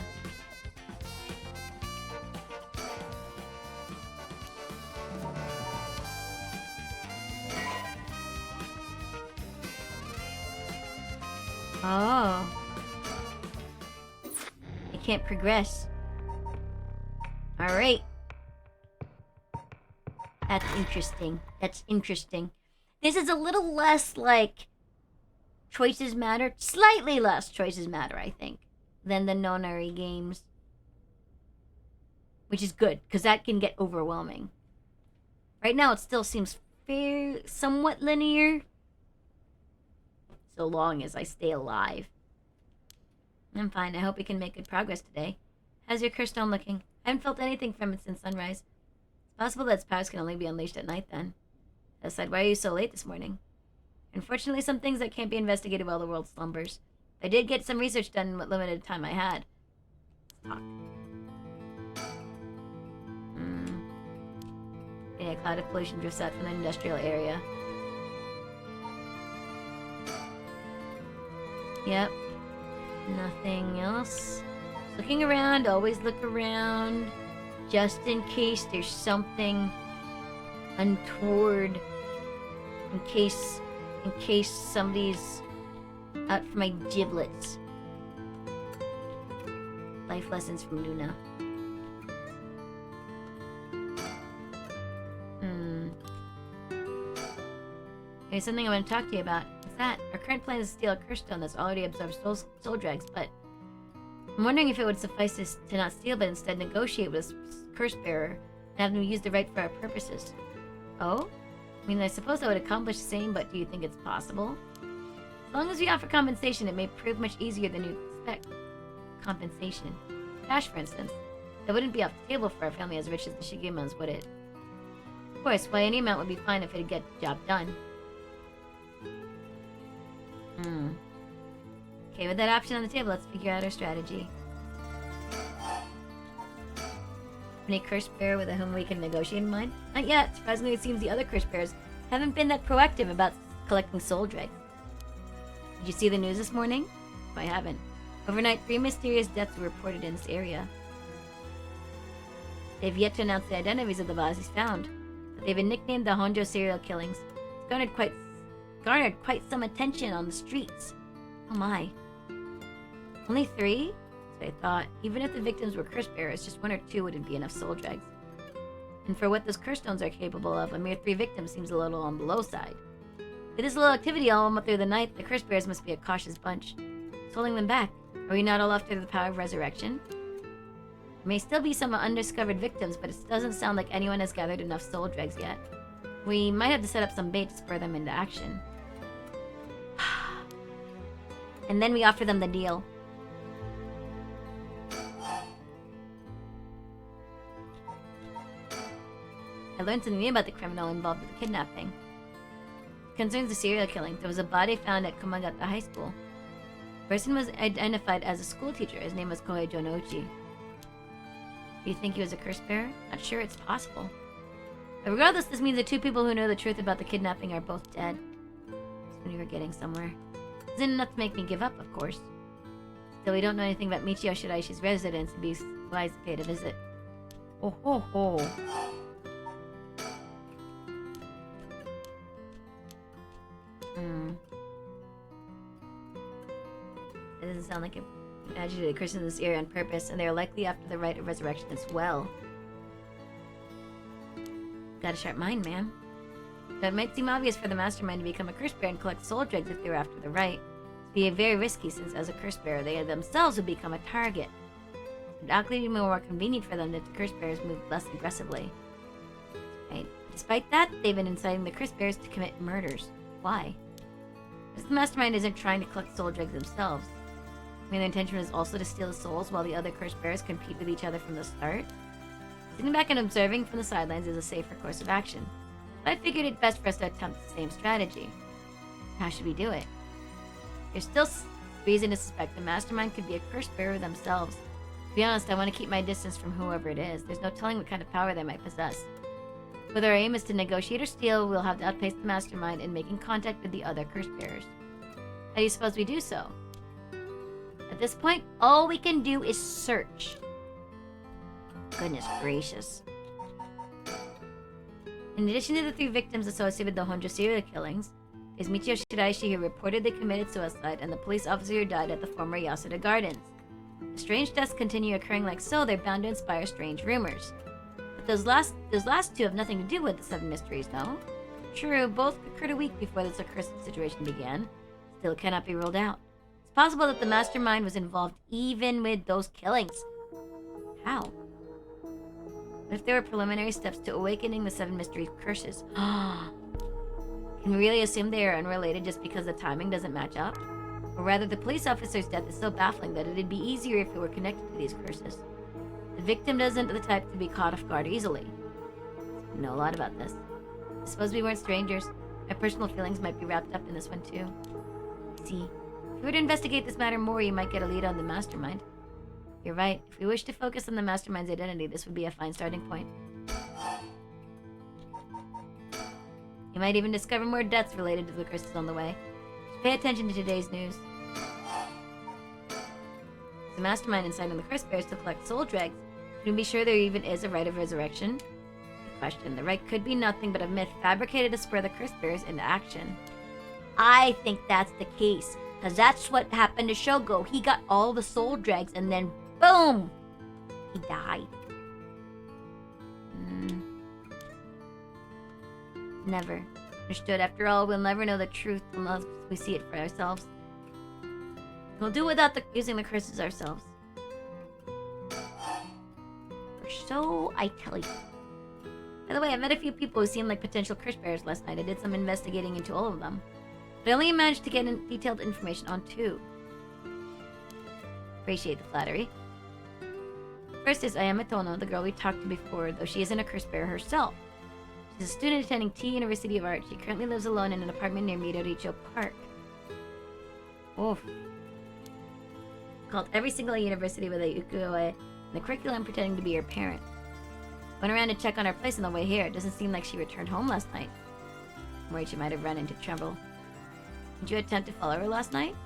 Oh. I can't progress. Alright. That's interesting. That's interesting. This is a little less, like, choices matter. Slightly less choices matter, I think, than the Nonary games. Which is good, because that can get overwhelming. Right now, it still seems somewhat linear. So long as I stay alive. I'm fine. I hope we can make good progress today. How's your curse stone looking? I haven't felt anything from it since sunrise. It's possible that its powers can only be unleashed at night then. Aside, why are you so late this morning? Unfortunately, some things that can't be investigated while the world slumbers. I did get some research done in what limited time I had. Let's talk. Yeah, a cloud of pollution drifts out from the industrial area. Yep. Nothing else. Looking around, always look around. Just in case there's something untoward. In case somebody's out for my giblets. Life lessons from Luna. There's something I want to talk to you about. What's that? Our current plan is to steal a curse stone that's already absorbed soul dregs, but I'm wondering if it would suffice us to not steal, but instead negotiate with a curse bearer and have them use the right for our purposes. Oh? I mean, I suppose that would accomplish the same, but do you think it's possible? As long as we offer compensation, it may prove much easier than you expect. Compensation. Cash, for instance. That wouldn't be off the table for a family as rich as the Shigemas, would it? Of course, why any amount would be fine if it'd get the job done. Okay, with that option on the table, let's figure out our strategy. Any curse bearer with whom we can negotiate in mind? Not yet. Surprisingly, it seems the other curse bearers haven't been that proactive about collecting soul dregs. Did you see the news this morning? No, I haven't. Overnight, 3 mysterious deaths were reported in this area. They've yet to announce the identities of the bodies found, but they've been nicknamed the Honjo serial killings. It's garnered quite some attention on the streets. Oh my. Only 3? So I thought, even if the victims were curse bearers, just 1 or 2 wouldn't be enough soul dregs. And for what those curse stones are capable of, a mere 3 victims seems a little on the low side. With this little activity all through the night, the curse bearers must be a cautious bunch. What's holding them back? Are we not all after the power of resurrection? There may still be some undiscovered victims, but it doesn't sound like anyone has gathered enough soul dregs yet. We might have to set up some bait to spur them into action. And then we offer them the deal. I learned something new about the criminal involved with the kidnapping. It concerns the serial killing. There was a body found at Komagata High School. The person was identified as a school teacher. His name was Kohei Jonouchi. Do you think he was a curse bearer? Not sure, it's possible. But regardless, this means the 2 people who know the truth about the kidnapping are both dead. That's when we were getting somewhere. Isn't enough to make me give up, of course. Still, we don't know anything about Michio Shiraishi's residence and be wise to pay it a visit. Oh ho ho. It doesn't sound like an agitated Christian in this area on purpose, and they are likely after the rite of resurrection as well. Got a sharp mind, man. Though it might seem obvious for the mastermind to become a curse bearer and collect soul dregs if they were after the right, it'd be very risky since as a curse bearer they themselves would become a target. It would actually be more convenient for them that the curse bearers moved less aggressively. Right. Despite that, they've been inciting the curse bearers to commit murders. Why? Because the mastermind isn't trying to collect soul dregs themselves. I mean, their intention is also to steal the souls while the other curse bearers compete with each other from the start. Sitting back and observing from the sidelines is a safer course of action. But I figured it best for us to attempt the same strategy. How should we do it? There's still reason to suspect the mastermind could be a curse bearer themselves. To be honest, I want to keep my distance from whoever it is. There's no telling what kind of power they might possess. Whether our aim is to negotiate or steal, we'll have to outpace the mastermind in making contact with the other curse bearers. How do you suppose we do so? At this point, all we can do is search. Goodness gracious. In addition to the 3 victims associated with the Honjo serial killings, is Michio Shiraishi, who reportedly committed suicide, and the police officer who died at the former Yasuda Gardens. If strange deaths continue occurring like so, they're bound to inspire strange rumors. But those last 2 have nothing to do with the 7 mysteries, no? True, both occurred a week before this accursed situation began. Still cannot be ruled out. It's possible that the mastermind was involved even with those killings. How? What if there were preliminary steps to awakening the 7 mystery curses? Can we really assume they are unrelated just because the timing doesn't match up? Or rather, the police officer's death is so baffling that it'd be easier if it were connected to these curses. The victim isn't the type to be caught off guard easily. We know a lot about this. I suppose we weren't strangers. My personal feelings might be wrapped up in this one too. See, if you were to investigate this matter more, you might get a lead on the mastermind. You're right. If we wish to focus on the mastermind's identity, this would be a fine starting point. You might even discover more deaths related to the curses on the way. Just pay attention to today's news. The mastermind inciting the curse bearers to collect soul dregs. Can we be sure there even is a rite of resurrection? Good question. The rite could be nothing but a myth fabricated to spur the curse bearers into action. I think that's the case, because that's what happened to Shogo. He got all the soul dregs and then boom! He died. Never. Understood. After all, we'll never know the truth unless we see it for ourselves. We'll do without using the curses ourselves. For so I tell you. By the way, I met a few people who seemed like potential curse bearers last night. I did some investigating into all of them. But I only managed to get detailed information on 2. Appreciate the flattery. First is Ayame Tono, the girl we talked to before, though she isn't a curse bearer herself. She's a student attending T University of Art. She currently lives alone in an apartment near Midoricho Park. Oof. Called every single university with a ukiyo-e and the curriculum pretending to be her parent. Went around to check on her place on the way here. It doesn't seem like she returned home last night. I'm worried she might have run into trouble. Did you attempt to follow her last night?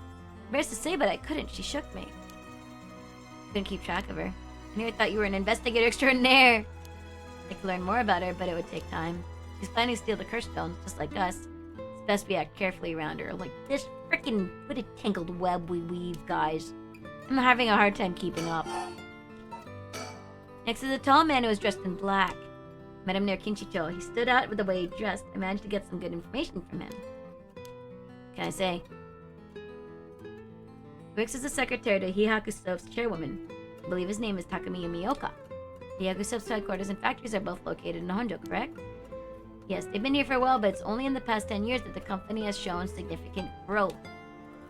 Embarrassed to say, but I couldn't. She shook me. Couldn't keep track of her. I never thought you were an investigator extraordinaire. I could learn more about her, but it would take time. She's planning to steal the curse stones, just like us. It's best we act carefully around her. Like this frickin' what a tangled web we weave, guys. I'm having a hard time keeping up. Next is a tall man who was dressed in black. Met him near Kinshicho. He stood out with the way he dressed. I managed to get some good information from him. What can I say? He works as a secretary to Hihaku Soap's chairwoman. I believe his name is Takumi Miyoka. Hihaku Soap's headquarters and factories are both located in Honjo, correct? Yes, they've been here for a while, but it's only in the past 10 years that the company has shown significant growth.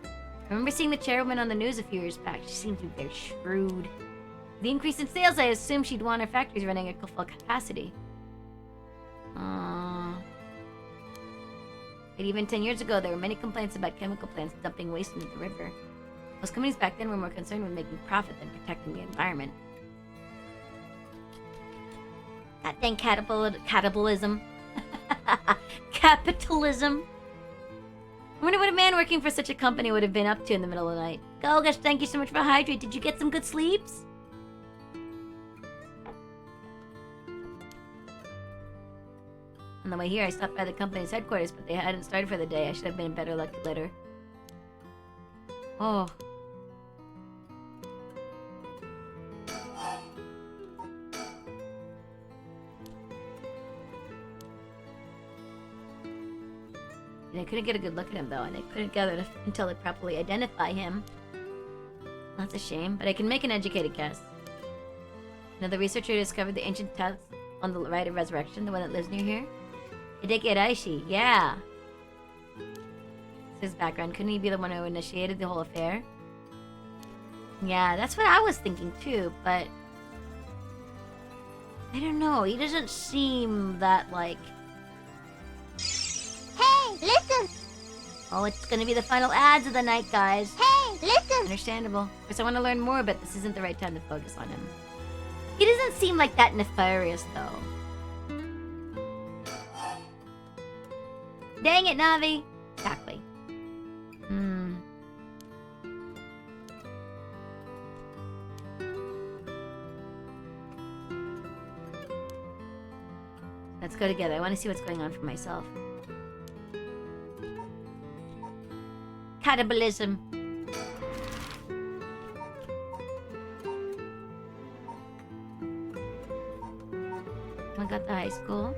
I remember seeing the chairwoman on the news a few years back. She seemed to be very shrewd. With the increase in sales, I assumed she'd want her factories running at full capacity. But even 10 years ago, there were many complaints about chemical plants dumping waste into the river. Most companies back then were more concerned with making profit than protecting the environment. That dang capitalism. Capitalism. I wonder what a man working for such a company would have been up to in the middle of the night. Golgash, thank you so much for hydrate. Did you get some good sleeps? On the way here, I stopped by the company's headquarters, but they hadn't started for the day. I should have been better luck later. Oh. And I couldn't get a good look at him, though, and I couldn't gather until I properly identify him. That's a shame, but I can make an educated guess. Another researcher discovered the ancient text on the rite of resurrection, the one that lives near here. Hideki Raishi, yeah. His background. Couldn't he be the one who initiated the whole affair? Yeah, that's what I was thinking too, but I don't know. He doesn't seem that like. Hey, listen! Oh, it's gonna be the final ads of the night, guys. Hey, listen! Understandable. Of course, I want to learn more, but this isn't the right time to focus on him. He doesn't seem like that nefarious, though. Dang it, Navi! Exactly. Let's go together. I want to see what's going on for myself. Cannibalism. I got the high school.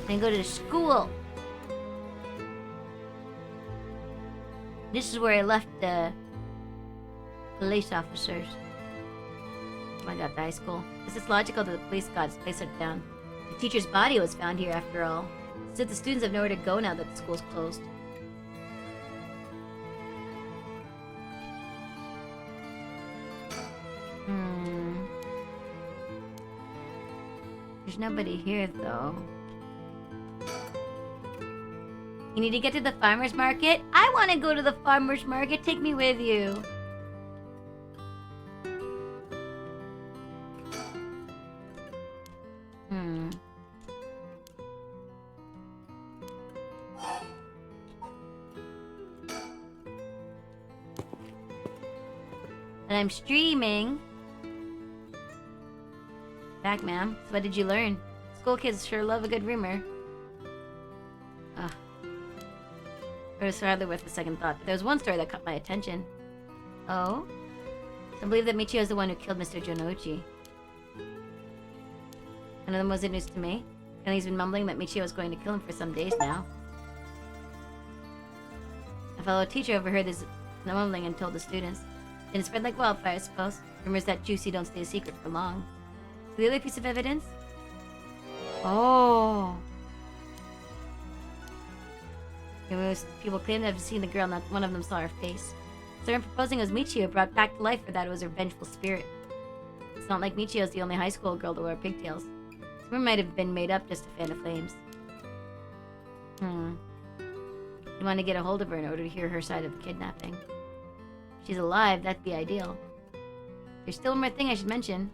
Then go to the school. This is where I left the police officers. I got the high school. This is logical that the police gods placed it down. The teacher's body was found here after all. So the students have nowhere to go now that the school's closed. There's nobody here, though. You need to get to the farmer's market? I want to go to the farmer's market. Take me with you. And I'm streaming. Back, ma'am. So what did you learn? School kids sure love a good rumor. Ugh. It was hardly worth a second thought. But there was one story that caught my attention. Oh? I believe that Michio is the one who killed Mr. Jonouchi. None of them wasn't news to me. And he's been mumbling that Michio was going to kill him for some days now. A fellow teacher overheard this mumbling and told the students. Didn't spread like wildfire, I suppose. Rumors that juicy don't stay a secret for long. The other piece of evidence? Oh. People claim to have seen the girl, not one of them saw her face. So her proposing was Michio brought back to life, for that it was her vengeful spirit. It's not like Michio's the only high school girl to wear pigtails. This rumor might have been made up just to fan the flames. You want to get a hold of her in order to hear her side of the kidnapping. If she's alive, that'd be ideal. There's still one more thing I should mention.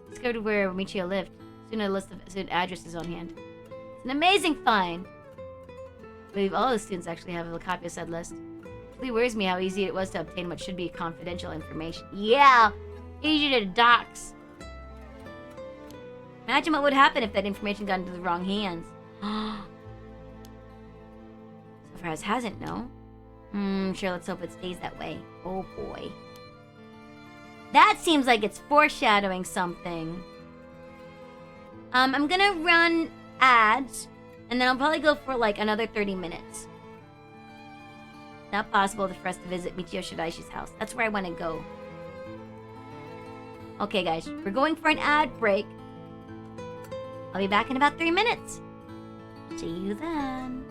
Discovered where Michio lived. Soon a list of addresses on hand. It's an amazing find! I believe all the students actually have a copy of said list. It really worries me how easy it was to obtain what should be confidential information. Yeah! Easy to dox! Imagine what would happen if that information got into the wrong hands. So far as hasn't, no? Sure, let's hope it stays that way. Oh boy. That seems like it's foreshadowing something. I'm gonna run ads, and then I'll probably go for like another 30 minutes. Not possible for us to visit Michio Shiraishi's house. That's where I want to go. Okay, guys, we're going for an ad break. I'll be back in about 3 minutes. See you then.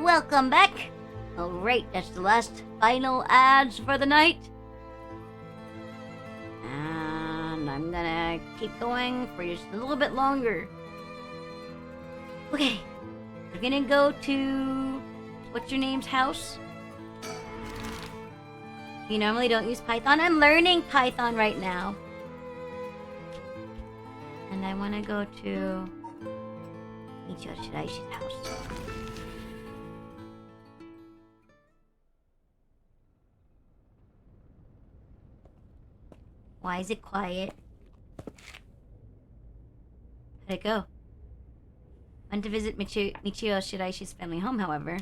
Welcome back. Alright, that's the last final ads for the night. And I'm gonna keep going for just a little bit longer. Okay, we're gonna go to what's your name's house. You normally don't use Python. I'm learning Python right now. And I wanna go to Michio Shiraishi's house. Why is it quiet? How'd it go? Went to visit Michio Shiraishi's family home, however.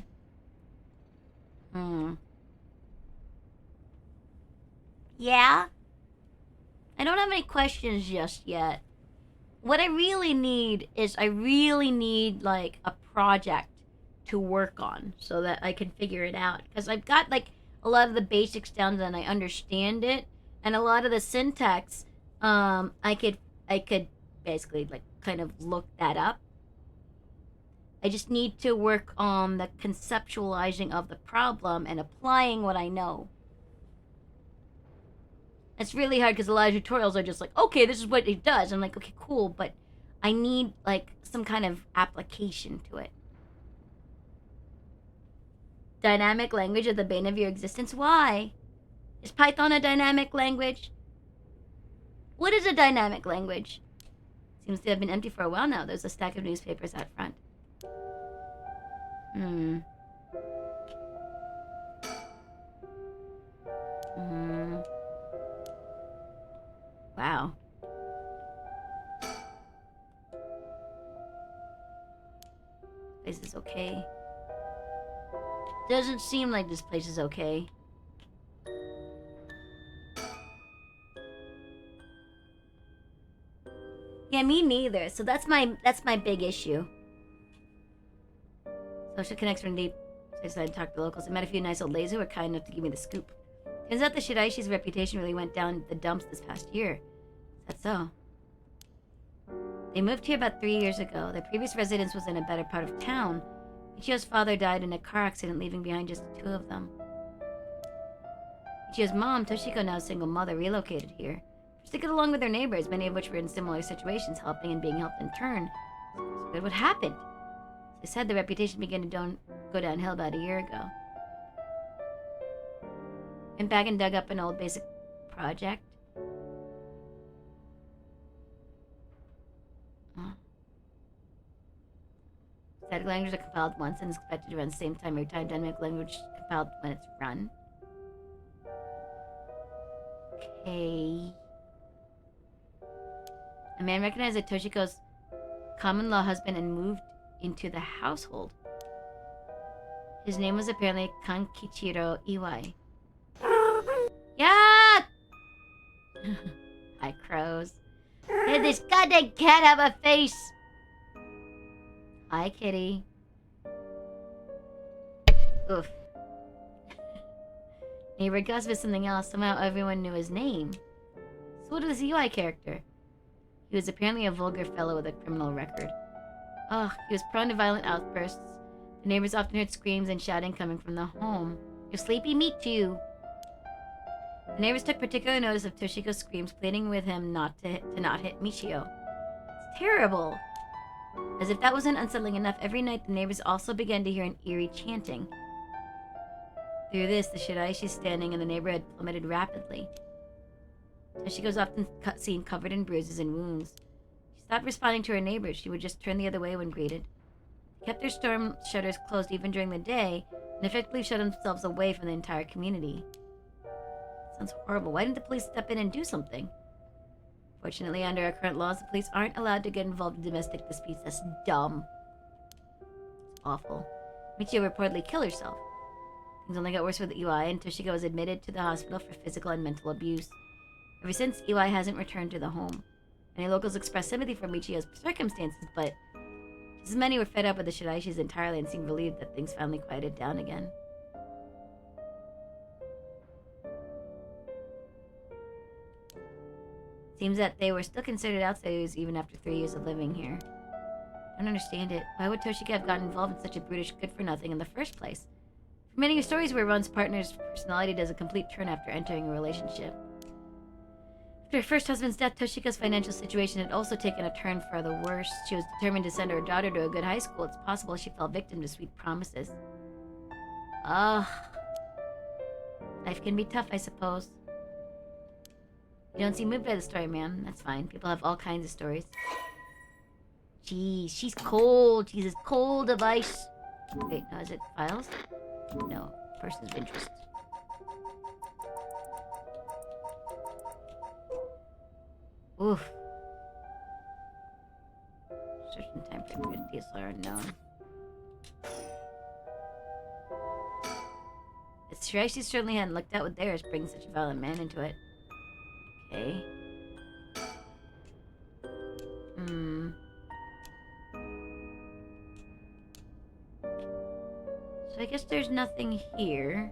Yeah? I don't have any questions just yet. What I really need is like a project to work on so that I can figure it out. Because I've got like a lot of the basics down and I understand it. And a lot of the syntax, I could basically like kind of look that up. I just need to work on the conceptualizing of the problem and applying what I know. It's really hard because a lot of tutorials are just like, okay, this is what it does. I'm like, okay, cool, but I need like some kind of application to it. Dynamic language at the bane of your existence? Why? Is Python a dynamic language? What is a dynamic language? Seems to have been empty for a while now. There's a stack of newspapers out front. Wow. This is okay. Doesn't seem like this place is okay. Yeah, me neither. So that's my big issue. Social connection deep. I decided to talk to the locals. I met a few nice old ladies who were kind enough to give me the scoop. Turns out the Shiraishi's reputation really went down the dumps this past year. Is that so? They moved here about 3 years ago. Their previous residence was in a better part of town. Ichio's father died in a car accident, leaving behind just the two of them. Ichio's mom, Toshiko, now a single mother, relocated here. Just to get along with their neighbors, many of which were in similar situations, helping and being helped in turn. So good, what happened? They said the reputation began to go downhill about a year ago. Went back and dug up an old basic project. Static languages are compiled once and is expected to run the same time every time. Dynamic language is compiled when it's run. Okay. A man recognized that Toshiko's common-law husband and moved into the household. His name was apparently Kankichiro Iwai. Yeah! Hi, crows. Did this goddamn cat have a face? Hi, kitty. Oof. Neighbor Gus was something else. Somehow everyone knew his name. So what was the UI character? He was apparently a vulgar fellow with a criminal record. Ugh, he was prone to violent outbursts. The neighbors often heard screams and shouting coming from the home. You're sleepy? Me too. The neighbors took particular notice of Toshiko's screams, pleading with him not to hit Michio. It's terrible. As if that wasn't unsettling enough, every night the neighbors also began to hear an eerie chanting. Through this, the Shiraishi's standing in the neighborhood plummeted rapidly. Toshiko's often seen covered in bruises and wounds. She stopped responding to her neighbors. She would just turn the other way when greeted. They kept their storm shutters closed even during the day, and effectively shut themselves away from the entire community. Sounds horrible. Why didn't the police step in and do something? Fortunately, under our current laws, the police aren't allowed to get involved in domestic disputes. That's dumb. It's awful. Michio reportedly killed herself. Things only got worse with Iwai, and Toshiko was admitted to the hospital for physical and mental abuse. Ever since, Iwai hasn't returned to the home. Many locals expressed sympathy for Michio's circumstances, but just as many were fed up with the Shiraishis entirely and seemed relieved that things finally quieted down again. Seems that they were still considered outsiders even after 3 years of living here. I don't understand it. Why would Toshiko have gotten involved in such a brutish good-for-nothing in the first place? For many stories where one's partner's personality does a complete turn after entering a relationship. After her first husband's death, Toshiko's financial situation had also taken a turn for the worse. She was determined to send her daughter to a good high school. It's possible she fell victim to sweet promises. Ugh. Life can be tough, I suppose. You don't seem moved by the story, man. That's fine. People have all kinds of stories. Jeez, she's cold. She's as cold as ice. Wait, no, is it files? No, persons of interest. Oof. Certain time for good DSLR unknown. The Shiraishi certainly hadn't looked out with theirs, bringing such a violent man into it. Okay. So I guess there's nothing here.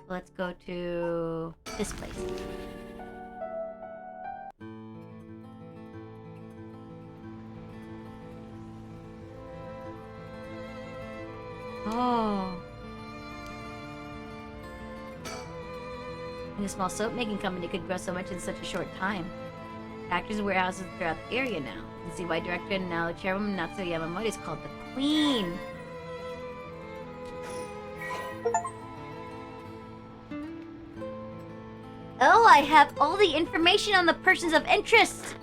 Let's go to this place. Oh. A small soap-making company could grow so much in such a short time. Factories and warehouses throughout the area now. You can see why director and now chairwoman Natsuo Yamamoto is called the Queen. Oh, I have all the information on the persons of interest!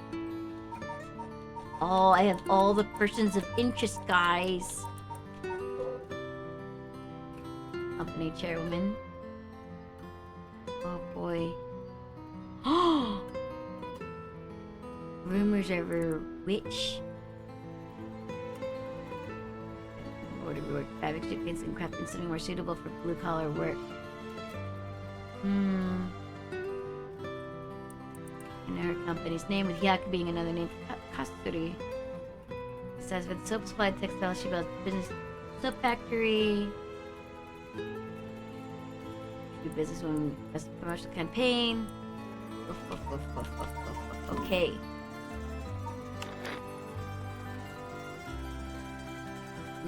Oh, I have all the persons of interest, guys. Company chairwoman. Oh boy. Oh! Rumors of a witch. Order work. Fabric techniques and crafting something more suitable for blue collar work. In her company's name, with Yak being another name for Kasuri. says with soap supply textile, she built a business soap factory. Do business when as a promotional campaign. Okay.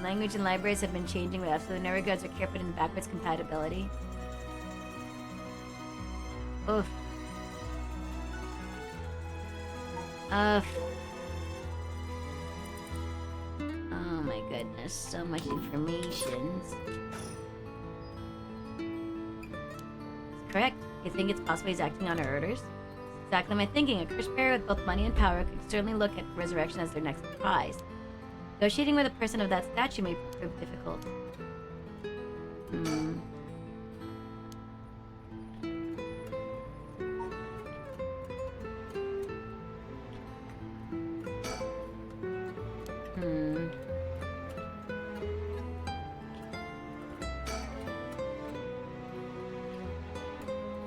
Language and libraries have been changing with absolutely no regards or care put in backwards compatibility. Oof. Oh my goodness, so much information. Correct. You think it's possible he's acting on her orders? Exactly my thinking. A cursed bearer with both money and power could certainly look at resurrection as their next prize. Negotiating with a person of that stature may prove difficult.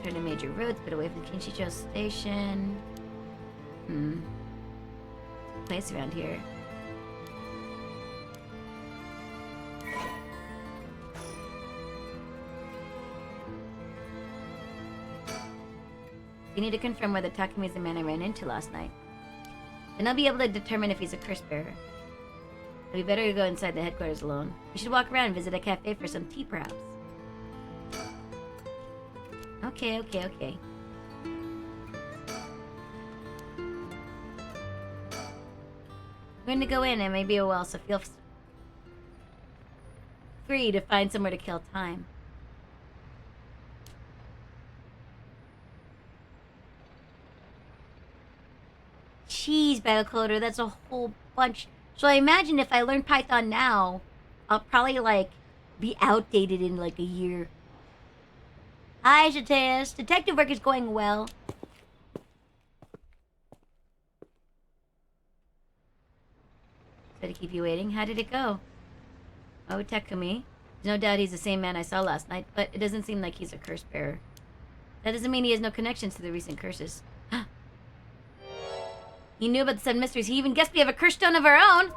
Turn to major roads, but away from Kinshicho Station. Place around here. You need to confirm whether Takumi is the man I ran into last night. Then I'll be able to determine if he's a curse bearer. It'd be better to go inside the headquarters alone. We should walk around and visit a cafe for some tea, perhaps. Okay. I'm going to go in. It may be a while, so feel free to find somewhere to kill time. Jeez, Battlecoder, that's a whole bunch. So I imagine if I learn Python now, I'll probably, like, be outdated in, like, a year. Hi, Shateas. Detective work is going well. Sorry to keep you waiting. How did it go? Oh, Takumi. There's no doubt he's the same man I saw last night, but it doesn't seem like he's a curse bearer. That doesn't mean he has no connections to the recent curses. He knew about the 7 mysteries. He even guessed we have a curse stone of our own.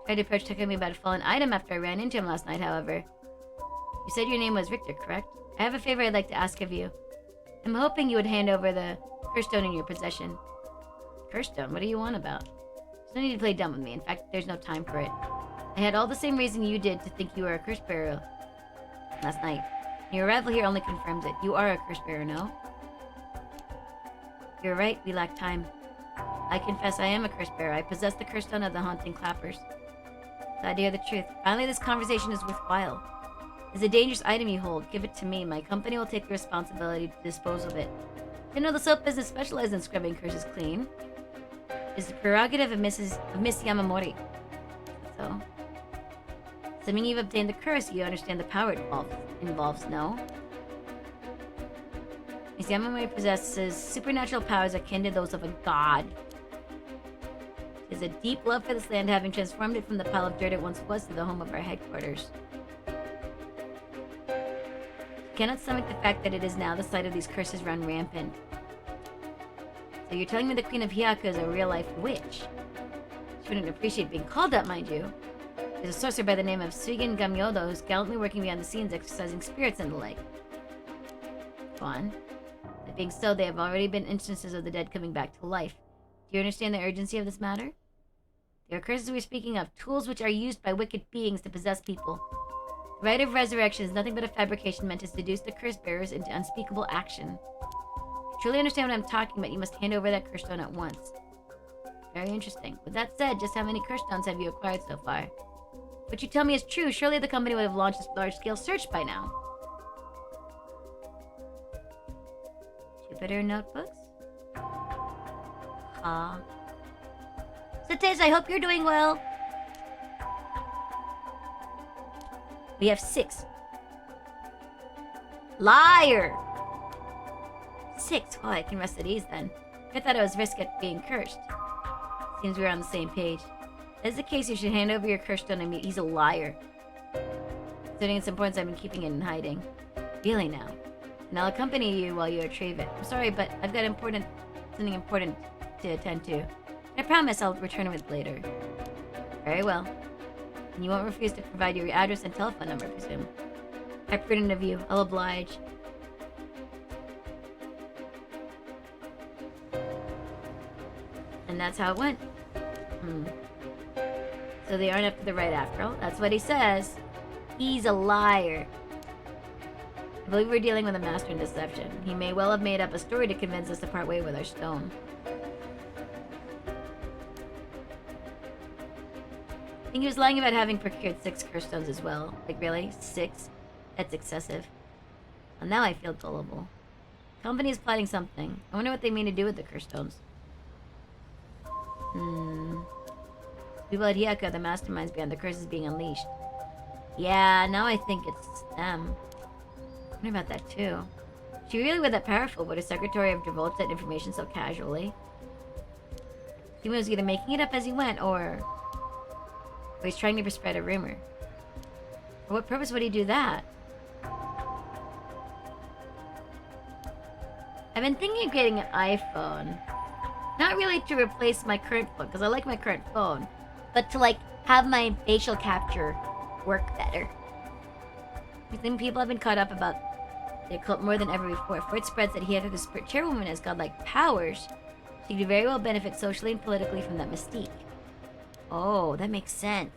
Tried to approach Takumi about a fallen item after I ran into him last night, however. You said your name was Richter, correct? I have a favor I'd like to ask of you. I'm hoping you would hand over the curse stone in your possession. Curse stone? What do you want about? There's no need to play dumb with me. In fact, there's no time for it. I had all the same reason you did to think you were a curse bearer last night. Your arrival here only confirms it. You are a curse bearer, no? You're right, we lack time. I confess I am a curse bearer. I possess the curse stone of the haunting clappers. Glad to hear the truth. Finally, this conversation is worthwhile. It's a dangerous item you hold. Give it to me. My company will take the responsibility to dispose of it. Didn't know the soap business specialized in scrubbing curses clean. It's the prerogative of Miss Yamamori. So, assuming you've obtained the curse, you understand the power it involves, no? Miss Yamamori possesses supernatural powers akin to those of a god. There's a deep love for this land, having transformed it from the pile of dirt it once was to the home of our headquarters. She cannot stomach the fact that it is now the site of these curses run rampant. So you're telling me the Queen of Hyaku is a real-life witch? She wouldn't appreciate being called that, mind you. There's a sorcerer by the name of Suigen Gamyodo who's gallantly working behind the scenes, exercising spirits and the like. Go on. That being so, there have already been instances of the dead coming back to life. Do you understand the urgency of this matter? The curses we're speaking of, tools which are used by wicked beings to possess people. The rite of resurrection is nothing but a fabrication meant to seduce the curse bearers into unspeakable action. If you truly understand what I'm talking about, you must hand over that curse stone at once. Very interesting. With that said, just how many curse stones have you acquired so far? What you tell me is true. Surely the company would have launched this large-scale search by now. Jupiter notebooks? Sates, I hope you're doing well. We have 6. Liar! 6. Oh, I can rest at ease then. I thought I was risk at being cursed. Seems we're on the same page. If that's the case, you should hand over your curse stone. I mean, he's a liar. Considering its importance, I've been keeping it in hiding. Really now. and I'll accompany you while you retrieve it. I'm sorry, but I've got something important to attend to. I promise I'll return it later. Very well. And you won't refuse to provide your address and telephone number, I presume. How prudent of you. I'll oblige. And that's how it went. So they aren't up to the right after all. That's what he says. He's a liar. I believe we're dealing with a master in deception. He may well have made up a story to convince us to part way with our stone. I think he was lying about having procured 6 curse stones as well. Like, really? 6? That's excessive. Well, now I feel gullible. Company is plotting something. I wonder what they mean to do with the curse stones. People at Hyaka are the masterminds behind the curses being unleashed. Yeah, now I think it's them. I wonder about that too. She really was that powerful, but her secretary have divulged that information so casually. He was either making it up as he went, or he's trying to spread a rumor. For what purpose would he do that? I've been thinking of getting an iPhone. Not really to replace my current phone, because I like my current phone, but to, like, have my facial capture work better. I think people have been caught up about their cult more than ever before. For it spreads that Hyaka's chairwoman has godlike powers. She could very well benefit socially and politically from that mystique. Oh, that makes sense.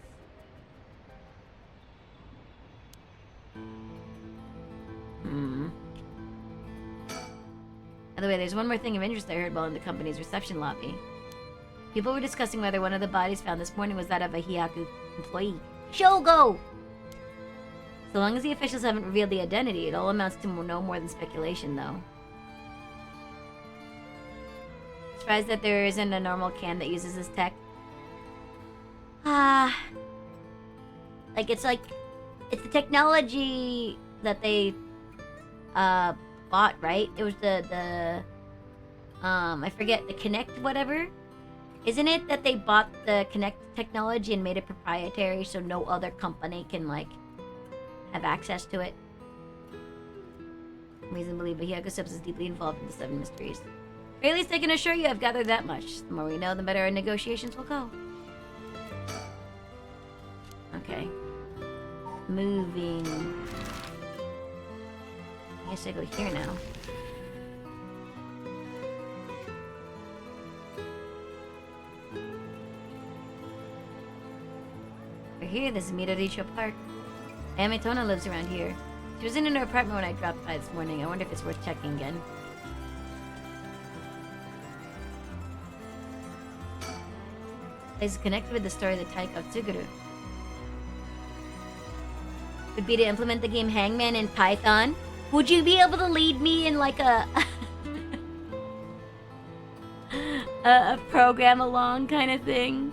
By the way, there's one more thing of interest I heard while in the company's reception lobby. People were discussing whether one of the bodies found this morning was that of a Hyaku employee. Shogo! So long as the officials haven't revealed the identity, it all amounts to no more than speculation, though. Surprised that there isn't a normal can that uses this tech. It's the technology that they, bought, right? It was I forget, the Connect whatever? Isn't it that they bought the Connect technology and made it proprietary so no other company can, like, have access to it? Reason to believe Hyaka Subs is deeply involved in the 7 mysteries. Or at least I can assure you I've gathered that much. The more we know, the better our negotiations will go. Okay. Moving. I guess I go here now. We're here, this is Midoricho Park. Ayame Tona lives around here. She was in her apartment when I dropped by this morning. I wonder if it's worth checking again. This is connected with the story of the Taiko Tsuguru. Would be to implement the game Hangman in Python. Would you be able to lead me in like a a program along kind of thing?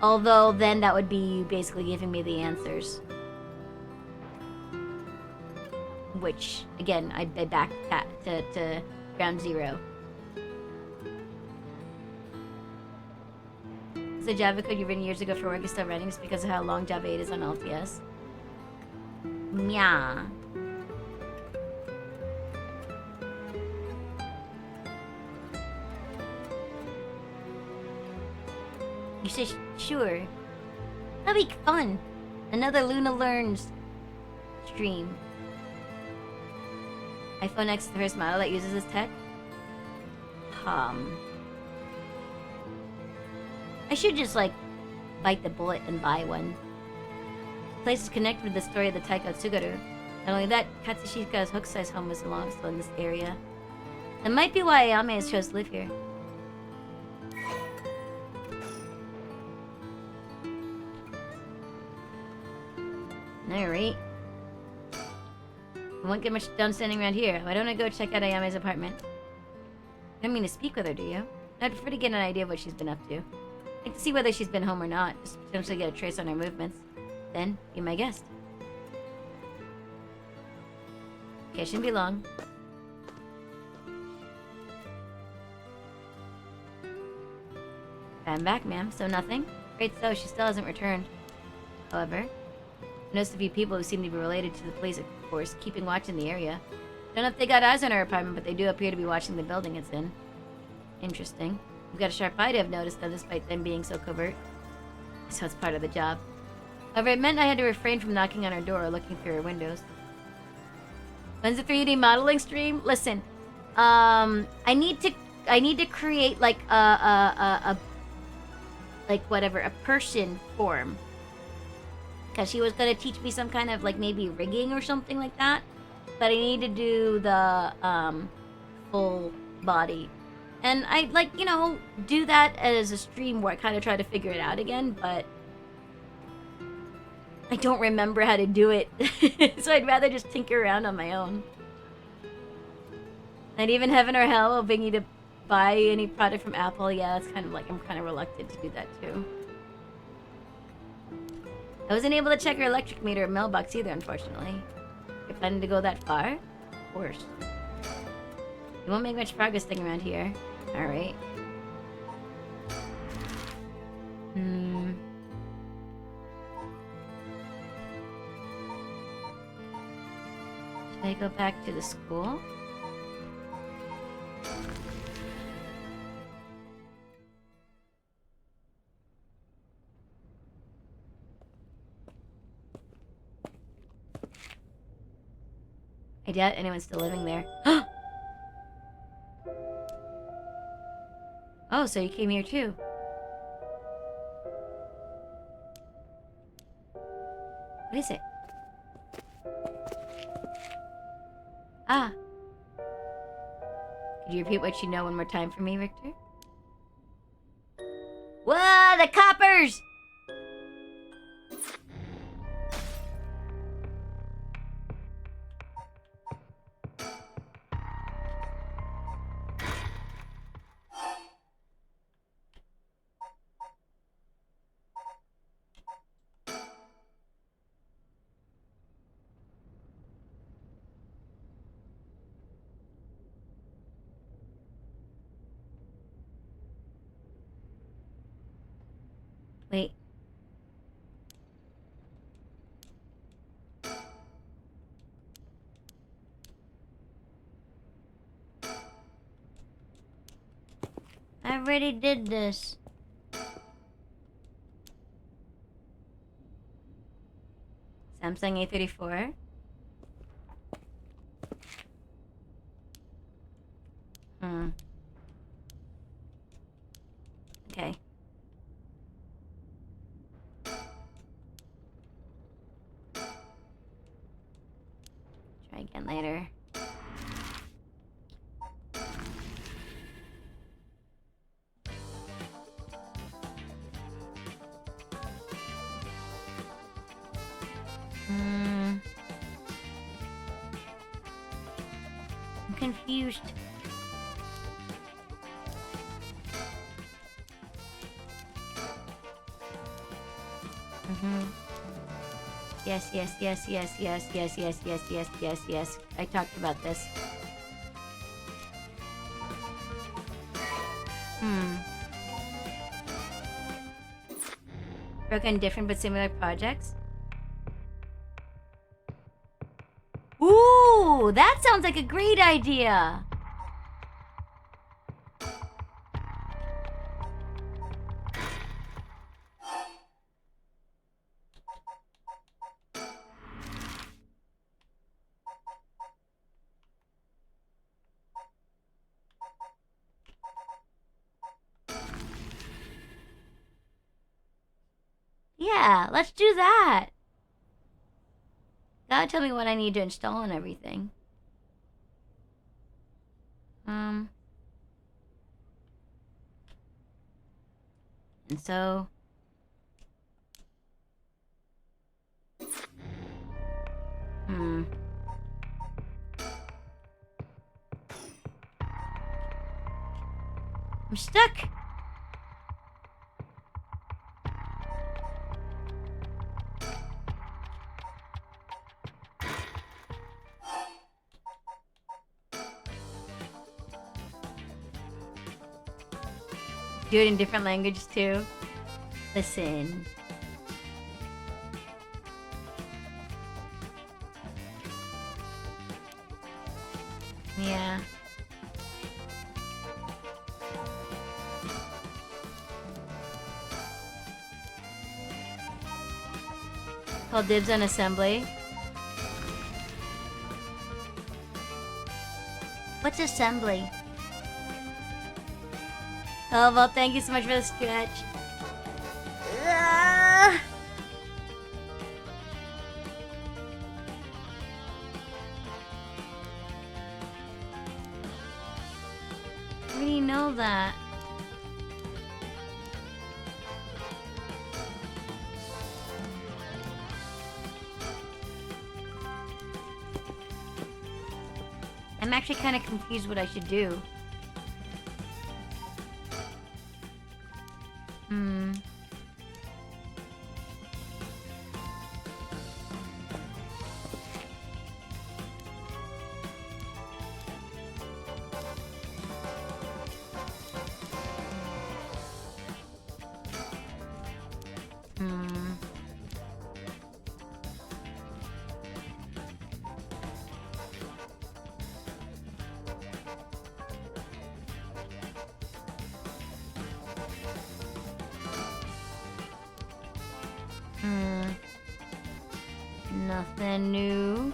Although then that would be you basically giving me the answers. Which, again, I'd back to ground zero. So Java code you written years ago for work is still running just because of how long Java 8 is on LTS. Yeah. You say sure. That'd be fun. Another Luna Learns stream. iPhone X is the first model that uses this tech. I should just, like, bite the bullet and buy one. The place is connected with the story of the Taiko Tsuguru. Not only that, Katsushika's hook-sized home was long still in this area. That might be why Ayame has chose to live here. Alright. I won't get much done standing around here. Why don't I go check out Ayame's apartment? You don't mean to speak with her, do you? I'd prefer to get an idea of what she's been up to. I'd like to see whether she's been home or not, just to potentially get a trace on her movements. Then, be my guest. Okay, it shouldn't be long. I'm back, ma'am. So nothing? Great, so she still hasn't returned. However, Noticed a few people who seem to be related to the police force keeping watch in the area. Don't know if they got eyes on our apartment, but they do appear to be watching the building it's in. Interesting. We've got a sharp eye to have noticed them despite them being so covert. So it's part of the job. However, it meant I had to refrain from knocking on her door or looking through her windows. When's the 3D modeling stream? Listen, I need to create like a person form. Cause she was gonna teach me some kind of like maybe rigging or something like that. But I need to do the full body. And I like, do that as a stream where I kind of try to figure it out again, but I don't remember how to do it. So I'd rather just tinker around on my own. And even Heaven or Hell will bring you to buy any product from Apple. Yeah, that's kind of like, I'm kind of reluctant to do that too. I wasn't able to check her electric meter or mailbox either, unfortunately. You're planning to go that far? Of course. You won't make much progress sticking around here. Alright. Should I go back to the school? I doubt anyone's still living there. Oh, so you came here too. What is it? Ah. Could you repeat what you know one more time for me, Victor? Whoa, the coppers! Wait. I already did this. Samsung A34. Okay. Try again later. I'm confused. Yes. I talked about this. Work on different but similar projects? Ooh, that sounds like a great idea! Yeah, let's do that. Gotta tell me what I need to install and everything. And so... I'm stuck! Do it in different languages too. Listen. Yeah. Call dibs on assembly. What's assembly? Oh, well, thank you so much for the stretch. Ah. How do you know that? I'm actually kind of confused what I should do. Hmm. Nothing new.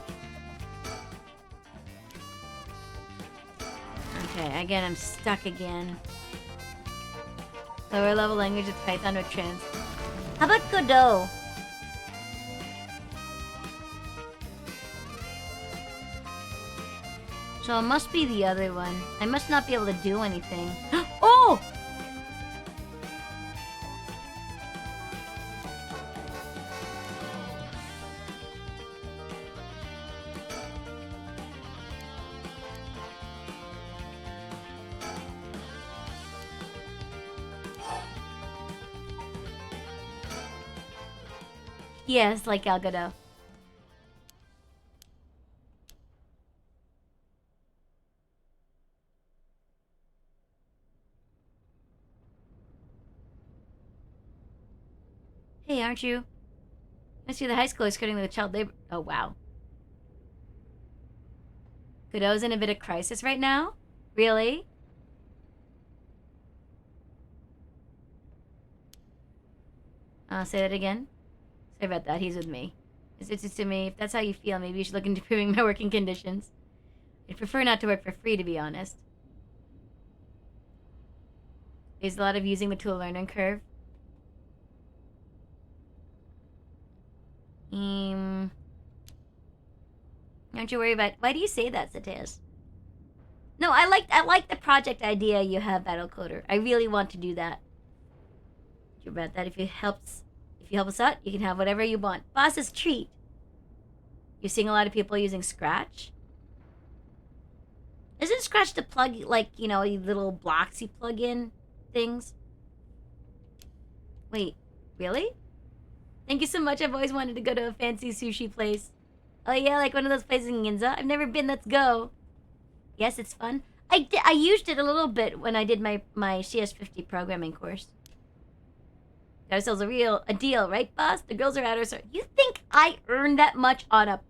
Okay, again, I'm stuck again. Lower level language of Python or trans. How about Godot? So it must be the other one. I must not be able to do anything. Oh! Yes, like Godot. Hey, aren't you? I see the high school is skirting the child labor. Oh, wow. Godot's in a bit of crisis right now? Really? Say that again. Sorry about that. He's with me. It's to me. If that's how you feel, maybe you should look into improving my working conditions. I'd prefer not to work for free, to be honest. There's a lot of using the tool learning curve. Don't you worry about... Why do you say that, Satesh? No, I like the project idea you have, Battlecoder. I really want to do that. You're about that. If you help us out, you can have whatever you want. Boss's treat. You're seeing a lot of people using Scratch. Isn't Scratch to plug, like, you know, little blocks you plug in things? Wait, really? Thank you so much. I've always wanted to go to a fancy sushi place. Oh yeah, like one of those places in Ginza. I've never been. Let's go. Yes, it's fun. I used it a little bit when I did my CS50 programming course. Got ourselves a deal, right, boss? The girls are at our... You think I earned that much on a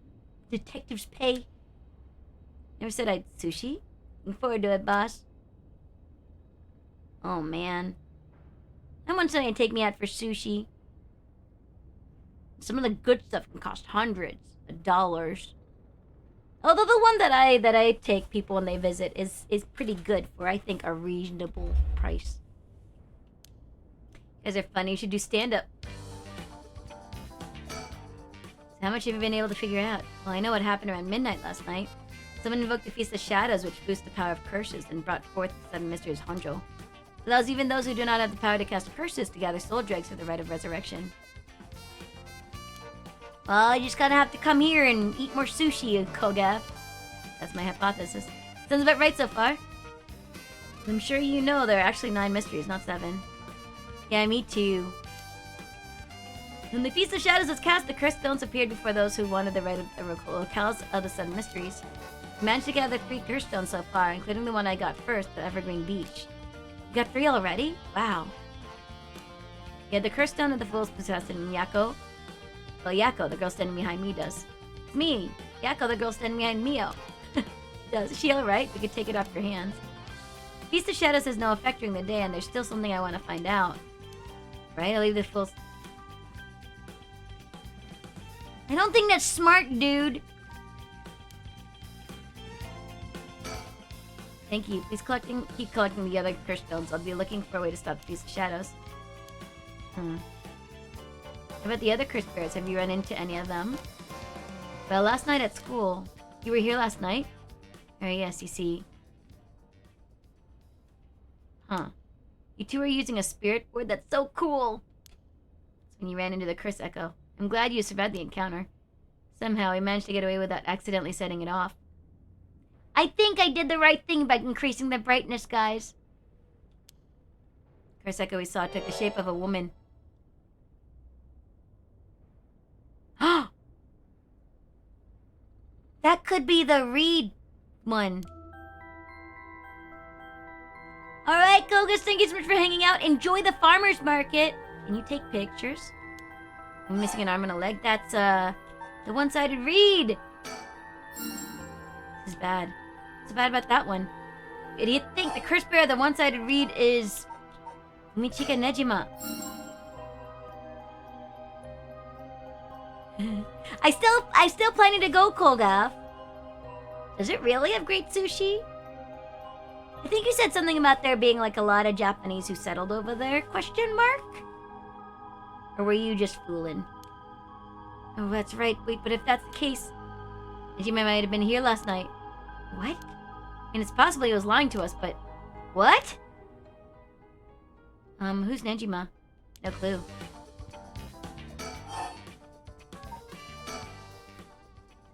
detective's pay? Never said I'd sushi. Looking forward to it, boss. Oh, man. I want somebody to take me out for sushi. Some of the good stuff can cost hundreds of dollars. Although the one that I take people when they visit is pretty good for, I think, a reasonable price. You guys are funny. You should do stand-up. So how much have you been able to figure out? Well, I know what happened around midnight last night. Someone invoked the Feast of Shadows, which boosts the power of curses and brought forth the seven mysteries Honjo. It allows even those who do not have the power to cast curses to gather soul dregs for the rite of resurrection. Well, you just gotta have to come here and eat more sushi, Kogav. That's my hypothesis. Sounds about right so far. I'm sure you know there are actually 9 mysteries, not 7. Yeah, me too. When the Feast of Shadows was cast, the cursed stones appeared before those who wanted the rite of the locales of the 7 mysteries. I managed to gather 3 cursed stones so far, including the one I got first, the Evergreen Beach. You got 3 already? Wow. Yeah, the cursed stone of the fools possessed in Yako. Well, Yako, the girl standing behind me, does. It's me, Yako, the girl standing behind Mio. does. Is she alright? We could take it off your hands. Feast of Shadows has no effect during the day, and there's still something I want to find out. Right? I'll leave the full... I don't think that's smart, dude. Thank you. Please keep collecting the other cursed stones. I'll be looking for a way to stop the Feast of Shadows. How about the other cursed bears? Have you run into any of them? Well, last night at school. You were here last night? Oh, yes, you see. Huh. You two are using a spirit board? That's so cool! That's when you ran into the curse echo. I'm glad you survived the encounter. Somehow, we managed to get away without accidentally setting it off. I think I did the right thing by increasing the brightness, guys. Curse echo we saw took the shape of a woman. That could be the Reed one. Alright, Kogas, thank you so much for hanging out. Enjoy the farmer's market. Can you take pictures? I'm missing an arm and a leg. That's, the one-sided reed. This is bad. What's bad about that one? Do you think the cursed bear of the one-sided reed is... Michika Nejima? I still planning to go, Kolgav. Does it really have great sushi? I think you said something about there being like a lot of Japanese who settled over there, question mark? Or were you just fooling? Oh, that's right. Wait, but if that's the case, Nejima might have been here last night. What? I mean, it's possible he was lying to us, but... What? Who's Nejima? No clue.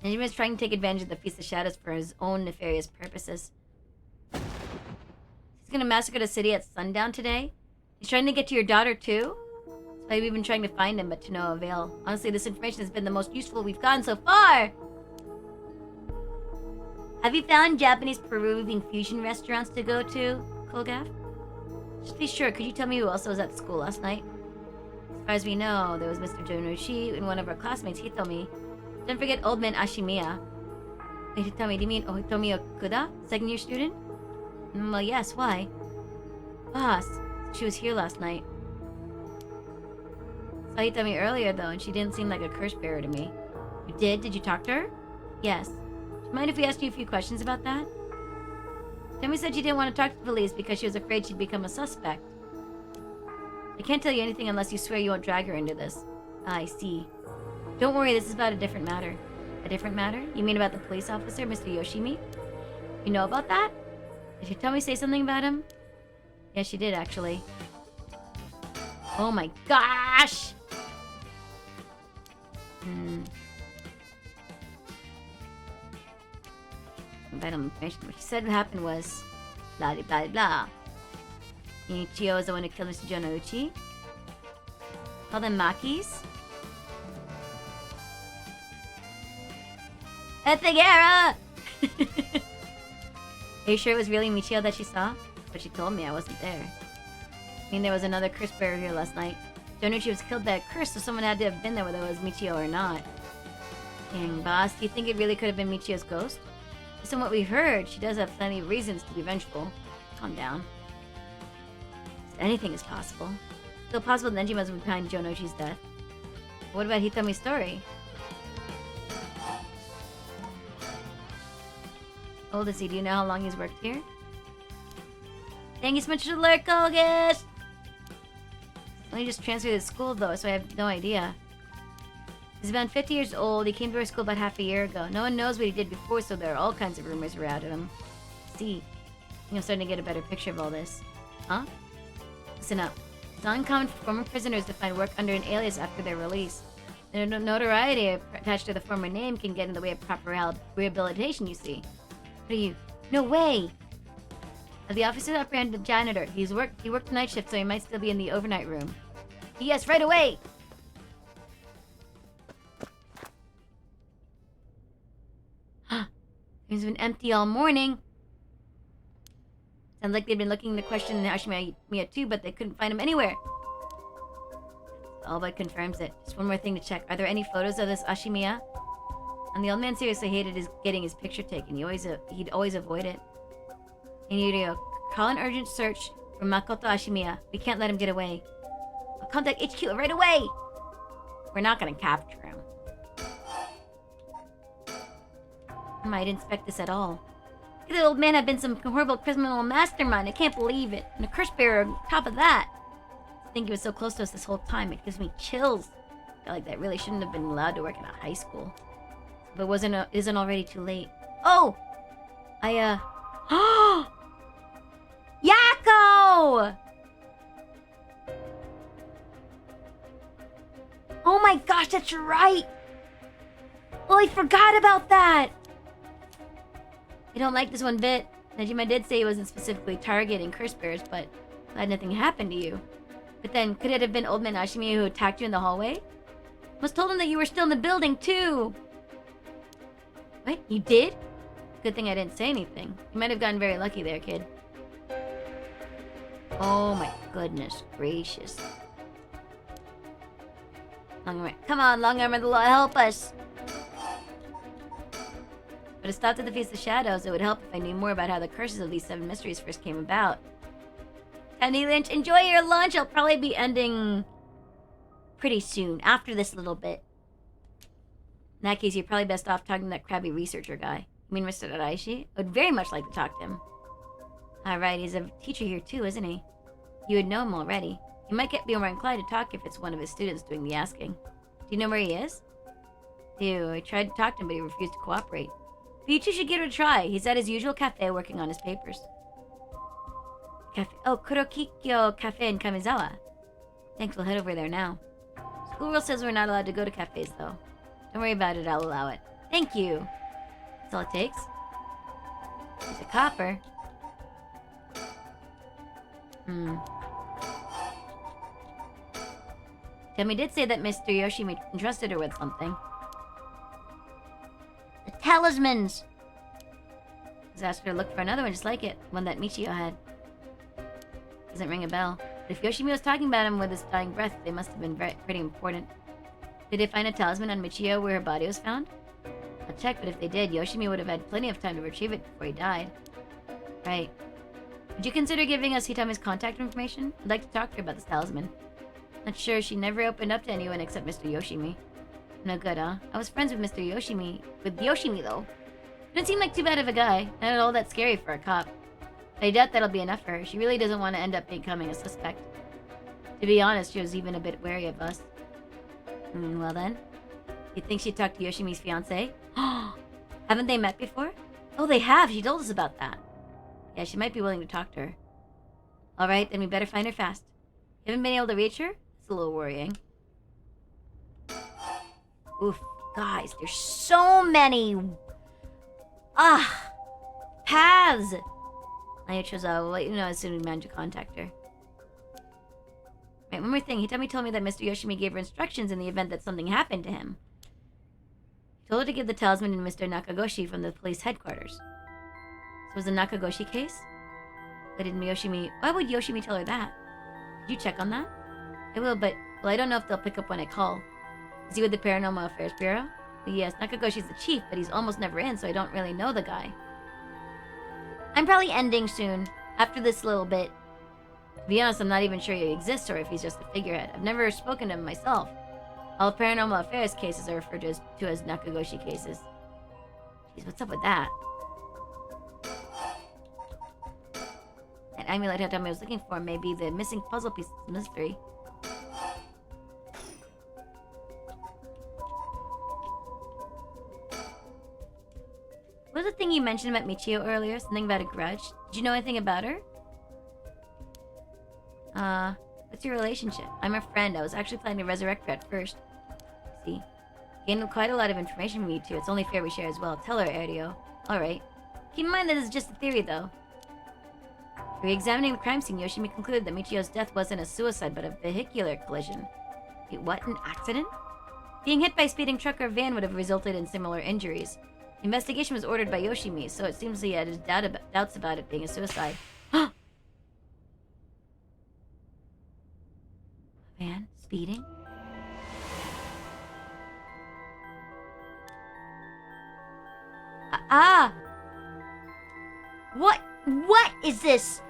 Nejima is trying to take advantage of the Feast of Shadows for his own nefarious purposes. He's gonna massacre the city at sundown today? He's trying to get to your daughter, too? That's why we've been trying to find him, but to no avail. Honestly, this information has been the most useful we've gotten so far! Have you found Japanese Peruvian fusion restaurants to go to, Kolgav? Just be sure, could you tell me who else was at school last night? As far as we know, there was Mr. Jonushi and one of our classmates, Hitomi. Don't forget old man Ashimiya. Wait, Hitomi, do you mean Hitomi Okuda? Second year student? Well, yes, why? Boss, she was here last night. Saw Hitomi earlier, though, and she didn't seem like a curse bearer to me. You did? Did you talk to her? Yes. Do you mind if we asked you a few questions about that? Hitomi said she didn't want to talk to the police because she was afraid she'd become a suspect. I can't tell you anything unless you swear you won't drag her into this. I see. Don't worry, this is about a different matter. A different matter? You mean about the police officer, Mr. Yoshimi? You know about that? Did Hitomi say something about him? Yes, she did, actually. Oh my gosh! Vital information. What she said happened was... Blah, blah, blah. Ichio is the one who killed Mr. Jonouchi. Call them Makis. Ethigera! Are you sure it was really Michio that she saw? But she told me I wasn't there. I mean, there was another curse bearer here last night. Jonouchi was killed by a curse, so someone had to have been there whether it was Michio or not. Dang, boss, do you think it really could have been Michio's ghost? Based on what we heard, she does have plenty of reasons to be vengeful. Calm down. Anything is possible. Still possible that Nejima's behind Jonouchi's death. But what about Hitomi's story? How old is he? Do you know how long he's worked here? Thank you so much for the alert, Kogas! Only just transferred to school though, so I have no idea. He's about 50 years old. He came to our school about half a year ago. No one knows what he did before, so there are all kinds of rumors around him. See, I think I'm starting to get a better picture of all this. Huh? Listen up. It's not uncommon for former prisoners to find work under an alias after their release. Their notoriety attached to the former name can get in the way of proper rehabilitation, you see. What are you? No way! The officer apprehended the janitor. He worked the night shift, so he might still be in the overnight room. Yes, right away! It's been empty all morning. Sounds like they've been looking to question Ashimiya too, but they couldn't find him anywhere. All but confirms it. Just one more thing to check. Are there any photos of this Ashimiya? And the old man seriously hated getting his picture taken. He'd always avoid it. And Yurio, call an urgent search for Makoto Ashimiya. We can't let him get away. I'll contact HQ right away! We're not gonna capture him. I might inspect this at all. The old man had been some horrible criminal mastermind. I can't believe it. And a curse bearer on top of that. To think he was so close to us this whole time, it gives me chills. I feel like that really shouldn't have been allowed to work in a high school. But isn't already too late. Oh! Yakko! Oh my gosh, that's right! Well, I forgot about that! I don't like this one bit. Najima did say he wasn't specifically targeting curse bearers, but glad nothing happened to you. But then, could it have been Old Man Ashimi who attacked you in the hallway? Must told him that you were still in the building, too! What? You did? Good thing I didn't say anything. You might have gotten very lucky there, kid. Oh my goodness gracious. Long arm. Come on, long arm of the law, help us! But to stop to the face of shadows, it would help if I knew more about how the curses of these 7 mysteries first came about. Tony Lynch, enjoy your lunch! I'll probably be ending pretty soon, after this little bit. In that case, you're probably best off talking to that crabby researcher guy. You mean Mr. Araishi? I would very much like to talk to him. Alright, he's a teacher here too, isn't he? You would know him already. You might be more inclined to talk if it's one of his students doing the asking. Do you know where he is? Ew, I tried to talk to him, but he refused to cooperate. But you two should give it a try. He's at his usual cafe working on his papers. Cafe? Oh, Kurokikyo Cafe in Kamizawa. Thanks, we'll head over there now. School rule says we're not allowed to go to cafes, though. Don't worry about it, I'll allow it. Thank you. That's all it takes. It's a copper. Temi did say that Mr. Yoshimi entrusted her with something. The talismans! He's asked her to look for another one just like it. One that Michio had. Doesn't ring a bell. But if Yoshimi was talking about him with his dying breath, they must have been pretty important. Did they find a talisman on Michio where her body was found? I'll check, but if they did, Yoshimi would have had plenty of time to retrieve it before he died. Right. Would you consider giving us Hitami's contact information? I'd like to talk to her about this talisman. Not sure, she never opened up to anyone except Mr. Yoshimi. No good, huh? I was friends with Mr. Yoshimi. With Yoshimi, though. Didn't seem like too bad of a guy. Not at all that scary for a cop. I doubt that'll be enough for her. She really doesn't want to end up becoming a suspect. To be honest, she was even a bit wary of us. Well then. You think she'd talk to Yoshimi's fiancé? Haven't they met before? Oh, they have! She told us about that. Yeah, she might be willing to talk to her. Alright, then we better find her fast. You haven't been able to reach her? It's a little worrying. Oof. Guys, there's so many... paths! Ayachoza will let you know as soon as we manage to contact her. Right, one more thing. Hitami told me that Mr. Yoshimi gave her instructions in the event that something happened to him. He told her to give the talisman to Mr. Nakagoshi from the police headquarters. So it was a Nakagoshi case? Why would Yoshimi tell her that? Did you check on that? I will, but... Well, I don't know if they'll pick up when I call. Is he with the Paranormal Affairs Bureau? Well, yes, Nakagoshi's the chief, but he's almost never in, so I don't really know the guy. I'm probably ending soon, after this little bit. To be honest, I'm not even sure he exists or if he's just a figurehead. I've never spoken to him myself. All Paranormal Affairs cases are referred to as Nakagoshi cases. Jeez, what's up with that? That amulet Hitami was looking for may be the missing puzzle piece of the mystery. What was the thing you mentioned about Michio earlier? Something about a grudge? Did you know anything about her? What's your relationship? I'm her friend. I was actually planning to resurrect her at first. See? Gained quite a lot of information from you two. It's only fair we share as well. Tell her, Ario. Alright. Keep in mind that it's just a theory, though. Re-examining the crime scene, Yoshimi concluded that Michio's death wasn't a suicide, but a vehicular collision. Wait, what? An accident? Being hit by a speeding truck or van would have resulted in similar injuries. The investigation was ordered by Yoshimi, so it seems he had his doubts about it being a suicide. Van? Speeding? Ah! What? What is this?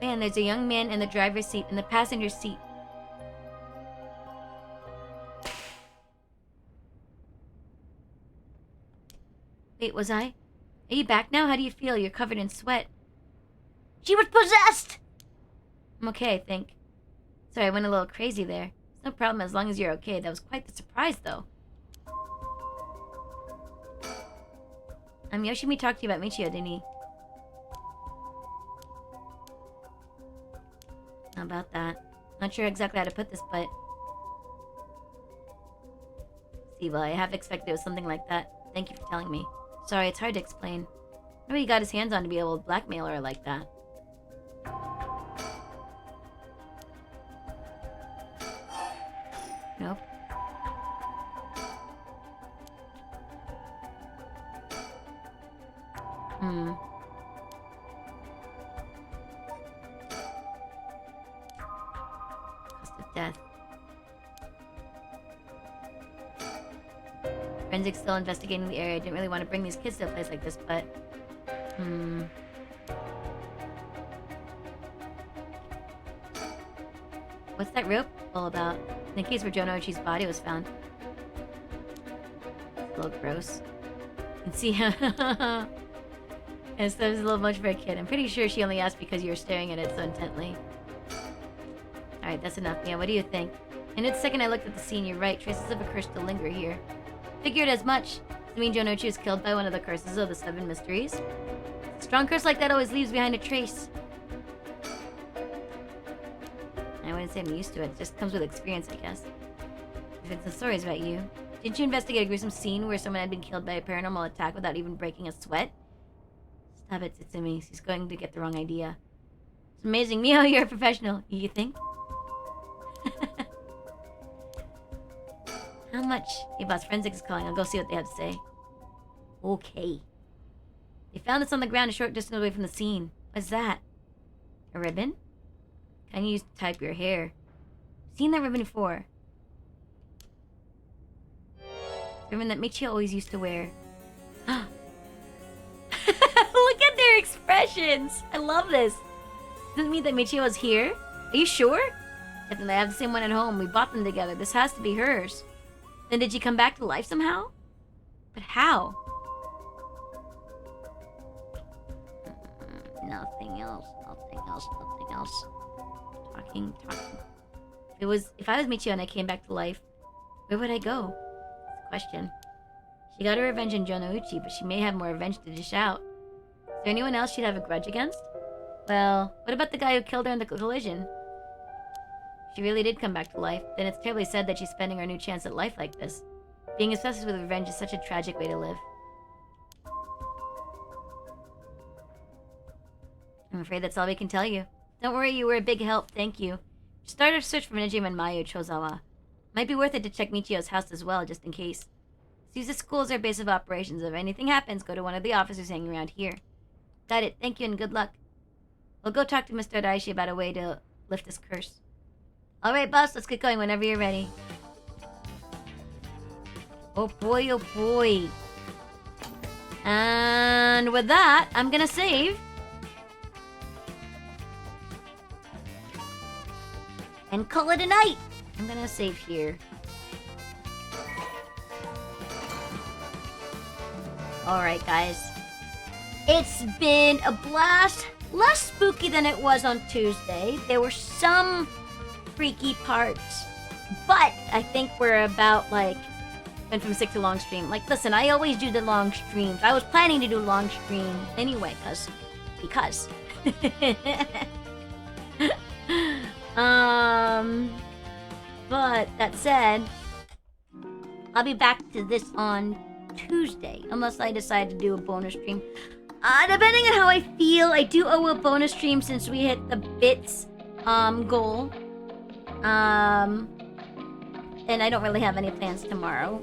Man, there's a young man in the driver's seat and the passenger seat. Wait, was I? Are you back now? How do you feel? You're covered in sweat. She was possessed! I'm okay, I think. Sorry, I went a little crazy there. It's no problem as long as you're okay. That was quite the surprise, though. Yoshimi talked to you about Michio, didn't he? How about that? Not sure exactly how to put this, but... See, well, I have expected it was something like that. Thank you for telling me. Sorry, it's hard to explain. Nobody got his hands on to be able to blackmail her like that. Nope. Cost of death. Forensics still investigating the area. I didn't really want to bring these kids to a place like this, but... What's that rope all about? In the case where Jonoichi's body was found. It's a little gross. You can see how... Yes, that was a little much for a kid. I'm pretty sure she only asked because you were staring at it so intently. Alright, that's enough. Yeah, what do you think? And the second I looked at the scene, you're right. Traces of a curse still linger here. Figured as much. Does it mean Jonoichi was killed by one of the curses of the 7 mysteries? A strong curse like that always leaves behind a trace. I wouldn't say I'm used to it. It just comes with experience, I guess. If it's the stories about you. Didn't you investigate a gruesome scene where someone had been killed by a paranormal attack without even breaking a sweat? Stop it, Tsumi. She's going to get the wrong idea. It's amazing. Mio, you're a professional. You think? How much? Hey, boss, Forensics is calling. I'll go see what they have to say. Okay. They found this on the ground a short distance away from the scene. What's that? A ribbon? Can you use to type your hair? Seen that ribbon before. The ribbon that Michio always used to wear. Look at their expressions! I love this. Doesn't it mean that Michio was here? Are you sure? Definitely, I have the same one at home. We bought them together. This has to be hers. Then did she come back to life somehow? But how? Nothing else. Nothing else. Nothing else. Talking. If I was Michio and I came back to life, where would I go? Question. She got her revenge on Jonoichi, but she may have more revenge to dish out. Is there anyone else she'd have a grudge against? Well, what about the guy who killed her in the collision? She really did come back to life. Then it's terribly sad that she's spending her new chance at life like this. Being obsessed with revenge is such a tragic way to live. I'm afraid that's all we can tell you. Don't worry, you were a big help, thank you. Start a search for Nejima Mayu Chozawa. Might be worth it to check Michio's house as well, just in case. Use the school as our base of operations. If anything happens, go to one of the officers hanging around here. Got it, thank you and good luck. We'll go talk to Mr. Daishi about a way to lift this curse. Alright, boss, let's get going whenever you're ready. Oh boy, oh boy. And with that, I'm gonna save. And call it a night. I'm gonna save here. Alright, guys. It's been a blast. Less spooky than it was on Tuesday. There were some freaky parts. But I think we're about, like, went from sick to long stream. Like, listen, I always do the long streams. I was planning to do long stream anyway, because. But that said, I'll be back to this on Tuesday, unless I decide to do a bonus stream. Depending on how I feel, I do owe a bonus stream since we hit the bits goal. And I don't really have any plans tomorrow.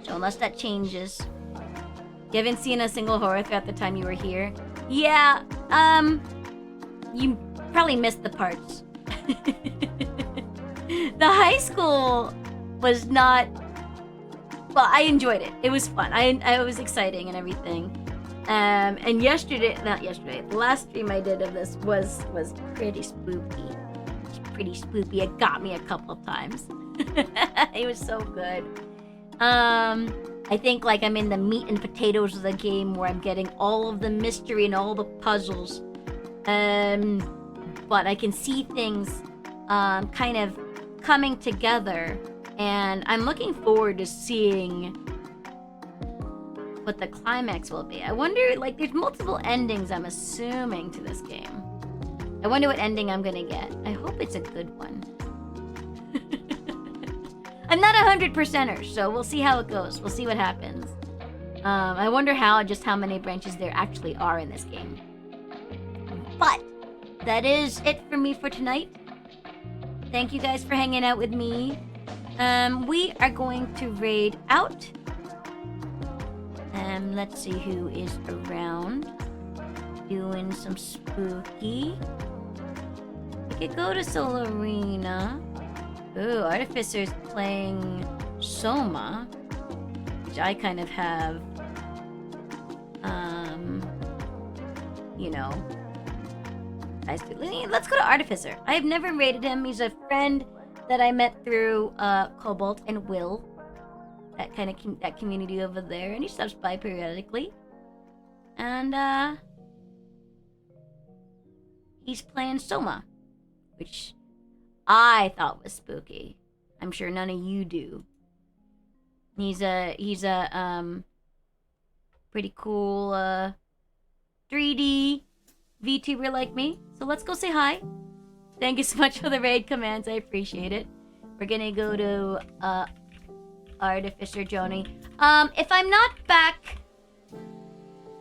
So unless that changes. You haven't seen a single horror throughout the time you were here? Yeah, you probably missed the parts. The high school was not. Well, I enjoyed it. It was fun. I was exciting and everything. And the last stream I did of this was pretty spooky. Pretty spooky. It got me a couple of times. It was so good. I think like I'm in the meat and potatoes of the game where I'm getting all of the mystery and all the puzzles. But I can see things kind of coming together, and I'm looking forward to seeing what the climax will be. I wonder, like, there's multiple endings, I'm assuming, to this game. I wonder what ending I'm gonna get. I hope it's a good one. I'm not 100%er, so we'll see how it goes. We'll see what happens. I wonder how many branches there actually are in this game. But that is it for me for tonight. Thank you guys for hanging out with me. We are going to raid out. Let's see who is around doing some spooky. We could go to Soul Arena. Ooh, Artificer's playing Soma, which I kind of have, you know. Let's go to Artificer. I have never raided him. He's a friend that I met through Cobalt and Will. That kind of that community over there, and he stops by periodically. And he's playing Soma, which I thought was spooky. I'm sure none of you do. He's a pretty cool 3D VTuber like me. So let's go say hi. Thank you so much for the raid commands. I appreciate it. We're gonna go to Artificer Joni. If I'm not back,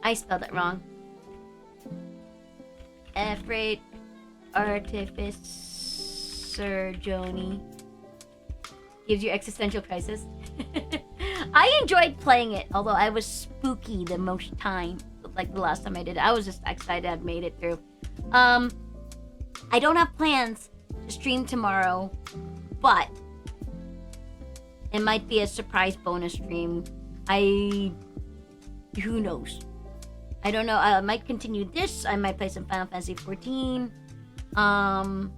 I spelled it wrong. Afraid Artificer Joni gives you existential crisis. I enjoyed playing it, although I was spooky the most time. Like the last time I did it, I was just excited I'd made it through. I don't have plans to stream tomorrow, but it might be a surprise bonus stream. Who knows? I don't know. I might continue this. I might play some Final Fantasy 14. Probably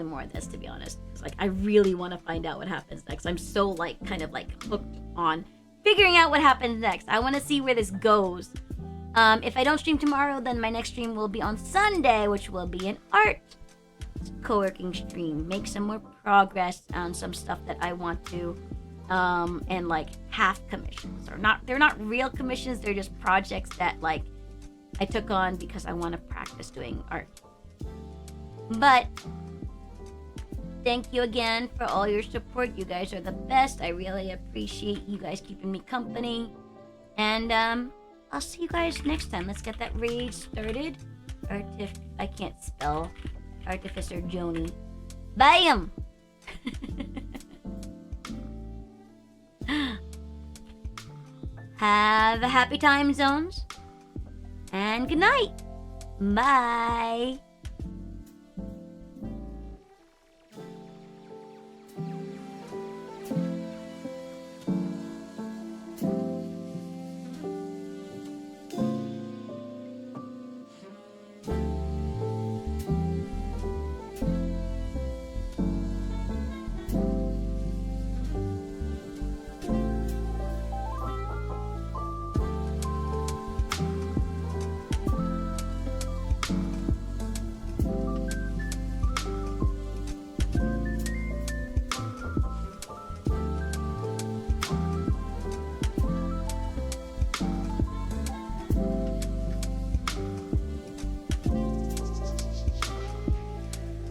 more of this, to be honest. Because like I really want to find out what happens next. I'm so like kind of like hooked on figuring out what happens next. I want to see where this goes. If I don't stream tomorrow, then my next stream will be on Sunday, which will be an art co-working stream. Make some more progress on some stuff that I want to, and like half commissions. They're not real commissions, they're just projects that like I took on because I want to practice doing art. But thank you again for all your support. You guys are the best. I really appreciate you guys keeping me company. And I'll see you guys next time. Let's get that raid started. I can't spell. Artificer Joni. Bam! Have a happy time zones. And good night. Bye.